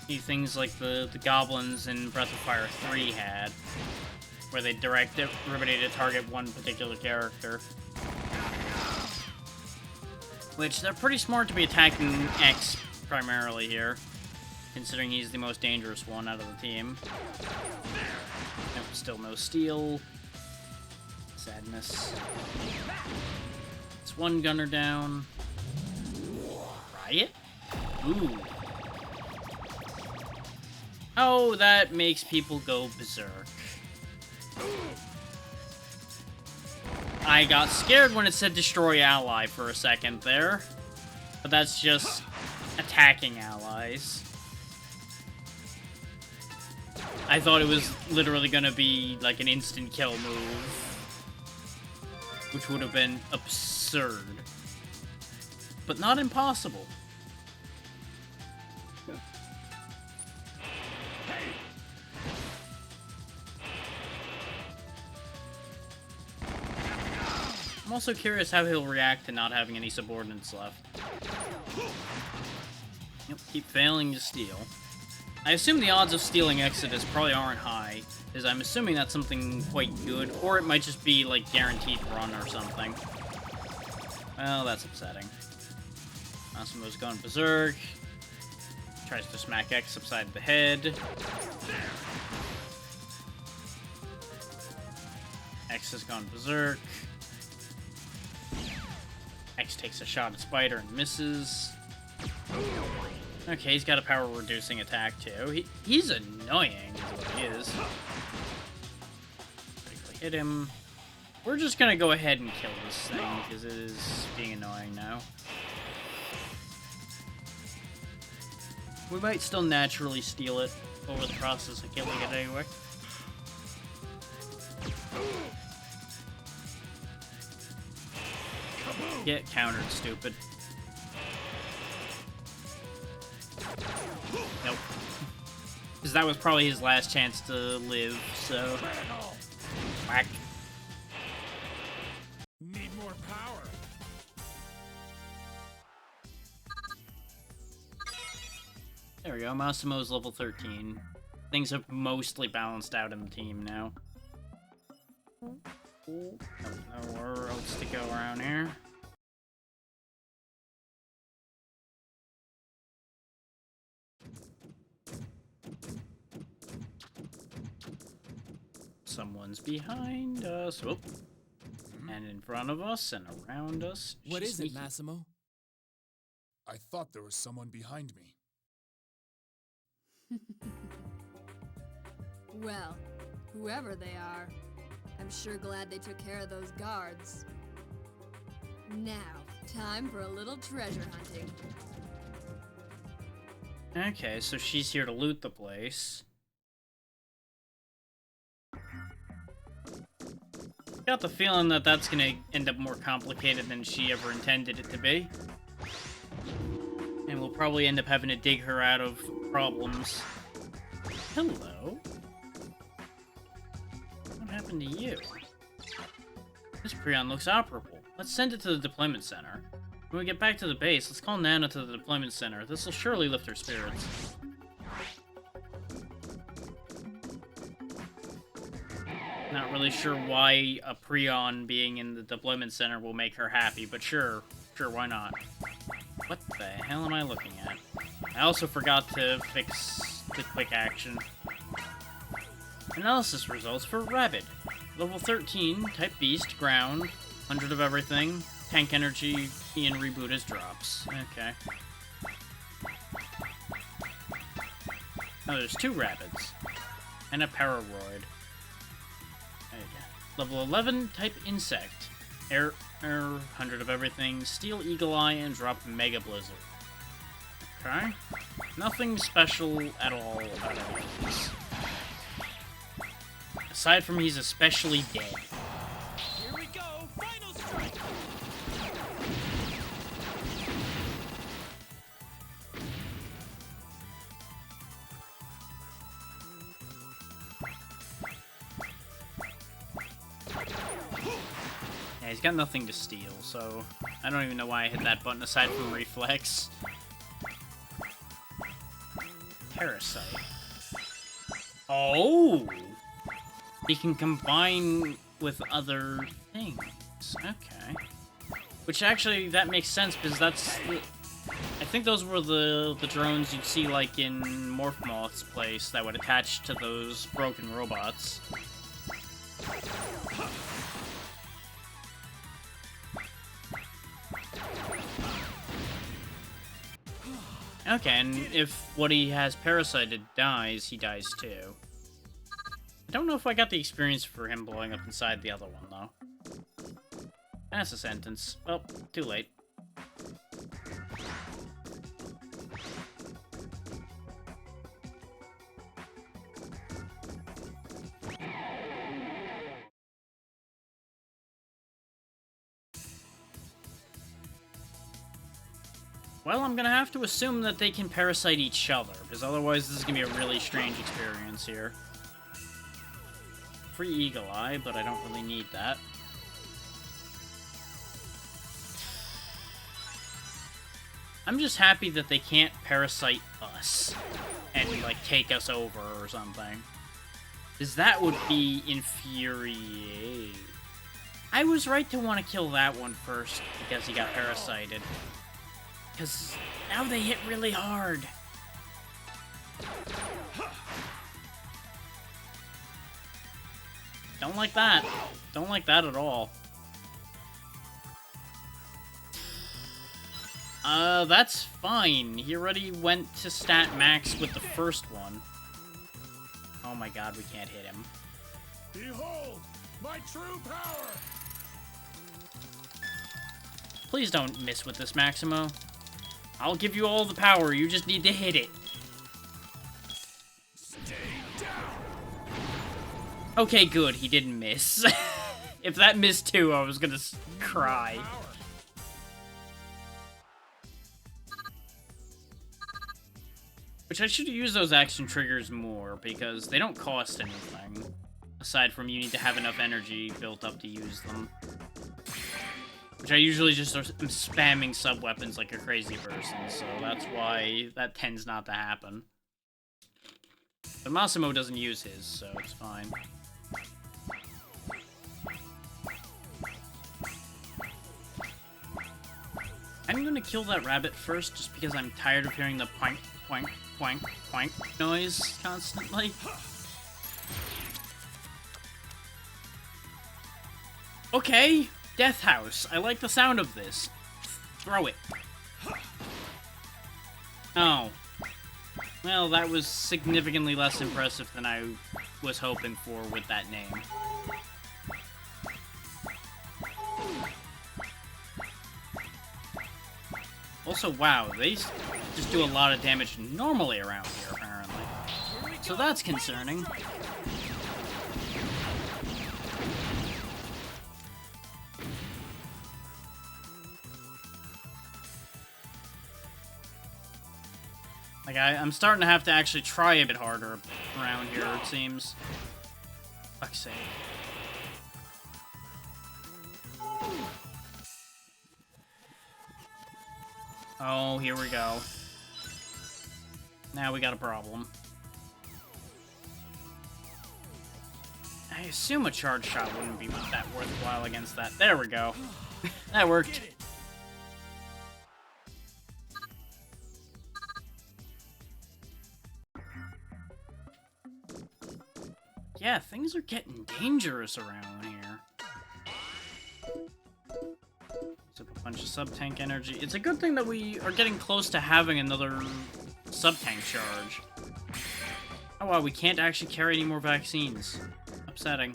Things like the goblins in Breath of Fire 3 had, where they direct everybody to target one particular character. Which, they're pretty smart to be attacking X primarily here, considering he's the most dangerous one out of the team. Nope, still no steel. Sadness. It's one gunner down. Riot? Ooh. Oh, that makes people go berserk. I got scared when it said destroy ally for a second there. But that's just attacking allies. I thought it was literally gonna be like an instant kill move, which would have been absurd. But not impossible. I'm also curious how he'll react to not having any subordinates left. Yep, keep failing to steal. I assume the odds of stealing Exodus probably aren't high, because I'm assuming that's something quite good, or it might just be, like, guaranteed run or something. Well, that's upsetting. Massimo's gone berserk. Tries to smack X upside the head. X has gone berserk. X takes a shot at Spider and misses. Okay, he's got a power-reducing attack, too. He's annoying, is what he is. Critically hit him. We're just gonna go ahead and kill this thing, because it is being annoying now. We might still naturally steal it over the process of killing it anyway. Get countered, stupid. Nope. Because that was probably his last chance to live, so... Whack. Need more power. There we go, Massimo's level 13. Things have mostly balanced out in the team now. Nowhere else to go around here. Someone's behind us. Whoop. And in front of us and around us. What is sneaky. it, Massimo? I thought there was someone behind me. Well, whoever they are, I'm sure glad they took care of those guards. Now, time for a little treasure hunting. Okay, so she's here to loot the place. Got the feeling that that's gonna end up more complicated than she ever intended it to be. And we'll probably end up having to dig her out of problems. Hello? What happened to you? This Prion looks operable. Let's send it to the deployment center. When we get back to the base, let's call Nana to the deployment center. This will surely lift her spirits. Not really sure why a Prion being in the deployment center will make her happy, but sure, why not? What the hell am I looking at? I also forgot to fix the quick action. Analysis results for Rabid. Level 13, type Beast, Ground, 100 of everything, tank energy, and reboot as drops. Okay. Oh, there's 2 Rabids. And a Pararoid. Level 11, type Insect. Air, 100 of everything, Steel Eagle Eye, and drop Mega Blizzard. Okay. Nothing special at all about any of these. Aside from he's especially dead. Here we go, final strike. Yeah, he's got nothing to steal, so I don't even know why I hit that button aside from reflex. Parasite. Oh! He can combine with other things. Okay. Which actually, that makes sense, because that's... I think those were the drones you'd see, like, in Morph Moth's place that would attach to those broken robots. Okay, and if what he has parasited dies, he dies too. I don't know if I got the experience for him blowing up inside the other one, though. That's a sentence. Well, too late. Well, I'm gonna have to assume that they can parasite each other, because otherwise this is gonna be a really strange experience here. Free Eagle Eye, but I don't really need that. I'm just happy that they can't parasite us and, like, take us over or something. Because that would be infuriating. I was right to want to kill that one first, because he got parasited. Because now they hit really hard. Don't like that. Don't like that at all. That's fine. He already went to stat max with the first one. Oh my god, we can't hit him. Behold, my true power! Please don't miss with this, Maximo. I'll give you all the power, you just need to hit it. Stay down. Okay, good, he didn't miss. If that missed too, I was gonna cry. Which I should use those action triggers more, because they don't cost anything. Aside from you need to have enough energy built up to use them. Which I usually just am spamming sub-weapons like a crazy person, so that's why that tends not to happen. But Massimo doesn't use his, so it's fine. I'm gonna kill that rabbit first, just because I'm tired of hearing the poink, poink, poink, poink noise constantly. Okay, Death House. I like the sound of this. Throw it. Oh. Well, that was significantly less impressive than I was hoping for with that name. Also, wow, they just do a lot of damage normally around here, apparently. So that's concerning. Like, I'm starting to have to actually try a bit harder around here, it seems. Fuck's sake. Oh, here we go. Now we got a problem. I assume a charge shot wouldn't be that worthwhile against that. There we go. That worked. Yeah, things are getting dangerous around here. Sip a bunch of sub-tank energy. It's a good thing that we are getting close to having another sub-tank charge. Oh wow, we can't actually carry any more vaccines. Upsetting.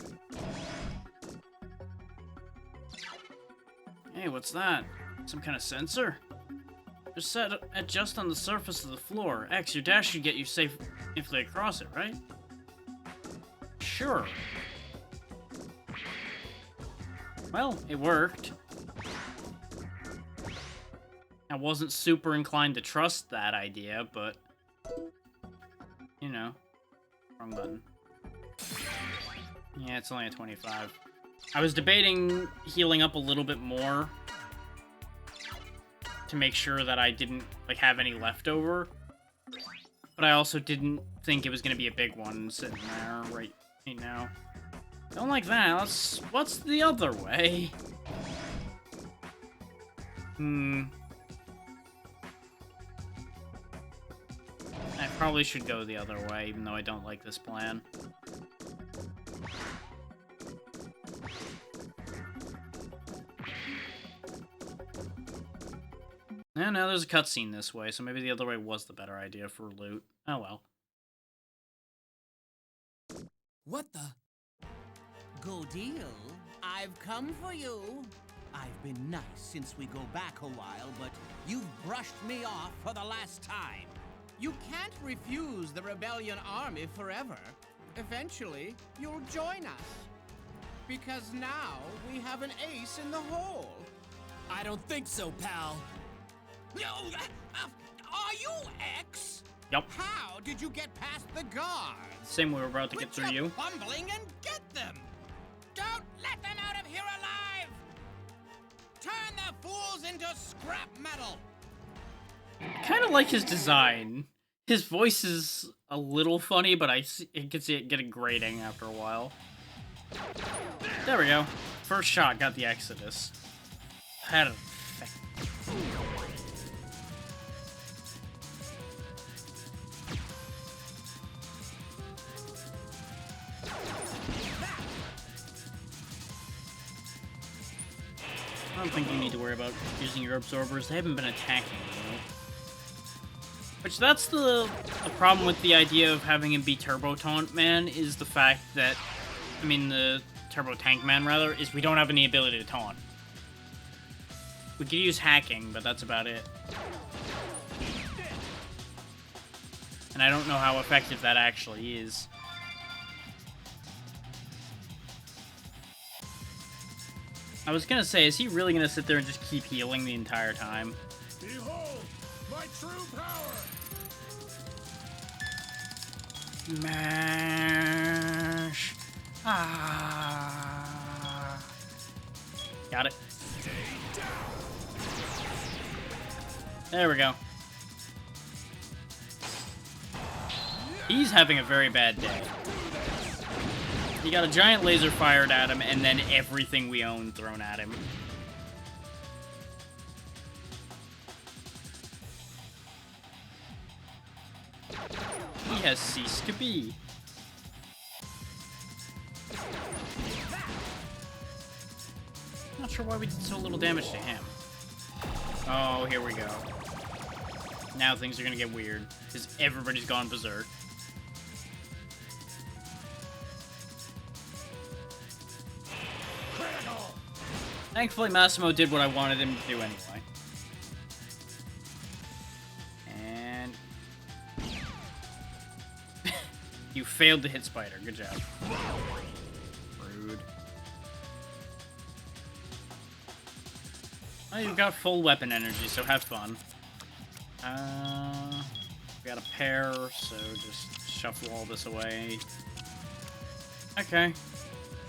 Hey, what's that? Some kind of sensor? Just set at just on the surface of the floor. X, your dash should get you safely across it, right? Sure. Well, it worked. I wasn't super inclined to trust that idea, but... You know. Wrong button. Yeah, it's only a 25. I was debating healing up a little bit more to make sure that I didn't, like, have any leftover. But I also didn't think it was going to be a big one sitting there right now. Don't like that. What's the other way? I probably should go the other way, even though I don't like this plan. And now there's a cutscene this way, so maybe the other way was the better idea for loot. Oh well. What the? Good deal. I've come for you. I've been nice since we go back a while, but you've brushed me off for the last time. You can't refuse the Rebellion Army forever. Eventually, you'll join us. Because now we have an ace in the hole. I don't think so, pal. No, are you X? Yep. How did you get past the guards? Same way we're about to get through you. Fumbling and get them. Don't let them out of here alive. Turn the fools into scrap metal. I kind of like his design. His voice is a little funny, but it gets getting grating after a while. There we go. First shot got the Exodus. Had an effect. I don't think you need to worry about using your absorbers. They haven't been attacking you. Which, that's the problem with the idea of having him be Turbo Taunt Man, is the fact that, I mean, the Turbo Tank Man, rather, is we don't have any ability to taunt. We could use hacking, but that's about it. And I don't know how effective that actually is. I was gonna say, is he really gonna sit there and just keep healing the entire time? Behold, my true power! Mash. Ah. Got it. There we go. He's having a very bad day. He got a giant laser fired at him, and then everything we own thrown at him. He has ceased to be. Not sure why we did so little damage to him. Oh, here we go. Now things are gonna get weird, because everybody's gone berserk. Thankfully, Massimo did what I wanted him to do anyway. And... you failed to hit Spider. Good job. Rude. Well, you've got full weapon energy, so have fun. We got a pair, so just shuffle all this away. Okay.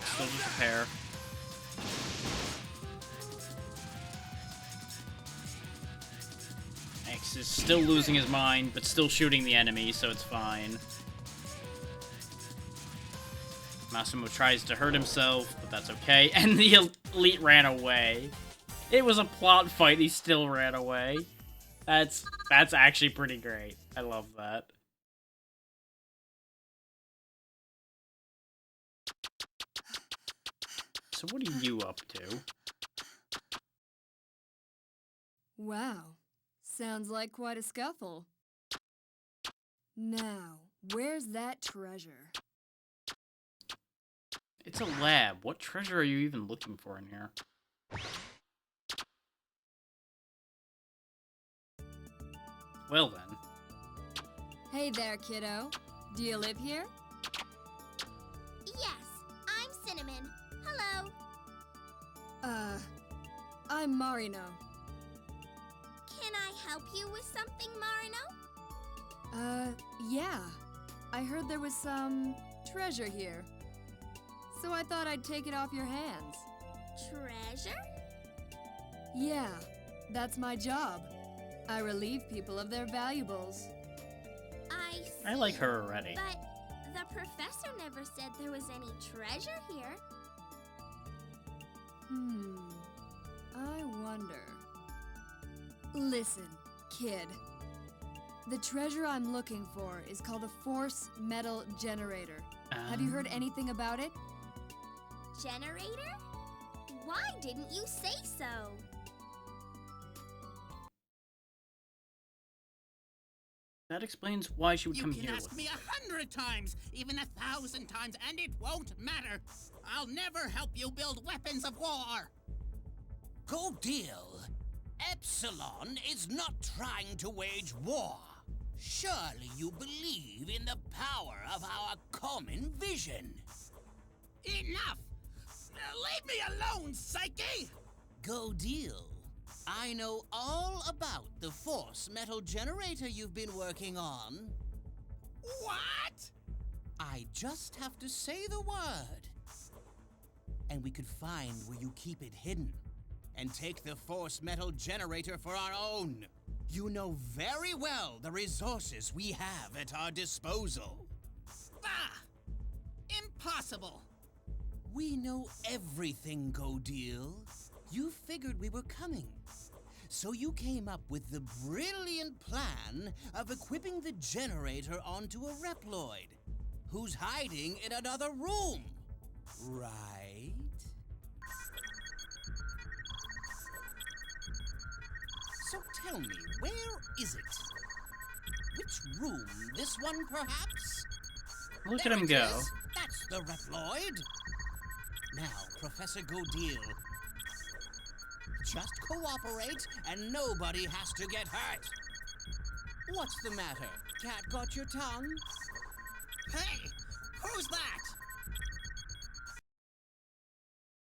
Still just a pair. X is still losing his mind, but still shooting the enemy, so it's fine. Massimo tries to hurt himself, but that's okay. And the elite ran away. It was a plot fight, he still ran away. That's actually pretty great. I love that. So what are you up to? Wow. Sounds like quite a scuffle. Now, where's that treasure? It's a lab. What treasure are you even looking for in here? Well then. Hey there, kiddo. Do you live here? Yes, I'm Cinnamon. Hello. I'm Marino. Can I help you with something, Marino? Yeah. I heard there was some treasure here. So I thought I'd take it off your hands. Treasure? Yeah, that's my job. I relieve people of their valuables. I see. I like her already. But the professor never said there was any treasure here. I wonder. Listen, kid. The treasure I'm looking for is called a force metal generator. Have you heard anything about it? Generator? Why didn't you say so? That explains why she would come here You can with ask me 100 times, even 1,000 times, and it won't matter. I'll never help you build weapons of war. Go deal. Epsilon is not trying to wage war. Surely you believe in the power of our common vision. Enough! Leave me alone, Psyche! Go deal. I know all about the force metal generator you've been working on. What? I just have to say the word. And we could find where you keep it hidden. And take the force metal generator for our own. You know very well the resources we have at our disposal. Bah! Impossible! We know everything, Go Deal. You figured we were coming. So you came up with the brilliant plan of equipping the generator onto a Reploid, who's hiding in another room. Right? So tell me, where is it? Which room? This one, perhaps? Look There at him it go. is. That's the Reploid. Now, Professor Godil, just cooperate and nobody has to get hurt. What's the matter? Cat got your tongue? Hey, who's that?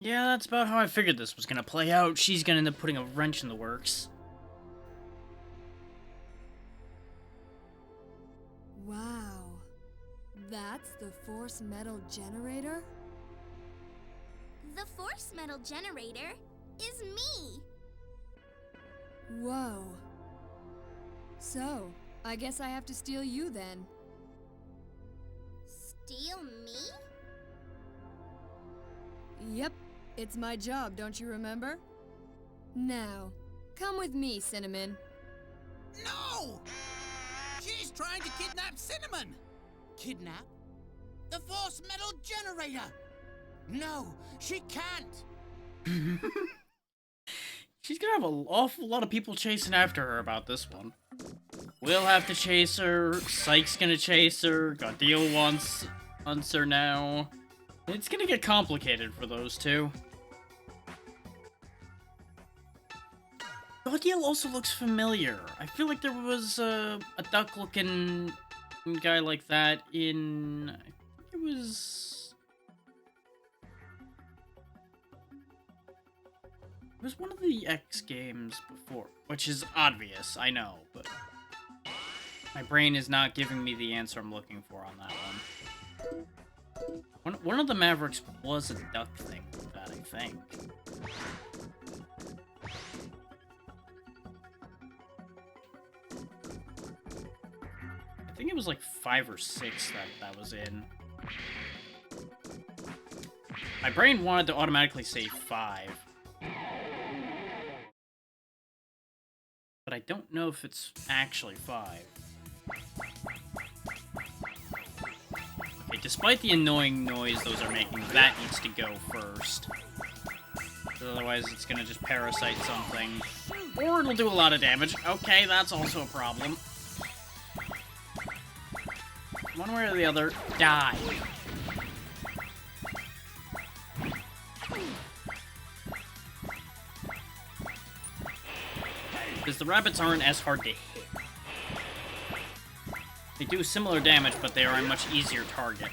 Yeah, that's about how I figured this was gonna play out. She's gonna end up putting a wrench in the works. Wow. That's the force metal generator? The force metal generator is me. Whoa. So, I guess I have to steal you then. Steal me? Yep, it's my job, don't you remember? Now, come with me, Cinnamon. No! She's trying to kidnap Cinnamon! Kidnap? The force metal generator! No, she can't! She's gonna have an awful lot of people chasing after her about this one. We'll have to chase her, Psyche's gonna chase her, Godil wants her now. It's gonna get complicated for those two. Godil also looks familiar. I feel like there was a duck-looking guy like that in... I think it was... It was one of the X games before, which is obvious, I know, but... My brain is not giving me the answer I'm looking for on that one. One of the Mavericks was a duck thing with that, I think. it was like 5 or 6 that was in. My brain wanted to automatically say 5. But I don't know if it's actually 5. Okay, despite the annoying noise those are making, that needs to go first. Otherwise, it's gonna just parasite something. Or it'll do a lot of damage. Okay, that's also a problem. One way or the other, die. Because the rabbits aren't as hard to hit. They do similar damage, but they are a much easier target.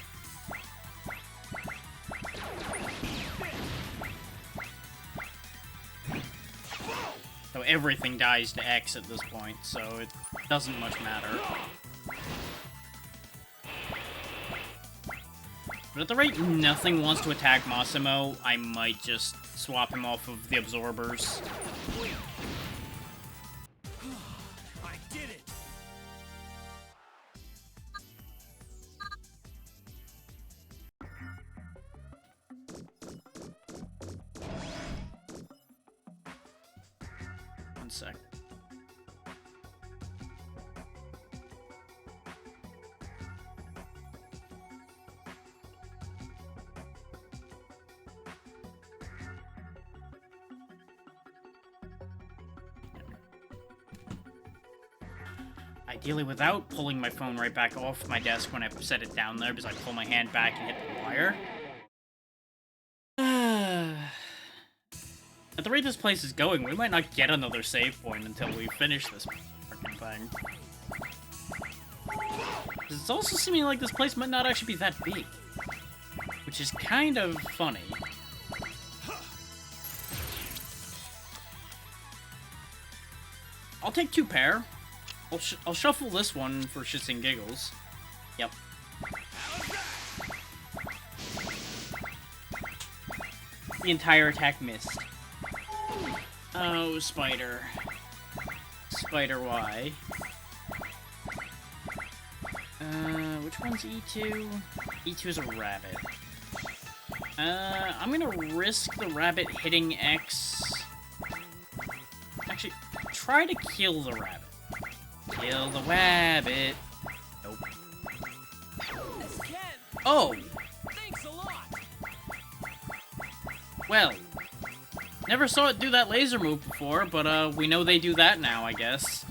So everything dies to X at this point, so it doesn't much matter. But at the rate nothing wants to attack Massimo, I might just swap him off of the absorbers. I did it! One sec. Ideally without pulling my phone right back off my desk when I set it down there, because I pull my hand back and hit the wire. At the rate this place is going, we might not get another save point until we finish this freaking thing. It's also seeming like this place might not actually be that big. Which is kind of funny. I'll take 2 pair. I'll shuffle this one for shits and giggles. Yep. The entire attack missed. Oh, spider. Spider Y. Which one's E2? E2 is a rabbit. I'm gonna risk the rabbit hitting X. Actually, try to kill the rabbit. Kill the rabbit. Nope. Oh! Thanks a lot! Well, never saw it do that laser move before, but we know they do that now, I guess.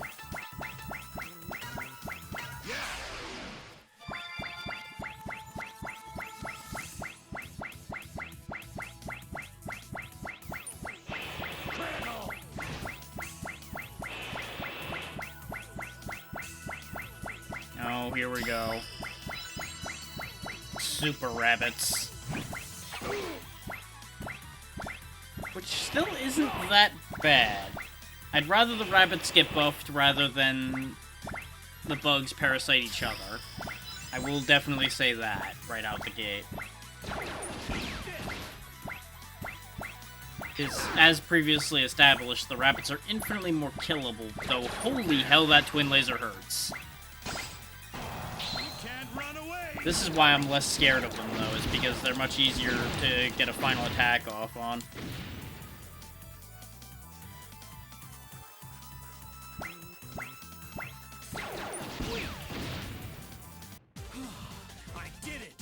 Oh, here we go. Super rabbits. Which still isn't that bad. I'd rather the rabbits get buffed rather than the bugs parasite each other. I will definitely say that right out the gate. Because, as previously established, the rabbits are infinitely more killable, though holy hell that twin laser hurts. This is why I'm less scared of them, though, is because they're much easier to get a final attack off on. I did it!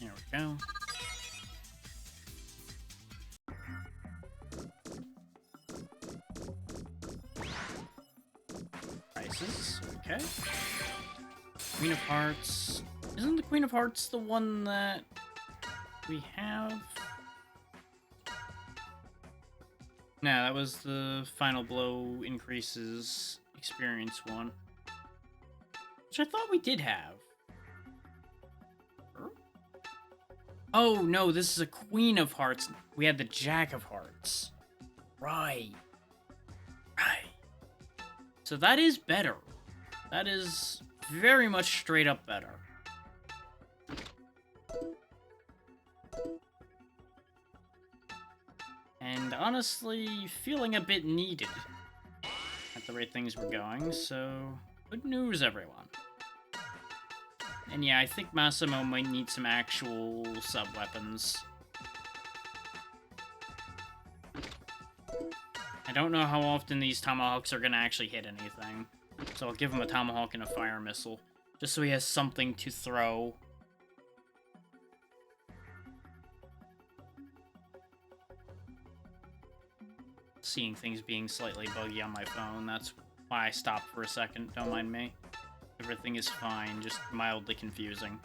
There we go. Prices, okay. Queen of Hearts. Isn't the Queen of Hearts the one that we have? No, that was the Final Blow increases experience one. Which I thought we did have. Oh, no, this is a Queen of Hearts. We had the Jack of Hearts. Right. Right. So that is better. That is very much straight up better. And honestly, feeling a bit needed at the rate things were going, so good news, everyone. And yeah, I think Massimo might need some actual sub-weapons. I don't know how often these tomahawks are gonna actually hit anything, so I'll give him a tomahawk and a fire missile, just so he has something to throw. Seeing things being slightly buggy on my phone, that's why I stopped for a second, don't mind me. Everything is fine, just mildly confusing.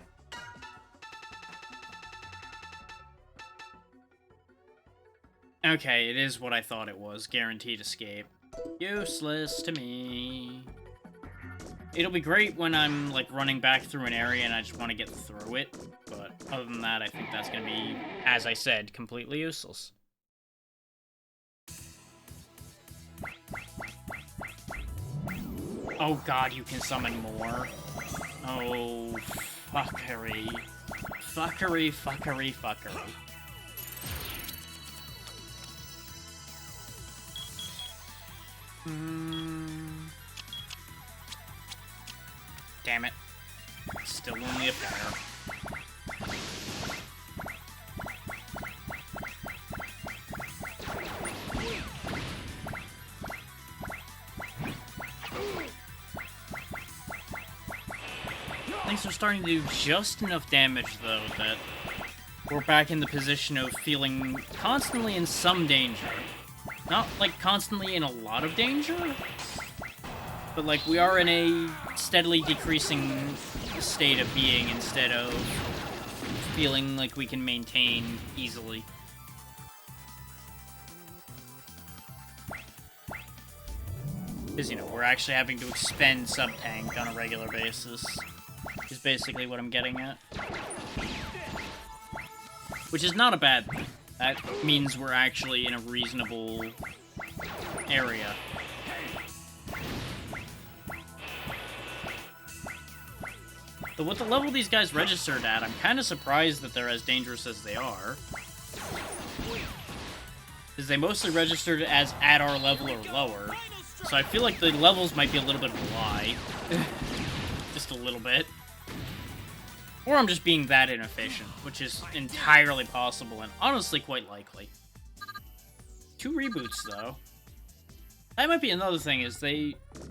Okay, it is what I thought it was. Guaranteed escape. Useless to me. It'll be great when I'm, like, running back through an area and I just want to get through it. But other than that, I think that's going to be, as I said, completely useless. Oh god, you can summon more. Oh, fuckery. Fuckery, fuckery, fuckery. Damn it. Still only a pair. Things are starting to do just enough damage, though, that we're back in the position of feeling constantly in some danger. Not, like, constantly in a lot of danger, but, like, we are in a steadily decreasing state of being instead of feeling like we can maintain easily. Because, you know, we're actually having to expend sub-tank on a regular basis. Is basically what I'm getting at. Which is not a bad thing. That means we're actually in a reasonable area. But with the level these guys registered at, I'm kind of surprised that they're as dangerous as they are. Because they mostly registered as at our level or lower. So I feel like the levels might be a little bit of a lie. Just a little bit. Or I'm just being that inefficient, which is entirely possible and honestly quite likely. 2 reboots, though. That might be another thing, is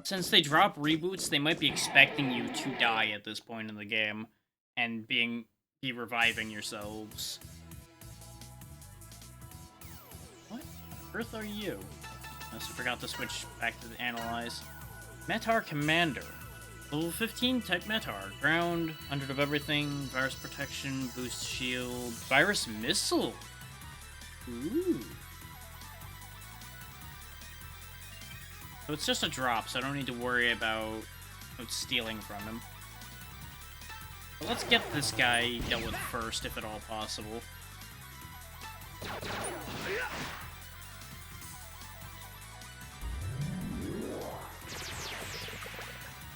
since they drop reboots, they might be expecting you to die at this point in the game, and be reviving yourselves. What on earth are you? I also forgot to switch back to the Analyze. Metar Commander. Level 15 type Metar. Ground, 100 of everything, virus protection, boost shield, virus missile. Ooh. So it's just a drop, so I don't need to worry about stealing from him. But let's get this guy dealt with first, if at all possible.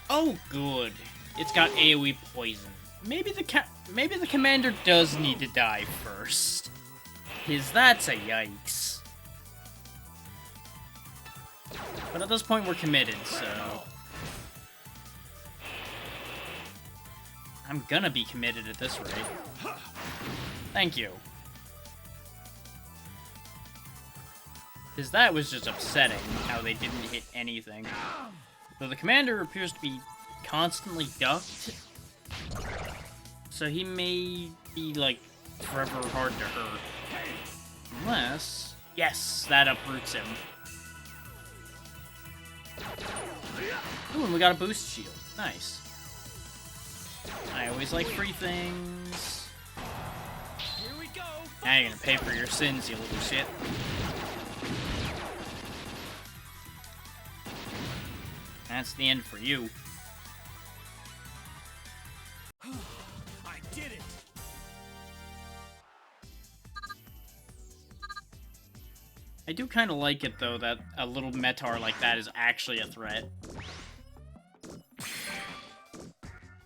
Oh, good. It's got AoE poison. Maybe the commander does need to die first. Because that's a yikes. But at this point, we're committed, so... I'm gonna be committed at this rate. Thank you. Because that was just upsetting, how they didn't hit anything. Though the commander appears to be constantly ducked, so he may be, like, forever hard to hurt. Unless... Yes, that uproots him. Ooh, and we got a boost shield. Nice. I always like free things. Here we go. Now you're gonna pay for your sins, you little shit. That's the end for you. I did it. I do kind of like it, though, that a little Metar like that is actually a threat.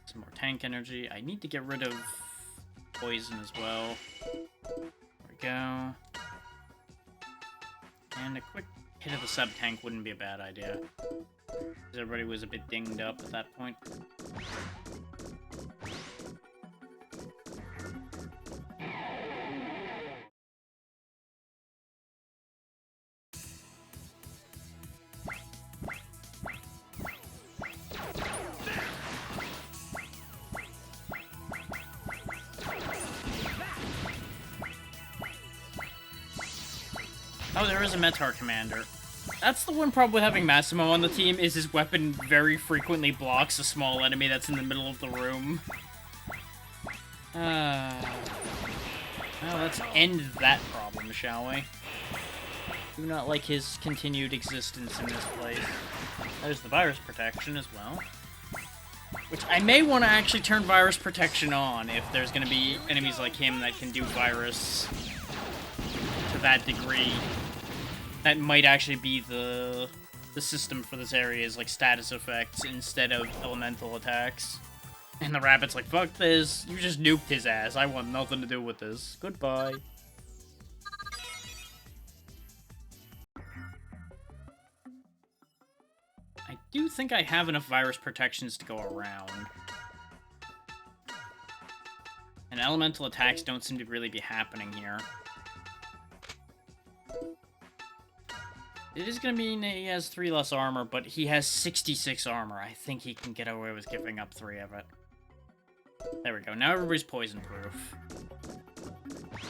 Some more tank energy. I need to get rid of poison as well. There we go. And a quick hit of the sub-tank wouldn't be a bad idea. Because everybody was a bit dinged up at that point. Oh, there is a Metar commander. That's the one problem with having Massimo on the team, is his weapon very frequently blocks a small enemy that's in the middle of the room. Well, let's end that problem, shall we? Do not like his continued existence in this place. There's the virus protection as well. Which I may want to actually turn virus protection on if there's going to be enemies like him that can do virus to that degree. That might actually be the system for this area, is like status effects instead of elemental attacks. And the rabbit's like, fuck this, you just nuked his ass, I want nothing to do with this. Goodbye. I do think I have enough virus protections to go around. And elemental attacks don't seem to really be happening here. It is going to mean he has 3 less armor, but he has 66 armor. I think he can get away with giving up 3 of it. There we go. Now everybody's poison-proof.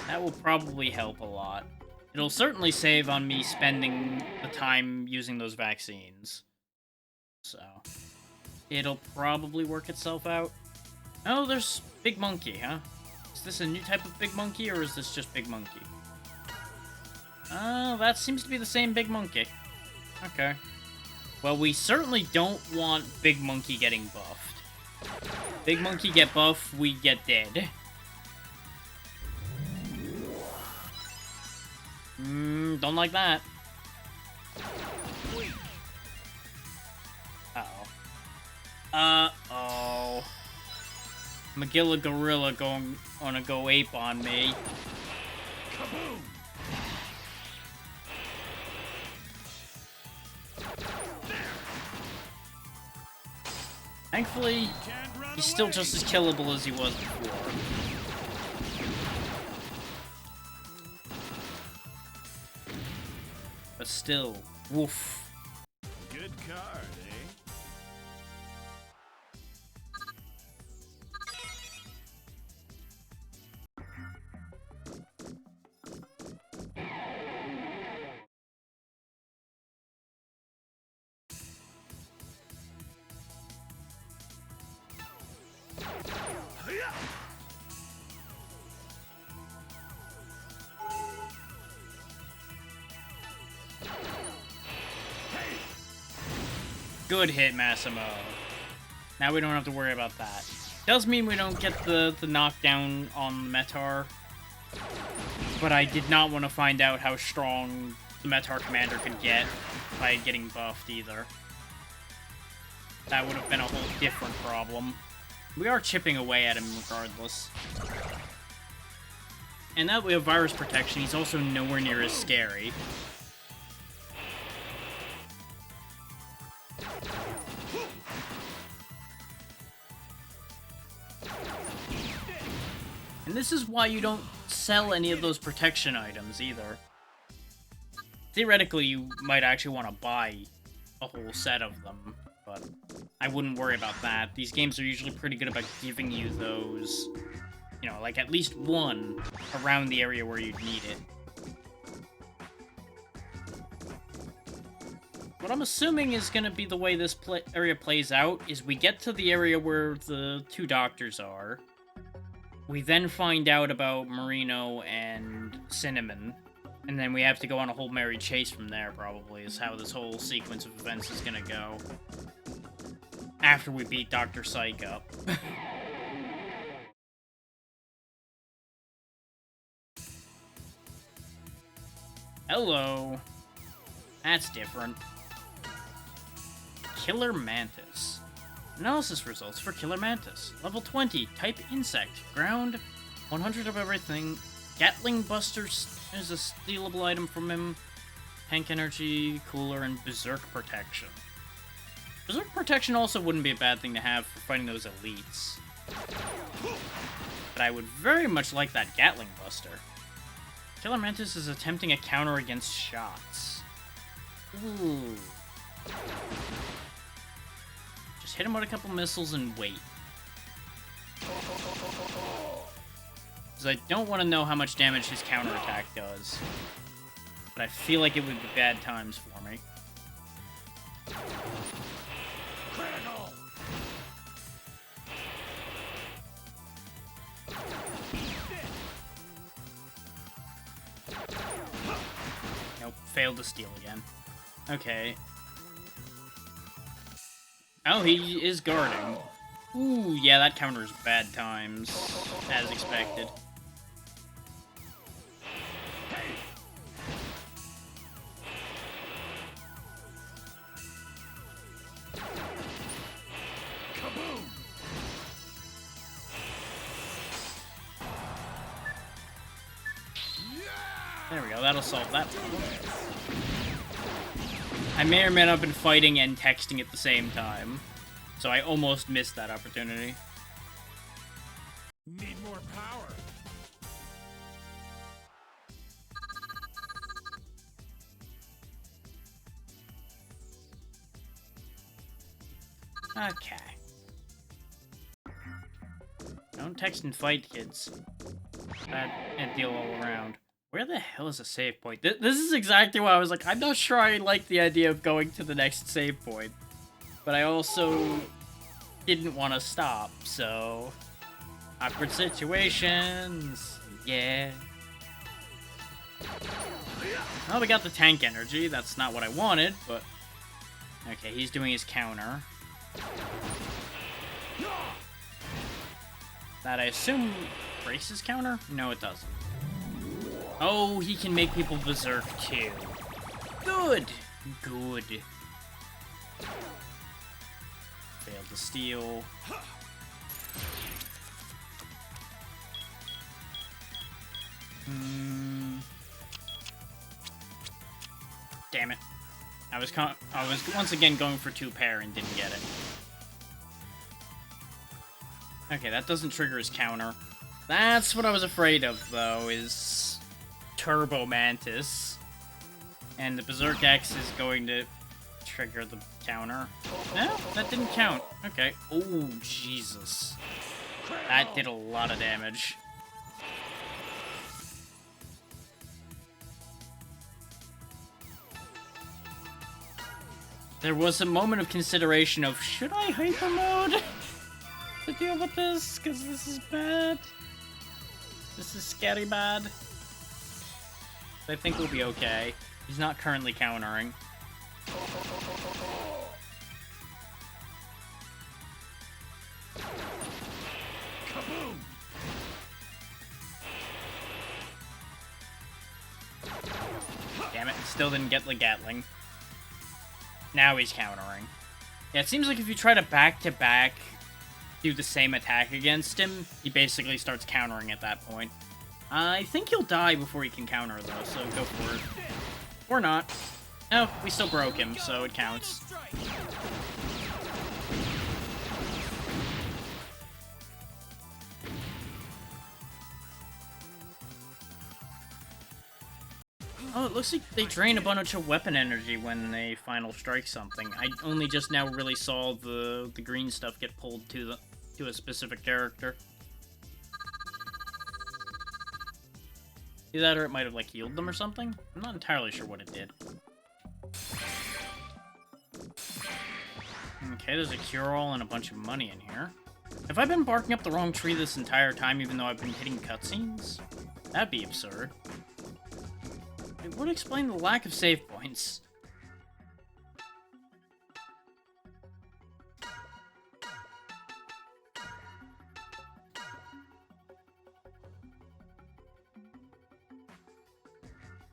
That will probably help a lot. It'll certainly save on me spending the time using those vaccines. So, it'll probably work itself out. Oh, there's Big Monkey, huh? Is this a new type of Big Monkey, or is this just Big Monkey? Oh, that seems to be the same Big Monkey. Okay. Well, we certainly don't want Big Monkey getting buffed. Big Monkey get buffed, we get dead. Don't like that. Uh-oh. Uh-oh. Magilla Gorilla gonna go ape on me. Kaboom! Thankfully, he's still just as killable as he was before. But still, woof. Good card, eh? Good hit, Massimo. Now we don't have to worry about that. Does mean we don't get the knockdown on the Metar. But I did not want to find out how strong the Metar commander could get by getting buffed either. That would have been a whole different problem. We are chipping away at him regardless. And now that we have virus protection, he's also nowhere near as scary. And this is why you don't sell any of those protection items either. Theoretically, you might actually want to buy a whole set of them, but I wouldn't worry about that. These games are usually pretty good about giving you those, you know, like at least one around the area where you'd need it. What I'm assuming is going to be the way this area plays out is we get to the area where the 2 doctors are. We then find out about Marino and Cinnamon, and then we have to go on a whole merry chase from there, probably, is how this whole sequence of events is gonna go. After we beat Dr. Psych up. Hello. That's different. Killer Mantis. Analysis results for Killer Mantis. Level 20, type insect. Ground, 100 of everything. Gatling Buster is a stealable item from him. Tank energy, cooler, and Berserk protection. Berserk protection also wouldn't be a bad thing to have for fighting those elites. But I would very much like that Gatling Buster. Killer Mantis is attempting a counter against shots. Ooh. Just hit him with a couple missiles and wait. Because I don't want to know how much damage his counterattack does. But I feel like it would be bad times for me. Critical! Nope, failed to steal again. Okay. Oh, he is guarding. Ooh, yeah, that counters bad times, as expected. There we go, that'll solve that problem. I may or may not have been fighting and texting at the same time, so I almost missed that opportunity. Need more power. Okay. Don't text and fight, kids. Bad deal all around. Where the hell is a save point? This is exactly why I was like, I'm not sure I like the idea of going to the next save point. But I also didn't want to stop, so... Awkward situations. Yeah. Well, we got the tank energy. That's not what I wanted, but... Okay, he's doing his counter. That I assume breaks his counter? No, it doesn't. Oh, he can make people berserk too. Good! Good. Failed to steal. Damn it. I was once again going for 2 pair and didn't get it. Okay, that doesn't trigger his counter. That's what I was afraid of, though, is Turbo Mantis. And the Berserk X is going to trigger the counter. No, that didn't count. Okay. Oh, Jesus. That did a lot of damage. There was a moment of consideration of, should I hyper mode to deal with this? Because this is bad. This is scary bad. I think we'll be okay. He's not currently countering. Kaboom! Damn it, still didn't get the Gatling. Now he's countering. Yeah, it seems like if you try to back-to-back do the same attack against him, he basically starts countering at that point. I think he'll die before he can counter, though, so go for it. Or not. No, we still broke him, so it counts. Oh, it looks like they drain a bunch of weapon energy when they final strike something. I only just now really saw the green stuff get pulled to a specific character. Either that or it might have, like, healed them or something? I'm not entirely sure what it did. Okay, there's a cure-all and a bunch of money in here. Have I been barking up the wrong tree this entire time even though I've been hitting cutscenes? That'd be absurd. It would explain the lack of save points.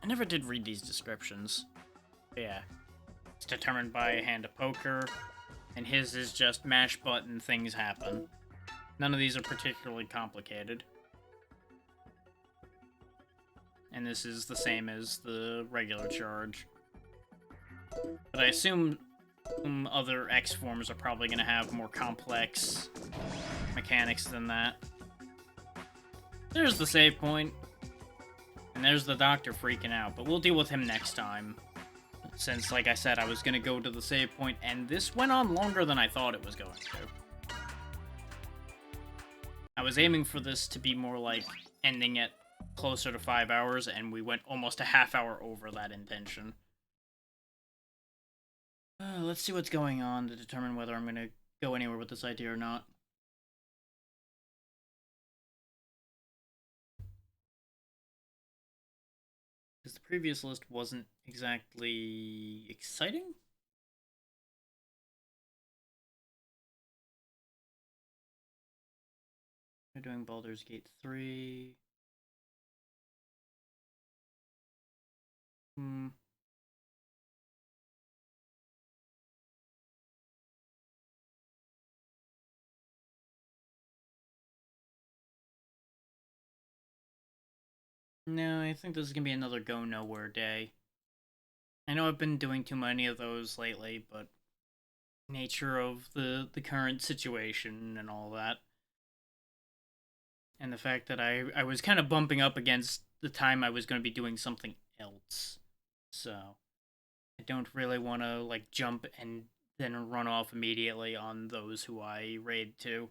I never did read these descriptions. But yeah. It's determined by a hand of poker, and his is just mash button, things happen. None of these are particularly complicated. And this is the same as the regular charge. But I assume other X forms are probably going to have more complex mechanics than that. There's the save point. And there's the doctor freaking out, but we'll deal with him next time. Since, like I said, I was going to go to the save point, and this went on longer than I thought it was going to. I was aiming for this to be more like ending at closer to 5 hours, and we went almost a half hour over that intention. Let's see what's going on to determine whether I'm going to go anywhere with this idea or not. Because the previous list wasn't exactly exciting? We're doing Baldur's Gate 3. No, I think this is gonna be another go nowhere day. I know I've been doing too many of those lately, but nature of the current situation and all that. And the fact that I was kind of bumping up against the time I was going to be doing something else. So, I don't really want to, like, jump and then run off immediately on those who I raid to.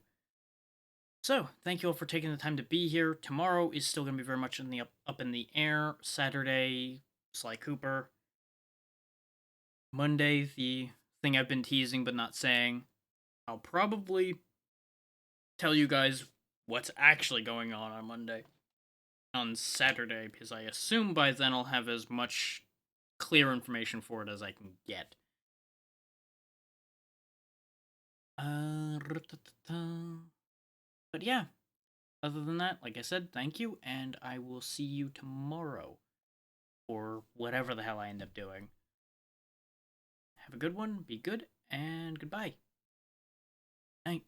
So, thank you all for taking the time to be here. Tomorrow is still going to be very much in the up in the air. Saturday, Sly Cooper. Monday, the thing I've been teasing but not saying. I'll probably tell you guys what's actually going on Monday. On Saturday, because I assume by then I'll have as much clear information for it as I can get. But yeah, other than that, like I said, thank you, and I will see you tomorrow. Or whatever the hell I end up doing. Have a good one, be good, and goodbye. Night.